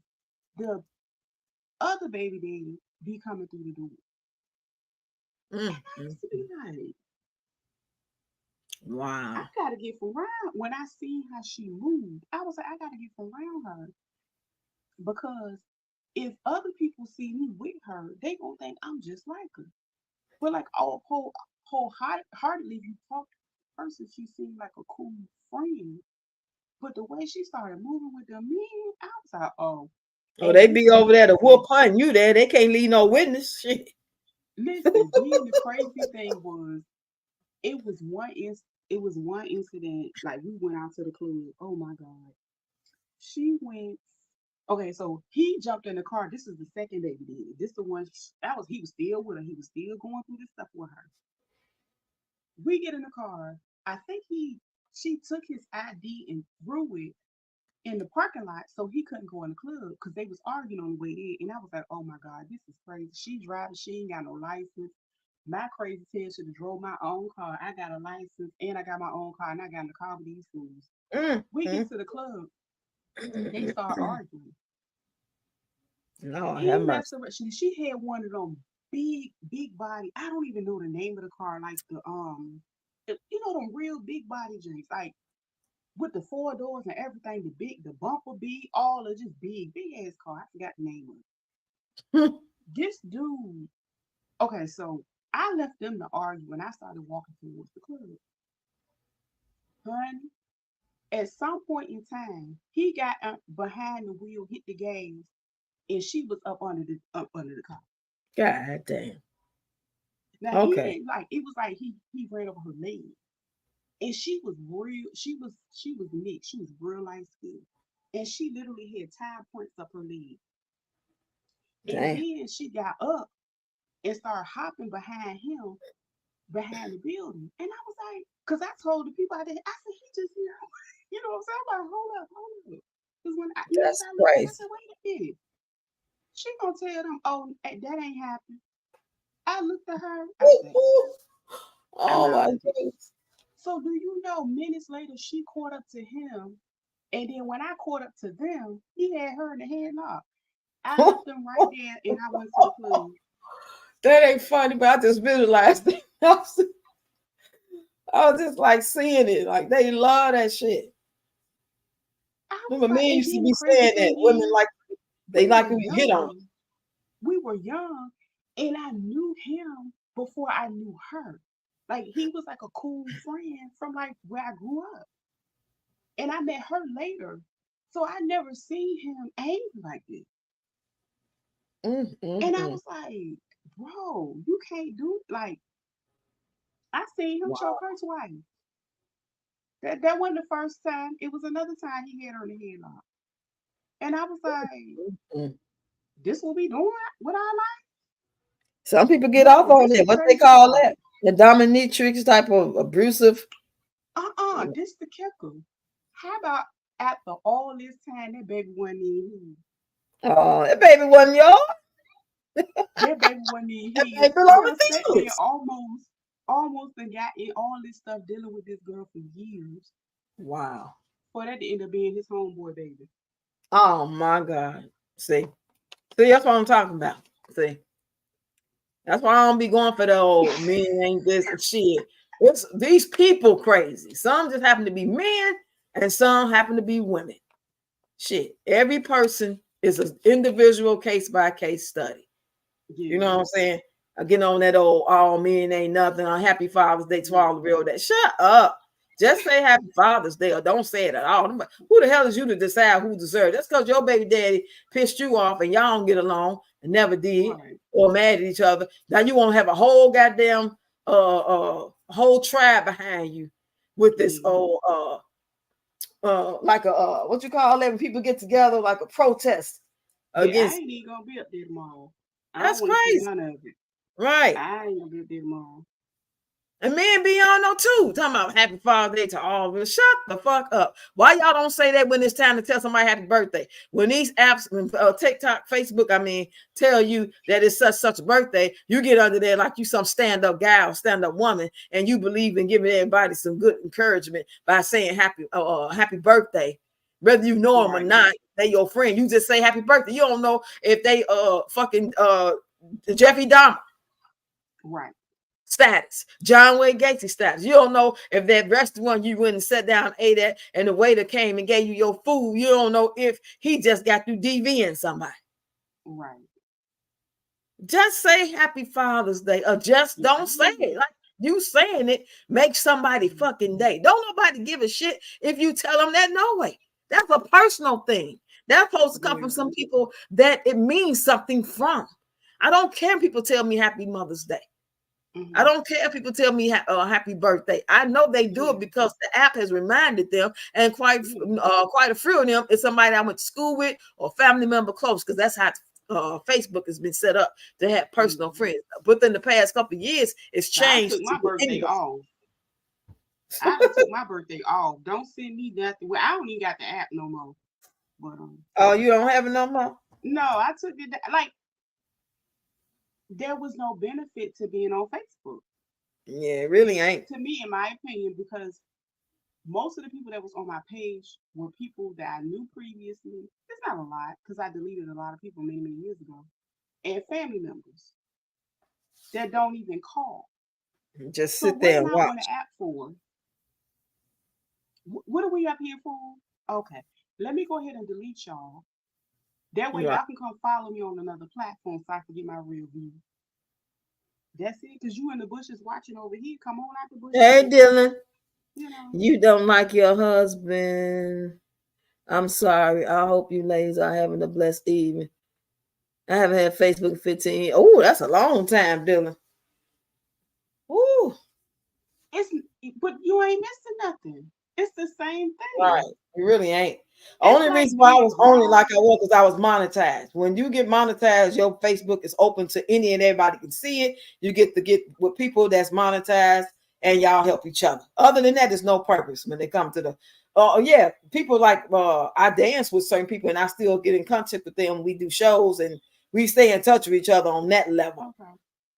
the other baby daddy be coming through the door. And Mm, I mm, used to be like, I wow. gotta get from around. When I seen how she moved, I was like, I gotta get from around her because if other people see me with her, they gonna think I'm just like her. But like wholeheartedly, if you talk to the person, she seemed like a cool friend. But the way she started moving with the men, I was like, oh. Oh, And they be listen, over there to whoop her and you there. They can't leave no witness. Shit. then the crazy thing was, it was one incident. Like we went out to the club. Oh my god, she went. Okay, so he jumped in the car. This is the second baby daddy. This the one that was he was still with her. He was still going through this stuff with her. We get in the car. I think she took his ID and threw it in the parking lot, so he couldn't go in the club because they was arguing on the way in. And I was like, oh my God, this is crazy. She driving, she ain't got no license. My crazy tail should have drove my own car. I got a license and I got my own car and I got in the car with these fools. We get to the club, they start arguing. No, I He have messed mercy. around. She had one of them big body. I don't even know the name of the car, like you know them real big body drinks, like with the four doors and everything, the bumper big, all of just big ass car. I forgot the name of it. This dude, okay, so I left them to argue when I started walking towards the club. Honey, at some point in time, he got behind the wheel, hit the gas, and she was up under the car. God damn. Now he Okay. didn't like it was like he ran over her leg. And she was real, she was mixed, she was real light skinned. And she literally had time points up her leg. And Damn. then she got up and started hopping behind him behind the building. And I was like, because I told the people I did, I said, he just here. You know what I'm saying? I'm like, hold up. Because when as That's I looked at it, I crazy. said, wait a minute. She gonna tell them, oh, that ain't happened. I looked at her, I said, I'm Oh out my of here. goodness. So do you know minutes later she caught up to him. And then when I caught up to them, he had her in the headlock. I left them right there and I went to the club. That ain't funny, but I just visualized it. I was just like seeing it. Like they love that shit. I was Remember like, me and used to then be the crazy saying that thing women is, like they we like were to be hit on. young. We were young, and I knew him before I knew her. Like he was like a cool friend from like where I grew up. And I met her later. So I never seen him angry like this. And I Mm. was like, bro, you can't do like I seen him choke Wow. her twice. That wasn't the first time. It was another time he had her in the headlock. And I was like, Mm. this what we doing with our life? Some people get off No, on this it. the What they crazy call part. that? The dominatrix type of abusive. This the kicker. How about after all this time that baby wasn't even Oh, that baby wasn't yours. here? That baby wasn't even That here. baby belonged Girl to sat there Felix. almost and got in all this stuff dealing with this girl for years. Wow. For that to end up being his homeboy baby. Oh my God. See, that's what I'm talking about. See, that's why I don't be going for the old men ain't this and shit. It's these people crazy. Some just happen to be men, and some happen to be women. Shit, every person is an individual case by case study. You know what I'm Yes. saying? I get on that old all men ain't nothing on Happy Father's Day to all the real that. Shut up. Just say Happy Father's Day or don't say it at all. Who the hell is you to decide who deserves? That's because your baby daddy pissed you off and y'all don't get along and never did Right. or mad at each other. Now you want to have a whole goddamn whole tribe behind you with this Mm-hmm. old like a what you call it when people get together like a protest Yeah, I against. ain't even gonna be up there tomorrow. I don't That's want to see crazy, none of it. right? I ain't gonna be up there tomorrow. And men be on though too. Talking about happy Father's Day to all of us. Shut the fuck up. Why y'all don't say that when it's time to tell somebody happy birthday? When these apps, when TikTok, Facebook, tell you that it's such a birthday, you get under there like you some stand-up guy or stand-up woman, and you believe in giving everybody some good encouragement by saying happy birthday. Whether you know them or Right. not, they your friend. You just say happy birthday. You don't know if they fucking Jeffrey Dahmer Right. status, John Wayne Gacy status. You don't know if that restaurant you went and sat down and ate at and the waiter came and gave you your food. You don't know if he just got through DVing somebody. Right. Just say Happy Father's Day or just Yeah. don't say it. Like you saying it makes somebody fucking day. Don't nobody give a shit if you tell them that no way. That's a personal thing. That's supposed to come from Yeah. some people that it means something from. I don't care if people tell me Happy Mother's Day. I Mm-hmm. don't care if people tell me happy birthday. I know they do it Yeah. because the app has reminded them, and Yeah. quite a few of them is somebody I went to school with or family member close, because that's how Facebook has been set up to have personal Mm-hmm. friends. But in the past couple of years, it's So I changed took to my birthday anybody. off. I done took my birthday off. Don't send me nothing. Well, I don't even got the app no more. But Oh, you don't have it no more? no, I took it like there was no benefit to being on Facebook. Yeah, it really ain't. To me, in my opinion, because most of the people that was on my page were people that I knew previously. It's not a lot because I deleted a lot of people many, many years ago. And family members that don't even call. Just So sit what there am and I on the watch. app for? What are we up here for? Okay. Let me go ahead and delete y'all. That way Right. y'all can come follow me on another platform so I can get my real view. That's it. Cause you in the bushes watching over here. Come on out the bushes Hey, and Dylan, you know. you don't like your husband. I'm sorry. I hope you ladies are having a blessed evening. I haven't had Facebook in 15 years. Oh, that's a long time, Dylan. Ooh, It's but you ain't missing nothing. It's the same right. thing. You really ain't. It's Only like reason why I being was only like grown. I was because I was monetized. When you get monetized, your Facebook is open to any and everybody can see it. You get to get with people that's monetized and y'all help each other. Other than that, there's no purpose when they come to the yeah, people like I dance with certain people and I still get in contact with them. We do shows and we stay in touch with each other on that level. Okay.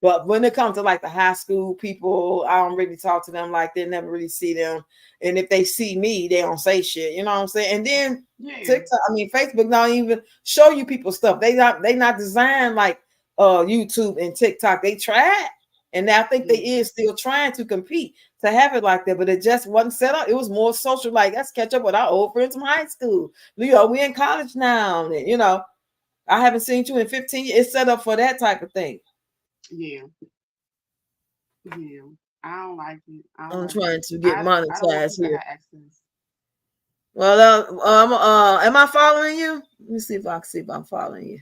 But when it comes to like the high school people, I don't really talk to them like they never really see them. And if they see me, they don't say shit. You know what I'm saying? And then Yeah. TikTok, I mean Facebook don't even show you people stuff. They not designed like YouTube and TikTok. They tried. And I think they Yeah. is still trying to compete to have it like that, but it just wasn't set up. It was more social, like let's catch up with our old friends from high school. You know, we in college now, and you know, I haven't seen you in 15 years. It's set up for that type of thing. Yeah. Yeah. I don't like it. I don't I'm like it. trying to get I don't want monetized people to here. have access. Well, am I following you? Let me see if I can see if I'm following you.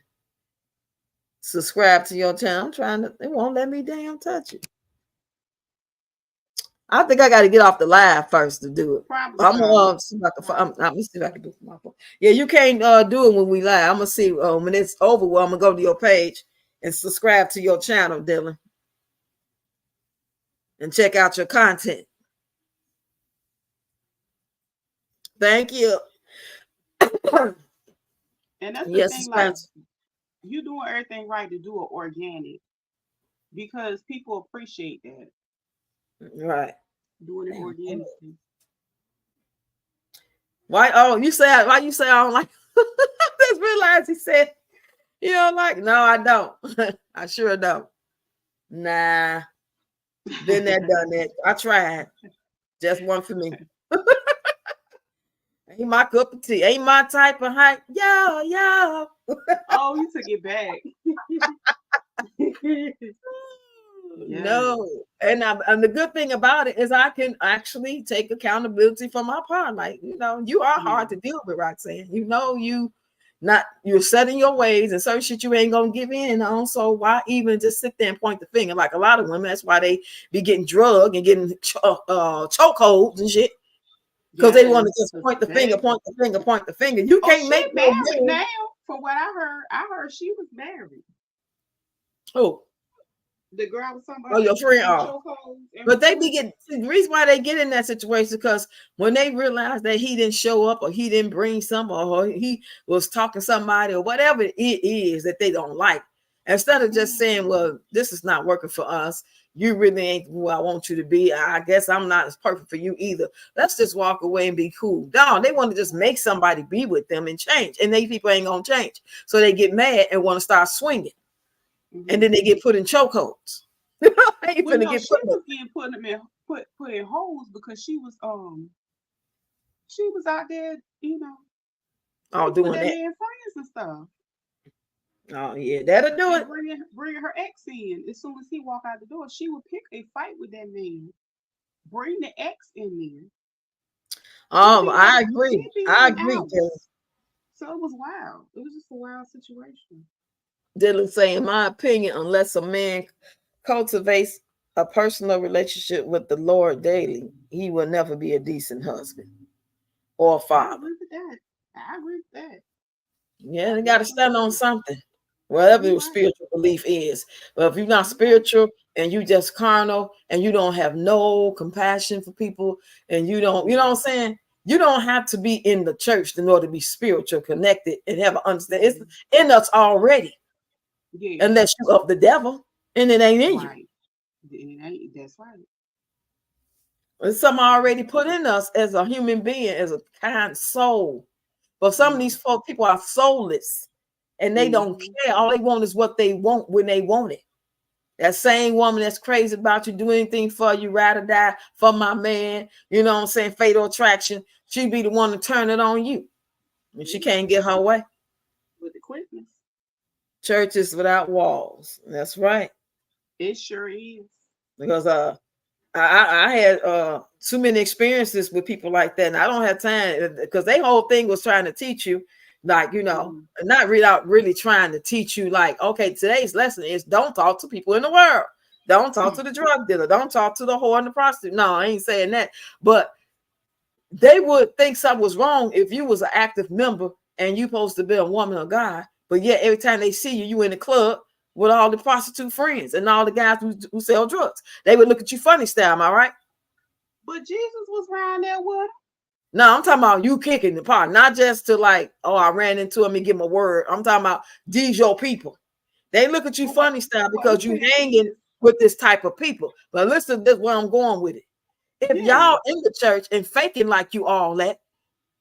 Subscribe to your channel. I'm trying to. It won't let me damn touch it. I think I got to get off the live first to do it. Probably I'm so. gonna see if I can. Probably Let so. me see if I can do it from my phone. Yeah, you can't do it when we live. I'm gonna see when it's over. Well, I'm gonna go to your page and subscribe to your channel, Dylan, and check out your content. Thank you. And that's the Yes, thing, like Spencer. you doing everything right to do it organic because people appreciate that. Right. Doing it Damn. organically. Why? Oh, you say why you say I don't like? I just realized he said you don't like. No, I don't. I sure don't. Nah, been there, done that. I tried. Just one for me. Ain't my cup of tea. Ain't my type of hype. Yo, yo. Oh, you took it back. Yes. No, and the good thing about it is I can actually take accountability for my part. Like you are Yeah. hard to deal with, Roxanne. You're setting your ways and certain shit you ain't gonna give in on. So why even just sit there and point the finger? Like a lot of women, that's why they be getting drugged and getting chokeholds and shit because they want to Yes. just 'Cause point the finger, they. point the finger, point the finger. You Oh, can't she make no married man. now. From what I heard she was married. Oh, The girl I was talking oh, about your that was friend. getting Oh. chokeholds in her But they be truck. getting the reason why they get in that situation because when they realize that he didn't show up or he didn't bring some or he was talking to somebody or whatever it is that they don't like, instead of just Mm. saying, "Well, this is not working for us. You really ain't who I want you to be. I guess I'm not as perfect for you either. Let's just walk away and be cool." No, they want to just make somebody be with them and change, and they people ain't gonna change, so they get mad and want to start swinging, and Hmm. then they get put in chokeholds. I ain't Well, finna no, get she put in. was getting put them in put in holes because she was out there, Oh, with doing that that. man friends and stuff, Oh yeah, that'll do and it. bringing her ex in. As soon as he walk out the door, she would pick a fight with that man, bring the ex in there. I agree. He'd be I in agree, Dylan. hours. So it was wild. It was just a wild situation. Dylan say, in my opinion, unless a man cultivates a personal relationship with the Lord daily, he will never be a decent husband or I father. agree with that. I agree with that. Yeah, they got to stand on Definitely. something, whatever You're your right. spiritual belief is. But if you're not You're right. spiritual and you just carnal and you don't have no compassion for people and you don't, you know Yeah. what I'm saying? You don't have to be in the church in order to be spiritual connected and have an understanding. It's in us already, unless you of the devil and it ain't in you. That's right. It's something already put in us as a human being, as a kind soul. But some of these people are soulless and they don't care. All they want is what they want when they want it. That same woman that's crazy about you, do anything for you, ride or die for my man, you know what I'm saying, fatal attraction, she be the one to turn it on you. And she can't get her way. With the quickness. Churches without walls. That's right. It sure is. Because I had too many experiences with people like that, and I don't have time because their whole thing was trying to teach you, like, you know, not really trying to teach you, like, okay, today's lesson is don't talk to people in the world, don't talk to the drug dealer, don't talk to the whore and the prostitute. No, I ain't saying that, but they would think something was wrong if you was an active member and you supposed to be a woman of God, but yet every time they see you, you in the club with all the prostitute friends and all the guys who sell drugs. They would look at you funny style, am I right? But Jesus was around there with him. No, I'm talking about you kicking the part, not just to like, oh, I ran into him and give him a word. I'm talking about these your people. They look at you funny style because you hanging with this type of people. But listen, this is where I'm going with it. If y'all in the church and faking like you all that,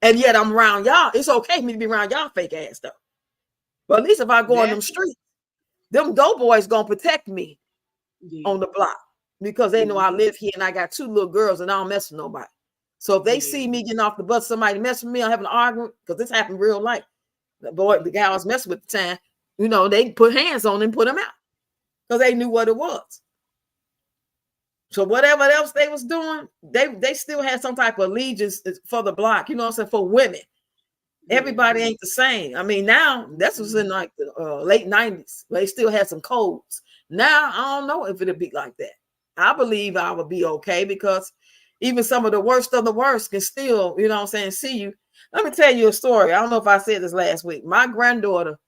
and yet I'm around y'all, it's okay for me to be around y'all fake ass stuff. But at least if I go on them streets, them dope boys gonna protect me on the block because they know I live here and I got 2 little girls and I don't mess with nobody. So if they see me getting off the bus, somebody messing with me, I'm having an argument, because this happened real life. The guy I was messing with at the time, you know, they put hands on him and put him out because they knew what it was. So whatever else they was doing, they still had some type of allegiance for the block, you know what I'm saying, for women. Everybody ain't the same. I mean, now this was in like the late 90s. They still had some codes. Now I don't know if it'll be like that. I believe I would be okay because even some of the worst of the worst can still, you know what I'm saying, see you. Let me tell you a story. I don't know if I said this last week. My granddaughter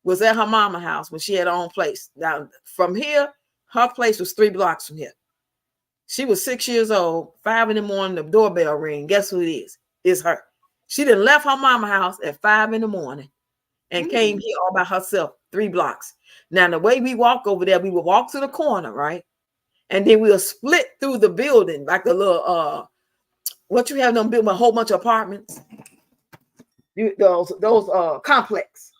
was at her mama house when she had her own place. Now from here, her place was 3 blocks from here. She was 6 years old, 5 in the morning, the doorbell ring. Guess who it is? It's her. She done left her mama house at 5 in the morning and came here all by herself, 3 blocks. Now, the way we walk over there, we would walk to the corner, right? And then we'll split through the building, like a little, what you have them build a whole bunch of apartments. Those complex.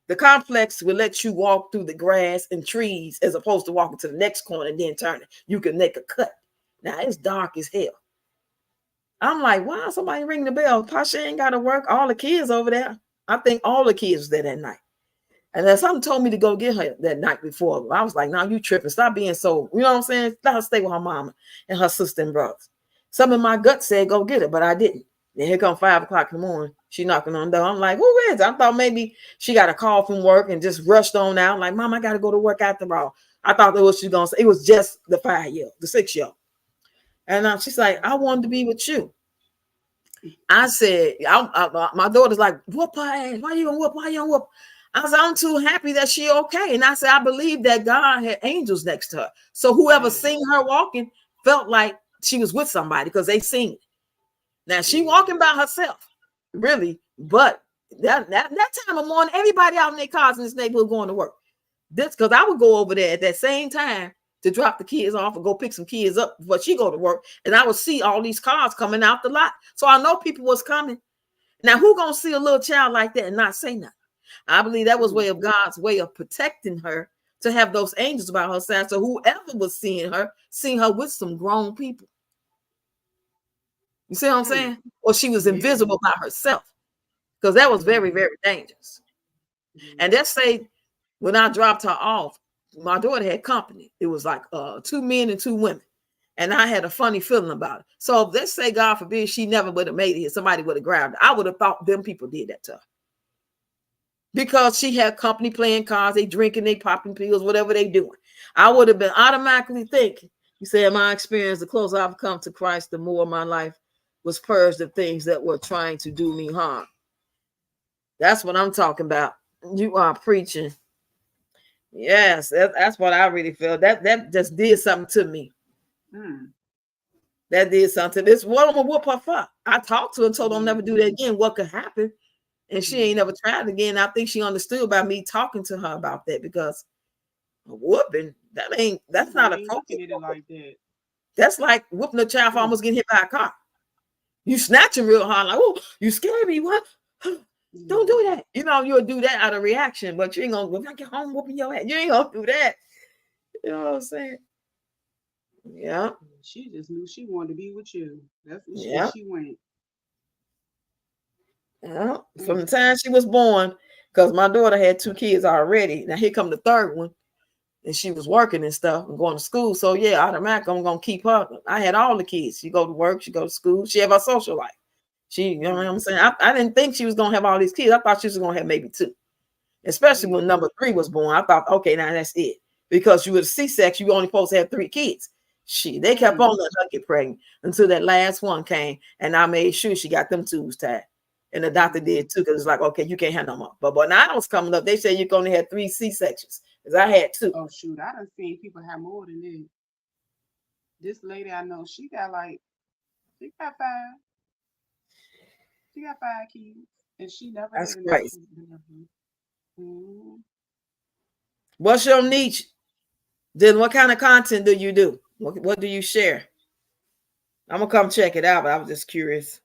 The complex will let you walk through the grass and trees as opposed to walking to the next corner and then turning. You can make a cut. Now, it's dark as hell. I'm like, wow, somebody ring the bell. Pasha ain't got to work. All the kids over there. I think all the kids was there that night. And then something told me to go get her that night before. I was like, no, you tripping. Stop being so, you know what I'm saying? Let her stay with her mama and her sister and brothers. Some of my gut said go get her, but I didn't. Then here come 5 o'clock in the morning. She knocking on the door. I'm like, who is it? I thought maybe she got a call from work and just rushed on out. Like, Mom, I got to go to work after all. I thought that was she going to say. It was just the 5-year-old, the 6-year-old. And she's like, I wanted to be with you. I said, my daughter's like, whoop her ass. Why you gonna whoop? Why you gonna whoop? I said, I'm too happy that she okay. And I said, I believe that God had angels next to her. So whoever seen her walking felt like she was with somebody because they seen it. Now she walking by herself, really. But that time of morning, everybody out in their cars in this neighborhood going to work. This because I would go over there at that same time to drop the kids off and go pick some kids up before she go to work. And I would see all these cars coming out the lot. So I know people was coming. Now, who gonna see a little child like that and not say nothing? I believe that was God's way of protecting her to have those angels by her side. So whoever was seeing her with some grown people. You see what I'm saying? Or she was invisible by herself. Because that was very, very dangerous. And let's say when I dropped her off, my daughter had company. It was like 2 men and 2 women. And I had a funny feeling about it. So let's say, God forbid, she never would have made it here. Somebody would have grabbed her. I would have thought them people did that to her. Because she had company playing cards, they drinking, they popping pills, whatever they doing. I would have been automatically thinking, you say, in my experience, the closer I've come to Christ, the more my life was purged of things that were trying to do me harm. That's what I'm talking about. You are preaching. Yes, that's what I really feel. That just did something to me. That did something. This what I'm gonna whoop her for. I talked to her and told her I'll never do that again. What could happen? And she ain't never tried again. I think she understood by me talking to her about that, because a whooping, that's not appropriate. Like that. That's like whooping a child for almost getting hit by a car. You snatching real hard, like, oh, you scared me. What? Don't do that. You know, you'll do that out of reaction, but you ain't gonna, when I get home whooping your head, you ain't gonna do that. You know what I'm saying? Yeah. She just knew she wanted to be with you. That's what she went. Yeah. From the time she was born, because my daughter had 2 kids already. Now here come the third one. And she was working and stuff and going to school. So yeah, automatically I'm gonna keep her. I had all the kids. She go to work, she go to school, she have her social life. She, you know what I'm saying? I didn't think she was gonna have all these kids. I thought she was gonna have maybe 2. Especially when number 3 was born. I thought, okay, now that's it. Because you were C-section, you only supposed to have 3 kids. They kept on letting her get pregnant until that last one came, and I made sure she got them tubes tied. And the doctor did too, because it's like, okay, you can't have no more. But when I was coming up, they said you can only have 3 C-sections. Because I had 2. Oh shoot, I done seen people have more than that. This lady I know, she got 5. She got 5 kids, and she never That's had crazy. Mm-hmm. What's your niche? Then what kind of content do you do? What do you share? I'm gonna come check it out, but I was just curious.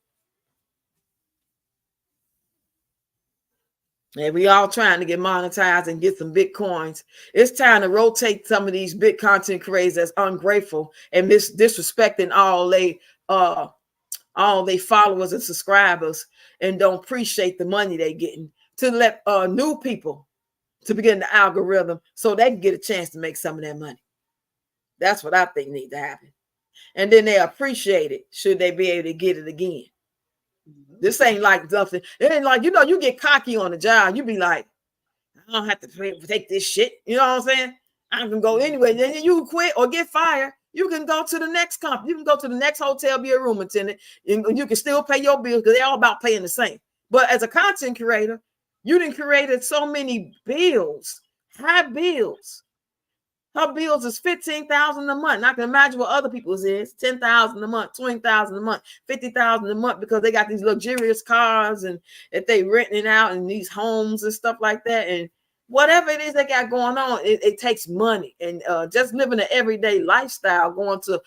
And we all trying to get monetized and get some Bitcoins. It's time to rotate some of these big content creators that's ungrateful and disrespecting all they followers and subscribers, and don't appreciate the money they getting, to let new people to begin the algorithm so they can get a chance to make some of that money. That's what I think needs to happen. And then they appreciate it should they be able to get it again. This ain't like something. It ain't like, you get cocky on the job. You be like, I don't have to take this shit. You know what I'm saying? I can go anyway. Then you quit or get fired. You can go to the next company. You can go to the next hotel, be a room attendant, and you can still pay your bills, because they're all about paying the same. But as a content creator, you done created so many bills, high bills. Her bills is $15,000 a month. And I can imagine what other people's is: $10,000 a month, $20,000 a month, $50,000 a month, because they got these luxurious cars and that they renting out in these homes and stuff like that. And whatever it is they got going on, it takes money. And just living an everyday lifestyle, going to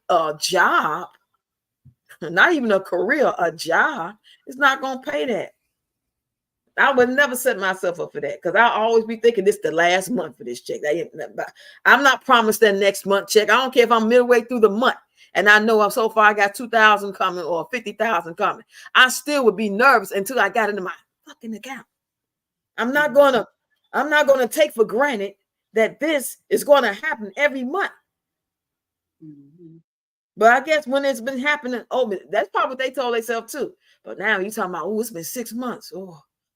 a job, not even a career, a job, it's not gonna pay that. I would never set myself up for that, because I always be thinking this is the last month for this check. I'm not promised that next month check. I don't care if I'm midway through the month and I know so far I got 2,000 coming or 50,000 coming. I still would be nervous until I got into my fucking account. I'm not gonna take for granted that this is going to happen every month. Mm-hmm. But I guess when it's been happening, that's probably what they told themselves too. But now you talking about, it's been 6 months.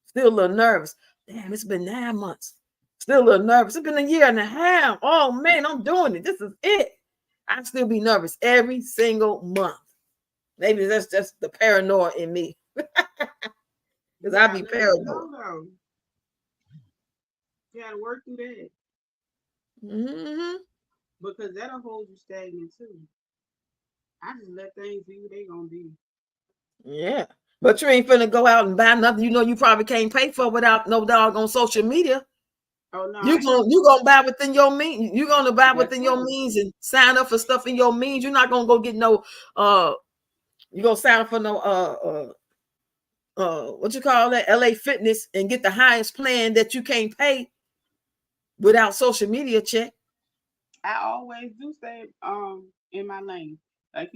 Still a little nervous. Damn, it's been 9 months. Still a little nervous. It's been a year and a half. Oh man, I'm doing it. This is it. I still be nervous every single month. Maybe that's just the paranoia in me. Because I be paranoid. You gotta work through that. Mm-hmm. Because that'll hold you stagnant too. I just let things be what they gonna be. Yeah. But you ain't finna go out and buy nothing you probably can't pay for without no dog on social media. Oh no. You gonna buy within your means. You're gonna buy within your means and sign up for stuff in your means. You're not gonna go get no you gonna sign up for no what you call that, LA Fitness, and get the highest plan that you can't pay without social media check. I always do stay in my lane. Like,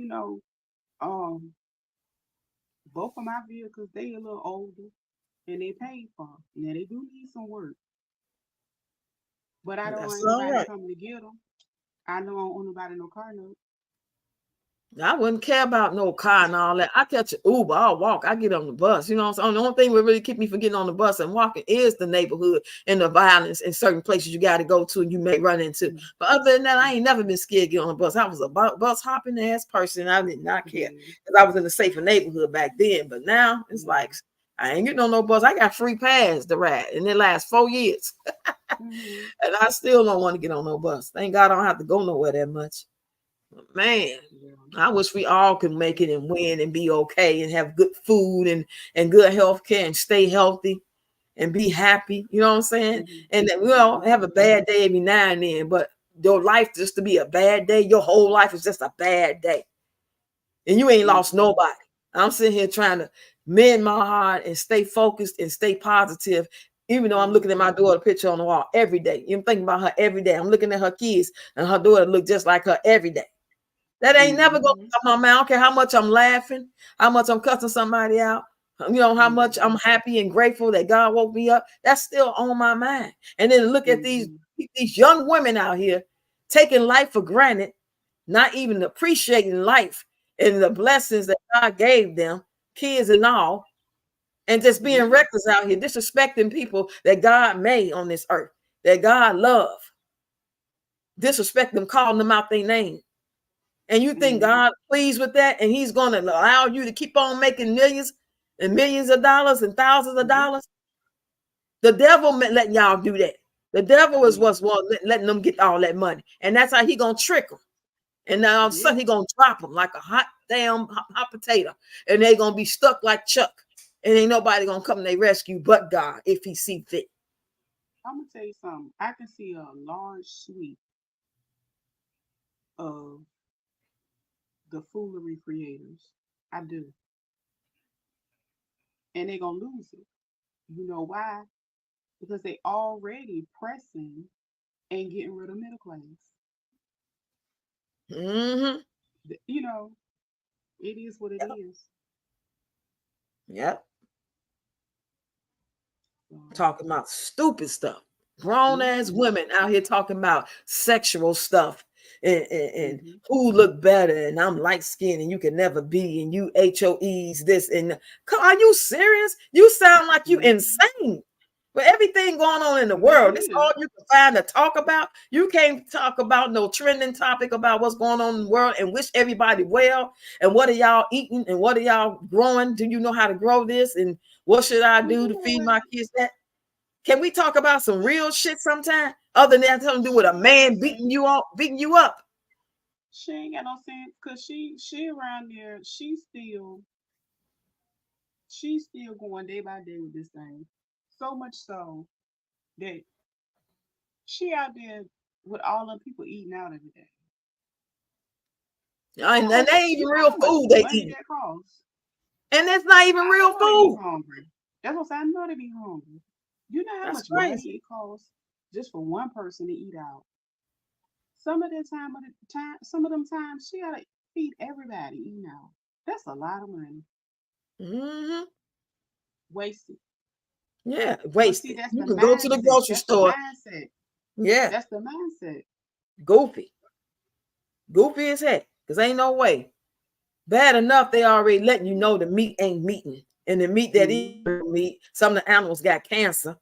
both of my vehicles, they a little older and they paid for. Now they do need some work. But I don't want nobody coming to get them. I don't owe nobody no car note. I wouldn't care about no car and all that. I catch an Uber, I'll walk, I get on the bus. You know what I'm saying? The only thing that really keep me from getting on the bus and walking is the neighborhood and the violence in certain places you got to go to and you may run into. But other than that, I ain't never been scared to get on the bus. I was a bus hopping ass person. I did not care, because I was in a safer neighborhood back then. But now it's like, I ain't getting on no bus. I got free pass to ride, and it lasts 4 years. And I still don't want to get on no bus. Thank God I don't have to go nowhere that much. Man, Yeah. I wish we all could make it and win and be okay and have good food and good health care and stay healthy and be happy. You know what I'm saying? Mhm. And that we all Mhm. have a bad day every now and then, but your life just to be a bad day, your whole life is just a bad day. And you ain't lost Mhm. nobody. I'm sitting here trying to mend my heart and stay focused and stay positive, even though I'm looking at Mhm. my daughter picture on the wall every day. I'm thinking about her every day. I'm looking at her kids and her daughter look just like her every day. That ain't never gonna Mhm. come out my mouth. I don't care how much I'm laughing, how much I'm cussing somebody out, how much I'm Mhm. happy and grateful that God woke me up. That's still on my mind. And then look at these Mhm. young women out here taking life for granted, not even appreciating life and the blessings that God gave them, kids and all, and just being Yeah. reckless out here, disrespecting people that God made on this earth, that God love, disrespect them, calling them out their name. And you think Mhm. God pleased with that, and He's going to allow you to keep on making millions and millions of dollars and thousands of Yeah. dollars? The devil letting y'all do that. The devil is Yeah. what's letting them get all that money, and that's how he gonna trick them. And now all of a Yeah. sudden he gonna drop them like a hot damn hot potato, and they gonna be stuck like Chuck, and ain't nobody gonna come to their rescue but God if He see fit. I'm gonna tell you something. I can see a large sweep of the foolery creators. I do, and they're gonna lose it. You know why? Because they already pressing and getting rid of middle class. Mm-hmm. You know, it is what it is. Yep. So, Talking about stupid stuff. Grown ass mhm. women out here talking about sexual stuff and Mhm. who look better and I'm light skinned and you can never be and you HOEs this and are you serious? You sound like you Mhm. insane. But everything going on in the But it world, it's is. all you can find to talk about. You can't talk about no trending topic about what's going on in the world and wish everybody well. And what are y'all eating and what are y'all growing? Do you know how to grow this? And what should I Well, do you to know feed what? my kids that? Can we talk about some real shit sometime? Other than that, something to do with She a ain't got no man sense. beating you up. She ain't got no sense because she around there. She's still going day by day with this thing. So much so that she out there with all them people eating out every day. And they ain't even You know real how much food they money eat. that costs. And it's not even I real know they be food. hungry. That's what I know they be hungry. You know how That's much crazy. money it costs just for one person to eat out. Some of them times she gotta feed everybody eating out. That's a lot of money Hmm. wasted. Yeah, But see, wasted. that's You the can go to the mindset. grocery That's the store. mindset. Yeah, That's the mindset. goofy. Goofy as heck. Because ain't no way. Bad enough they already letting you know the meat ain't meating. And the meat that is Mm-hmm. meat, some of the animals got cancer.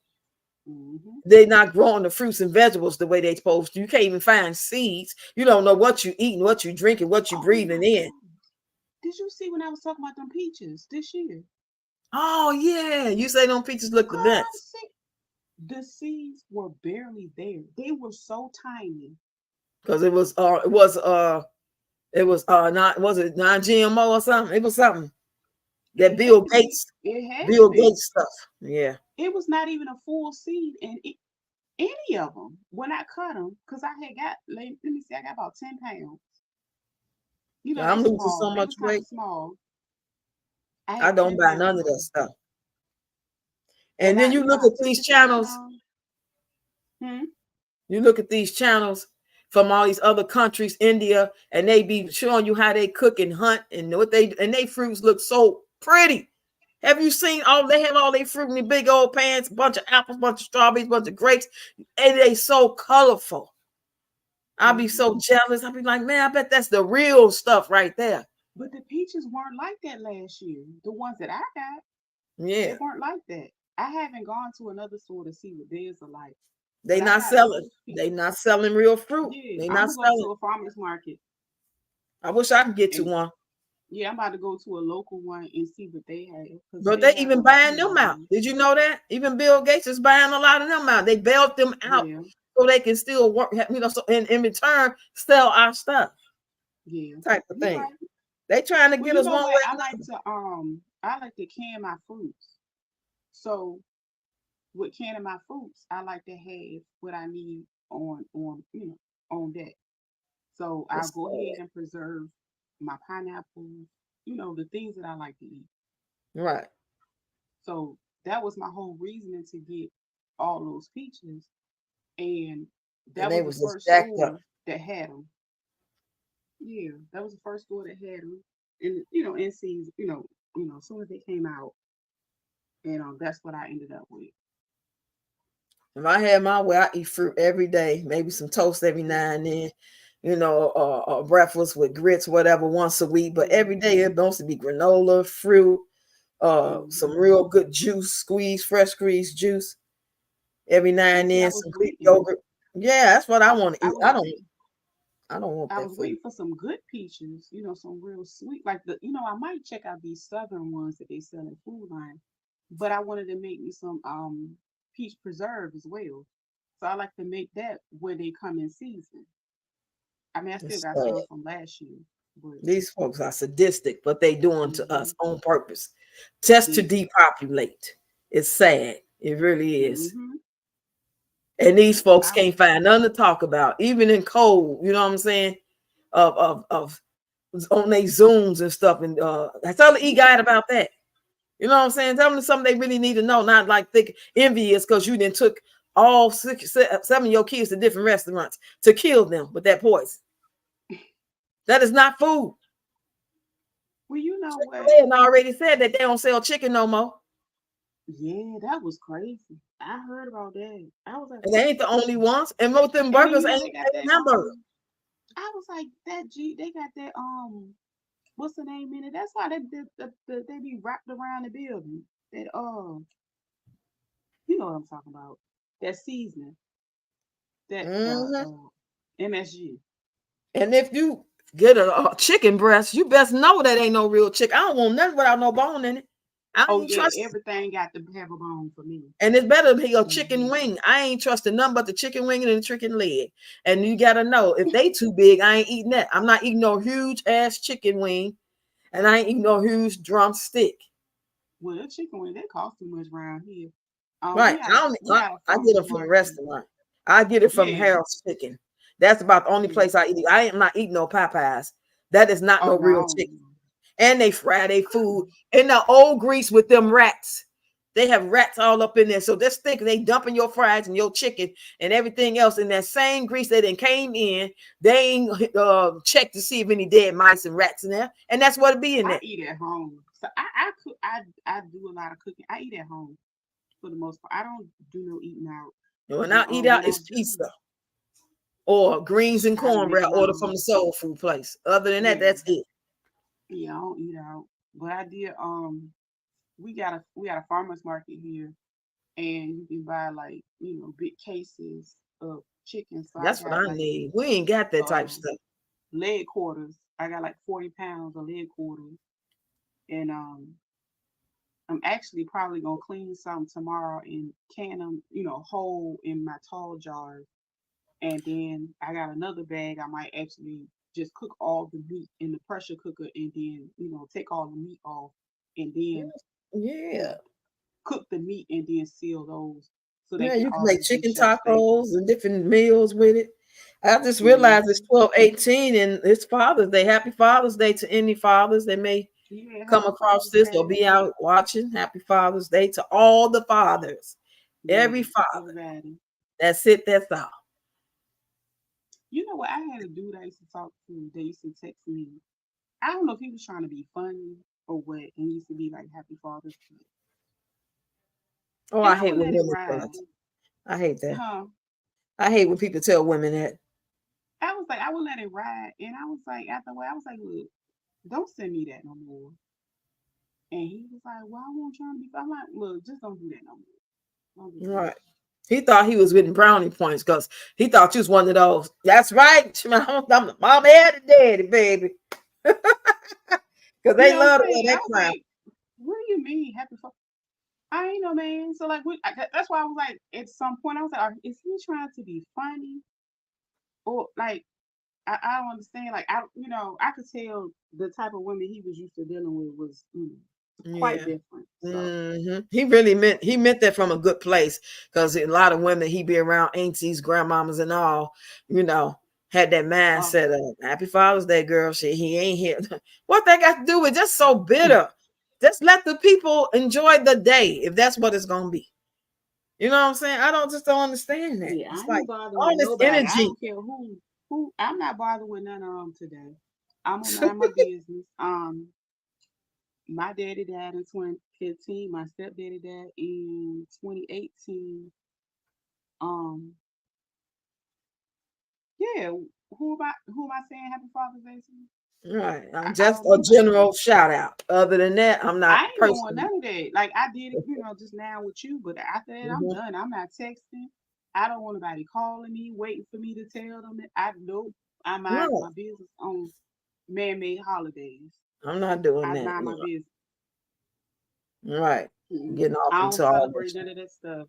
Mm-hmm. They're not growing the fruits and vegetables the way they supposed to. You can't even find seeds. You don't know what you eating, what you drinking, what you Oh breathing my in. God. Did you see when I was talking about them peaches this year? Oh yeah, you say them peaches look the Girl, best the seeds were barely there. They were so tiny. because it was not was it non GMO or something? It was something that It had to be. It had to Bill be. Gates stuff. Yeah, It was not even a full seed in any of them when I cut them because I had got, let me see, I got about 10 pounds. You know, they I'm losing small. so They much was kind weight. of small. I I had don't 10 buy pounds none of of that them. stuff. And And then you you know, look I at took these the time channels. out. Hmm? You look at these channels from all these other countries, India, and they be showing you how they cook and hunt and what they fruits look so pretty. Have you seen all they have all their fruit in the big old pans, bunch of apples, bunch of strawberries, bunch of grapes, and they so colorful. I'll be Hmm. so jealous. I'll be like, man, I bet that's the real stuff right there. But the peaches weren't like that last year. The ones that I got, they Yeah. weren't like that. I haven't gone to another store to see what theirs are like. They But I not got selling. those They peaches. not selling real fruit. Yeah, They I'm not gonna go selling. to a farmer's market I wish I could get to and one. yeah, I'm about to go to a local one and see what they have because But they they have even them buying too them out. already. Did you know that? Even Bill Gates is buying a lot of them out. They bailed them out Yeah, so they can still work, so and in return sell our stuff. Yeah, type of you're thing. right. They trying to Well, get you us know one what? way or another. I like to can my fruits. So with canning my fruits, I like to have what I need on that. So I'll It's go ahead and preserve my pineapples, the things that I like to eat. right. So that was my whole reasoning to get all those peaches, and And that they was the was just first jacked up. store that had them. Yeah, that was the first store that had them, and in season, as soon as they came out, and that's what I ended up with. If I had my way, I eat fruit every day, maybe some toast every now and then, breakfast with grits, whatever, once a week. But every Mm-hmm. day it supposed to be granola, fruit, some Mm-hmm. real good juice, fresh squeezed juice. Every now And and see, I then was some Greek waiting. yogurt. Yeah, that's what I I, want to I eat. was waiting. I don't want I that was food. waiting for some good peaches, some real sweet. Like I might check out these southern ones that they sell in Food Line, but I wanted to make me some peach preserve as well. So I like to make that when they come in season. I mean, I still It's got sad. some from last year, but These folks are sadistic, but they doing to mm-hmm, us on purpose, just to yeah, depopulate. It's sad. It really is. mm-hmm, And these folks I can't find nothing to talk about, even in cold. You know what I'm saying? Of on their zooms and stuff. And I tell the e guide about that. You know what I'm saying? Tell them something they really need to know, not like thick envious because you then took all seven of your kids to different restaurants to kill them with that poison. That is not food. well, you know what? Chick-fil-A already said that they don't sell chicken no more. Yeah, that was crazy. I heard about that. I was like, And they what? ain't the only ones. And most of them And then burgers ain't they got even that hamburger. I was like that they got that what's the name in it? That's why they be wrapped around the building. That you know what I'm talking about. That seasoning, that the Mhm. MSG. And if you get a chicken breast, you best know that ain't no real chicken. I don't want nothing without no bone in it. I Oh ain't yeah, trust. everything got to have a bone for me. And it's better to be a chicken Hmm. wing. I ain't trusting nothing but the chicken wing and the chicken leg. And you gotta know if they too big, I ain't eating that. I'm not eating no huge ass chicken wing, and I ain't eating no huge drumstick. Well, the chicken wing they cost too much around here. Right? We got a I get farmers them from the market. restaurant. I get it from Yeah, Harold's Chicken. That's about the only yeah. place I eat. I am not eating no Popeyes. That is not Oh no no, real I don't chicken. know. And they fry their I don't food know. in the old grease with them rats. They have rats all up in there. So just think they dumping your fries and your chicken and everything else in that same grease that then came in. They ain't checked to see if any dead mice and rats in there. And that's what it be in I there. eat at home. So I cook. I do a lot of cooking. I eat at home for the most part. I don't do no eating out. And when But I eat when out, I it's do, pizza or greens and I gotta make cornbread my order from own. the soul food place. Other than that, Yeah, that's it. yeah, I don't eat out. But I did. We got a farmers market here, and you can buy like big cases of chicken. So I That's what got I like need. We ain't got that type of um stuff. leg quarters. I got like 40 pounds of leg quarters, and I'm actually probably gonna clean some tomorrow and can them, whole in my tall jars. And then I got another bag. I might actually just cook all the meat in the pressure cooker and then, take all the meat off and then, you Yeah. know, cook the meat and then seal those so they Yeah, can you can make always be chicken shelf stable. tacos and different meals with it. I just realized it's Hmm. 12/18 and it's Father's Day. Happy Father's Day to any fathers that may Yeah, come happy across Father's this or Day. be out watching. Happy Father's Day to all the fathers. Every Yes, father. everybody. That's it. That's all. You know what? I had a dude I used to talk to. They used to text me. I don't know if he was trying to be funny or what, and he used to be like, "Happy Father's Day," Oh, and I I hate would when let it women say ride. that. I hate that. Huh? I hate when people tell women that. I was like, I would let it ride, and I was like, after a while, I was like, look, don't send me that no more. And he was like, well, I won't try to be. I'm like, look, just don't do that no more. Don't do that. Right. He thought he was getting brownie points because he thought you was one of those. That's right. I'm the mama and the daddy, baby. Because they love the way I that was crowd. like, what do you mean, happy? I ain't no man. So like, that's why I was like, at some point, I was like, is he trying to be funny or like? I don't understand. Like I could tell the type of women he was used to dealing with was quite Yeah. different. So He really meant that from a good place, because a lot of women he be around aunties, grandmamas, and all, had that mindset of Happy Father's Day, girl. Shit, he ain't here. What that got to do with just so bitter? Just let the people enjoy the day if that's what it's gonna be. You know what I'm saying? I don't understand that. yeah, I It's like ain't bothering all with this nobody. I energy. don't care who. I'm not bothering with none of them today. I'm gonna mind my business. My daddy died in 2015. My stepdaddy died in 2018. Um, yeah. Who am I saying Happy Father's Day to? Right. I'm I just don't a do none of that. general shout out. Other than that, I'm I not ain't doing personally. none of that. Like I did it, just now with you. But after that, I'm Mhm. done. I'm not texting. I don't want nobody calling me, waiting for me to tell them that I know I mind No, my business on man-made holidays. I'm not doing I that. mind my business. Right. Getting off I don't into all that celebrate none shit. of that stuff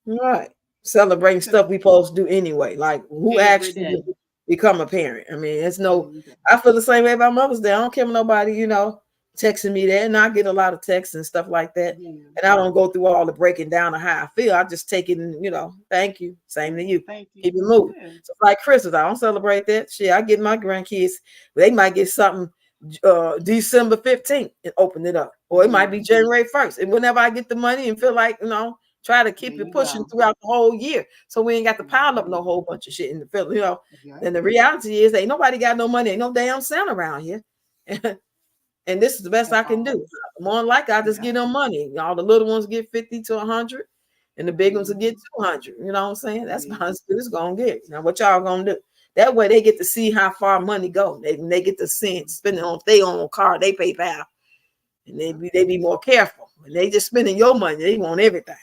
Right. Celebrating stuff we supposed to do anyway. Like who every asked you day. to become a parent? I mean, it's no. Every day. I feel the same way about Mother's Day. I don't care if nobody, texting me that, and I get a lot of texts and stuff like that. Yeah. And I don't go through all the breaking down of how I feel. I just take it and, thank you. Same to Yeah. you. Thank you. Keep it moving. Yeah. So like Christmas, I don't celebrate that. Shit, I get my grandkids. They might get something December 15th and open it up. Or it might Yeah. be January 1st. And whenever I get the money and feel like, try to There keep it you pushing go. throughout the whole year. So we ain't got to pile up Mhm. no whole bunch of shit in the field, Yeah. And the reality is ain't nobody got no money, ain't no damn Santa around here. And this is the best At I can do. all. More than likely, I just Yeah. get them money. All the little ones get 50 to 100, and the big ones will get Mhm. 200. You know what I'm saying? That's Yeah. how it's gonna get. Now, what y'all gonna do? That way, they get to see how far money go. They get to see it, spend it on their own car, they PayPal, and Yeah. they be more careful. When they just spending your money, they want everything.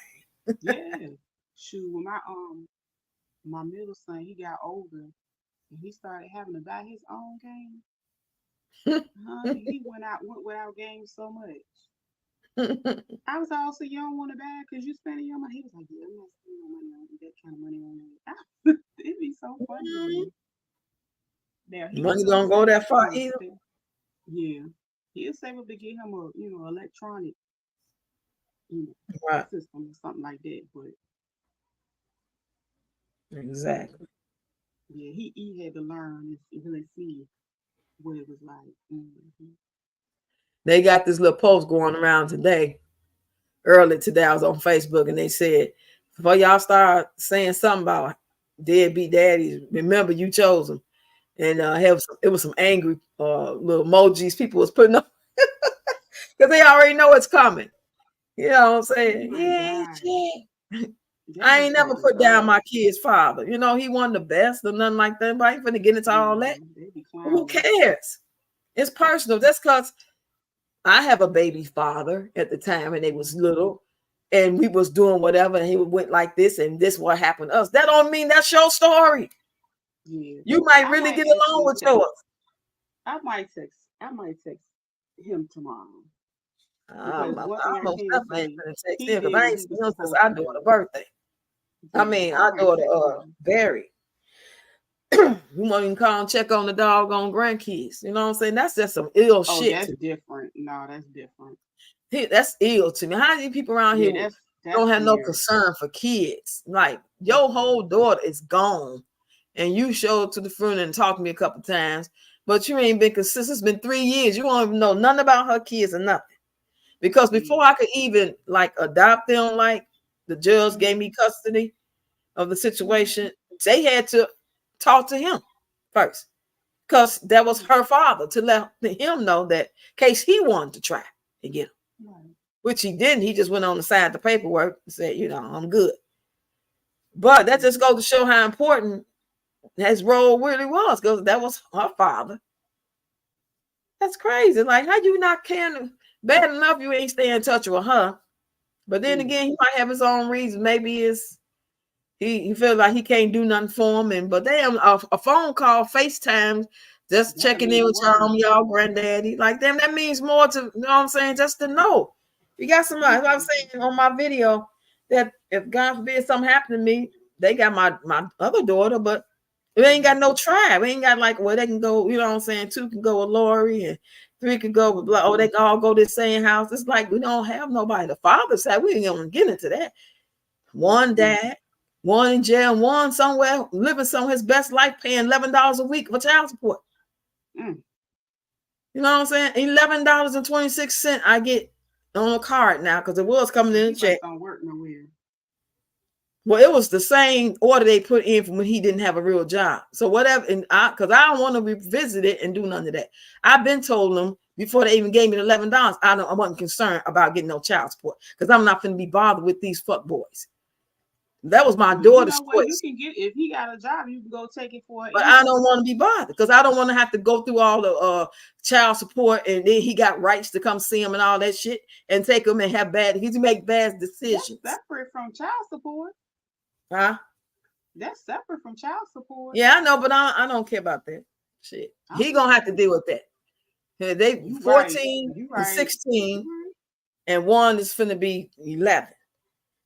Yeah. Shoot, when my middle son, he got older and he started having to buy his own game. Honey, he went without games so much. I was also you don't want to buy because you spending your money. He was like, yeah, I'm not spending my money on that kind of money on that. It'd be so funny to me. Now he Money will don't go save, that far either. yeah, he'll save up to get him a electronic you know Right. system or something like that. But yeah, Exactly. yeah, he had to learn and really see what it was like. They got this little post going around today. Early today, I was on Facebook, and they said, before y'all start saying something about deadbeat daddies, remember you chose them. And it was some angry little emojis people was putting up because they already know it's coming. You know what I'm Oh saying? my Yeah, God, shit. that I just ain't go never put down bizarre. my kid's father. He wasn't the best or nothing like that. But I ain't finna get into all that. Mm, they be Who clowning. cares? It's personal. That's because I have a baby father at the time, and they was Mhm. little, and we was doing whatever, and he went like this, and this what happened to us. That don't mean that's your story. Yeah, You might I really might get along actually with text. yours. I might text him tomorrow I'm, because I'm one thing I almost can definitely ain't say, gonna text he him because did I what ain't he seen was him since supposed our to daughter do. birthday. I Yeah, mean, I our might daughter text him. Barry. We won't even call and check on the doggone grandkids. You know what I'm saying? That's just some ill Oh, shit that's to different. No, that's different. me. That's ill to me. How do you people around here Yeah, that's don't have no weird. concern for kids? Like That's your whole weird. daughter is gone, and you showed to the funeral and talked to me a couple times, but you ain't been consistent. It's been 3 years. You don't even know nothing about her kids or nothing. Because before Yeah. I could even like adopt them, like the judge gave Mhm. me custody of the Mhm. situation, they had to talk to him first. Because that was Yeah. her father to let him know that case he wanted to try to get him, Right. which he didn't. He just went on to sign the paperwork and said, I'm good. But that just Mhm. goes to show how important his role really was, because that was her father. That's crazy. Like, how you not caring bad enough you ain't stay in touch with her? But then Yeah. again, he might have his own reasons. Maybe it's he feels like he can't do nothing for him. And but damn, a phone call, FaceTime, just That'll checking in mean the with world. y'all granddaddy. Like damn, that means more to you know what I'm saying, just to know. You got somebody, like I was saying on my video, that if God forbid something happened to me, they got my other daughter, but We ain't got no tribe. We ain't got like where they can go, you know what I'm saying? 2 can go with Lori and 3 can go with oh, they can all go to the same house. It's like we don't have nobody. The father said we ain't gonna get into that. One dad, one in jail, one somewhere living some his best life, paying $11 a week for child support. You know what I'm saying? $11.26 I get on a card now because it was coming in the check. Don't work nowhere. Well, it was the same order they put in from when he didn't have a real job. So whatever, and because I don't want to revisit it and do none of that. I've been told them before they even gave me the $11. I wasn't concerned about getting no child support because I'm not going to be bothered with these fuck boys. That was my daughter's choice. You can get if he got a job, you can go take it for. But I don't want to be bothered because I don't want to have to go through all the child support and then he got rights to come see him and all that shit and take him and have he make bad decisions. That's separate from child support. Huh? That's separate from child support. Yeah, I know, but I don't care about that shit. He gonna have to deal with that. They 14 and 16, and one is finna be 11.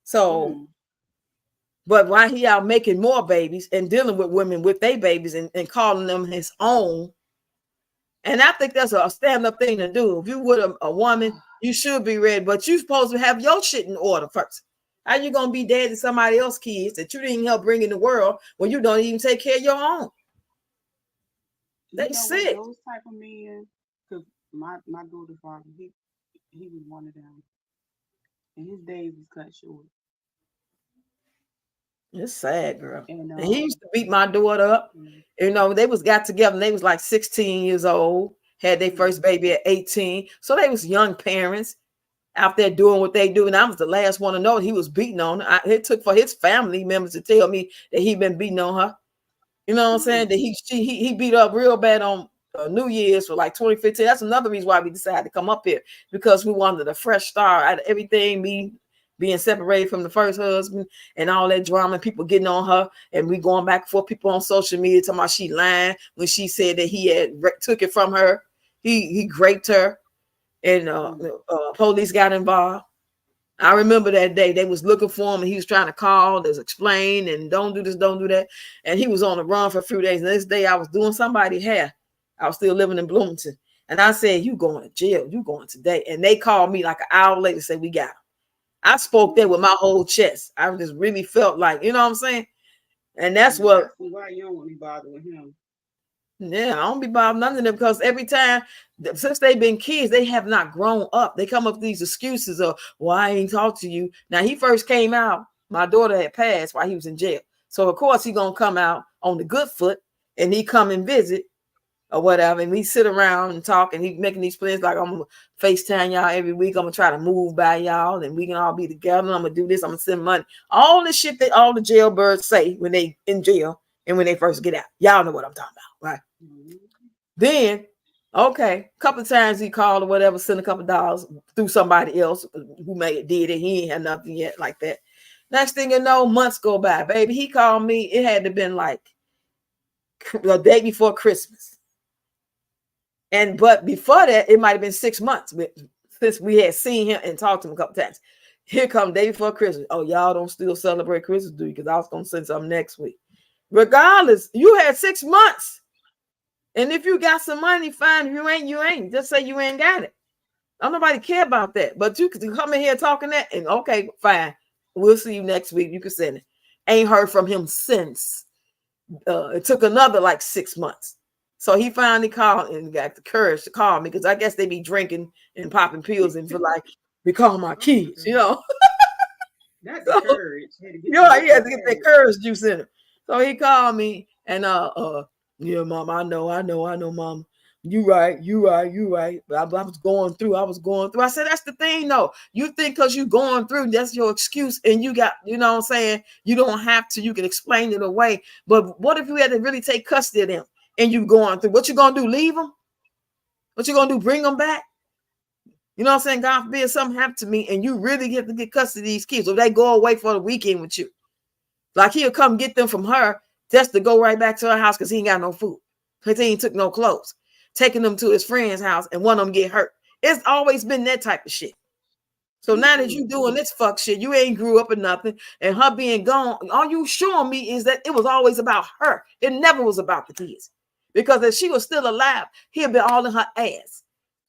So. But why he out making more babies and dealing with women with their babies and calling them his own. And I think that's a stand-up thing to do. If you with a woman, you should be ready, but you're supposed to have your shit in order first. How you going to be dead to somebody else's kids that you didn't help bring in the world when you don't even take care of your own? They sick. Those type of men, because my daughter's father, he was one of them. And his days was cut short. It's sad, girl. And he used to beat my daughter up. You know, they got together and they was like 16 years old, had their first baby at 18. So they was young parents out there doing what they do. And I was the last one to know he was beating on her. It took for his family members to tell me that he'd been beating on her. You know what I'm saying? That he beat up real bad on New Year's for like 2015. That's another reason why we decided to come up here, because we wanted a fresh start out of everything. Being separated from the first husband and all that drama, people getting on her, and we going back and forth. People on social media talking about she lying when she said that he had took it from her. He raped her, and police got involved. I remember that day they was looking for him, and he was trying to call, there's explain, and don't do this, don't do that. And he was on the run for a few days. And this day I was doing somebody's hair. I was still living in Bloomington, and I said, "You going to jail? You going today?" And they called me like an hour later and said, "We got him." I spoke there with my whole chest. I just really felt like, you know what I'm saying? And that's what. Why you don't want to be bothered with him? Yeah, I don't be bothered none of them, because every time since they've been kids, they have not grown up. They come up with these excuses of, "Well, I ain't talk to you." Now, he first came out, my daughter had passed while he was in jail. So of course he gonna come out on the good foot, and he come and visit or whatever, and we sit around and talk, and he making these plans like, "I'm gonna FaceTime y'all every week. I'm gonna try to move by y'all, and we can all be together. I'm gonna do this. I'm gonna send money." All the shit that all the jailbirds say when they in jail and when they first get out. Y'all know what I'm talking about, right? Then, okay, a couple of times he called or whatever, sent a couple of dollars through somebody else who did it. He ain't had nothing yet like that. Next thing you know, months go by, baby. He called me. It had to been like the day before Christmas. But before that, it might have been 6 months since we had seen him and talked to him a couple times. Here come day before Christmas. "Oh, y'all don't still celebrate Christmas, do you? Because I was going to send something next week." Regardless, you had 6 months. And if you got some money, fine. If you ain't, you ain't. Just say you ain't got it. Don't nobody care about that. But you can come in here talking that, and okay, fine. We'll see you next week. You can send it. Ain't heard from him since. It took another like 6 months. So he finally called and got the courage to call me, because I guess they be drinking and popping pills and feel like, "We call my kids," you know. That's the courage. He had to get that courage juice in him. So he called me and "Yeah, Mom, I know, Mom. You right. But I was going through. I said, that's the thing, though. You think because you're going through, that's your excuse, and you got, you know what I'm saying? You don't have to. You can explain it away. But what if you had to really take custody of them and you going through? What you gonna do? Leave them? What you gonna do? Bring them back? You know what I'm saying? God forbid something happened to me and you really get to get custody of these kids, or they go away for the weekend with you. Like he'll come get them from her just to go right back to her house because he ain't got no food, because he ain't took no clothes. Taking them to his friend's house and one of them get hurt. It's always been that type of shit. So now that you doing this fuck shit, you ain't grew up or nothing, and her being gone, all you showing me is that it was always about her. It never was about the kids. Because if she was still alive, he'd been all in her ass,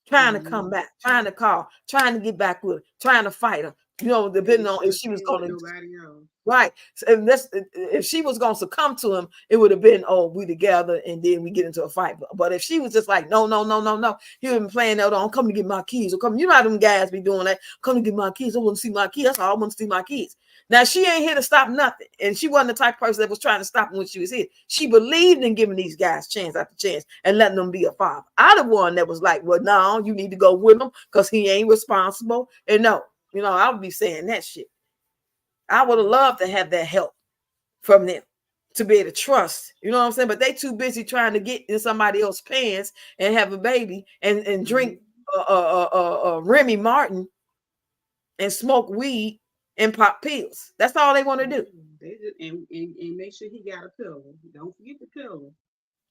trying to come back, trying to call, trying to get back with her, trying to fight her. You know, depending on if she was going to. Right. So if she was going to succumb to him, it would have been, oh, we together and then we get into a fight. But if she was just like, no, he would have been playing that on, come to get my keys. Or come, you know how them guys be doing that. Come to get my keys. I want to see my keys. That's all I want to see my keys. Now, she ain't here to stop nothing. And she wasn't the type of person that was trying to stop him when she was here. She believed in giving these guys chance after chance and letting them be a father. I the one that was like, well, no, you need to go with him because he ain't responsible. And no, you know, I would be saying that shit. I would have loved to have that help from them to be able to trust. You know what I'm saying? But they too busy trying to get in somebody else's pants and have a baby and drink Remy Martin and smoke weed and pop pills. That's all they want to do. They just, and make sure he got a pillow. Don't forget the pillow.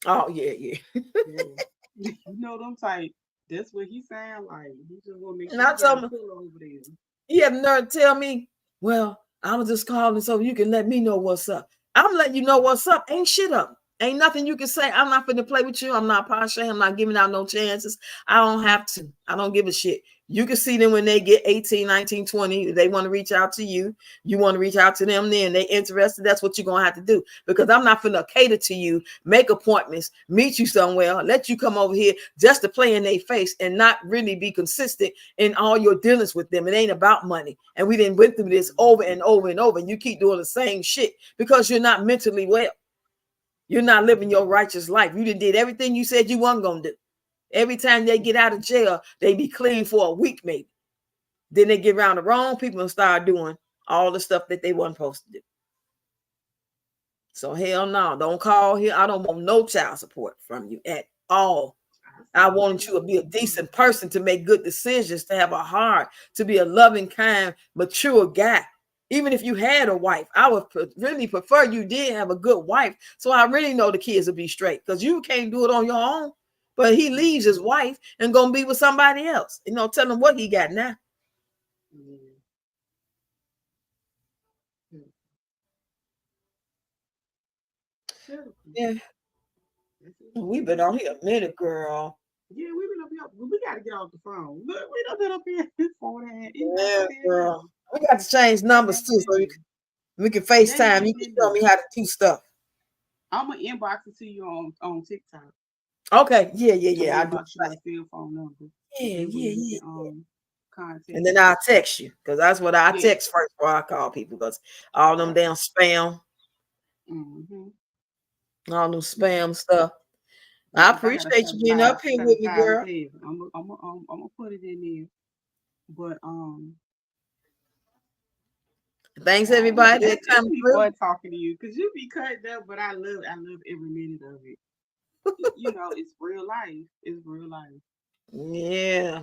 Oh, yeah. You know them type. That's what he sound like. He just want to make sure And I told got him, a pillow over there. He had nerve to tell me, well, I was just calling so you can let me know what's up. I'm letting you know what's up. Ain't shit up. Ain't nothing you can say. I'm not finna play with you. I'm not partial. I'm not giving out no chances. I don't have to. I don't give a shit. You can see them when they get 18, 19, 20. If they want to reach out to you, you want to reach out to them, then they interested. That's what you're going to have to do. Because I'm not finna cater to you, make appointments, meet you somewhere, let you come over here just to play in their face and not really be consistent in all your dealings with them. It ain't about money. And we didn't went through this over and over and over. And you keep doing the same shit because you're not mentally well. You're not living your righteous life. You did everything you said you weren't going to do. Every time they get out of jail, they be clean for a week, maybe. Then they get around the wrong people and start doing all the stuff that they weren't supposed to do. So hell no, don't call here. I don't want no child support from you at all. I want you to be a decent person, to make good decisions, to have a heart, to be a loving, kind, mature guy. Even if you had a wife, I would really prefer you did have a good wife. So I really know the kids will be straight, because you can't do it on your own. But he leaves his wife and gonna be with somebody else. You know, tell him what he got now. Yeah. We've been on here a minute, girl. Yeah, we've been up here. We got to get off the phone. Look, we done been up here before that. Yeah, girl. We got to change numbers too, so we can FaceTime. You can show me how to do stuff. I'm gonna inbox it to you on TikTok. Okay. Yeah. I do my cell phone number. Yeah. Contact. And then I'll text you, because that's what I text first before I call people, because all them damn spam. All them spam stuff. I appreciate you being up here with me, girl. I'm gonna put it in there. But thanks everybody that come through. Talking to you, because you be cutting up, but I love every minute of it. You know, it's real life. It's real life. Yeah.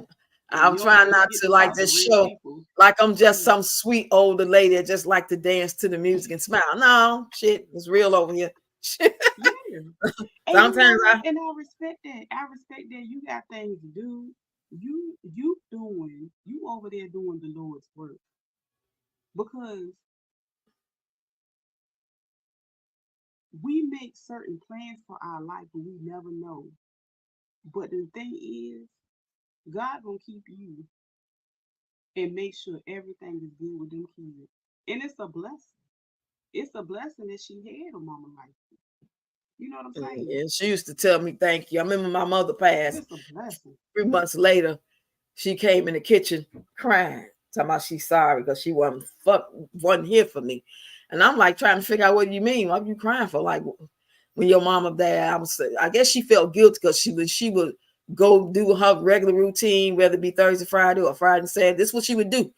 I'm trying not to like this show people. Like I'm just some sweet older lady that just like to dance to the music and smile. No, shit, it's real over here. Yeah. Sometimes I respect that. I respect that you got things to do. You over there doing the Lord's work. Because we make certain plans for our life, but we never know. But the thing is, God gonna keep you and make sure everything is good with them kids. And it's a blessing. It's a blessing that she had a mama like you. You know what I'm saying? Yeah, she used to tell me thank you. I remember my mother passed. It's a blessing. 3 months later, she came in the kitchen crying, talking about she's sorry because she wasn't here for me. And I'm like trying to figure out, what do you mean? What are you crying for? Like, when your mama died, I guess she felt guilty because she would go do her regular routine, whether it be Thursday, Friday, or Friday and Saturday. This is what she would do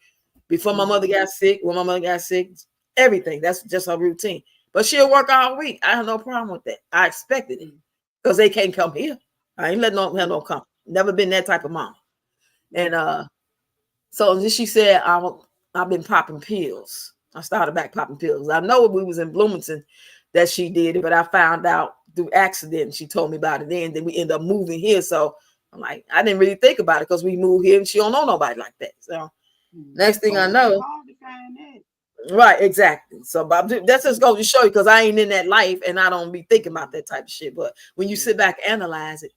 before my mother got sick. When my mother got sick, everything. That's just her routine. But she'll work all week. I have no problem with that. I expected it because they can't come here. I ain't letting no come. Never been that type of mom. And so then she said, I've been popping pills. I started back popping pills. I know we was in Bloomington that she did it, but I found out through accident. She told me about it then we ended up moving here. So I'm like, I didn't really think about it because we moved here and she don't know nobody like that. So Next thing I It's know, hard to find that. right, exactly. So, but that's just goes to show you, because I ain't in that life and I don't be thinking about that type of shit. But when you sit back and analyze it,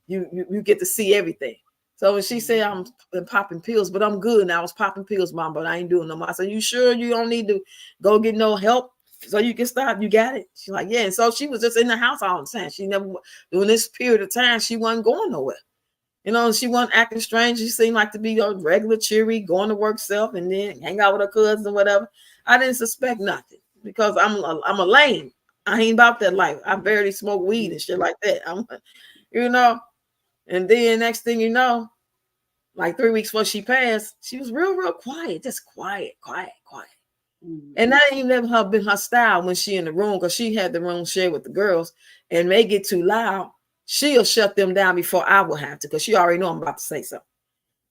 you get to see everything. So when she said I'm popping pills, but I'm good now. I was popping pills, mom, but I ain't doing no more. I said, you sure you don't need to go get no help so you can stop? You got it? She's like, yeah. And so she was just in the house all the time. She never, during this period of time, she wasn't going nowhere. You know, she wasn't acting strange. She seemed like to be a regular, cheery, going to work self, and then hang out with her cousins and whatever. I didn't suspect nothing because I'm a lame. I ain't about that life. I barely smoke weed and shit like that. You know. And then next thing you know, like 3 weeks before she passed, she was real quiet, just quiet. And that ain't never been her style when she in the room, because she had the room shared with the girls, and they get too loud, she'll shut them down before I will have to, because she already know I'm about to say something.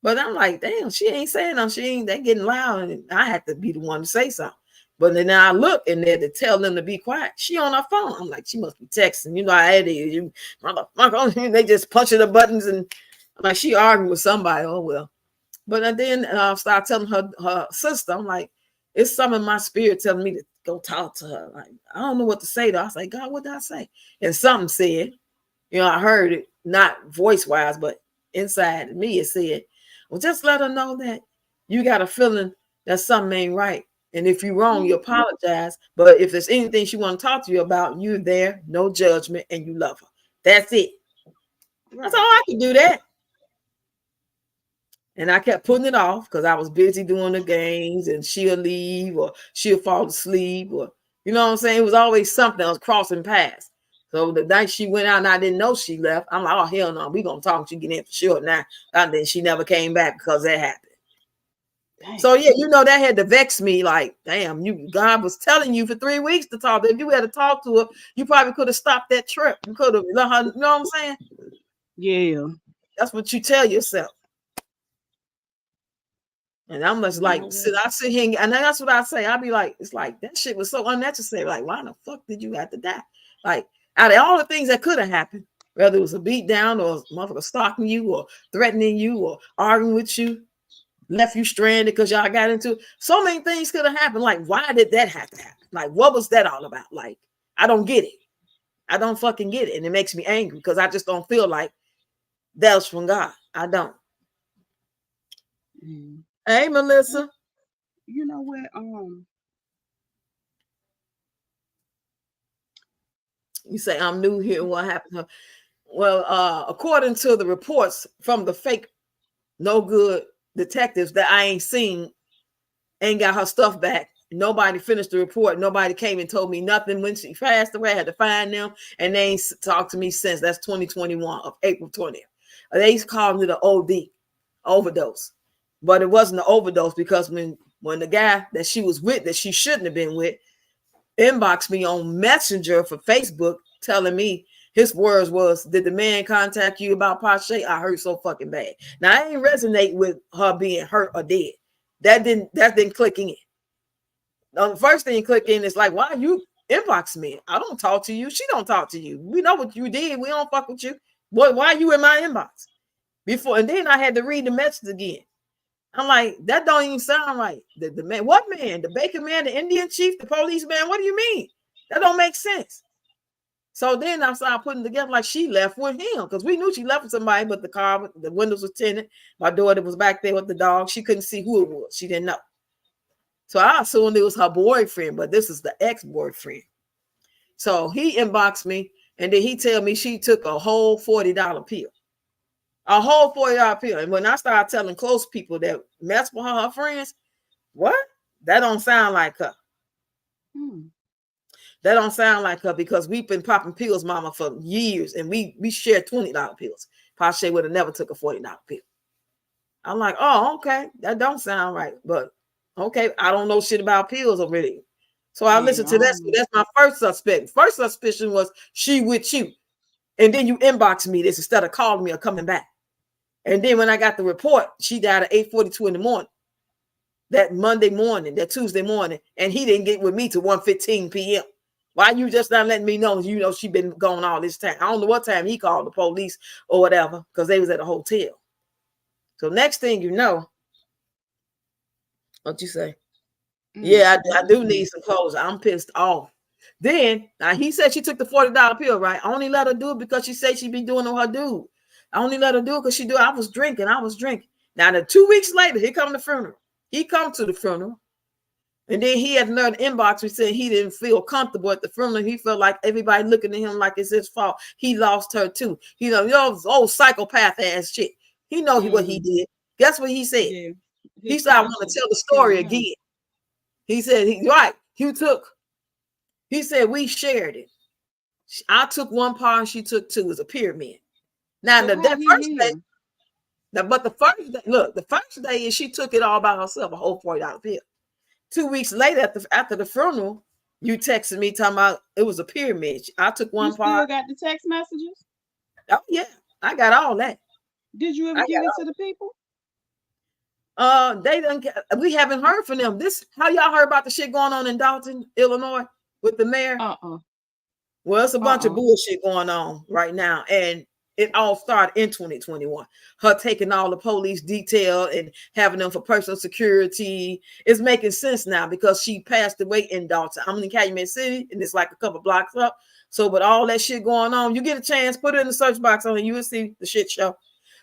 But I'm like, damn, she ain't saying nothing. She ain't, they getting loud, and I had to be the one to say something. But then I look in there to tell them to be quiet. She on her phone. I'm like, she must be texting. You know how it is. You motherfucker. They just punching the buttons, and I'm like, she arguing with somebody. Oh well. But then I start telling her sister, I'm like, it's something in my spirit telling me to go talk to her. Like, I don't know what to say to her. I was like, God, what did I say? And something said, you know, I heard it, not voice wise, but inside me, it said, well, just let her know that you got a feeling that something ain't right. And if you're wrong, you apologize. But if there's anything she want to talk to you about, you're there, no judgment, and you love her. That's it. That's all I can do that. And I kept putting it off because I was busy doing the games, and she'll leave or she'll fall asleep, or, you know what I'm saying? It was always something else crossing paths. So the night she went out and I didn't know she left, I'm like, oh, hell no, we going to talk. She get in for sure now. And then she never came back because that happened. Dang. So, yeah, you know, that had to vex me. Like, damn, God was telling you for 3 weeks to talk. If you had to talk to her, you probably could have stopped that trip. You could have let her, you know what I'm saying? Yeah. That's what you tell yourself. And I'm just like, I sit here, and that's what I say. I'll be like, it's like, that shit was so unnecessary. Like, why the fuck did you have to die? Like, out of all the things that could have happened, whether it was a beat down or a motherfucker stalking you or threatening you or arguing with you, left you stranded because y'all got into it. So many things could have happened. Like, why did that have to happen? Like, what was that all about? Like, I don't get it. I don't fucking get it. And it makes me angry because I just don't feel like that was from God. I don't. Hey, Melissa. You know what? You say I'm new here. What happened? Well, according to the reports from the fake, no good detectives that I ain't seen, ain't got her stuff back. Nobody finished the report. Nobody came and told me nothing. When she passed away, I had to find them, and they ain't talked to me since. That's 2021 of April 20th. They called it an OD, overdose, but it wasn't an overdose because when the guy that she was with, that she shouldn't have been with, inboxed me on Messenger for Facebook telling me his words was, did the man contact you about Pache? I hurt so fucking bad. Now I ain't resonate with her being hurt or dead. That didn't click in. The first thing click in is like, why you inbox me? I don't talk to you. She don't talk to you. We know what you did. We don't fuck with you. Why are you in my inbox? Before, and then I had to read the message again. I'm like, that don't even sound right. The man, what man? The Baker man, the Indian chief, the police man? What do you mean? That don't make sense. So then I started putting together like she left with him, because we knew she left with somebody, but the car, the windows were tinted. My daughter was back there with the dog. She couldn't see who it was. She didn't know. So I assumed it was her boyfriend, but this is the ex-boyfriend. So he inboxed me, and then he tell me she took a whole $40 pill. A whole $40 pill. And when I started telling close people that mess with her friends, what? That don't sound like her. That don't sound like her, because we've been popping pills, mama, for years, and we share $20 pills. Pache would have never took a $40 pill. I'm like, oh, okay. That don't sound right. But okay, I don't know shit about pills already. So I listened to that. So that's my first suspect. First suspicion was she with you. And then you inbox me this instead of calling me or coming back. And then when I got the report, she died at 8:42 in the morning. That Monday morning, that Tuesday morning. And he didn't get with me till 1:15 p.m. Why you just not letting me know? You know she been gone all this time. I don't know what time he called the police or whatever, because they was at a hotel. So next thing you know, What you say? Yeah, I do need some clothes. I'm pissed off. Then now he said she took the $40 pill, right? I only let her do it because she said she be doing it with her dude. I only let her do it because she do. I was drinking. Now the 2 weeks later, he come to the funeral. He come to the funeral, and then he had another inbox. We said he didn't feel comfortable at the funeral. He felt like everybody looking at him like it's his fault. He lost her too. You know, old psychopath ass shit. He know what he did. Guess what he said? Yeah. He said, "I want to tell the story again." He said, he said, we shared it. I took one part and she took two. As a pyramid. Now, So that first day, but the first day, look, the first day is she took it all by herself, a whole $40 bill. 2 weeks later, after the funeral, you texted me talking about it was a pyramid. I took one part. You still got the text messages? Oh, yeah. I got all that. Did you ever give it to the people? They done. We haven't heard from them. How y'all heard about the shit going on in Dalton, Illinois, with the mayor? Well, it's a bunch of bullshit going on right now, and it all started in 2021. Her taking all the police detail and having them for personal security. It's making sense now because she passed away in Dalton. I'm in Calumet City, and it's like a couple blocks up. So, with all that shit going on, you get a chance, put it in the search box on, and you will see the shit show.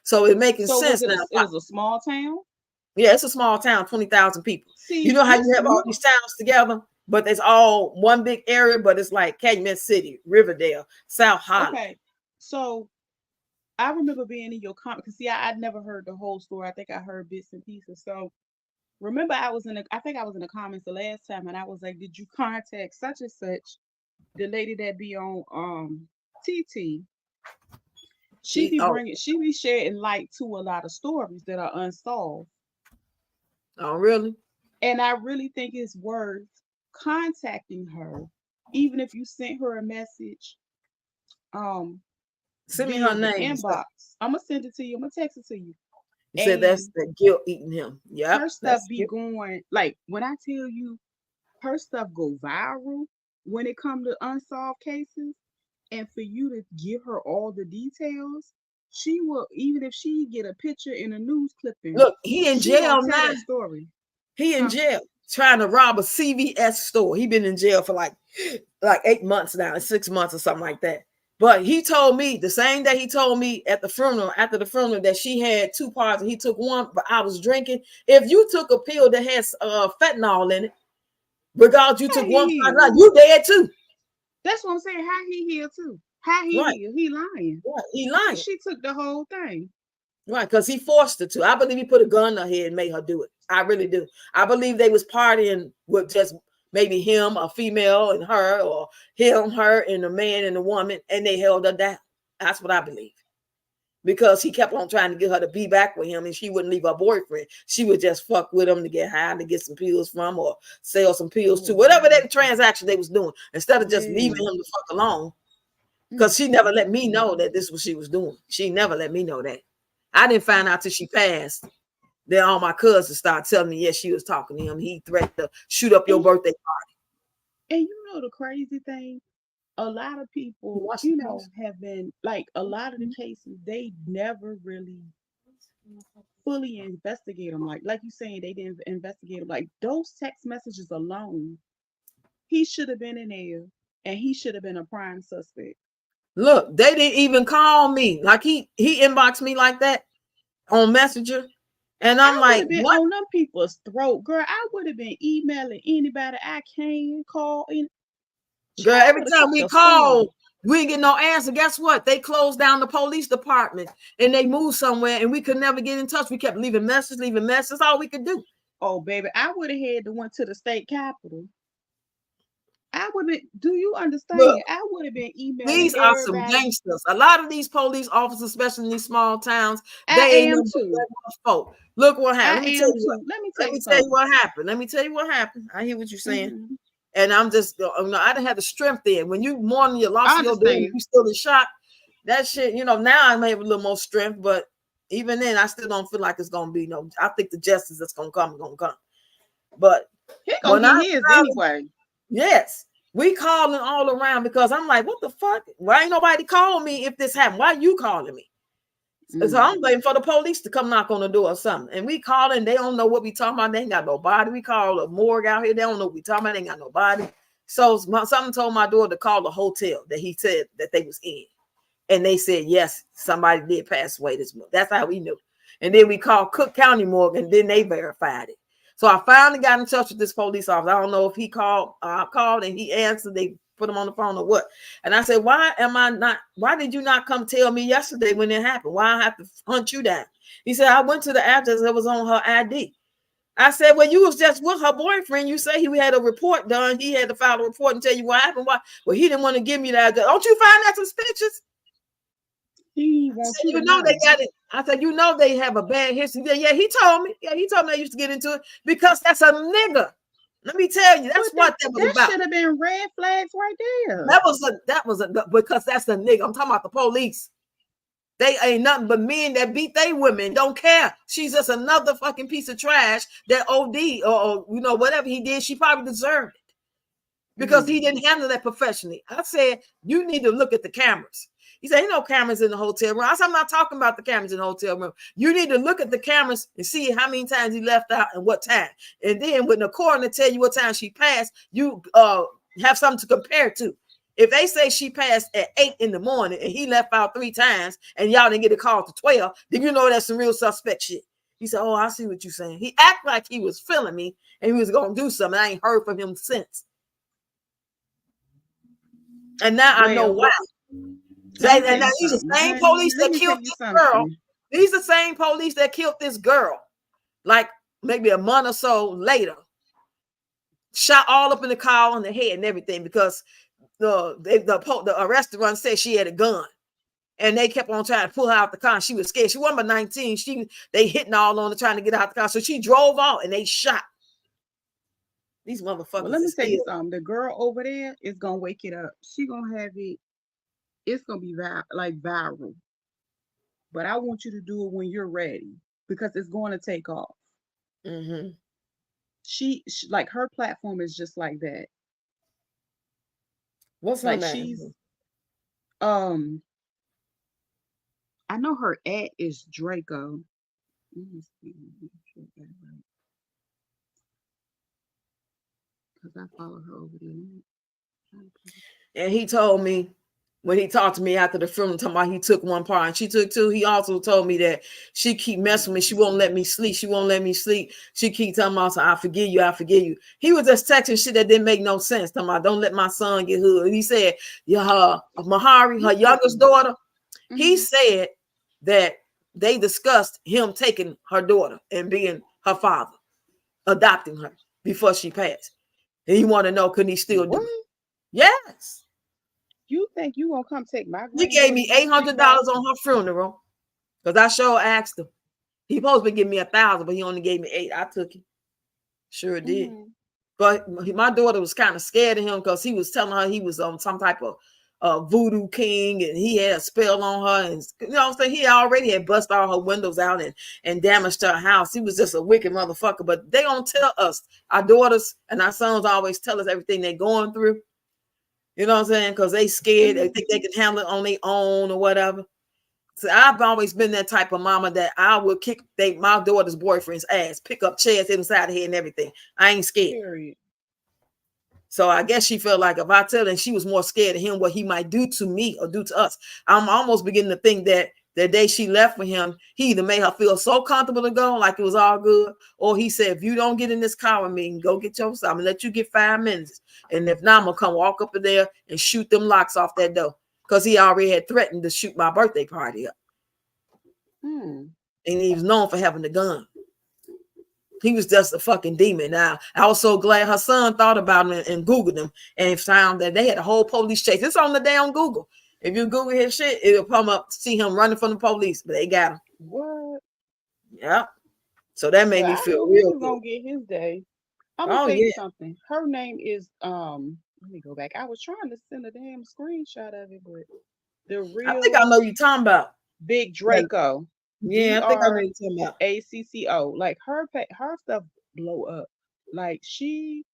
So it's making sense now. It was a small town. Yeah, it's a small town, 20,000 people. You know how you have all these towns together, but it's all one big area, but it's like Calumet City, Riverdale, South Holland. Okay, so I remember being in your comment because I'd never heard the whole story. I think I heard bits and pieces. So remember, I think I was in the comments the last time, and I was like, "Did you contact such and such, the lady that be on TT?" She be shedding light to a lot of stories that are unsolved. Oh, really? And I really think it's worth contacting her, even if you sent her a message. Send me her name. Inbox. I'm gonna send it to you. I'm gonna text it to you. You said that's the guilt eating him. Yeah. Her stuff be going, like, when I tell you her stuff go viral when it comes to unsolved cases, and for you to give her all the details, she will, even if she get a picture in a news clipping. Look, he in jail now. Story. He in jail trying to rob a CVS store. He been in jail for like 8 months now, 6 months or something like that. But he told me the same day he told me at the funeral, after the funeral, that she had two parts and he took one, but I was drinking. If you took a pill that has fentanyl in it, regardless you took one part, you dead too. That's what I'm saying. How he healed too? How he healed? He lying. Right. He lying. She took the whole thing. Right, because he forced her to. I believe he put a gun in her head and made her do it. I really do. I believe they was partying with just maybe him, a female, and her, or him, her, and a man and a woman, and they held her down. That's what I believe. Because he kept on trying to get her to be back with him, and she wouldn't leave her boyfriend. She would just fuck with him to get high, to get some pills from, or sell some pills to, whatever that transaction they was doing, instead of just leaving him the fuck alone. Because she never let me know that this was what she was doing. She never let me know that. I didn't find out till she passed. Then all my cousins started telling me, yes, she was talking to him. He threatened to shoot up your birthday party. And you know the crazy thing? A lot of people, have been, like, a lot of the cases, they never really fully investigate them. Like you saying, they didn't investigate them. Like, those text messages alone, he should have been in there, and he should have been a prime suspect. Look, they didn't even call me. Like, he inboxed me like that on Messenger. And I'm like, what? On them people's throat, girl. I would have been emailing anybody I can call in. Girl, every time we call, we didn't get no answer. Guess what? They closed down the police department and they moved somewhere, and we could never get in touch. We kept leaving messages. That's all we could do. Oh, baby, I would have had to went to the state capitol. I would have. Do you understand? Look, I would have been emailing. These are some gangsters. A lot of these police officers, especially in these small towns, they ain't too. Folk. Look what happened. Let me tell you what happened. I hear what you're saying. Mm-hmm. And I'm just, I didn't have the strength then. When you mourning your loss of your day, you still in shock. That shit, now I may have a little more strength, but even then, I still don't feel like it's gonna be I think the justice that's gonna come. But he gonna get his anyway. Yes, we calling all around because I'm like, what the fuck? Why ain't nobody calling me if this happened? Why are you calling me? So I'm waiting for the police to come knock on the door or something. And we call and they don't know what we talking about. They ain't got nobody. We call a morgue out here. They don't know what we talking about. They ain't got nobody. So something told my daughter to call the hotel that he said that they was in. And they said, yes, somebody did pass away this month. That's how we knew. And then we called Cook County Morgue and then they verified it. So I finally got in touch with this police officer. I don't know if he called and he answered. They put him on the phone or what. And I said, why did you not come tell me yesterday when it happened? Why I have to hunt you down? He said, I went to the address that was on her ID. I said, well, you was just with her boyfriend. You say he had a report done. He had to file a report and tell you what happened. Why? Well, he didn't want to give me that. Don't you find that suspicious? He wants you know they got it. I said, you know they have a bad history. Yeah, he told me. Yeah, he told me I used to get into it because that's a nigga. Let me tell you, that's what that was about. That should have been red flags right there. That was because that's a nigga. I'm talking about the police. They ain't nothing but men that beat they women. Don't care. She's just another fucking piece of trash that OD or whatever he did. She probably deserved it because he didn't handle that professionally. I said, you need to look at the cameras. He said, ain't no cameras in the hotel room. I said, I'm not talking about the cameras in the hotel room. You need to look at the cameras and see how many times he left out and what time. And then when the coroner tell you what time she passed, you have something to compare to. If they say she passed at 8 in the morning and he left out 3 times and y'all didn't get a call to 12, then you know that's some real suspect shit. He said, oh, I see what you're saying. He acted like he was feeling me and he was going to do something. I ain't heard from him since. And now I know why. These the same police that killed this girl. These the same police that killed this girl. Like maybe a month or so later. Shot all up in the car on the head and everything because the restaurant said she had a gun. And they kept on trying to pull her out the car. She was scared. She wasn't but 19. They hitting all on her trying to get out the car. So she drove off and they shot. These motherfuckers. Well, let me tell you something. The girl over there is gonna wake it up. She gonna have it. It's gonna be viral. But I want you to do it when you're ready because it's going to take off. She like her platform is just like that. What's her name? She's I know her @ is Draco. Let me see. Because I follow her over there. And he told me when he talked to me after the funeral, talking about he took 1 part and she took 2. He also told me that she keep messing with me. She won't let me sleep. She won't let me sleep. She keep telling me, I forgive you. I forgive you. He was just texting shit that didn't make no sense. Talking about, don't let my son get hood. He said, Mahari, her youngest daughter, he said that they discussed him taking her daughter and being her father, adopting her before she passed. And he want to know, could he still do it? Yes. You think you gonna come take my? He gave me $800 on her funeral because I sure asked him. He supposed to give me 1,000, but he only gave me 8. I took it. Sure did. But my daughter was kind of scared of him because he was telling her he was on some type of voodoo king and he had a spell on her. And you know what I'm saying? He already had busted all her windows out and damaged her house. He was just a wicked motherfucker. But they don't tell us. Our daughters and our sons always tell us everything they're going through. You know what I'm saying? Because they scared. They think they can handle it on their own or whatever. So I've always been that type of mama that I would kick my daughter's boyfriend's ass, pick up chairs, hit him side of the head and everything. I ain't scared. Period. So I guess she felt like if I tell her, she was more scared of him, what he might do to me or do to us. I'm almost beginning to think that the day she left with him, he either made her feel so comfortable to go, like it was all good, or he said, if you don't get in this car with me, go get yourself. I'm going to let you get 5 minutes. And if not, I'm going to come walk up in there and shoot them locks off that door. Because he already had threatened to shoot my birthday party up. And he was known for having a gun. He was just a fucking demon. Now, I was so glad her son thought about him and Googled him and found that they had a whole police chase. It's on the damn Google. If you Google his shit, it'll come up, see him running from the police, but they got him. What? Yeah. So that made me feel real good. Gonna get his day. I'm gonna tell you something. Her name is let me go back. I was trying to send a damn screenshot of it, but the real I think I know you're talking about. Big Draco. Yeah, I think I know you're talking about. ACCO. Like her stuff blow up. Like she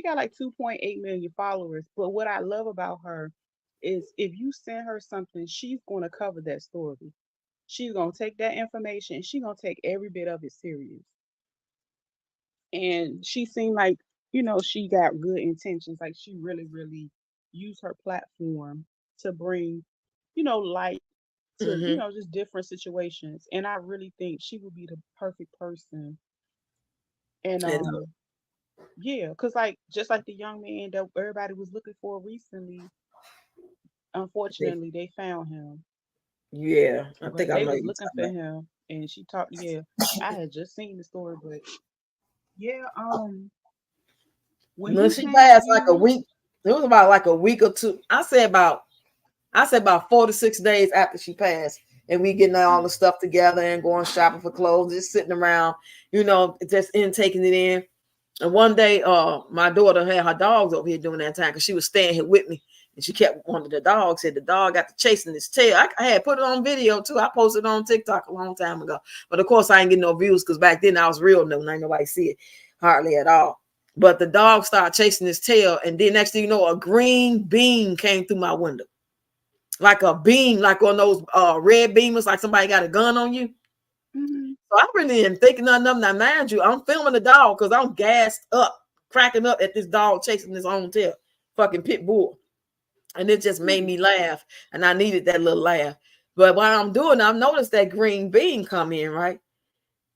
got like 2.8 million followers. But what I love about her is if you send her something, she's gonna cover that story. she's gonna take that information and she's gonna take every bit of it serious. And she seemed like, she got good intentions. Like she really, really used her platform to bring, light to, Mm-hmm. just different situations. And I really think she would be the perfect person. And And yeah, because like just like the young man that everybody was looking for recently, they, unfortunately they found him. yeah, I think But I they know was you looking talking for about. him and she talked, yeah. I had just seen the story, but yeah, when When he she came passed like a in, week, it was about like a week or two. I said about 4 to 6 days after she passed, and we getting all the stuff together and going shopping for clothes, just sitting around, just in taking it in. And one day, my daughter had her dogs over here during that time because she was staying here with me, and she kept one of the dogs. Said the dog got to chasing his tail. I had put it on video too. I posted it on TikTok a long time ago, but of course I ain't getting no views because back then I was real new, and ain't nobody see it hardly at all. But the dog started chasing his tail, and then next thing you know, a green beam came through my window, like a beam, like on those red beamers, like somebody got a gun on you. hmm So I really didn't think nothing of them. Now, mind you, I'm filming the dog because I'm gassed up, cracking up at this dog chasing his own tail, fucking pit bull. And it just made me laugh. And I needed that little laugh. But while I'm doing it, I've noticed that green bean come in, right?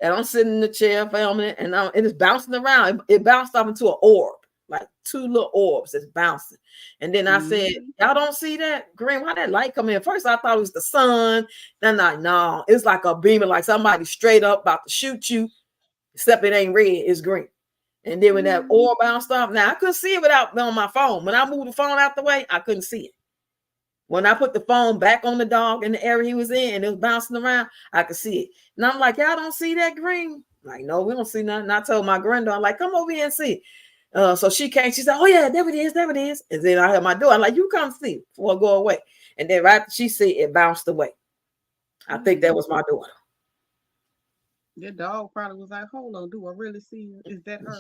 And I'm sitting in the chair filming it, and it's bouncing around. It bounced off into an orb, like two little orbs that's bouncing. And then I said, hmm "Y'all don't see that green? Why that light come in?" First, I thought it was the sun. Then I no, it's like a beam, like somebody straight up about to shoot you. Except it ain't red, it's green. And then when that hmm orb bounced off, now I couldn't see it without on my phone. When I moved the phone out the way, I couldn't see it. When I put the phone back on the dog in the area he was in and it was bouncing around, I could see it. And I'm like, y'all don't see that green? Like, no, we don't see nothing. And I told my granddaughter, like, come over here and see. So she came, she said, oh yeah, there it is, there it is. And then I heard my door, I'm like, you come see it before I go away. And then right after she said it bounced away. I think that hmm was my daughter. The dog probably was like, "Hold on, do I really see her? Is that her?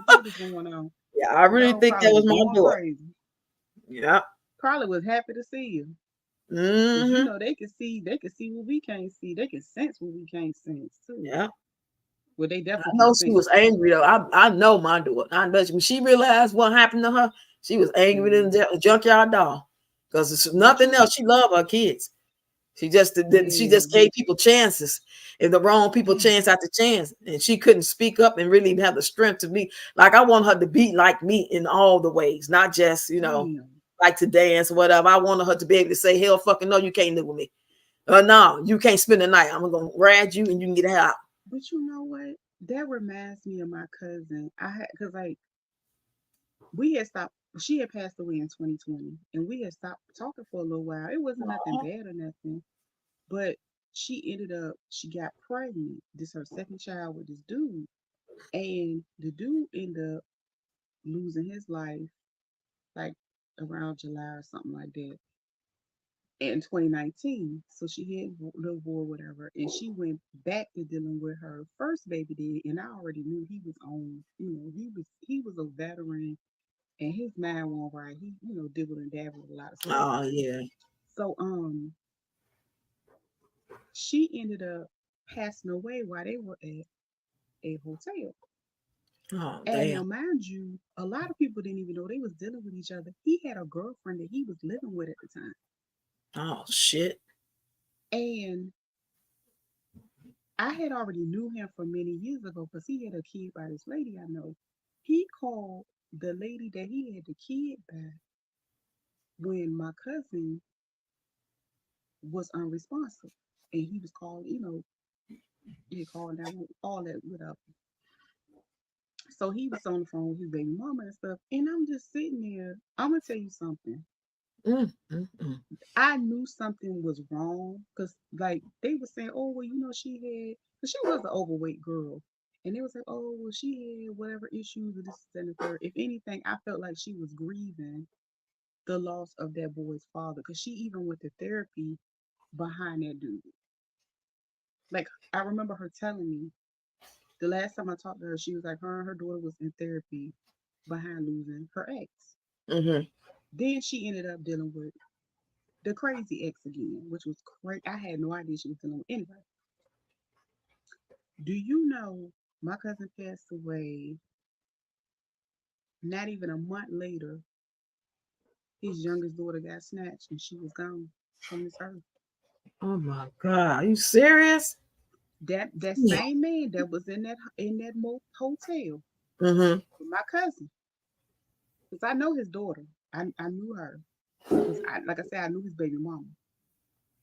What is going on?" Yeah, I The really dog think probably that was was my going daughter. crazy. Yeah. Probably was happy to see you. Cause Mm-hmm. they can see what we can't see. They can sense what we can't sense too. Yeah. Well, they I definitely can know she was sense. angry though. I know my daughter. I know when she realized what happened to her, she was angry than Mm. the junkyard dog. Because it's But nothing else. She loved her kids. She yeah, just gave people chances. If the wrong people yeah, chance after chance, and she couldn't speak up and really have the strength to be like I want her to be like me in all the ways, not just damn. like to dance or whatever. I wanted her to be able to say, "Hell, fucking no, you can't live with me. No, you can't spend the night. I'm gonna ride you, and you can get out." But you know what? That reminds me of my cousin. I had because like we had stopped. She had passed away in 2020, and we had stopped talking for a little while. It wasn't nothing bad or nothing, but she ended up. She got pregnant. This her second child with this dude, and the dude ended up losing his life like around July or something like that in 2019. So she had a little boy, whatever, and she went back to dealing with her first baby daddy. And I already knew he was on, he was a veteran, and his mind won't right. He, dibbled and dabbled with a lot of stuff. Oh yeah. So she ended up passing away while they were at a hotel. Oh And now, damn. mind you, a lot of people didn't even know they was dealing with each other. He had a girlfriend that he was living with at the time. Oh shit. And I had already knew him for many years ago because he had a kid by this lady I know. He called the lady that he had the kid by when my cousin was unresponsive. And he was calling, he called down all that without. So he was on the phone with his baby mama and stuff. And I'm just sitting there. I'm gonna tell you something. Mm. I knew something was wrong because, like, they were saying, oh, well, she had, because she was an overweight girl. And they was like, oh, well, she had whatever issues with this and the third. If anything, I felt like she was grieving the loss of that boy's father because she even went to therapy behind that dude. Like, I remember her telling me the last time I talked to her, she was like, her and her daughter was in therapy behind losing her ex. Mm-hmm. Then she ended up dealing with the crazy ex again, which was crazy. I had no idea she was alone. Anyway, do you know my cousin passed away not even a month later? His youngest daughter got snatched and she was gone from this earth. Oh my God. Are you serious? That Yeah. same man that was in that hotel Mm-hmm. with my cousin, because I know his daughter. I knew her because like I said, I knew his baby mama.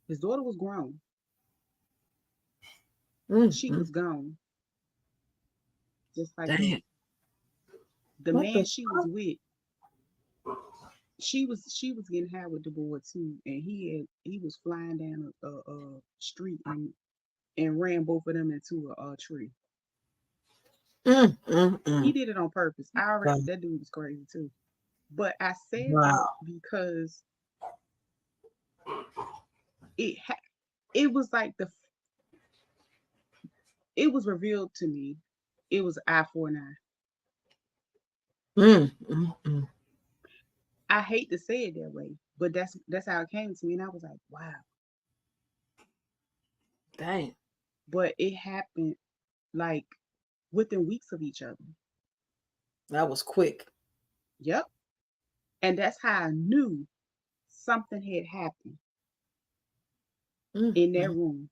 His daughter was grown. She Mm-hmm. was gone just like that. Damn. The What man the she was with, she was getting high with the boy too, and he was flying down a street and ran both of them into a tree. He mm. did it on purpose. I already Wow. that dude was crazy too. But I said that Wow. because it it was like it was revealed to me. It was I-49. Mm. I hate to say it that way, but that's how it came to me, and I was like, wow. Damn. But it happened like within weeks of each other. That was quick. Yep. And that's how I knew something had happened in that Mm. room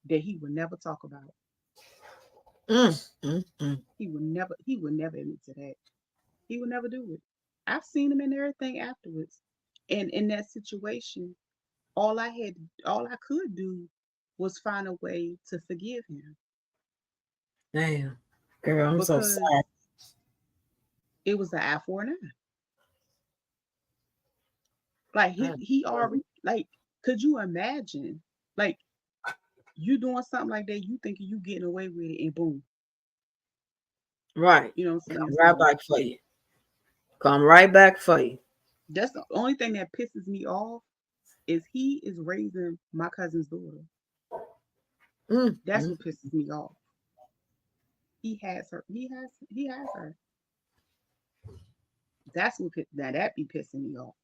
that he would never talk about. Mm. He would never admit to that. He would never do it. I've seen him in everything afterwards. And in that situation, all I could do was find a way to forgive him Damn. Girl, I'm so because sorry. it was the I-49. Like Mm. he already like, could you imagine? Like you doing something like that, you thinking you getting away with it, and boom, Right. you know what I'm saying? Come right So back for you. Come right back for you. that's the only thing that pisses me off is he is raising my cousin's daughter. That's Mm. what pisses me off. He has her. He has her. Now that be pissing me off.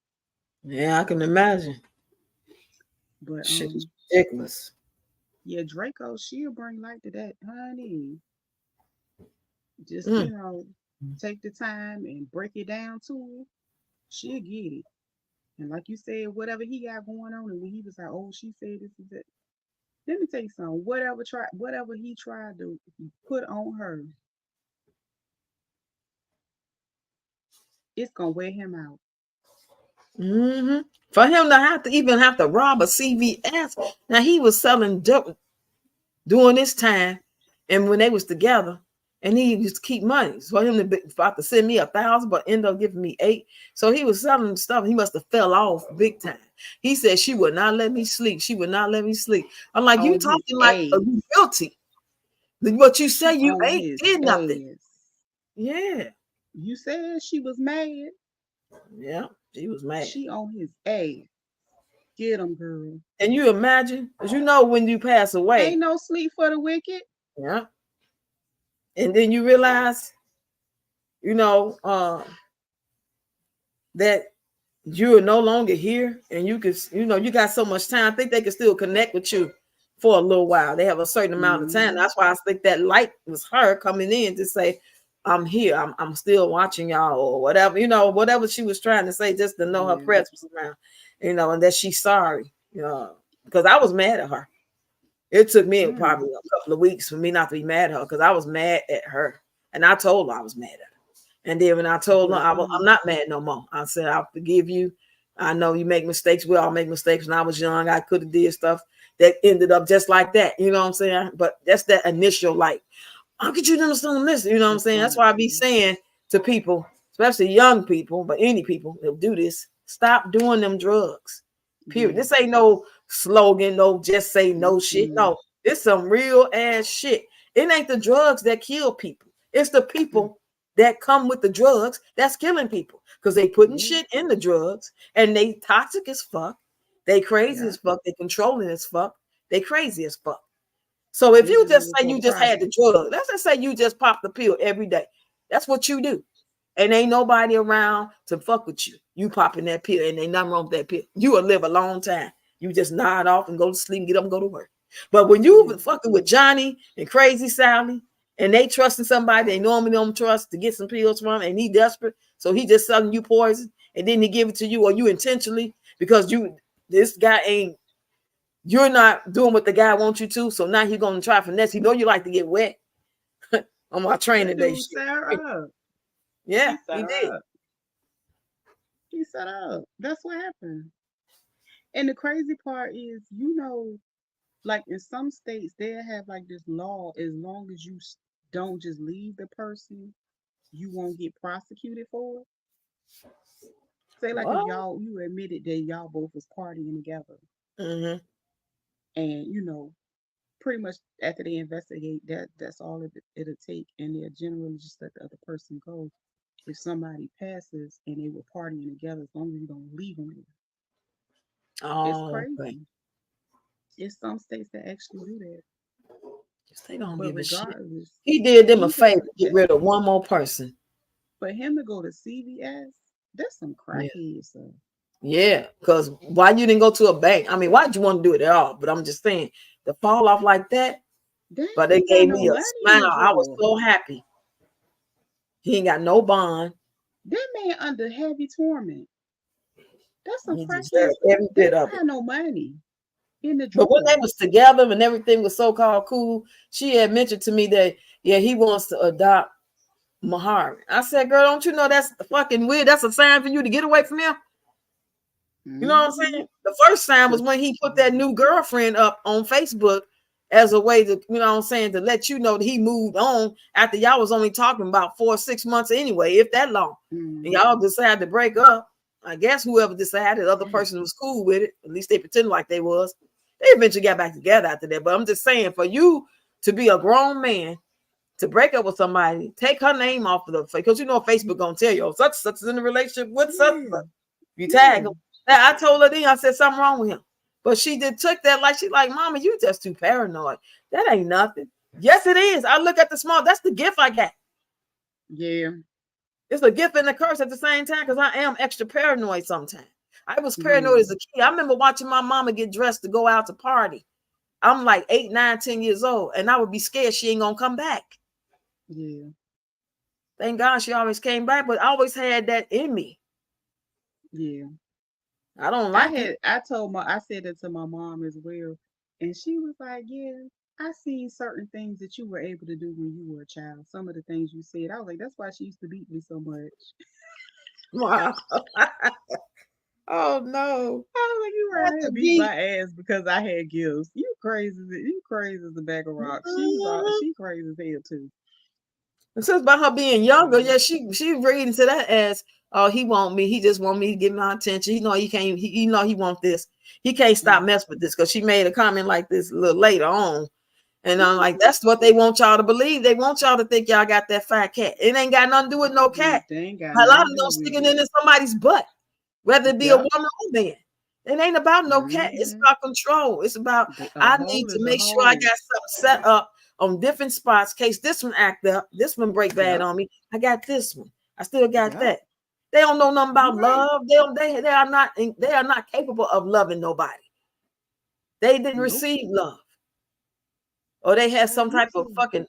Yeah, I can imagine. But Shit is ridiculous. yeah, Draco, she'll bring light to that, honey. Just Mm. take the time and break it down to her. She'll get it. And like you said, whatever he got going on, and when he was like, "Oh, she said this is it." Let me tell you something. Whatever he tried to put on her, it's gonna wear him out. hmm For him to even have to rob a CVS. Now he was selling dope during this time, and when they was together, and he used to keep money. So him to be about to send me 1,000, but end up giving me 8. So he was selling stuff. He must have fell off big time. He said she would not let me sleep. She would not let me sleep. I'm like, you On his talking like you ass. guilty? What you say She you on ain't his did nothing? ass. Yeah, You said she was mad. yeah, she was mad. She on his ass. Get him, girl. And you imagine, because you know when you pass Ain't away, no sleep for the wicked. yeah, and then you realize, you know, that you are no longer here, and you could, you got so much time. I think they can still connect with you for a little while. They have a certain amount of time. Mm-hmm. That's why I think that light was her coming in to say, I'm here. I'm still watching y'all, or whatever, whatever she was trying to say, just to know her Yeah. presence was around, and that she's sorry, because I was mad at her. It took me Mm. probably a couple of weeks for me not to be mad at her, because I was mad at her, and I told her I was mad at her. And then when I told her But I'm not mad no more, I said I'll forgive you. I know you make mistakes. We all make mistakes. When I was young, I could have did stuff that ended up just like that. You know what I'm saying? But that's that initial, like, how could you understand this? You know what I'm saying? That's why I be response. saying to people, especially young people, but any people that do this, stop doing them drugs. Period. Yeah. This ain't no slogan, no just say no shit. Mm-mm. No, it's some real ass shit. It ain't the drugs that kill people. It's the Mm. people that come with the drugs that's killing people, because they putting Yeah. shit in the drugs, and they toxic as fuck. They crazy Yeah. as fuck. They controlling as fuck. They crazy as fuck. So if They you just just looking say for you a just had the profit. drug, let's just say you just pop the pill every day. That's what you do. And ain't nobody around to fuck with you. you popping that pill, and ain't nothing wrong with that pill. You will live a long time. You just nod off and go to sleep and get up and go to work. But when you fucking with Johnny and Crazy Sally, and they trusting somebody they normally don't trust to get some pills from, and he desperate, so he just selling you poison, and then he give it to you, or you intentionally, because this guy ain't, you're not doing what the guy wants you to, so now he's gonna try finesse. He know you like to get wet on my training day shit. Yeah, he did. He set up. That's what happened. And the crazy part is, like in some states, they'll have like this law: as long as you don't just leave the person, you won't get prosecuted for it. Say like if you admitted that y'all both was partying together, Mm-hmm. and pretty much after they investigate, that's all it'll take, and they'll generally just let the other person go. If somebody passes and they were partying together, as long as you don't leave them there. It's crazy. Okay. It's some states that actually do that. They don't But give a shit. regardless, He did them a favor to get rid of one more person. For him to go to CVS, that's some crackhead Yeah. stuff. Yeah, because why you didn't go to a bank? I mean, why'd you want to do it at all? But I'm just saying, the fall off like that. But they gave me a smile. I was so happy. He ain't got no bond. That man under heavy torment. That's some He crackhead deserved stuff. every bit of it. Had no money in the But when they was together and everything was so-called cool, she had mentioned to me that, yeah, he wants to adopt Mahari. I said, girl, don't you know that's fucking weird? That's a sign for you to get away from him. You know what I'm saying? The first sign was when he put that new girlfriend up on Facebook as a way to, you know what I'm saying, to let you know that he moved on after y'all was only talking about 4 or 6 months anyway, if that long. And y'all decided to break up. I guess whoever decided, the other person was cool with it. At least they pretended like they was. They eventually got back together after that. But I'm just saying, for you to be a grown man, to break up with somebody, take her name off of the, because Facebook gonna tell you, such is in a relationship with such. You tag him. I told her then, I said something wrong with him. But she took that like, she like, Mama, you just too paranoid. That ain't nothing. Yes, it is. I look at the small, that's the gift I got. Yeah. It's a gift and a curse at the same time, because I am extra paranoid sometimes. I was paranoid as a kid. I remember watching my mama get dressed to go out to party. I'm like 8, 9, 10 years old, and I would be scared she ain't gonna come back. Yeah. Thank God she always came back, but I always had that in me. Yeah. I don't like it. I said it to my mom as well, and she was like, "Yeah, I seen certain things that you were able to do when you were a child. Some of the things you said." I was like, "That's why she used to beat me so much." Wow. Oh no. I was like, "You were to beat my ass because I had gifts. You crazy as a bag of rocks." She crazy as hell too. It says about her being younger. Yeah, she reading to that as, oh, he want me. He just want me to get my attention. He can't. He want this. He can't stop messing with this, because she made a comment like this a little later on. And I'm like, that's what they want y'all to believe. They want y'all to think y'all got that fat cat. It ain't got nothing to do with no cat. A lot of them sticking in somebody's butt, whether it be a woman or man. It ain't about no cat. It's about control. It's about, I need to make sure I got something set up on different spots. Case this one act up, this one break bad on me. I got this one. I still got that. They don't know nothing about love. They are not capable of loving nobody. They didn't receive love. Or they had some type of fucking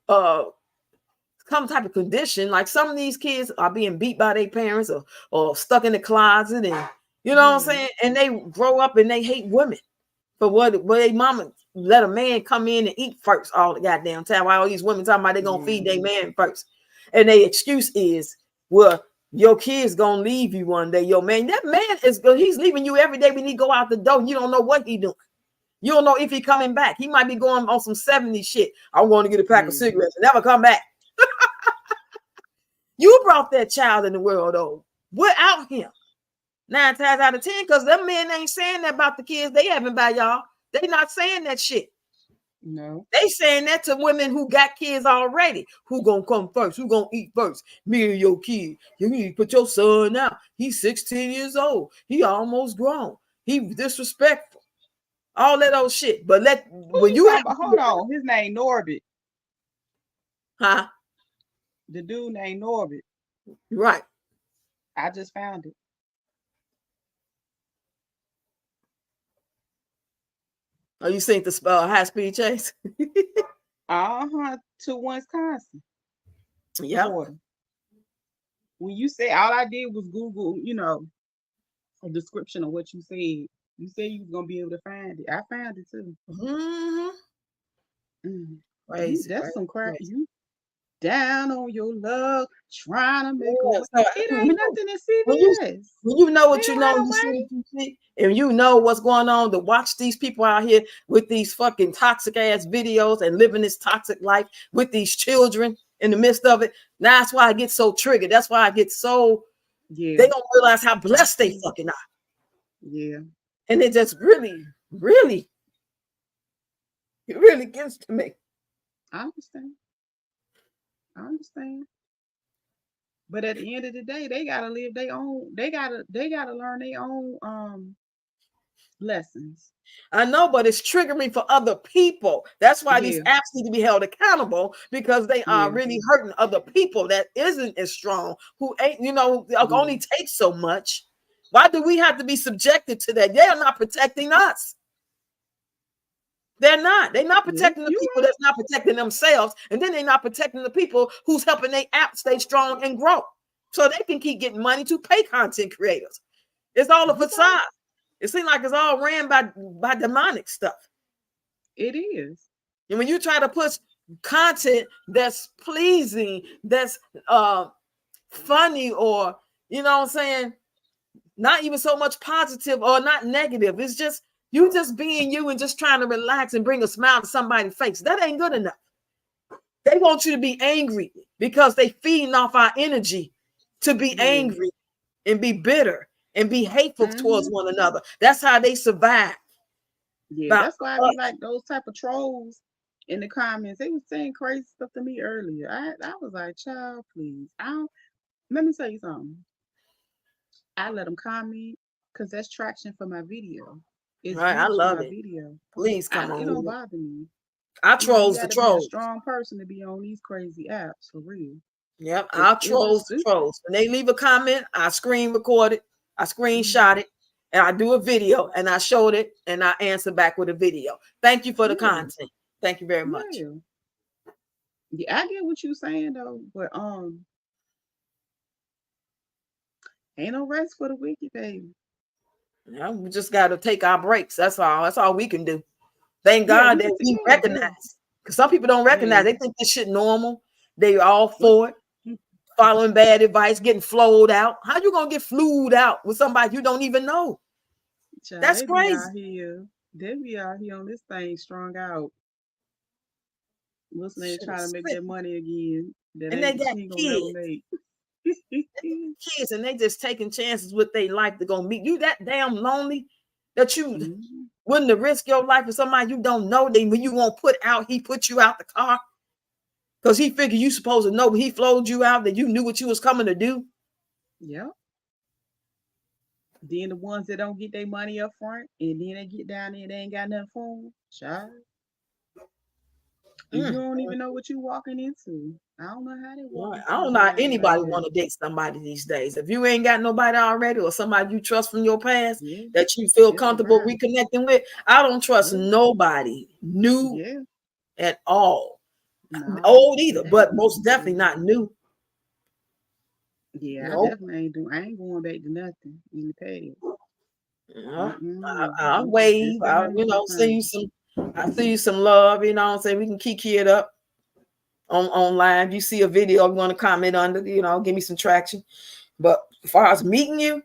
some type of condition. Like some of these kids are being beat by their parents, or stuck in the closet, and you know what I'm saying? And they grow up and they hate women for what their mama let a man come in and eat first all the goddamn time. While all these women talking about they gonna feed their man first. And their excuse is, well, your kid's gonna leave you one day. Your man, that man he's leaving you every day when he go out the door. You don't know what he doing. You don't know if he coming back. He might be going on some 70s shit. I'm going to get a pack of cigarettes and never come back. You brought that child in the world, though, without him. 9 times out of 10, because them men ain't saying that about the kids they having by y'all. They not saying that shit. No. They saying that to women who got kids already. Who gonna come first? Who gonna eat first? Me or your kid? You need to put your son out. He's 16 years old. He almost grown. He disrespectful. All that old shit. But when you have, hold on, his name Norbit. Huh? The dude named Norbit. Right. I just found it. Oh, you seen the high speed chase? To Wisconsin, Yep. Florida. When you say all I did was Google, a description of what you said. You said you was gonna be able to find it. I found it too. Mm-hmm. You Crazy, that's crazy, some crap. crazy. You down on your luck, trying to make a Yeah, way. so It ain't nothing in when you CVS. when you know They what you don't know, have you a see way. what you see, and you know what's going on, to watch these people out here with these fucking toxic ass videos and living this toxic life with these children in the midst of it. Now that's why I get so triggered. That's why I get so, Yeah, they don't realize how I blessed they see. fucking are. Yeah, And it just really, really, it really gets to me. I understand. I understand. But at the end of the day, they gotta live their own. They gotta learn their own lessons. I know, but it's triggering for other people. That's why these Yeah, apps need to be held accountable, because they are yeah, really hurting other people that isn't as strong, who ain't, yeah. only take so much. Why do we have to be subjected to that? They are not protecting us. They're not. They're not Yeah, protecting the you people that's not protecting themselves. And then they're not protecting the people who's helping their app stay strong and grow. So they can keep getting money to pay content creators. It's all a right. You right. facade. It seems like it's all ran by demonic stuff. It is. And when you try to push content that's pleasing, that's funny, or what I'm saying, not even so much positive or not negative. It's just you just being you and just trying to relax and bring a smile to somebody's face. That ain't good enough. They want you to be angry because they feeding off our energy to be Yeah. angry and be bitter and be hateful towards Hmm. one another. That's how they survive. Yeah, By that's why I be us. like those type of trolls in the comments. They was saying crazy stuff to me earlier. I was like, child, please. I don't. Let me tell you something. I let them comment because that's traction for my video. It's Right, I views for love my it. video. Please come It on don't with it. bother me. I You trolls the got to be a trolls. strong person to be on these crazy apps for real. Yep, Cause I'll it was trolls the stupid. trolls. When they leave a comment, I screen record it, I Mhm. screenshot it, and I do a video and I showed it and I answer back with a video. Thank you for the Yeah, content. Thank you very much. yeah, yeah. I get what you saying though, but ain't no rest for the wicked, baby. We just got to take our breaks. That's all. That's all we can do. Thank Yeah, God we that can. we Yeah, recognize. Because some people don't yeah. recognize. They think this shit normal. They all What? for it. Following bad advice, getting flowed out. How you gonna get flued out with somebody you don't even know? Child, That's they be crazy. out here. They be out here on this thing strung out. Listening to Shit trying to is make sick. that money again. That And they ain't got she ain't gonna never kids. make. Kids, and they just taking chances with their life to go meet you. That damn lonely that you Mhm. wouldn't have risked your life for somebody you don't know. Then when you won't put out, he put you out the car because he figured you supposed to know. He flowed you out that you knew what you was coming to do. Yep. Then the ones that don't get their money up front and then they get down there, they ain't got nothing for them. Child. And you Mm. don't even know what you walking into. I don't know how they walk Right. I into a don't know how bag like anybody that. want to date somebody these days. If you ain't got nobody already or somebody you trust from your past Yeah, that you feel it's a comfortable wrap. reconnecting with, I don't trust Yeah, nobody new yeah. at all. No, Old either, it but ain't. most definitely Mm-mm. not new. Yeah, I No. definitely ain't doing. I ain't going back to nothing in the past. No. Mm-mm. I'll It's just this wave. the Send you time. some. I see you some love. Say we can kiki it up on live. You see a video, you want to comment under. Give me some traction. But as far as meeting you,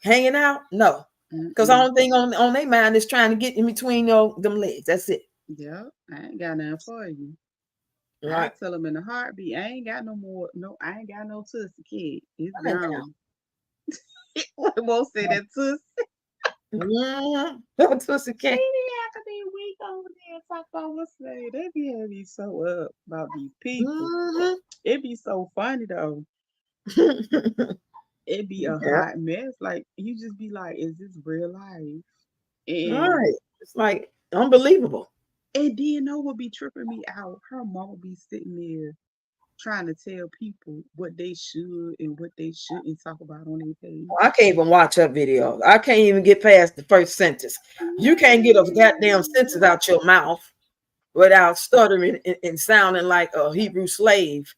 hanging out, no, because the Mm-mm. only thing on their mind is trying to get in between them legs. That's it. Yeah, I ain't got nothing for you. I Right. tell them in a heartbeat, I ain't got no more. No, I ain't got no tussy kid. It's I ain't got gone. What won't say that tussy? no pussy cat. Lady, I could be weak over there. Talk about what's name. They be having me so up about these people. Mhm. It be so funny though. It be a Yeah. hot mess. Like you just be like, is this real life? All And right. It's like unbelievable. and then know what be tripping me out? Her mama be sitting there. trying to tell people what they should and what they shouldn't talk about on their page. I can't even watch her videos. I can't even get past the first sentence. You can't get a goddamn sentence Man, out your mouth without stuttering and sounding like a Hebrew slave.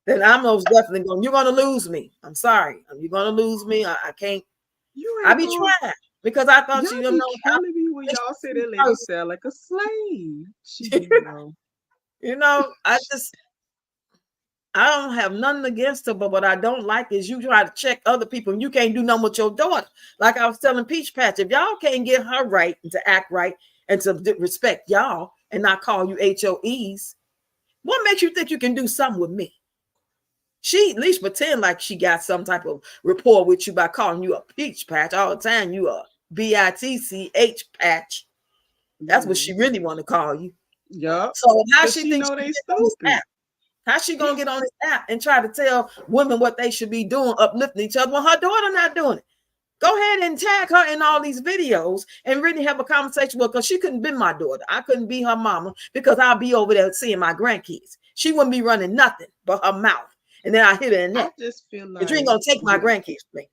Then I'm most definitely going. You're going to lose me. I'm sorry. You're going to lose me. I can't. you I ain't be going. trying because I thought Y'all you be know I'm killing me when a y'all say that lady person. sound like a slave. She do though. You know, I don't have nothing against her, but what I don't like is you try to check other people and you can't do nothing with your daughter. Like I was telling Peach Patch, if y'all can't get her right and to act right and to respect y'all and not call you HOEs, what makes you think you can do something with me? She at least pretend like she got some type of rapport with you by calling you a Peach Patch all the time. You a BITCH Patch. That's what she Yes. really want to call you. Yup. So how Cause she she thinks know she they can get on this stupid. app? How's she gonna get on this app and try to tell women what they should be doing, uplifting each other when her daughter not doing it? Go ahead and tag her in all these videos and really have a conversation with her because she couldn't be my daughter. I couldn't be her mama because I'll be over there seeing my grandkids. She wouldn't be running nothing but her mouth. And then I hit her in the I neck. just feel And you ain't like gonna take my grandkids from me.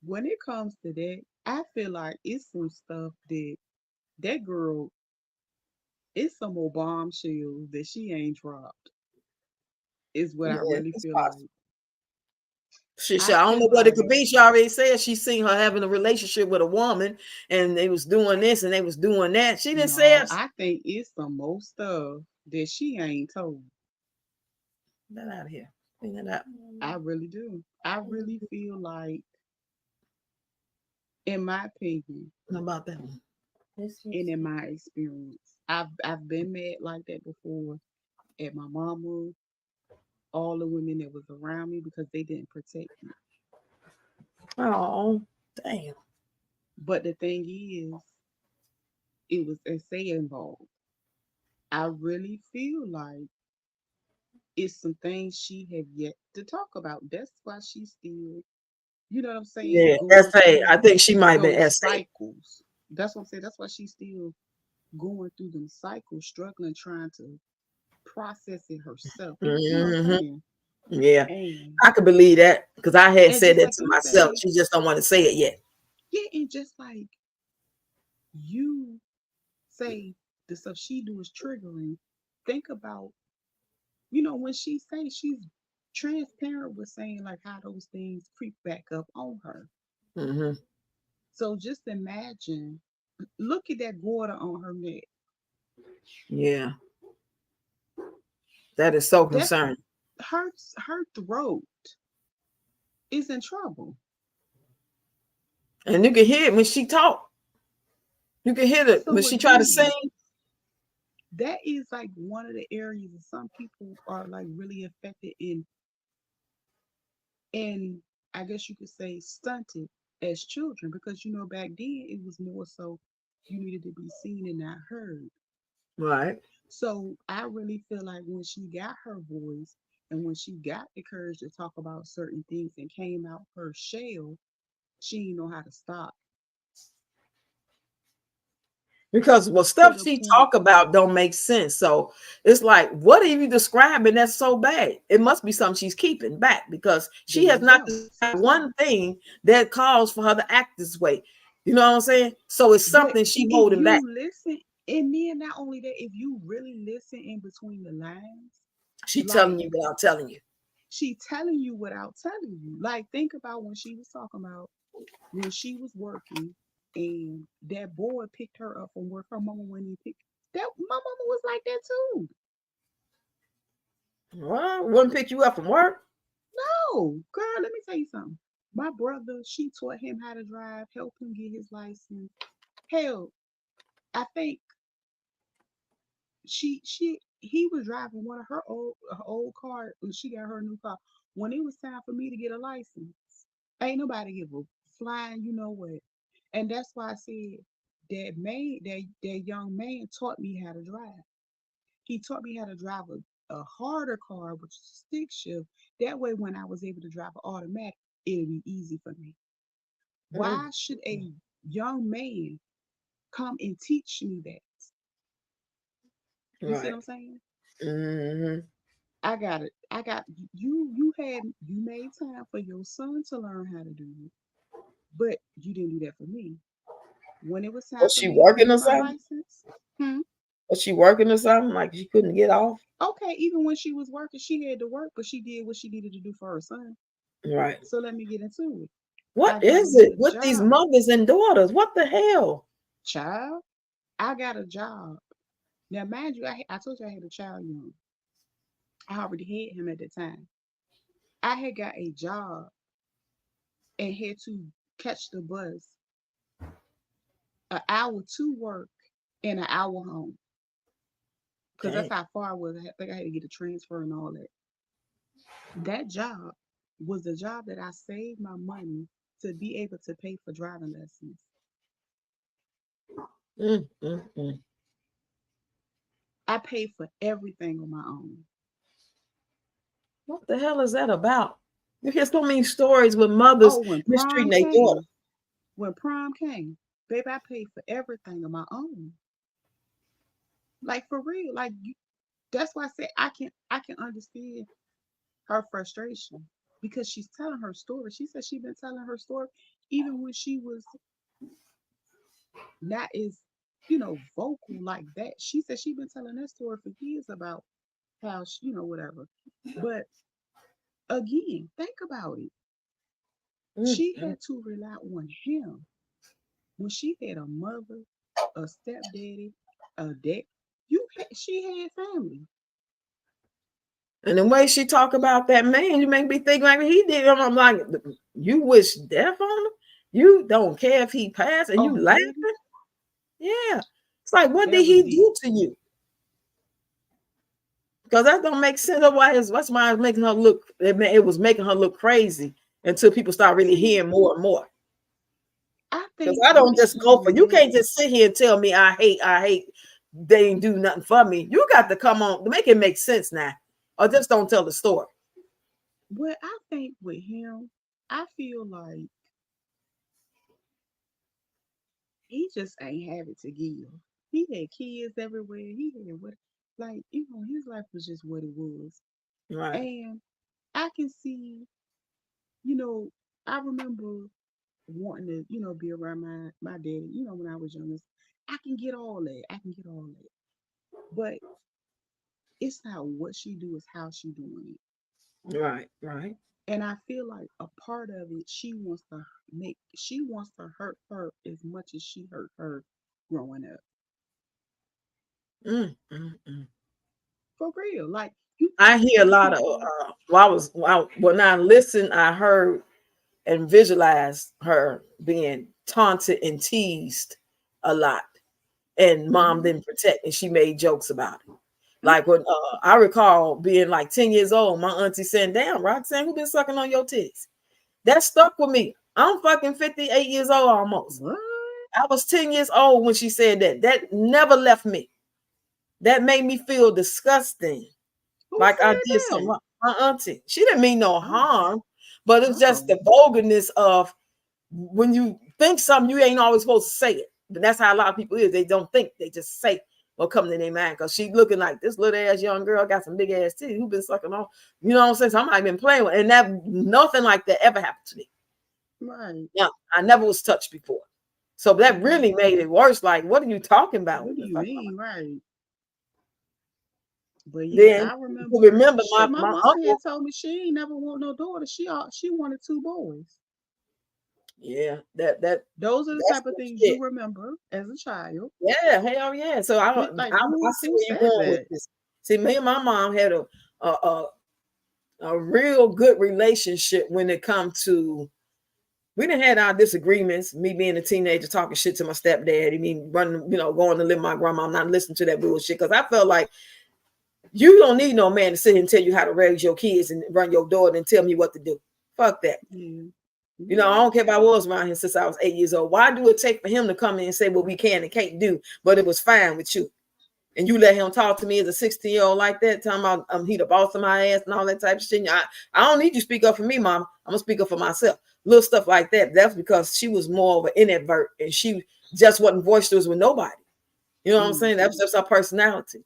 when it comes to that, I feel like it's some stuff that that girl, it's some more bombshells that she ain't dropped. Is what I Yeah, really it's feel possible. like. I I don't feel know what it like could be. She already said she seen her having a relationship with a woman and they was doing this and they was doing that. She didn't say no, it. I think it's some more stuff that she ain't told. Get out of here. Clean it up. I really do. I really feel like, in my opinion, How about that one? and in my experience, I've been mad like that before at my mama, all the women that was around me because they didn't protect me. Oh, damn. But the thing is, it was a say involved. I really feel like it's some things she have yet to talk about. That's why she's still, you know what I'm saying, Yeah, going SA. I through think she might have been those SA. cycles. That's what I'm saying. That's why she's still going through them cycles, struggling, trying to process it herself. You know what I'm Hmm. saying? Yeah, And I could believe that because I had said just that like to you myself. say, She just don't want to say it yet. yeah, and just like you say the stuff she do is triggering. Think about, when she say she's transparent with saying like how those things creep back up on her. Hmm. So just imagine, look at that water on her neck. Yeah, that is so That concerning. hurts, her throat is in trouble. And you can hear it when she talk. You can hear it when So she try to sing. again, that is like one of the areas that some people are like really affected in, and I guess you could say stunted as children, because back then it was more so you needed to be seen and not heard. Right. So I really feel like when she got her voice and when she got the courage to talk about certain things and came out her shell, she didn't know how to stop, Because well, to stuff the she point. talk about don't make sense. So it's like, what are you describing that's so bad? It must be something she's keeping back because she There has you not go. described one thing that calls for her to act this way. You know what I'm saying? So it's But something she if holding back. you listen, and then not only that, if you really listen in between the lines, She like telling you without telling you. she telling you without telling you. Like think about when she was talking about when she was working and that boy picked her up from work. Her mama when he picked that, my mama was like that too. Well, wouldn't pick you up from work. No, girl, let me tell you something. My brother, she taught him how to drive, helped him get his license. Hell, I think she he was driving one of her old car when she got her new car. When it was time for me to get a license, ain't nobody give a flying, you know what. And that's why I said that young man taught me how to drive. He taught me how to drive a harder car, which is a stick shift. That way when I was able to drive an automatic, it'll be easy for me. Mm. Why should a young man come and teach me that? You see what Right. I'm saying? Hmm. I got it. I got you. You made time for your son to learn how to do it, but you didn't do that for me. When it was time Was for she me to working get or my something? license, hmm, Was she working or something? Like she couldn't get off? okay, even when she was working, she had to work, but she did what she needed to do for her son. Right. So let me get into it. What I got is me it a with these job, mothers and daughters? What the hell? child. I got a job. Now, mind you, I told you I had a child young. I already had him at the time. I had got a job and had to catch the bus an hour to work and an hour home because that's Dang. how far I was. I think I had to get a transfer and all that. That job was the job that I saved my money to be able to pay for driving lessons. Mm, mm, mm. I paid for everything on my own. What the hell is that about? You hear so many stories with mothers Oh, mistreating their daughter. when prom came, baby, I paid for everything on my own. Like for real, that's why I say I can understand her frustration because she's telling her story. She said she's been telling her story even when she was not as vocal like that. She said she's been telling that story for years about how she, whatever. But again, think about it. Mm, She mm. had to rely on him when she had a mother, a stepdaddy, a dad. She had family. And the way she talk about that man, you make me think like he did. I'm like, you wish death on him? You don't care if he passed and you Oh, laughing? baby, Yeah. It's like, what did that was he deep. do to you? Because that don't make sense. Otherwise, that's why it's making her look. It was making her look crazy until people start really See, hearing more and more. I Because think I what don't just she go for you. let Can't just sit here and tell me I hate. They didn't do nothing for me. You got to come on to make it make sense now, or just don't tell the story. what I think with him, I feel like he just ain't have it to give. He had kids everywhere. He had what, like, his life was just what it was. Right. And I can see, you know, I remember wanting to, be around my daddy, when I was young. I can get all that. I can get all that. But it's not what she do, it's how she doing it. Right. Right. And I feel like a part of it, she wants to hurt her as much as she hurt her growing up. Mm, mm, mm. For real. Like you I hear a some lot of. people. When I listened, I heard and visualized her being taunted and teased a lot, and mom Hmm. didn't protect, and she made jokes about it. Like when I recall being like 10 years old, my auntie saying, "Damn, Roxanne, who been sucking on your titties?" That stuck with me. I'm fucking 58 years old almost. What? I was 10 years old when she said that. That never left me. That made me feel disgusting. Who Like I said did something that? wrong. My auntie. She didn't mean no Oh, harm, but it's just oh. the vulgarness of when you think something, you ain't always supposed to say it. But that's how a lot of people is. They don't think, they just say what comes to their mind. Because she looking like this little ass young girl got some big ass titties who been sucking on. You know what I'm saying? So I might have been playing with, and that nothing like that ever happened to me. Right. Yeah, I never was touched before. So that Hmm. really made it worse. Like, what are you talking about? What What do the you fuck? mean, right? But yeah, Then I you remember. remember Shit, my my mama had uncle. told me she ain't never want no daughter. She wanted two boys. Yeah, Those are the that's type of some things shit. you remember as a child. Yeah, hell yeah. So Like I see who where you're said going with that? this. See, me and my mom had a a, a real good relationship when it comes to. We didn't had our disagreements. Me being a teenager talking shit to my stepdad. Me running, going to live with my grandma. I'm not listening to that bullshit because I felt like you don't need no man to sit here and tell you how to raise your kids and run your daughter and tell me what to do. Fuck that. Yeah. I Yeah. don't care if I was around here since I was 8 years old. Why do it take for him to come in and say what we can and can't do, but it was fine with you? And you let him talk to me as a 16-year-old like that, talking about he the boss of my ass and all that type of shit. I don't need you to speak up for me, mama. I'm gonna speak up for myself. Little stuff like that. That's because she was more of an introvert and she just wasn't boisterous with nobody. You know what I'm saying? That Hmm. was just her personality.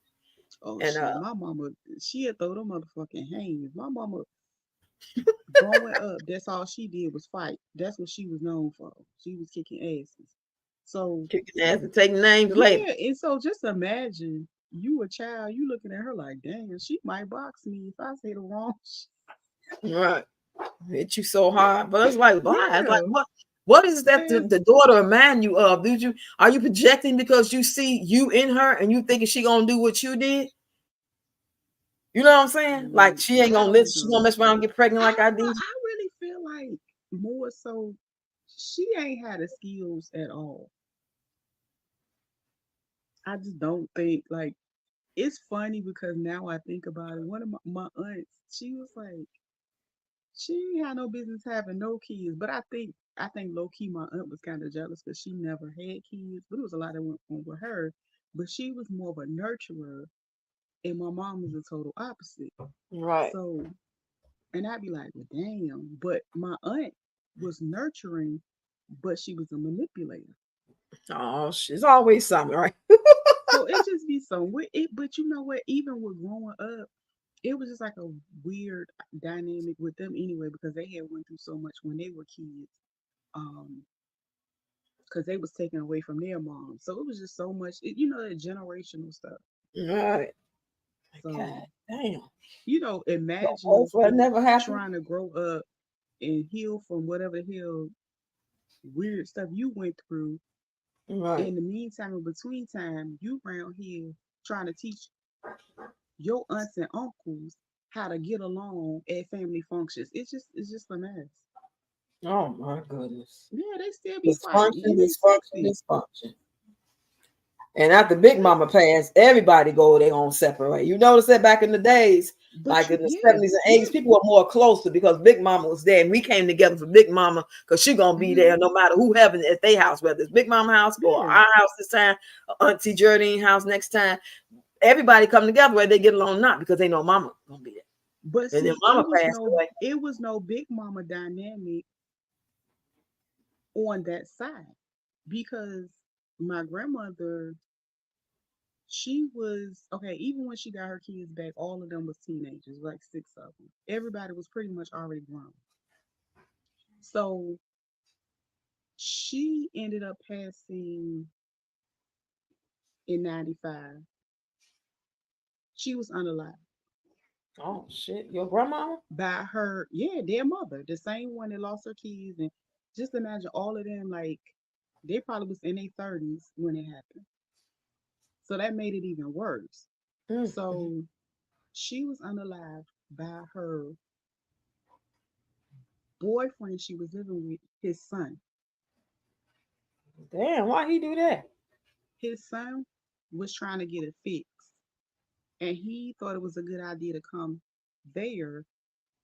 Oh And shit, my mama, she'd throw them motherfucking hands. My mama, growing up, that's all she did was fight. That's what she was known for. She was kicking asses. So kicking ass and taking names later. yeah, and so just imagine you a child, you looking at her like, damn, she might box me if I say the wrong Right. Hit you so hard. But it's like, why? It's like Yeah, what is that man. the daughter remind you of? Are you projecting because you see you in her and you thinking she gonna do what you did? You know what I'm saying? Like she ain't I gonna don't listen, she gonna know. mess around and get pregnant I like I don't know. did. I really feel like more so she ain't had the skills at all. I just don't think like it's funny because now I think about it. One of my aunts, she was like, she ain't had no business having no kids. But I think low key my aunt was kind of jealous because she never had kids. But it was a lot that went on with her. But she was more of a nurturer, and my mom was the total opposite. Right. So, and I'd be like, well, damn. But my aunt was nurturing, but she was a manipulator. Oh, it's always something, right? So it just be so weird. But you know what? Even with growing up, it was just like a weird dynamic with them anyway because they had went through so much when they were kids. Um, because they was taken away from their mom. So it was just so much, that generational stuff. Right. So, God damn. Your imagine voice would never happen. trying to grow up and heal from whatever the hell weird stuff you went through. Right. In the meantime, in between time, you around here trying to teach your aunts and uncles how to get along at family functions. It's just a mess. Oh my goodness. Yeah, they still be fighting Dysfunction, in their dysfunction, 60s. dysfunction. And after Big They, Mama passed, everybody go their own separate. You notice that back in the days, but like you, in the yeah, 70s and 80s, yeah. people were more closer because Big Mama was there, and we came together for Big Mama because she gonna be Hmm. there no matter who having it at their house, whether it's Big Mama house or Yeah. our house this time, or Auntie Jardine house next time. Everybody come together where they get along, not because they know Mama gonna be But there. And then see, Mama passed away. it was no big mama dynamic on that side because my grandmother, she was okay, even when she got her kids back, all of them was teenagers, like six of them. Everybody was pretty much already grown. So she ended up passing in 95. She was unalive Oh shit, your grandmama? by her, yeah, their mother, the same one that lost her kids. And just imagine all of them, like, they probably was in their 30s when it happened. So that made it even worse. Mm-hmm. So she was unalive by her boyfriend she was living with, his son. Damn, why he do that? His son was trying to get it fixed. And he thought it was a good idea to come there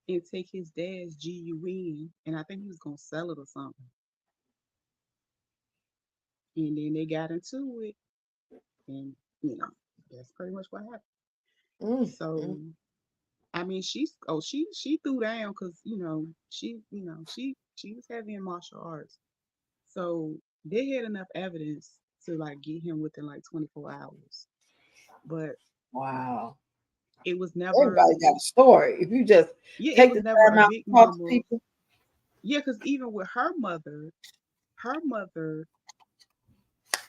and take his dad's GUN. And I think he was going to sell it or something. And then they got into it. And, that's pretty much what happened. So, Mm-hmm. I mean, she threw down because, she was heavy in martial arts. So they had enough evidence to like get him within like 24 hours. But Wow. it was never, Everybody got a story. If you just yeah, it take was the never time a out big to talk to mama. people. Yeah, because even with her mother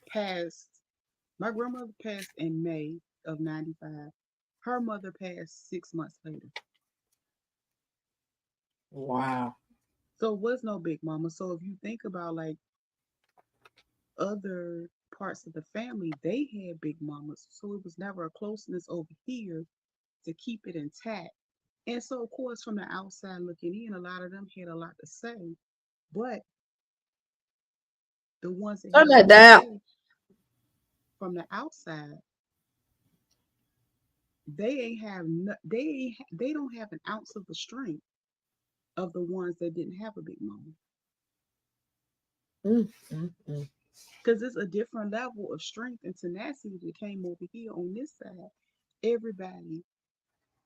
passed, my grandmother passed in May of 95. Her mother passed 6 months later. Wow. So it was no big mama. So if you think about like other parts of the family, they had big mamas. So it was never a closeness over here to keep it intact. And so, of course, from the outside looking in, a lot of them had a lot to say. But the ones that Turn had a that lot to down. say from the outside, they ain't have no, they don't have an ounce of the strength of the ones that didn't have a big mama. Mm-hmm. Because it's a different level of strength and tenacity that came over here on this side. Everybody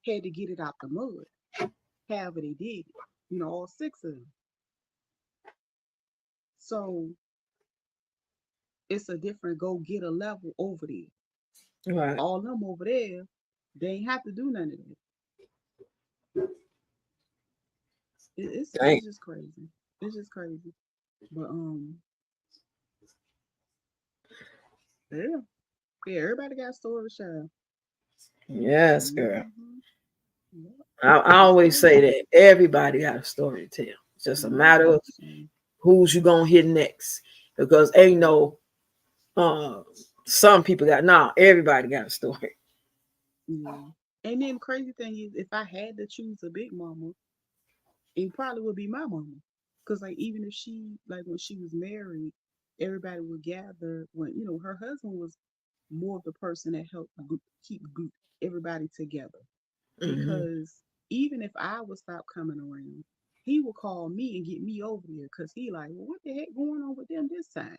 had to get it out the mud. However they did it. All six of them. So it's a different go get a level over there. Right. All them over there They ain't have to do none of that. Dang. It's just crazy. It's just crazy. But yeah, yeah. Everybody got stories, child. Yes, girl. Mm-hmm. Yeah, I it's always say crazy. that everybody got a story to tell. It's just a matter of So, who's you gonna hit next. Because ain't no uh some people got everybody got a story. yeah. And then crazy thing is, if I had to choose a big mama, it probably would be my mama. Cause like even if she like when she was married, everybody would gather when her husband was more of the person that helped keep everybody together. Hmm. Because even if I would stop coming around, he would call me and get me over there because he like, well, what the heck going on with them this time?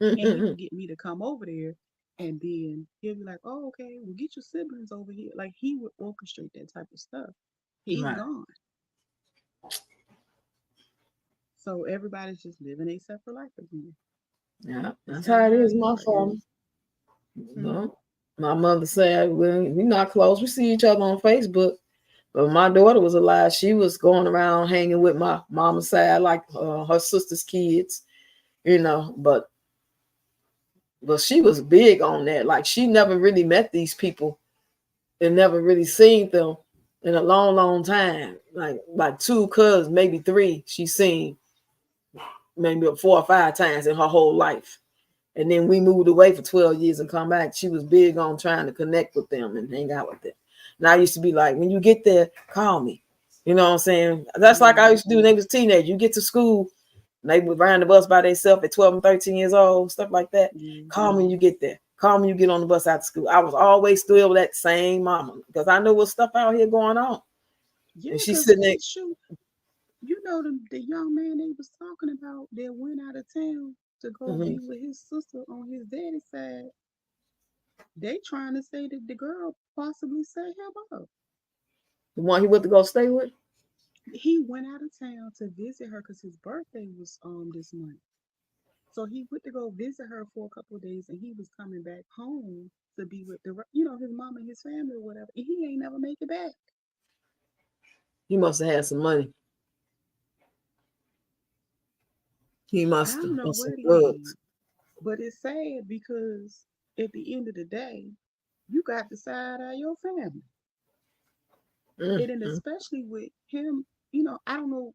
And he Hmm. would get me to come over there, and then he'll be like, oh, okay, well, get your siblings over here. Like he would orchestrate that type of stuff. He's Right. gone. So everybody's just living a separate life again. Yeah, That's that's kind how of it how is, it is my right now. father. Hmm. No. My mother said, well, we're not close. We see each other on Facebook. But my daughter was alive. She was going around hanging with my mama's side, like her sister's kids, but she was big on that. Like she never really met these people and never really seen them in a long, long time. Like two cousins, maybe three, she seen maybe 4 or 5 times in her whole life. And then we moved away for 12 years and come back. She was big on trying to connect with them and hang out with them. And I used to be like, when you get there, call me. You know what I'm saying? That's like I Hmm. used to do when they was teenagers. You get to school, and they would ride the bus by themselves at 12 and 13 years old, stuff like that. Yeah. Call me when you get there. Call me when you get on the bus out of school. I was always still with that same mama because I knew what stuff out here going on. Yeah, And she's because sitting there. shoot, the young man they was talking about that went out of town to go Mhm. be with his sister on his daddy's side. They trying to say that the girl possibly set him up. The one he went to go stay with. He went out of town to visit her because his birthday was this month. So he went to go visit her for a couple of days, and he was coming back home to be with his mom and his family or whatever. And he ain't never make it back. He must have had some money. He I must have don't know on some what he drugs. did, but it's sad because at the end of the day, you got the side of your family. And then Mm-hmm. especially with him, I don't know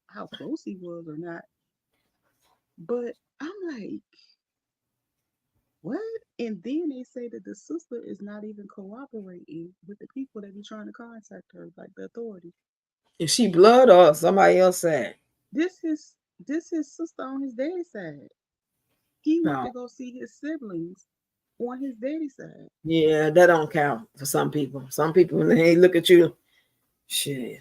how close he was or not, but I'm like, what? And then they say that the sister is not even cooperating with the people that be trying to contact her, like the authorities. Is she blood or somebody else side? This is this his sister on his daddy's side. He went No. to go see his siblings on his daddy's side. Yeah, that don't count for some people. Some people when they look at you, shit.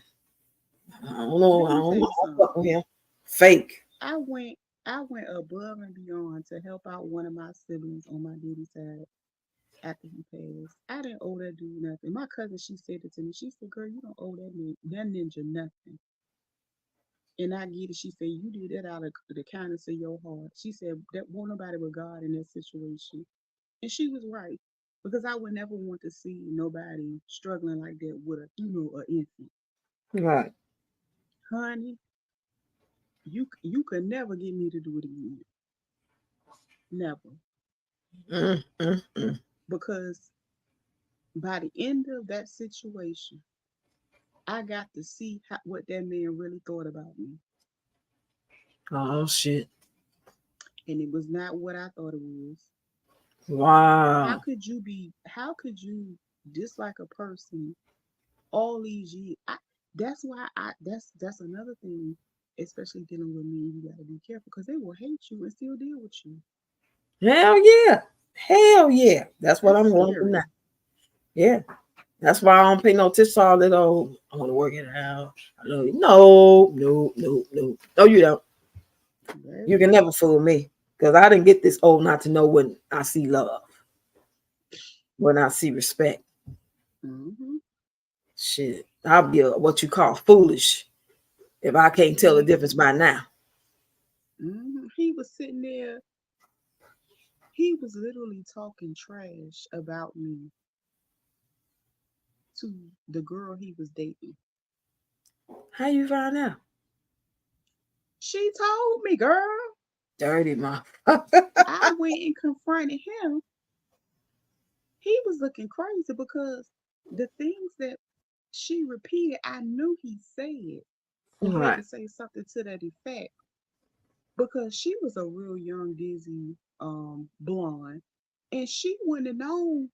I don't know. Let I me don't tell know. you I don't fuck something. with him. Fake. I went I went above and beyond to help out one of my siblings on my daddy's side after he passed. I didn't owe that dude nothing. My cousin, she said it to me. She said, "Girl, you don't owe that ninja nothing." And I get it. She said, "You did that out of the kindness of your heart." She said, "That won't nobody but God in that situation." And she was right. Because I would never want to see nobody struggling like that with an infant. Right. Honey, you could never get me to do it again. Never. Mm, mm, mm. Because by the end of that situation, I got to see what that man really thought about me. Oh shit. And it was not what I thought it was. Wow. How could you dislike a person all these years? That's why that's another thing, especially dealing with me, you gotta be careful because they will hate you and still deal with you. Hell yeah. Hell yeah. That's what That's I'm going to do now. scary. Yeah. That's why I don't pay no attention to all that. Oh, I want to work it out. I know. No, no, no, no. No, you don't. You Baby. can never fool me because I didn't get this old not to know when I see love, when I see respect. Hmm. Shit, I'll be what you call foolish if I can't tell the difference Baby. by now. He was sitting there. he was literally talking trash about me to the girl he was dating. How you find out? She told me, girl. Dirty mouth. I went and confronted him. He was looking crazy because the things that she repeated, I knew he said or had Right. to say something to that effect because she was a real young, dizzy, blonde, and she wouldn't have known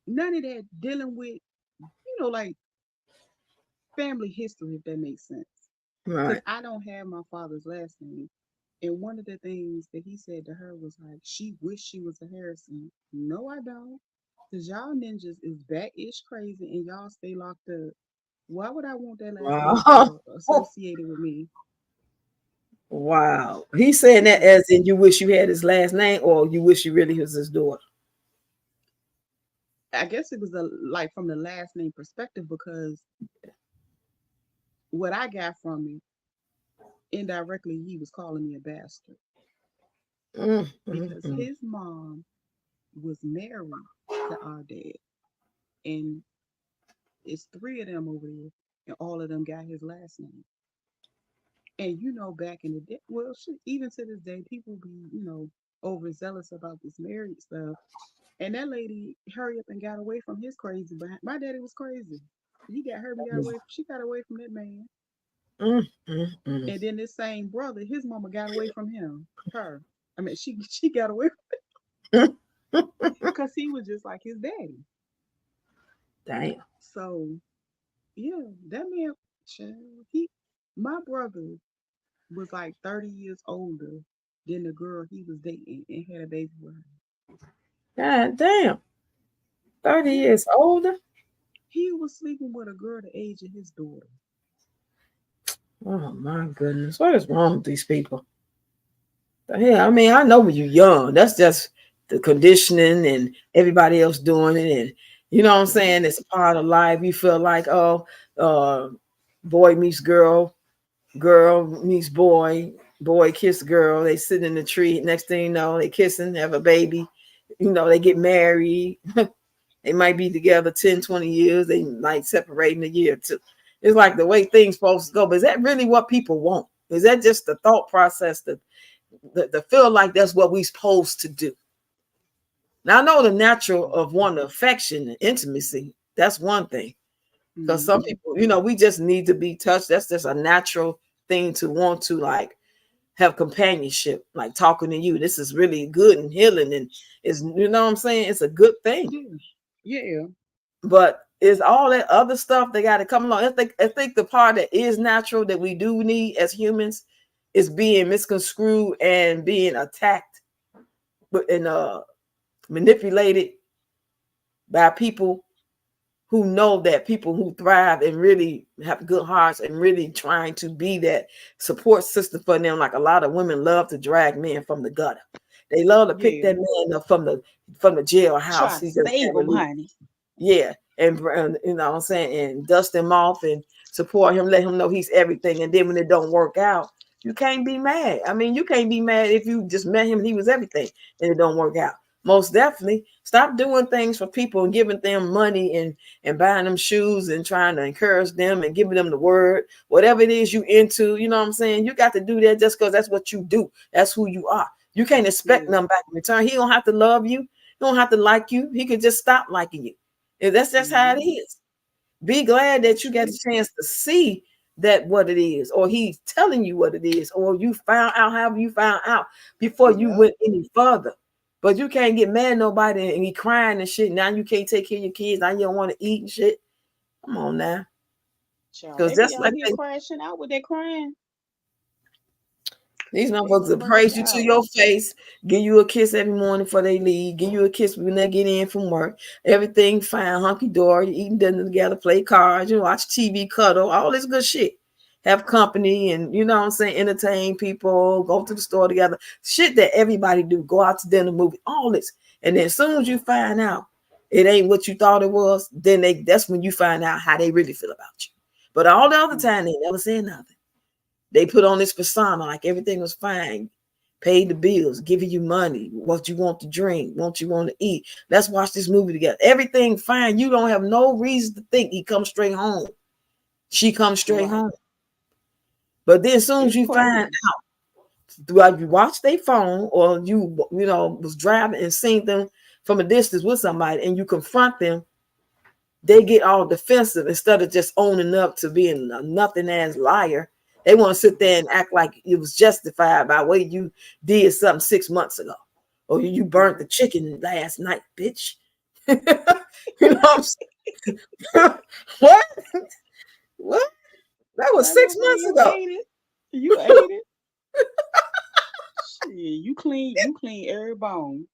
none of that dealing with, like family history, if that makes sense. Because Right. I don't have my father's last name. And one of the things that he said to her was like, she wished she was a Harrison. No, I don't. Because y'all ninjas is bat-ish crazy and y'all stay locked up. Why would I want that last name Wow. associated with me? Wow. He's saying that Yeah. as in you wish you had his last name or you wish you really was his daughter. I guess it was like from the last name perspective because what I got from it, indirectly, he was calling me a bastard Mm, mm, because mm. his mom was married to our dad. And it's three of them over there, and all of them got his last name. And back in the day, well, shit, even to this day, people be, overzealous about this married stuff. And that lady hurry up and got away from his crazy behind. My daddy was crazy. He got hurt and got away. She got away from that man. Mm, mm, mm. And then this same brother, his mama got away from him. Her. I mean, she got away because he was just like his daddy. Damn. So yeah, that man, child, my brother was like 30 years older than the girl he was dating and had a baby with her. God damn. 30 Yeah, years older? he was sleeping with a girl the age of his daughter. Oh my goodness. What is wrong with these people? Yeah, I mean, I know when you're young, that's just the conditioning and everybody else doing it. And you know what I'm Yeah, saying? It's a part of life. You feel like, oh, uh, boy meets girl, girl meets boy, boy kiss girl. They sit in the tree. Next thing you know, they kissing, have a baby. They get married. They might be together 10, 20 years. They might separate in a year or two. It's like the way things supposed to go. But is that really what people want? Is that just the thought process that the feel like that's what we supposed to do? Now I know the natural of wanting affection and intimacy. That's one thing. Because some mm-hmm. people, we just need to be touched. That's just a natural thing to want to like have companionship, like talking to you. This is really good and healing, and is what I'm saying? It's a good thing. Yeah, yeah, But is all that other stuff they got to come along? I think the part that is natural that we do need as humans is being misconstrued and being attacked, but and manipulated by people who know that people who thrive and really have good hearts and really trying to be that support system for them. Like a lot of women love to drag men from the gutter. They love to pick yeah. that man up from the jailhouse. Try to He just save got them, released. honey. Yeah, and what I'm saying, and dust him off and support him, let him know he's everything. And then when it don't work out, you can't be mad. I mean, you can't be mad if you just met him and he was everything and it don't work out. Most definitely, stop doing things for people and giving them money and buying them shoes and trying to encourage them and giving them the word, whatever it is you into. You know what I'm saying? You got to do that just because that's what you do. That's who you are. You can't expect Yeah. nothing back in return. He don't have to love you. He don't have to like you. He could just stop liking you. And that's just how it Mm-hmm. is. Be glad that That's you got true. a chance to see that what it is, or he's telling you what it is, or you found out how you found out before you Yep. went any further. But you can't get mad at nobody and be crying and shit. Now you can't take care of your kids. Now you don't want to eat and shit. Come on now. Child, Because they be that's out like here crashing out with their crying. these They motherfuckers gonna will burn praise you to out. your face, give you a kiss every morning before they leave, give you a kiss when they get in from work. Everything fine, hunky dory, eating dinner together, play cards, watch TV, cuddle, all this good shit. Have company and what I'm saying, entertain people, go to the store together. Shit that everybody do. Go out to dinner, movie, all this. And then as soon as you find out it ain't what you thought it was, then that's when you find out how they really feel about you. But all the other Mm. time they never said nothing. They put on this persona like everything was fine, paid the bills, giving you money, what you want to drink, what you want to eat. Let's watch this movie together. Everything fine. You don't have no reason to think he comes straight home. She comes straight home. But then as soon as you find out, while you watch their phone or you was driving and seen them from a distance with somebody and you confront them, they get all defensive instead of just owning up to being a nothing ass liar. They want to sit there and act like it was justified by what you did something 6 months ago. Or you burnt the chicken last night, bitch. You know what I'm saying? What? What? That was 6 months ago. You ate it. Shit, you clean every bone.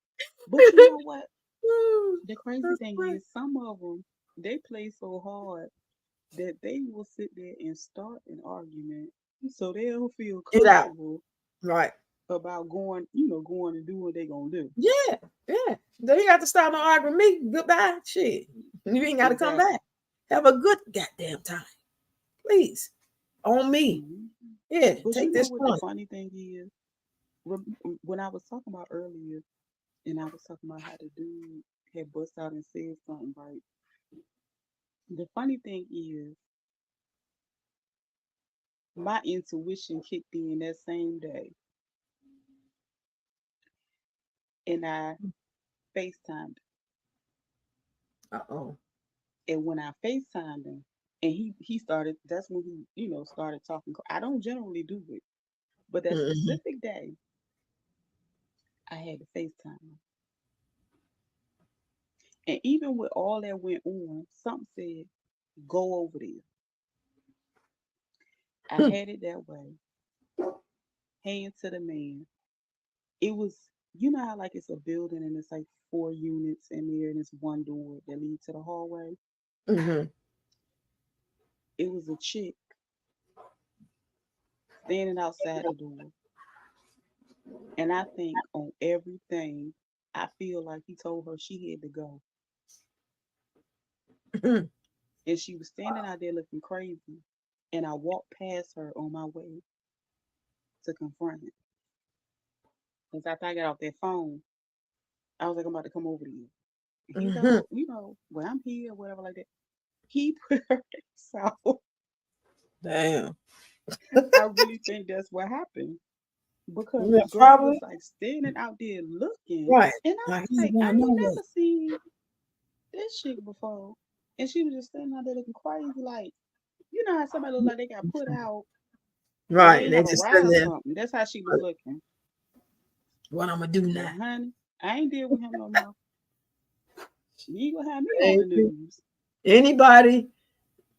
But you know what? The crazy thing is, some of them, they play so hard that they will sit there and start an argument so they'll feel comfortable about going and do what they're gonna do. Yeah. Then you got to start no arguing with me. Goodbye. Shit. You ain't got to come back. Have a good goddamn time. Please. On me. Yeah. But take you know this what point. The funny thing is, when I was talking about earlier, and I was talking about how the dude had bust out and said something right. The funny thing is, my intuition kicked in that same day, and I FaceTimed. And when I FaceTimed him, and he started, that's when he, started talking. I don't generally do it, but that specific day, I had to FaceTime him. And even with all that went on, something said, go over there. I had it that way. Hand to the man. It was, you know how like it's a building and it's like 4 units in there and it's one door that leads to the hallway. It was a chick standing outside the door. And I think on everything, I feel like he told her she had to go. And she was standing out there looking crazy. And I walked past her on my way to confront him. Because after I got off that phone, I was like, I'm about to come over to you. And he's like, well, I'm here, whatever like that. He put her out. Damn. I really think that's what happened. Because the girl was like standing out there looking. Right. And I was like, I ain't never seen this chick before. And she was just standing out there looking crazy, like, you know how somebody look like they got put out. Right. They have a ride or something. That's how she was looking. What I'm gonna do now? Honey, I ain't deal with him no more. You ain't gonna have me on the news. Anybody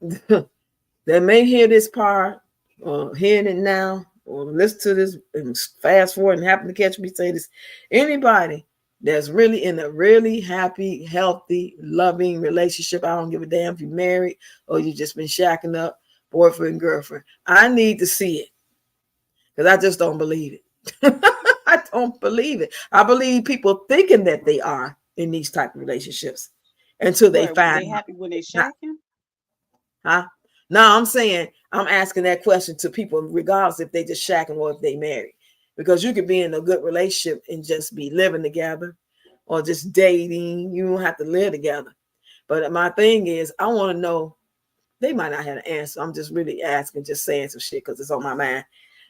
that may hear this part or hearing it now or listen to this and fast forward and happen to catch me say this, anybody that's really in a really happy, healthy, loving relationship, I don't give a damn if you're married or you just been shacking up, boyfriend, girlfriend, I need to see it because I just don't believe it. I don't believe it. I believe people thinking that they are in these type of relationships until they find they happy when they shacking? Huh? No, I'm saying I'm asking that question to people regardless if they just shacking or if they married. Because you could be in a good relationship and just be living together or just dating. You don't have to live together. But my thing is, I want to know, they might not have an answer. I'm just really asking, just saying some shit because it's on my mind.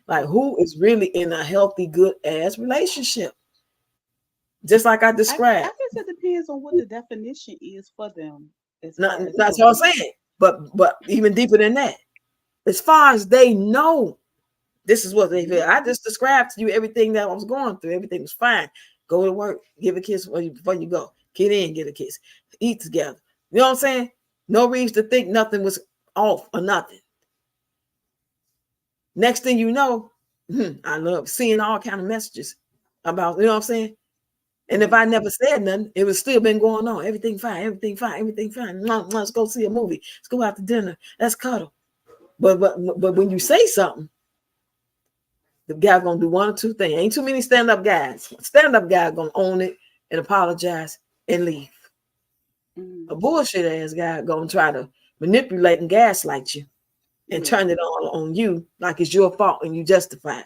Like, who is really in a healthy, good ass relationship? Just like I described. I guess it depends on what the definition is for them. That's what I'm saying. But even deeper than that, as far as they know, this is what they feel. I just described to you everything that I was going through. Everything was fine. Go to work, give a kiss before you go. Get in, get a kiss, eat together. You know what I'm saying? No reason to think nothing was off or nothing. Next thing you know, I love seeing all kind of messages about, you know what I'm saying? And if I never said nothing, it would still been going on. Everything fine, everything fine, everything fine. Let's go see a movie. Let's go out to dinner. Let's cuddle. But when you say something, the guy gonna do one or two things. Ain't too many stand-up guys. Stand-up guy gonna own it and apologize and leave. A bullshit ass guy gonna try to manipulate and gaslight you and turn it all on you like it's your fault and you justify it.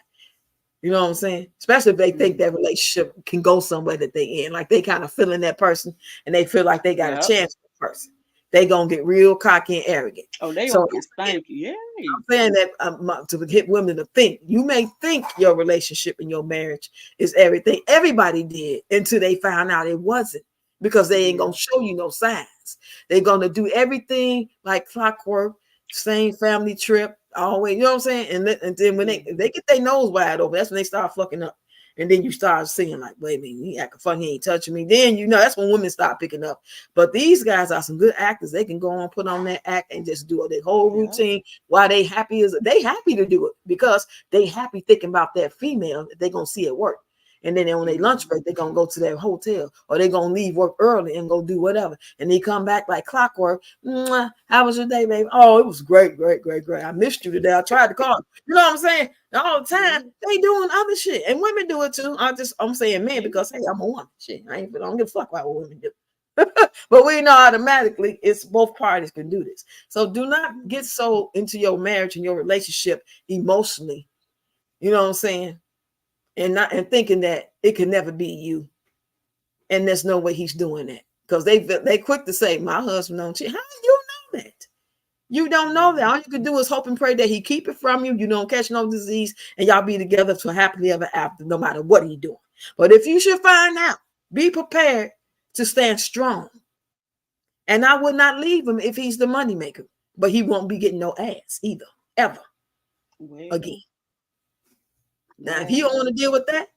You know what I'm saying? Especially if they think that relationship can go somewhere that they in. Like they kind of feeling that person and they feel like they got a chance with the person. They gonna get real cocky and arrogant. Oh, they So gonna get stanky. Yeah. I'm saying that to get women to think. You may think your relationship and your marriage is everything. Everybody did until they found out it wasn't, because they ain't gonna show you no signs. They're gonna do everything like clockwork, same family trip, always. You know what I'm saying? And then when they get their nose wide open, that's when they start fucking up. And then you start seeing like, wait a minute, he acting funny, he ain't touching me. Then that's when women start picking up. But these guys are some good actors. They can go on, put on that act, and just do their whole routine. Why they happy to do it because they happy thinking about that female that they're gonna see at work. And then when they lunch break, they're gonna go to their hotel, or they're gonna leave work early and go do whatever. And they come back like clockwork. How was your day, baby? Oh, it was great. I missed you today. I tried to call. You know what I'm saying? All the time they doing other shit, and women do it too. I'm saying men because hey, I'm a woman. Shit, I don't give a fuck about what women do. But we know automatically it's both parties can do this. So do not get so into your marriage and your relationship emotionally. You know what I'm saying? And thinking that it can never be you, and there's no way he's doing that, because they quick to say my husband don't cheat. How do you know that? You don't know that. All you can do is hope and pray that he keep it from you. You don't catch no disease, and y'all be together for happily ever after, no matter what he's doing. But if you should find out, be prepared to stand strong. And I would not leave him if he's the moneymaker, but he won't be getting no ass either, ever again. Now, if he don't want to deal with that,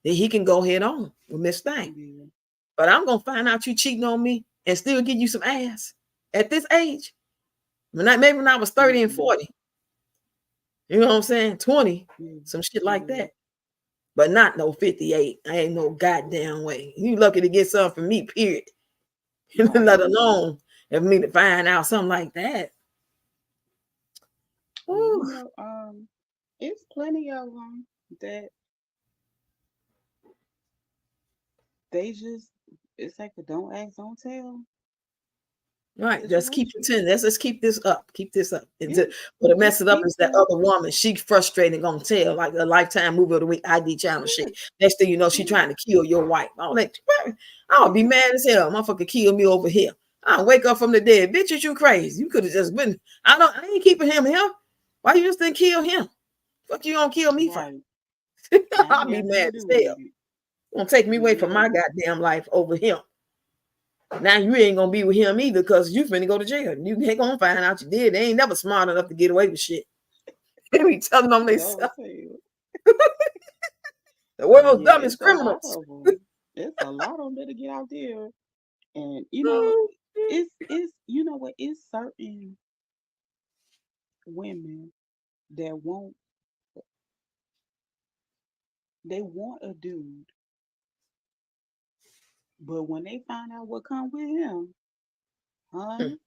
then he can go head on with Miss Thing. But I'm gonna find out you cheating on me and still give you some ass at this age. Maybe when I was 30 and 40. You know what I'm saying? 20, some shit like that. But not no 58. I ain't no goddamn way. You lucky to get something from me, period. Let alone if me to find out something like that. It's plenty of them that they just, it's like a don't ask, don't tell. Right, just keep pretending. Let's keep this up. Keep this up. But to mess it up is that other woman. She frustrated, gonna tell like a Lifetime movie of the week ID channel shit. Next thing you know, she trying to kill your wife. I'll be mad as hell. Motherfucker kill me over here. I'll wake up from the dead. Bitch, you crazy. You could have just been. I ain't keeping him here. Why you just didn't kill him? Fuck you gonna kill me for? I'll be mad as hell. Gonna take me away from my goddamn life over him. Now you ain't gonna be with him either, because you finna go to jail. You ain't gonna find out you did. They ain't never smart enough to get away with shit. They be telling them themselves. The world's dumbest criminals. There's a lot of them that get out there, and it's what, it's certain women that want a dude, but when they find out what comes with him, honey,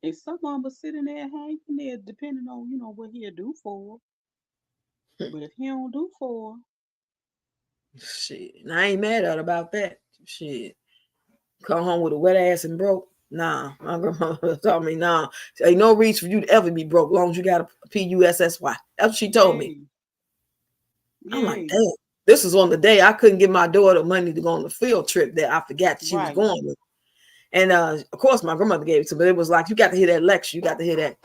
if someone was sitting there hanging there, depending on what he'll do for her. But if he don't do for her, shit, and I ain't mad at her about that. Shit, come home with a wet ass and broke. Nah, my grandma told me, nah, ain't no reason for you to ever be broke, as long as you got a PUSSY. That's what she told me. I'm like, damn. This is on the day I couldn't give my daughter money to go on the field trip that I forgot that she was going with. And of course, my grandmother gave it to me. But it was like, you got to hear that lecture. You got to hear that.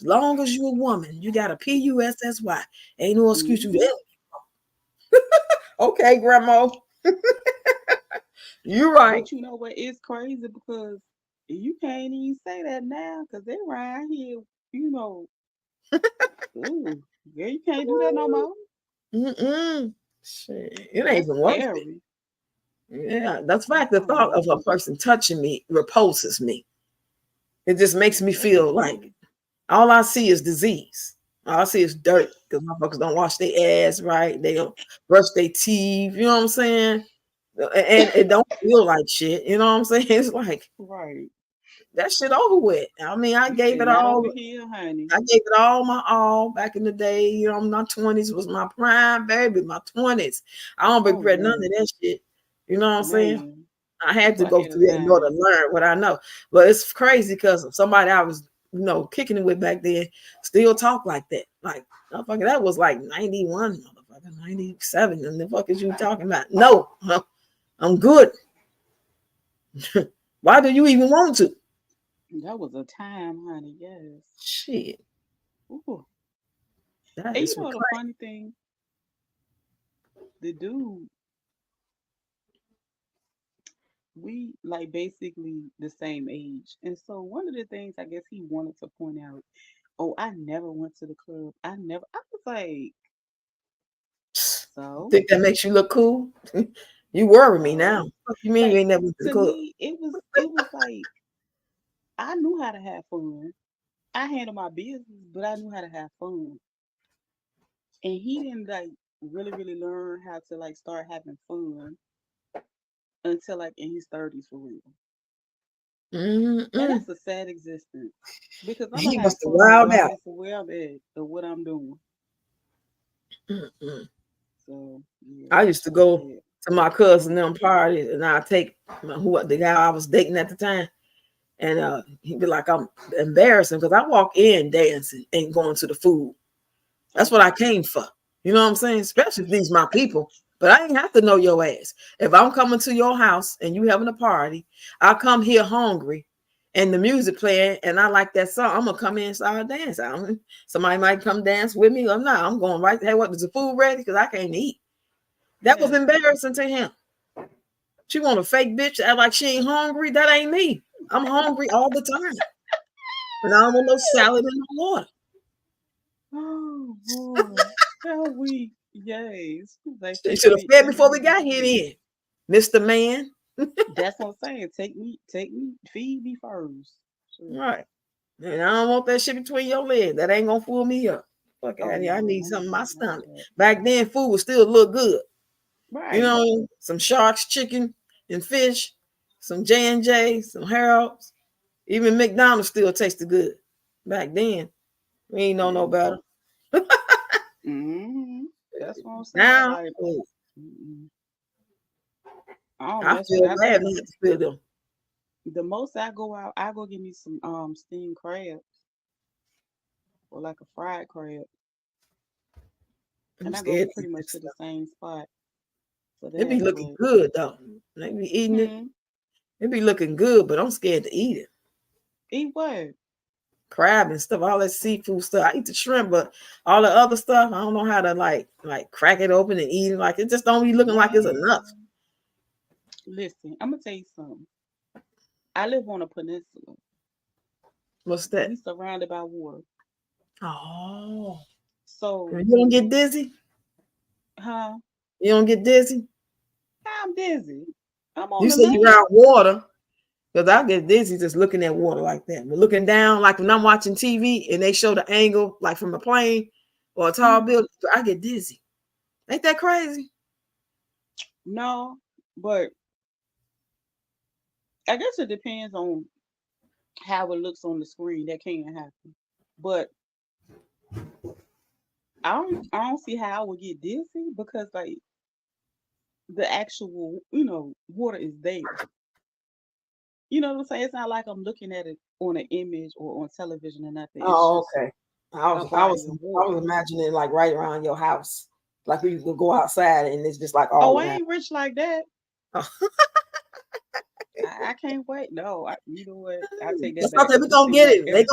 As long as you're a woman, you got a PUSSY. Ain't no excuse you to. Okay, grandma. You're right. But you know what? It's crazy because you can't even say that now, because they're around here, ooh, yeah, you can't do that no more. Shit, it ain't even worth it. Yeah, that's fact. The thought of a person touching me repulses me. It just makes me feel like all I see is disease. All I see is dirt, because motherfuckers don't wash their ass right. They don't brush their teeth. You know what I'm saying? And it don't feel like shit. You know what I'm saying? It's like that shit over with. I mean, I gave it all. Here, honey. I gave it all my all back in the day. My 20s was my prime, baby. My 20s. I don't regret none of that shit. You know what I'm saying? I had to go through that in order to learn what I know. But it's crazy because somebody I was kicking it with back then, still talk like that. Like, motherfucker, that was like 91, motherfucker, 97. And the fuck is you talking about? No, I'm good. Why do you even want to? That was a time, honey. Yes. Shit, Ooh. that And is you what know the funny thing, the dude, we like basically the same age. And so one of the things I guess he wanted to point out, oh, I never went to the club. I was like, so, think that makes you look cool. You worry me now. so What you mean you like ain't never been to the to club? me, it was like I knew how to have fun. I handled my business, but I knew how to have fun. And he didn't like really, really learn how to like start having fun until like in his 30s for real. And Mm-mm. that's a sad existence because I'm He gonna have must have fun wild out. regardless of where I'm at or what I'm doing. Mm-mm. So yeah, I used to that's go it. to my cousin them parties, and I take the guy I was dating at the time, and he'd be like, I'm embarrassing because I walk in dancing and going to the food. That's what I Okay. came for. You know what I'm saying? Especially if these my people. But I ain't have to know your ass. If I'm coming to your house and you having a party, I come here hungry and the music playing and I like that song, I'm gonna come in and start dancing. Somebody might come dance with me or not. I'm going right. Hey, what is the food ready? Because I can't eat. That was Yes. embarrassing to him. She want a fake bitch to act like she ain't hungry. That ain't me. I'm hungry all the time. And I don't want no salad and no water. Oh boy. How we yes. Like She should have fed take before me we to got here food. then. Mr. Man. That's what I'm saying. Take me, feed me first. Sure. Right. And I don't want that shit between your legs. That ain't gonna fool me up. Fuck Oh out of here. I no, need I ain't something in my doing all stomach. that. Back then, food would still look good. You Right. know, some sharks, chicken, and fish, some J&J, some Harold's. Even McDonald's still tasted good. Back then, we ain't know no Yeah. better. hmm That's what I'm saying. Now, Like, mm-mm. I don't I mess with. feel I bad think not to feel them. the most I go out, I go get me some steamed crabs or like a fried crab, I'm and I go scared to eat pretty much that to the stuff. same spot for It be that. looking But good though. They be eating it. hmm, It be looking good, but I'm scared to eat it. eat what? Crab and stuff, all that seafood stuff. I eat the shrimp, but all the other stuff, I don't know how to like crack it open and eat it. Like it just don't be looking like it's enough. Man, listen, I'm gonna tell you something. I live on a peninsula. What's that? We surrounded by water. Oh, So, you don't get dizzy. huh? You don't get dizzy. I'm dizzy. I'm on You the say you land. around water, because I get dizzy just looking at water like that. But looking down, like when I'm watching TV and they show the angle, like from a plane or a tall Mm, building, I get dizzy. Ain't that crazy? no, but I guess it depends on how it looks on the screen. That can happen. But I don't see how I would get dizzy because like the actual, water is there. You know what I'm saying? It's not like I'm looking at it on an image or on television or nothing. It's Oh, just okay. I a was I body was of I was water. imagining like right around your house, like you could go outside and it's just like Oh, all I around. ain't rich like that. Oh. I can't wait. No, you know what? I take that That's back something because we it gonna seemed get like it. every.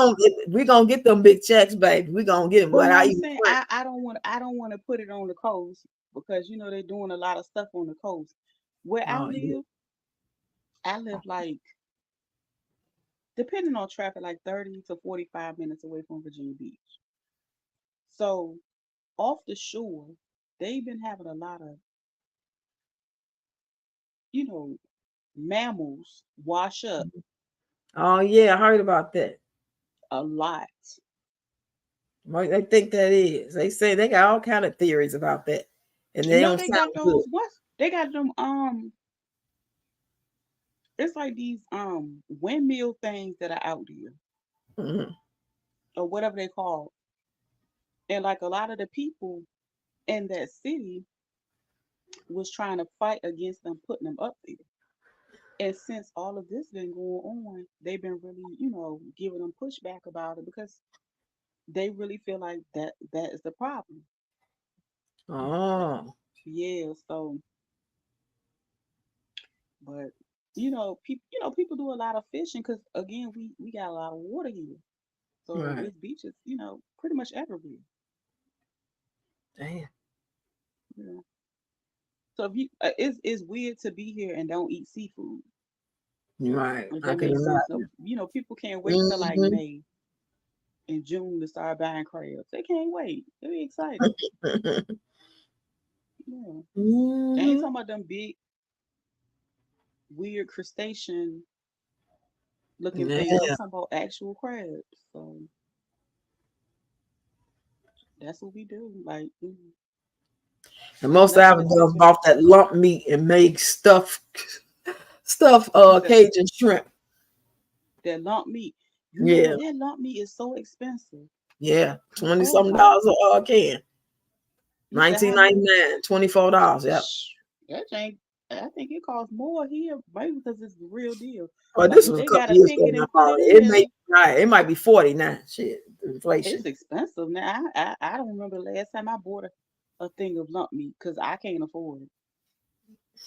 We gonna get them big checks, baby. We gonna get them But no, without I'm even saying sweat. I don't want to put it on the coast because they're doing a lot of stuff on the coast. Where Oh yeah. I live like depending on traffic, like 30 to 45 minutes away from Virginia Beach. So off the shore, they've been having a lot of, you know, mammals wash up Oh yeah, I heard about that. a lot. What they think that is? They say they got all kind of theories about that, and they No, don't they got sound good. those what? They got them it's like these windmill things that are out there Mhm. or whatever they call. And like a lot of the people in that city was trying to fight against them putting them up there. And since all of this been going on, they've been really, giving them pushback about it because they really feel like that is the problem. Oh, Yeah, so but people do a lot of fishing because again, we got a lot of water here. So right. it's beaches, pretty much everywhere. Damn. Yeah. So if you it's weird to be here and don't eat seafood. Right. If I that can makes sense. So imagine. people can't wait till like Hmm. May and June to start buying crabs. They can't wait. They be excited. Yeah. They ain't Hmm. talking about them big, weird crustacean looking things. I'm Yeah. talking about actual crabs. So that's what we do. Like, And most nothing I've is done expensive. bought that lump meat and made stuff You said Cajun shrimp. that lump meat. You know Yeah. what? That lump meat is so expensive. Yeah. 20 Oh something God. dollars a can. You said how much? 19.99, $24. Yep. That ain't. I think it costs more here, maybe because it's the real deal. Well, Like this if was a they couple got to years pick ago it when I and put bought it in it. It there, may right. It might be 49. Shit. it's Inflation. expensive now. I don't remember the last time I bought a thing of lump meat because I can't afford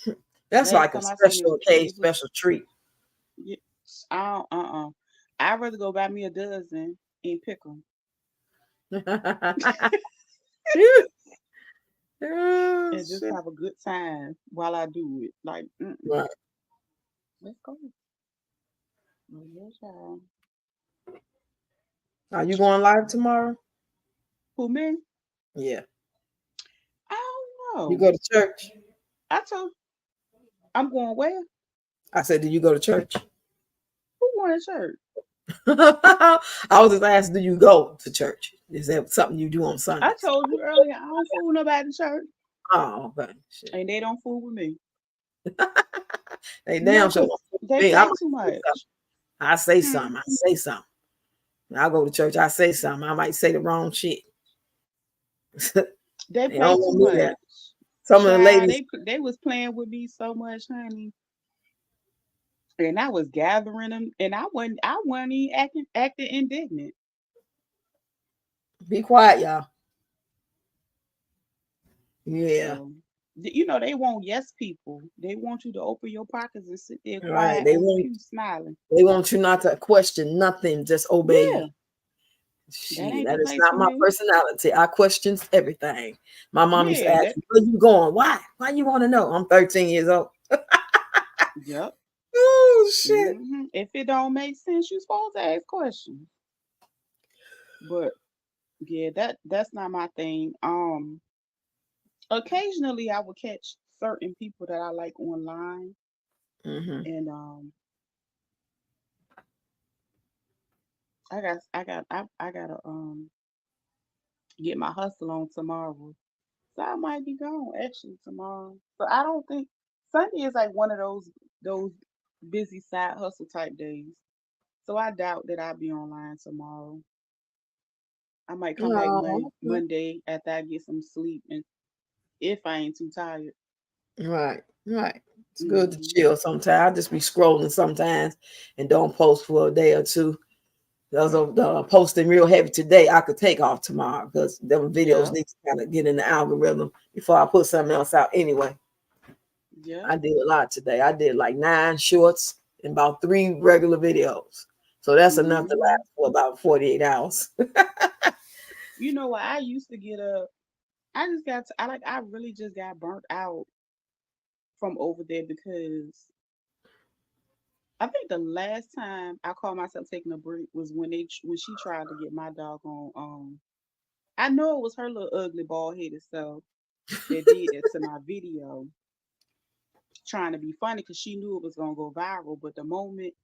it. That's Last like a time I seen special occasion, it was special treat. yeah, I don't, I'd rather go buy me a dozen and pick them Oh, and just shit. have a good time while I do it. Like, Right. let's go. Oh, yeah, child. Are you going live tomorrow? Who me? Yeah. I don't You know. go to church? I told I'm going where? I said, do you go to church? Who going to church? I was just asking, do you go to church? Is that something you do on I Sundays? told you earlier I don't fool nobody in church, Oh, okay. Shit. and they don't fool with me. They No, damn sure cause don't fuck with they me. I play might too say something. much. I say Hmm. something. I say something. I go to church. I say something. I might say the wrong shit. They They play don't too want me much. there. Some of the Child, ladies, they was playing with me so much, honey, and I was gathering them, and I wasn't even acting indignant. be quiet, y'all. Yeah, So, they want yes people. They want you to open your pockets and sit there right. quiet on the pew smiling. They want you not to question nothing. Just obey. Yeah, that Shit, ain't the that is place not for my me. personality. I questions everything. My mom used to Yeah, ask that. me, "Where you going? Why? Why you want to know?" I'm 13 years old. Yep. Oh shit. If it don't make sense, you supposed to ask questions. But yeah, that's not my thing. Occasionally I will catch certain people that I like online, Hmm. and I gotta get my hustle on tomorrow. So I might be gone actually tomorrow. But I don't think Sunday is like one of those busy side hustle type days. So I doubt that I'll be online tomorrow. I might come back Oh, okay. Monday after I get some sleep and if I ain't too tired. Right, right. It's good to Hmm. chill sometimes. I just be scrolling sometimes and don't post for a day or two. Those are posting real heavy today. I could take off tomorrow because them videos Yeah, need to kind of get in the algorithm before I put something else out. Anyway, yeah. I did a lot today. I did like 9 shorts and about 3 regular videos. So that's enough to Hmm. last for about 48 hours. You know what? I used to get up. I just got. I really just got burnt out from over there because I think the last time I called myself taking a break was when she tried to get my dog on. I know it was her little ugly bald headed self that did that to my video, trying to be funny because she knew it was gonna go viral. But the moment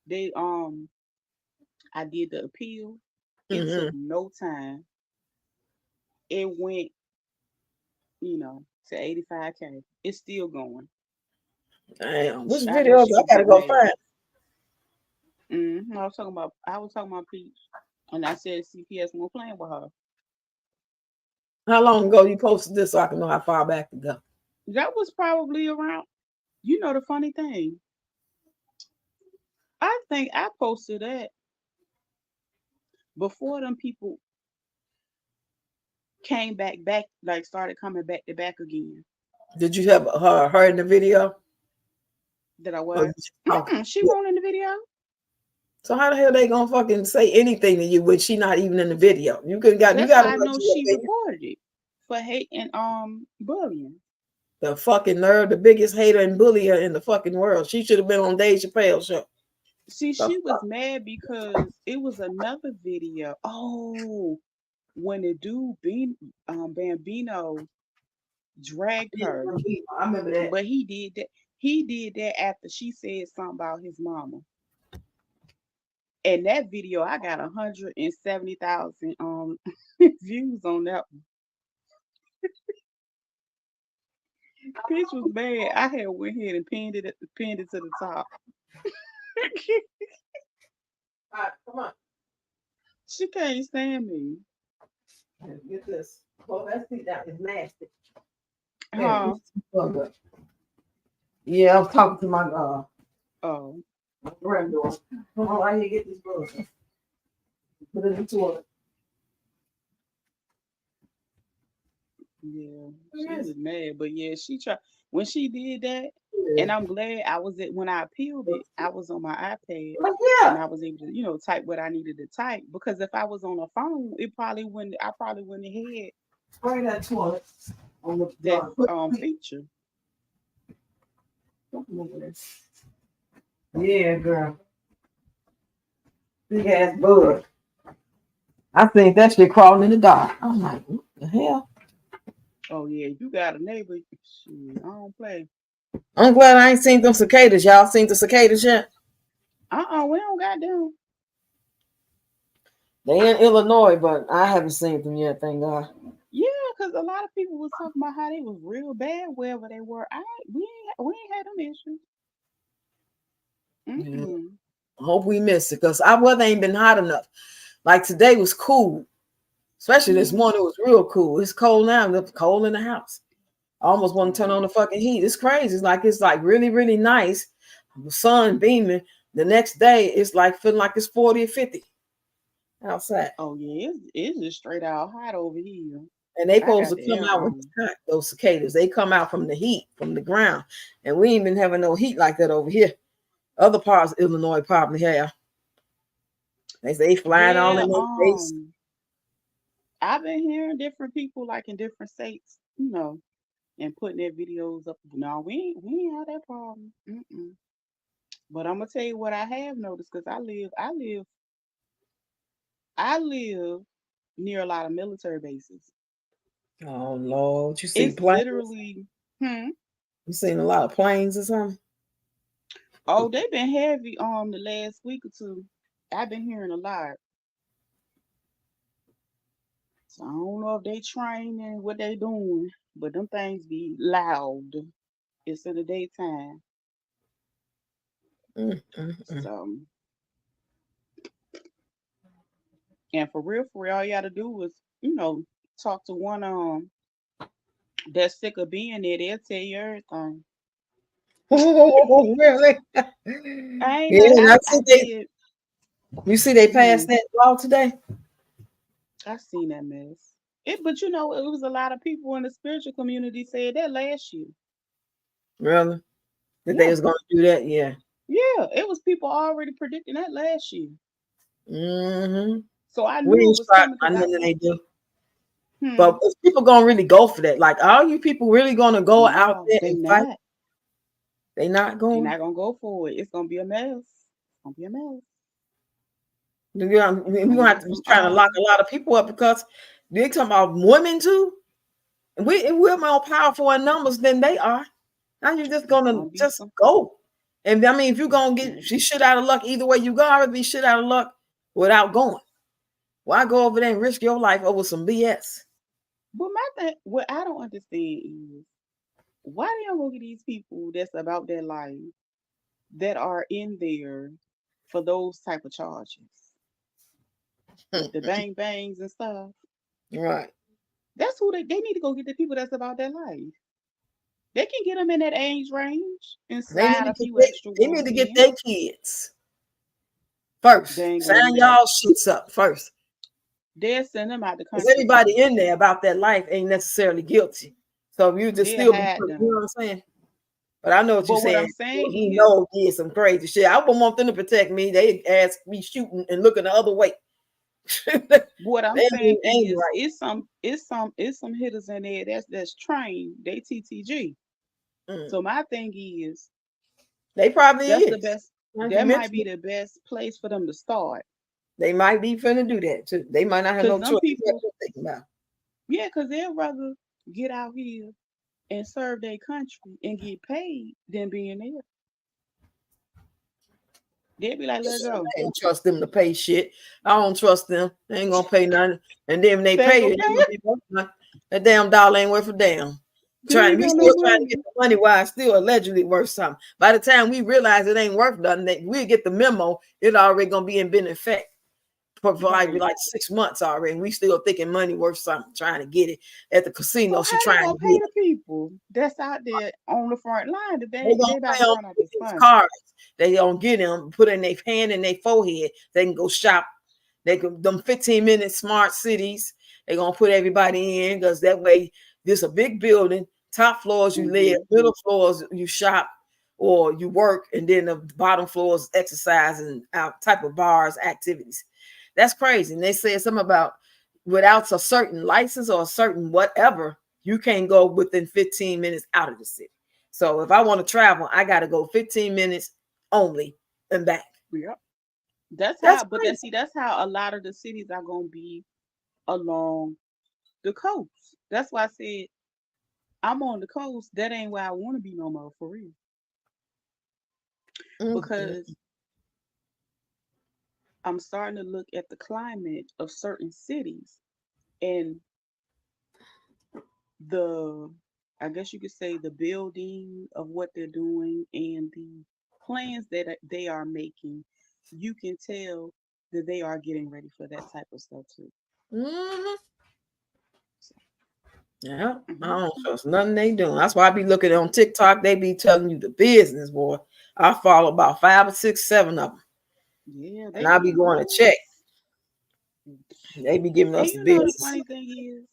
they I did the appeal, it took Hmm. no time. It went, to 85K. It's still going. Damn, which I know videos she I was gotta getting go mad. find? I was talking about Peach, and I said CPS won't playing with her. How long ago you posted this so I can know how far back to go? That was probably around. You know the funny thing. I think I posted that before them people came back, like started coming back to back again. Did you have her in the video? That I Or you was. just talking? She Yeah. won't in the video. So how the hell they gonna fucking say anything to you when she not even in the video? You That's gotta how I let know you she up reported it for hate and bullying. the fucking nerve, the biggest hater and bullier in the fucking world. She should have been on Dave Chappelle's show. See, The she was fuck? mad because it was another video. Oh, when the dude Bambino dragged her, I remember that. but he did that. He did that after she said something about his mama. And that video, I got 170,000 views on that one. Bitch was bad. I had went ahead and pinned it to the top. All right, come on. She can't stand me. Get this. Well, that seat down is nasty. Huh? Yeah, I'm talking to my Oh, granddaughter. Come on, right here, get this bug. Put it in the toilet. yeah. She was mad. But yeah, she tried when she did that, Yeah. and I'm glad I was when I appealed it, I was on my iPad Like, and yeah. I was able to, type what I needed to type. Because if I was on a phone, I probably wouldn't have had Bring that toilet on the that put feature. yeah, girl. Big ass bug. I think that shit crawling in the dark. I'm like, what the hell? Oh yeah, you got a neighbor. Shit, I don't play. I'm glad I ain't seen them cicadas. Y'all seen the cicadas yet? We don't got them. They in Illinois, but I haven't seen them yet, thank God. Yeah, because a lot of people was talking about how they was real bad wherever they were. We ain't had them issues. Yeah. Mm-mm. I hope we missed it because our weather ain't been hot enough. Like today was cool, especially this morning. It was real cool. It's cold now. It's cold in the house. I almost want to turn on the fucking heat. It's crazy. It's like really, really nice. The sun beaming. The next day, it's like feeling like it's 40 or 50 outside. Oh yeah, it's just straight out hot over here. And they I supposed got to the come air out when it's on. hot, those cicadas. They come out from the heat, from the ground. And we ain't been having no heat like that over here. Other parts of Illinois probably have. They say flying all Yeah, in their face. I've been hearing different people like in different states, and putting their videos up. No, we ain't had that problem. Mm-mm. But I'm gonna tell you what I have noticed because I live near a lot of military bases. Oh Lord. You see It's planes? literally, hmm. You seen a lot of planes or something? Oh, they've been heavy the last week or two. I've been hearing a lot. So I don't know if they training, what they doing, but them things be loud. It's in the daytime. Mm, mm, mm. So, and for real, all you gotta do is, talk to one that's sick of being there. They'll tell you everything. Oh, really? I ain't Yeah, not. and I I I see did. you see they Hmm, passed that law today. I seen that mess. But it was a lot of people in the spiritual community said that last year. Really? That they Yeah, was gonna do that? Yeah. yeah, it was people already predicting that last year. Mm-hmm. So I We knew ain't it was shocked coming by because nothing they do. hmm, But is people gonna really go for that? Like, are you people really gonna go out no, there they and fight? not. They not They going. not gonna go for it. It's gonna be a mess. It's gonna be a mess. I mean, It's we're gonna gonna be have to be some trying to lock a lot of people up because they talking about women too. And we're more powerful in numbers than they are. Now you're just it's gonna gonna be just some. go. And I mean, if you're It's gonna get gonna she shit out of luck either way you go, I would be shit out of luck without going. Why go over there and risk your life over some BS? But my thing, what I don't understand is why they don't go get these people that's about their life that are in there for those type of charges with the bang bangs and stuff. Right. That's who they need to go get the people that's about their life. They can get them in that age range and They need slide to a get few extra they need ones to get in. their kids. first. They ain't gonna Sign do that. y'all shits up first. They'll send them out the Because country everybody first. in there about that life ain't necessarily guilty. So if you just They'll still be, hide you know them. what I'm saying? But I know what you're But what I'm saying. saying We is, know did some crazy shit. I wouldn't want them to protect me. They ask me shooting and looking the other way. They what I'm saying ain't is, right. it's some hitters in there that's trained. They TTG. Mm. So my thing is, They probably that's the is. best. Like you That might mentioned, be the best place for them to start. they might be finna do that too. They might not have Cause no them choice. That's people, what I'm thinking about. yeah, cause they'd rather get out here and serve their country and get paid than being there. They'd be like, let go. I ain't trust them to pay shit. I don't trust them. They ain't gonna pay nothing. And then when they They ain't pay you, gonna they pay gonna it. be worth nothing. That damn dollar ain't worth a damn. They ain't We got no still trying to get money. the money while it's still allegedly worth something. By the time we realize it ain't worth nothing, we'll get the memo. It already gonna be in effect for Right. like 6 months already. And we still thinking money worth something, trying to get it at the So casino. She how they trying to gonna pay get the it. people that's out there on the front line? If They gonna they about pay to on run out this these money. cards. They gonna get them, put in their hand in their forehead. They can go shop. They can them 15-minute smart cities. They gonna put everybody in because that way this a big building. Top floors you live, Hmm. middle floors you shop or you work, and then the bottom floors exercise and type of bars activities. That's crazy. And they said something about without a certain license or a certain whatever, you can't go within 15 minutes out of the city. So if I want to travel, I got to go 15 minutes only and back. Yep. That's That's how. But crazy. that's how a lot of the cities are gonna be along the coast. That's why I said I'm on the coast. That ain't where I want to be no more for real. Mm-hmm. Because I'm starting to look at the climate of certain cities and the I guess you could say the building of what they're doing and the plans that they are making, you can tell that they are getting ready for that type of stuff too. Mm-hmm. So, Yeah, I mhm. don't trust nothing they doing. That's why I be looking on TikTok. They be telling you the business, boy. I follow about 5 or 6, 7 of them, Yeah, and they I be going to check. and They be giving us the you know the business. funny thing is,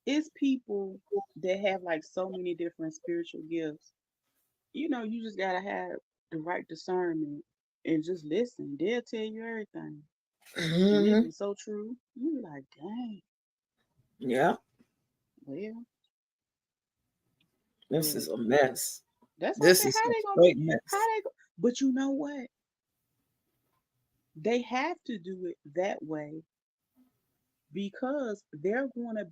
it's people that have like so many different spiritual gifts. You know, you just gotta have the right discernment and just listen. They'll tell you everything, and it Mm-hmm. be so true. You be like, dang, Yeah, well, this but is a mess. that's why I This say is how a they gonna straight how mess. they go. But you know what? They have to do it that way because they're gonna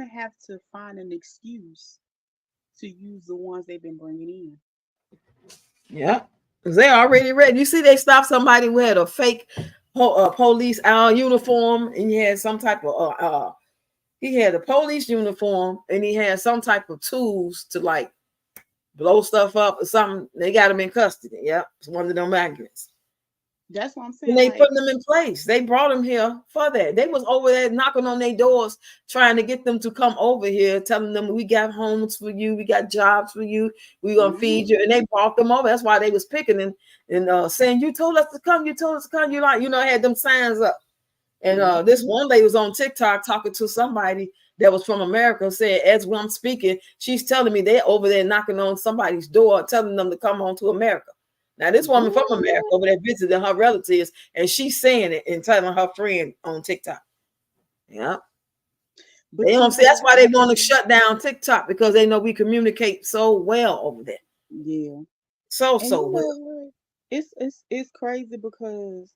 have to find an excuse to use the ones they've been bringing in. Yeah, because they already ready. You see, they stopped somebody who had a fake police uniform, and he had some type of he had a police uniform, and he had some type of tools to like blow stuff up or something. They got him in custody. Yep, it's one of them migrants. That's what I'm And saying. they Like, put them in place. They brought them here for that. They was over there knocking on their doors, trying to get them to come over here, telling them we got homes for you, we got jobs for you, we gonna hmm feed you. And they brought them over. That's why they was picking and saying, "You told us to come. You told us to come." You like, had them signs up. And yep, this one lady was on TikTok talking to somebody that was from America. Said, as when I'm speaking, she's telling me they're over there knocking on somebody's door, telling them to come on to America. Now, this woman from America what? over there visiting her relatives, and she's saying it and telling her friend on TikTok. Yeah. They But you don't see know that's what? why I they want to think, shut down TikTok because they know we communicate so well over there. yeah. And So you know well. what? It's crazy because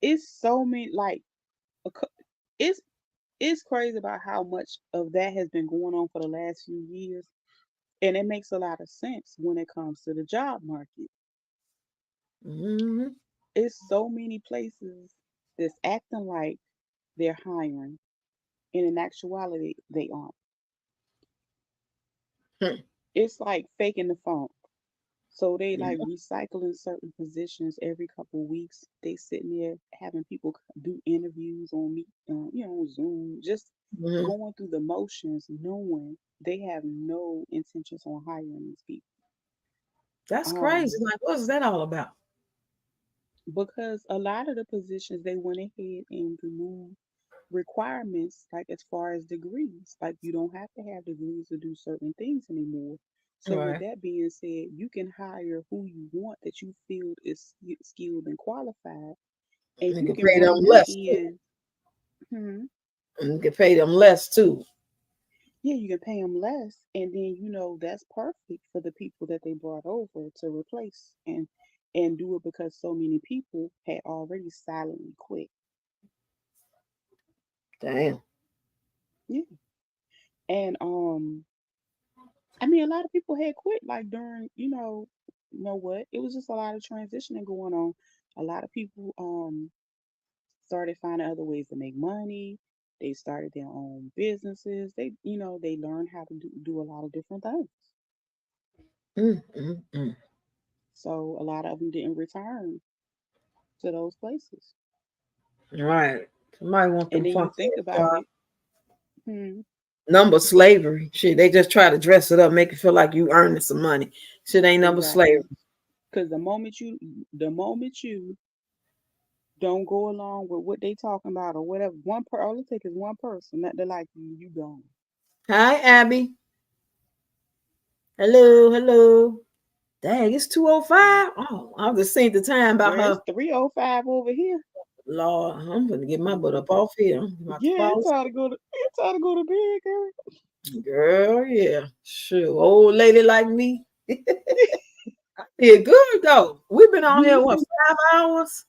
it's so many like a cou- it's it's crazy about how much of that has been going on for the last few years, and it makes a lot of sense when it comes to the job market. Mm-hmm. It's so many places that's acting like they're hiring, and in actuality, they aren't. It's like faking the funk. So they Yeah. like recycling certain positions every couple weeks. They sitting there having people do interviews on me, on Zoom, just Mm-hmm. going through the motions, knowing they have no intentions on hiring these people. That's crazy. Um, Like, what's that all about? because a lot of the positions they went ahead and removed requirements, like as far as degrees. Like you don't have to have degrees to do certain things anymore. So with Right. that being said, you can hire who you want that you feel is skilled and qualified, and You you can can pay them bring them less too. in. Hmm. And you can pay them less too. Yeah, you can pay them less, and then that's perfect for the people that they brought over to replace and do it because so many people had already silently quit. Damn. Yeah, and I mean, a lot of people had quit like during, what? It was just a lot of transitioning going on. A lot of people started finding other ways to make money. They started their own businesses. They learned how to do a lot of different things. Mm, mm, mm. So a lot of them didn't return to those places. Right. Somebody want And them then you funky think ass about jobs. it. Hmm. Number slavery. Shit, they just try to dress it up, make it feel like you earning some money. Shit ain't number slavery. Exactly. Because the moment you don't go along with what they talking about or whatever, all it takes is one person that they like you gone. Hi, Abby. Hello, hello. Dang, it's 2:05. Oh, I just seen the time about Girl, it's her. 3:05 over here. Lord, I'm gonna get my butt Mhm. up off here. I'm about to Yeah, fall it's asleep. time to go to it's time to go to bed, girl. Girl, yeah. Sure. Old lady like me. Yeah, good though. We've been on here, You what, 5 hours?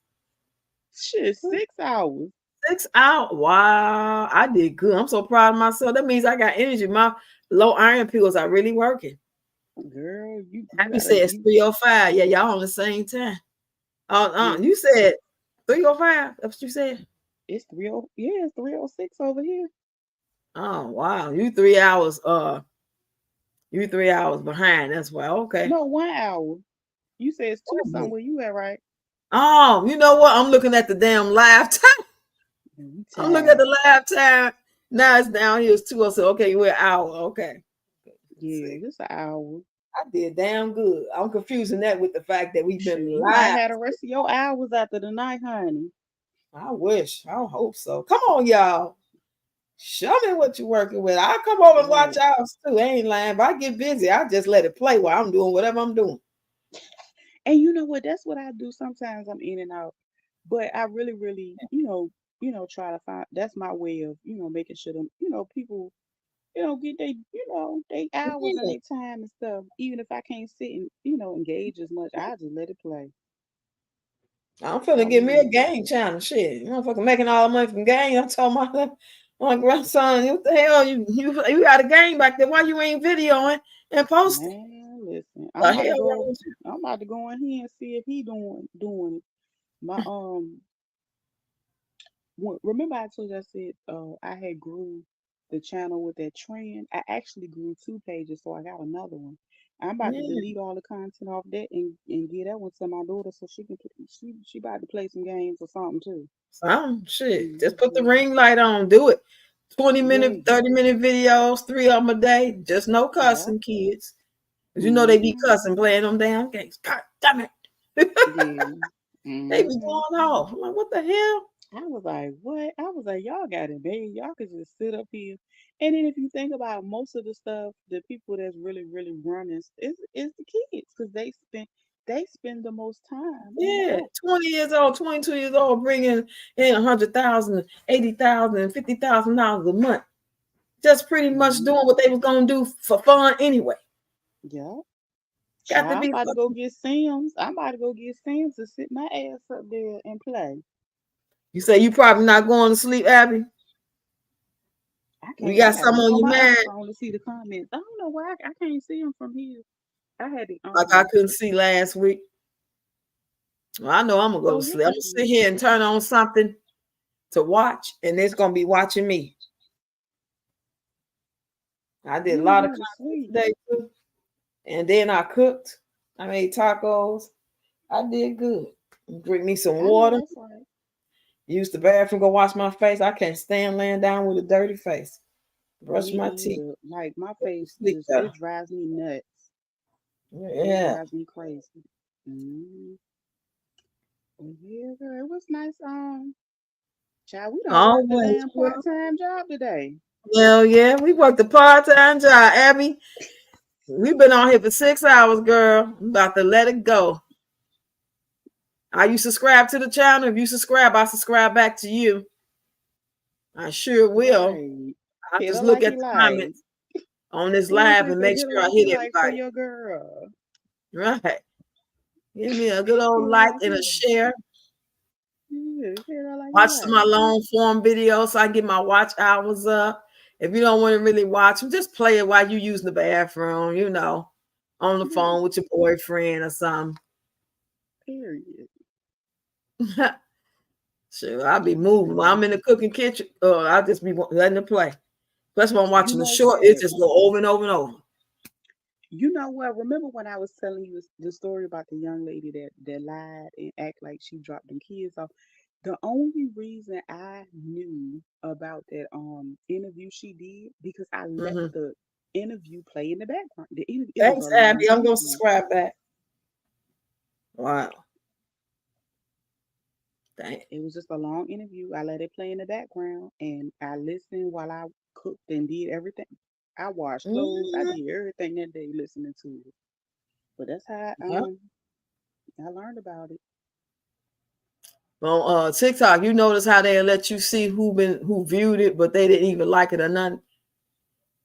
shit, 6 hours. 6 hours. Wow, I did good. I'm so proud of myself. That means I got energy. My low iron pills are really working. Girl, you Abby gotta said it's you 3:05. Yeah, y'all on the same time. yeah, You said 3:05. That's what you said. it's 3:06 over here. Oh wow, you 3 hours behind. That's why. Okay. No, 1 hour. You said it's two something where you at, right? Oh, you know what? I'm looking at the damn live time. Man, you I'm looking at tired. the live time. Now it's down here. It's 2. So okay, we're an hour. Okay. Let's Yeah, see. just an hour. I did damn good. I'm confusing that with the fact that we've Sure, been you might live. have the rest of your hours after the night, honey. I wish. I hope so. Come on, y'all. Show me what you're working with. I'll come over and watch Right. ours too. I ain't lying. If I get busy, I just let it play while I'm doing whatever I'm doing. And you know what? That's what I do. Sometimes I'm in and out. But I really, really, try to find that's my way of, making sure them, people, get they hours and Yeah. their time and stuff. Even if I can't sit and, engage as much, I just let it play. I'm finna I give me a really do. game channel. Shit, you motherfucker making all the money from game. I'm telling my grandson, what the hell you got a game back there? Why you ain't videoing and posting? Man, listen, The hell wrong with you? I'm about to go in here and see if he doing it. My remember I told you I said I had grew the channel with that trend. I actually grew 2 pages, so I got another one. I'm about to Yeah, delete all the content off that and get that one to my daughter so she can she about to play some games or something too. some shit. Just put the Hmm. ring light on. Do it. 20-minute, Yeah, 30-minute videos, 3 of them a day. Just no yeah. cussing, kids. Cause you know they be Hmm. cussing, playing them damn games. God damn it. Yeah. They be Hmm. going off. I'm like, what the hell? I was like, what? I was like, y'all got it, man. Y'all could just sit up here. And then if you think about most of the stuff, the people that's really, really running is the kids because they spend the most time on the Yeah, app. 20 years old, 22 years old, bringing in 100,000, 80,000, and $50,000 a month. Just pretty much Hmm. doing what they was gonna do for fun anyway. Yeah. Got to Child, I'm be about to go fucking. get Sims. I'm about to go get Sims to sit my ass up there and play. You say you probably not going to sleep, Abby. I You can't. I got gotta something look on on your my mind. other phone to see the comments. I don't know why I can't see them from here. I had to Like I couldn't see last week. Well, I know I'm gonna go Oh to yeah, sleep. I'm you gonna sit did. here and turn on something to watch, and it's gonna be watching me. I did a You can lot of go to content sleep. today too, and then I cooked. I made tacos. I did good. Drink me some I know water. that's right. Use the bathroom, go wash my face. I can't stand laying down with a dirty face. Me Brush my teeth. either. Like my face Sleep just better. it drives me nuts. It Yeah. drives me crazy. Mm. Well, yeah, girl, it was nice. Child, we don't work the Always. damn part-time job today. Hell yeah. We worked a part-time job, Abby. We've been on here for 6 hours, girl. I'm about to let it go. Are you subscribe to the channel? If you subscribe, I subscribe back to you. I sure will. Right. I Hit just her look like at you the like. comments on this What is live it? and Say make hit her sure I like hit you like for everybody. your girl. Right. Give me a good Hit old her like like and a you like. share. Yeah, hit her like you Watch my like. long form videos so I get my watch hours up. If you don't want to really watch them, just play it while you using the bathroom, on the Yeah, phone with your boyfriend or something. period. Sure, I'll be moving. While I'm in the cooking kitchen, I'll just be letting it play. Plus, when I'm You watching the know short, it what? just go over and over and over. You know what? Remember when I was telling you the story about the young lady that lied and act like she dropped them kids off? The only reason I knew about that interview she did because I let Hmm. the interview play in the background. It was Thanks, a long Abby. I'm gonna interview. subscribe back. Wow. Dang. It was just a long interview. I let it play in the background and I listened while I cooked and did everything. I washed clothes. I Mhm. did everything that day listening to it. But that's how Yep. I learned about it. On TikTok, you notice how they let you see who viewed it, but they didn't even like it or nothing.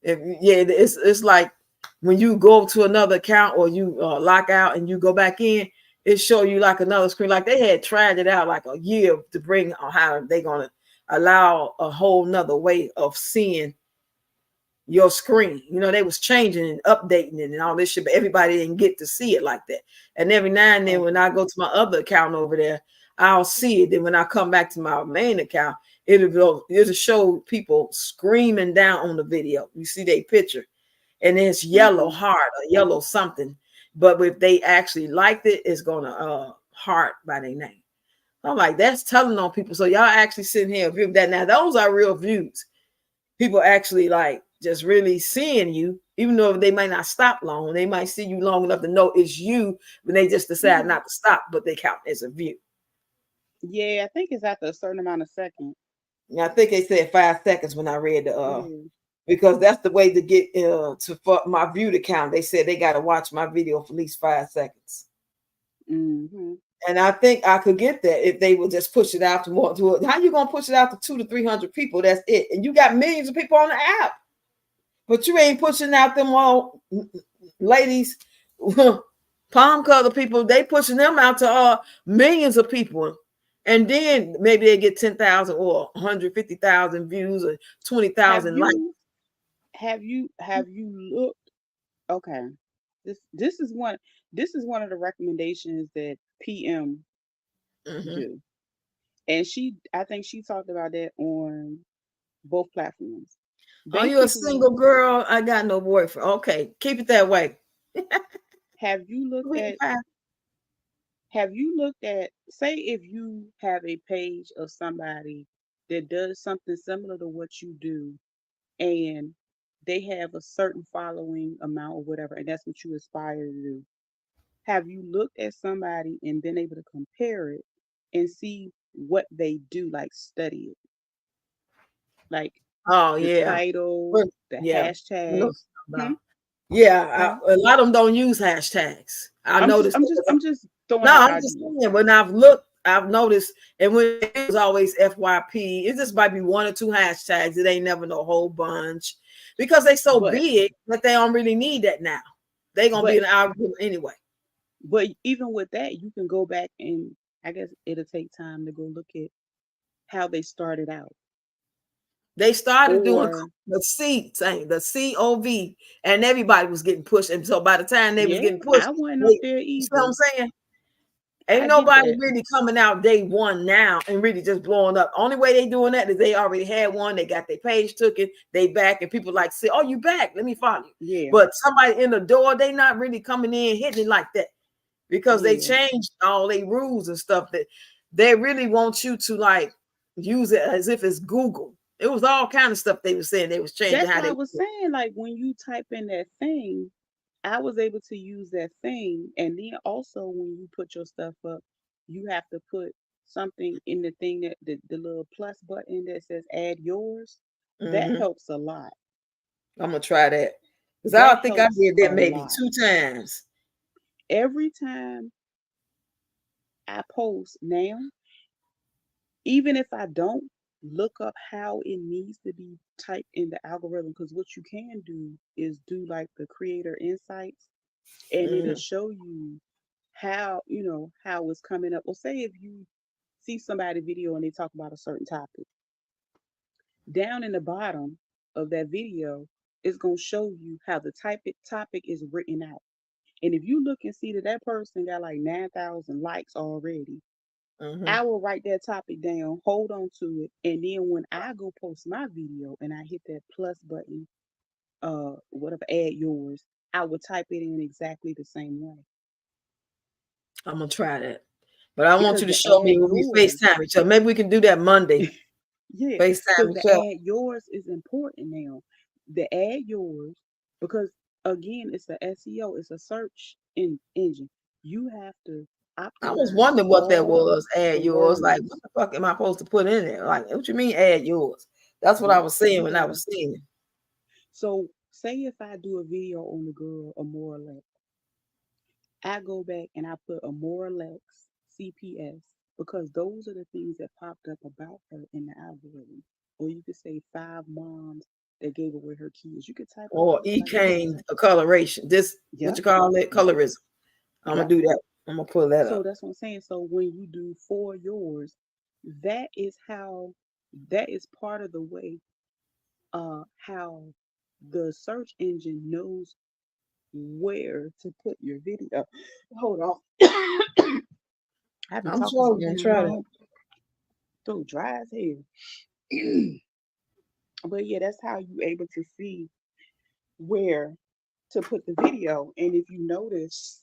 Yeah, it's like when you go to another account or you lock out and you go back in, it show you like another screen. Like they had tried it out like a year to bring on how they gonna allow a whole nother way of seeing your screen. They was changing and updating it and all this shit, but everybody didn't get to see it like that. And every now and then when Okay. I go to my other account over there, I'll see it. Then when I come back to my main account, it'll show people screaming down on the video. You see their picture and it's yellow Okay. heart or yellow something. But if they actually liked it, it's gonna heart by their name. I'm like, that's telling on people. So y'all actually sitting here view that. Now those are real views. People actually like just really seeing you, even though they might not stop long. They might see you long enough to know it's you when they just decide Hmm. not to stop, but they count as a view. Yeah, I think it's after a certain amount of seconds. And I think they said 5 seconds when I read the Yeah. because that's the way to get to for my view to count. They said they got to watch my video for at least 5 seconds. Hmm. And I think I could get that if they would just push it out to more to it. How you gonna push it out to 200 to 300 people? That's it. And you got millions of people on the app, but you ain't pushing out them all ladies, palm color people. They pushing them out to millions of people. And then maybe they get 10,000 or 150,000 views or Have 20,000 likes. you looked? Okay. This this is one this is one of the recommendations that PM Mm-hmm. do. And I think she talked about that on both platforms. Are you a Basically, single girl? I got no boyfriend. Okay, keep it that way. have you looked Sweet at pie. say if you have a page of somebody that does something similar to what you do and they have a certain following amount or whatever, and that's what you aspire to do. Have you looked at somebody and been able to compare it and see what they do, like study it, like Oh the yeah. title, But the yeah. I know what hashtags? you're talking Hmm? about. Yeah, Huh? a lot of them don't use hashtags. I noticed. I'm just throwing No, out I'm just ideas. saying when I've looked, I've noticed, and when it was always FYP, it just might be one or two hashtags. It ain't never no whole bunch because they so But big that they don't really need that now. They gonna be but an algorithm anyway. but even with that, you can go back and I guess it'll take time to go look at how they started out. They started doing Or the C thing, the COV, and everybody was getting pushed. And so by the time they was yeah, getting pushed, I wasn't up you there see what I'm either. saying? Ain't I get nobody that. really coming out day one now and really just blowing up. Only way they doing that is they already had one. They got their page took it. They back and people like say, "Oh, you back? Let me follow you." Yeah, But somebody in the door, they not really coming in hitting it like that because they yeah. changed all their rules and stuff. That they really want you to like use it as if it's Google. It was all kind of stuff they were saying they was changing That's how why I they. was saying, like when you type in that thing, I was able to use that thing. And then also when you put your stuff up, you have to put something in the thing that the little plus button that says add yours. That Mm-hmm. helps a lot. I'm gonna try that because I That think I helps did a that maybe lot. 2 times. Every time I post now, even if I don't look up how it needs to be typed in the algorithm, because what you can do is do like the creator insights and it'll Mm-hmm. show you how, how it's coming up. Well, say if you see somebody video and they talk about a certain topic, down in the bottom of that video, it's going to show you how the topic is written out. And if you look and see that that person got like 9,000 likes already, Mm-hmm. I will write that topic down, hold on to it, and then when I go post my video and I hit that plus button, whatever, add yours, I will type it in exactly the same way. I'm gonna try that, but I want Because you to the show add me when we yours, FaceTime each other. Maybe we can do that Monday. yeah, FaceTime because the each other. add yours is important now. The add yours, because again, it's a SEO, it's a search engine. You have to I was optimize wondering what that all was. the Add yours. Like, what words. the fuck am I supposed to put in there? Like, what you mean add yours? That's what I Yeah, was saying you when I gotta. was seeing it. So say if I do a video on the girl or more or less, I go back and I put a more or less CPS because those are the things that popped up about her in the algorithm. Or you could say 5 moms that gave away her kids. You could type all Or of it E like that. came a coloration. This what Yep, you call it? yep, Colorism. I'm gonna yep. do that. I'm gonna pull that So up. that's what I'm saying. So when you do for yours, that is how that is part of the way how the search engine knows where to put your video. Hold on. I've been I'm talking sure so we're gonna damn try that. long, throat dry as hell. But yeah, that's how you able to see where to put the video. And if you notice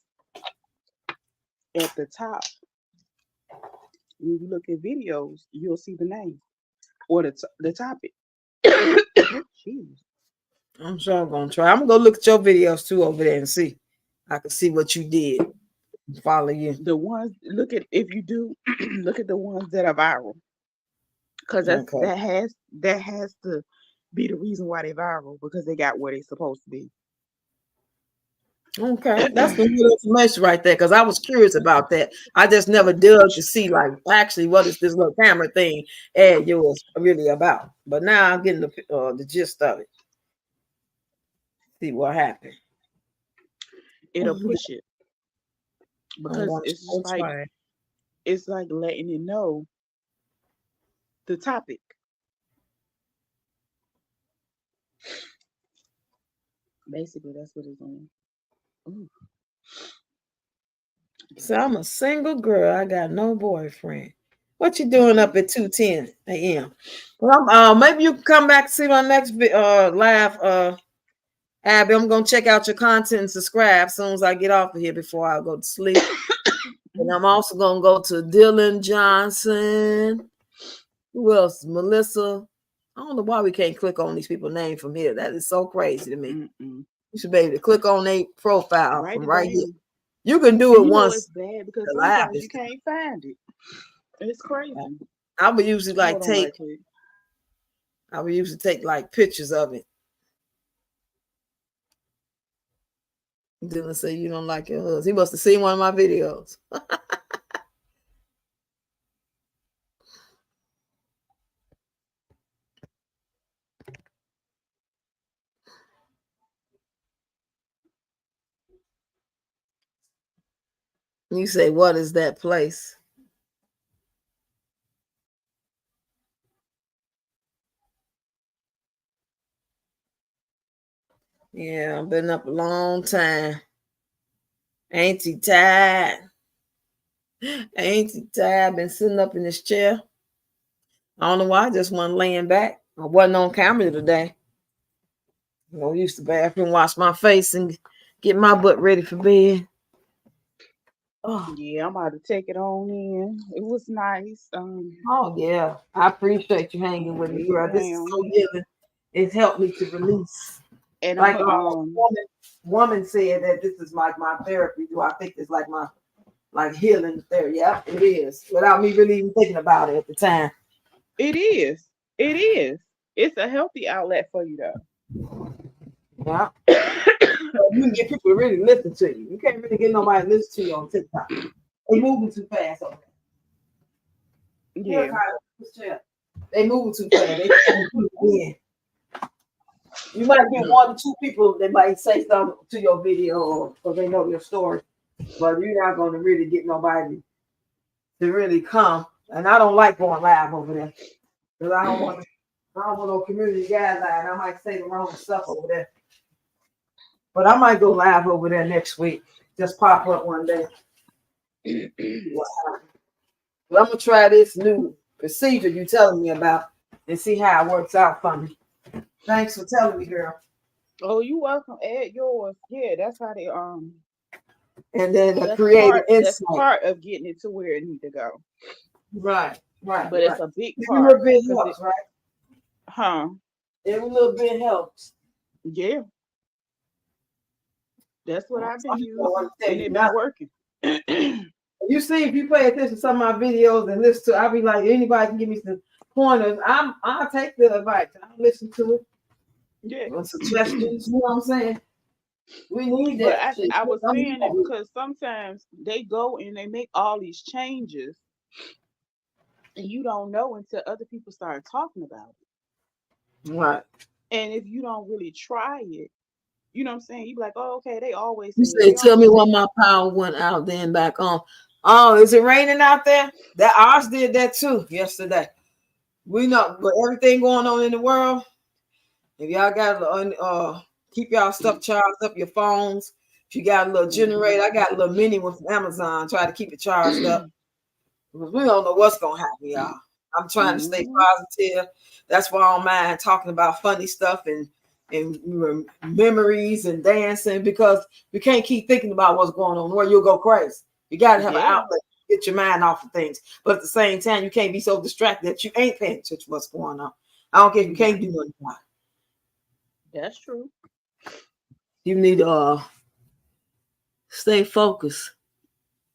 at the top, when you look at videos, you'll see the name or the topic. Jeez. I'm sure I'm gonna try. I'm gonna go look at your videos too over there and see. I can see what you did. Follow you. The ones look at if you do look at the ones that are viral, because Okay. that has to be the reason why they're viral because they got where they're supposed to be. Okay, that's some good information right there because I was curious about that. I just never dug to see like actually what is this little camera thing add yours really about. But now I'm getting the gist of it. See what happened. It'll I'm push it because going to try. it's like letting it know the topic. Basically, that's what it's on. Ooh. So I'm a single girl. I got no boyfriend. What you doing up at 2:10 a.m.? Well, maybe you can come back and see my next live. Abby, I'm gonna check out your content and subscribe as soon as I get off of here before I go to sleep. And I'm also gonna go to Dylan Johnson. Who else? Melissa. I don't know why we can't click on these people's names from here. That is so crazy to me. Mm-mm. You should be able to click on their profile Write from it right here. down. You can do And it you know once it's bad because the live sometimes is you can't find it. It's crazy. I would usually like Hold on take right quick. I would usually take like pictures of it. Dylan say you don't like your husband. He must have seen one of my videos. You say, what is that place? Yeah, I've been up a long time. Ain't he tired? Ain't he tired? Been sitting up in this chair. I don't know why. I just wasn't laying back. I wasn't on camera today. I used to bathroom, wash my face, and get my butt ready for bed. Oh, Yeah, I'm about to take it on in. It was nice. oh yeah. I appreciate you hanging with me, Yes, girl. This is ma'am. so healing. It's helped me to release. And like woman said that this is like my therapy. Do I think it's like my healing therapy? Yeah, it is. Without me really even thinking about it at the time. it is. It is. It's a healthy outlet for you though. Yeah. You can get people to really listen to you. You can't really get nobody to listen to you on TikTok. They moving too fast over there. Yeah. They moving too fast. They trying to put it in. You might get 1 or 2 people that might say something to your video because they know your story, but you're not going to really get nobody to really come. And I don't like going live over there because I don't want no community guideline. I might say the wrong stuff over there, but I might go live over there next week. Just pop up one day. But I'm gonna try this new procedure you telling me about and see how it works out for me. Thanks for telling me, girl. Oh, you welcome. Add yours. Yeah, that's how they And then the that's creative that's insight. part of getting it to where it needs to go. Right. But it's a big Every part. little bit helps, right? Huh? Every little bit helps. Yeah. That's what I've been using. And it been Now, working. you see, if you pay attention to some of my videos and listen to, I'll be like, anybody can give me some pointers. I'll take the advice. I'll listen to it. Yeah. Suggestions. You know what I'm saying? We need But that. I was saying it because sometimes they go and they make all these changes and you don't know until other people start talking about it. Right. And if you don't really try it, you know what I'm saying? You be like, oh, okay, they always You say say, tell me when my power went out, then back on. Oh, is it raining out there? That ours did that too yesterday. We know, but everything going on in the world. If y'all got keep y'all stuff charged up, your phones. If you got a little generator, I got a little mini one from Amazon. Try to keep it charged up because we don't know what's gonna happen, y'all. I'm trying to stay positive. That's why I don't mind talking about funny stuff and memories and dancing because we can't keep thinking about what's going on or you'll go crazy. You got to have an outlet, get your mind off of things. But at the same time, you can't be so distracted that you ain't paying attention to what's going on. I don't care if you can't do nothing about it. That's true. You need to stay focused.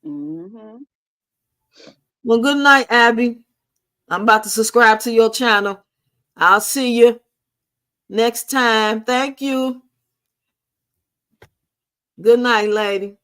Mm-hmm. Well, good night, Abby. I'm about to subscribe to your channel. I'll see you next time. Thank you. Good night, lady.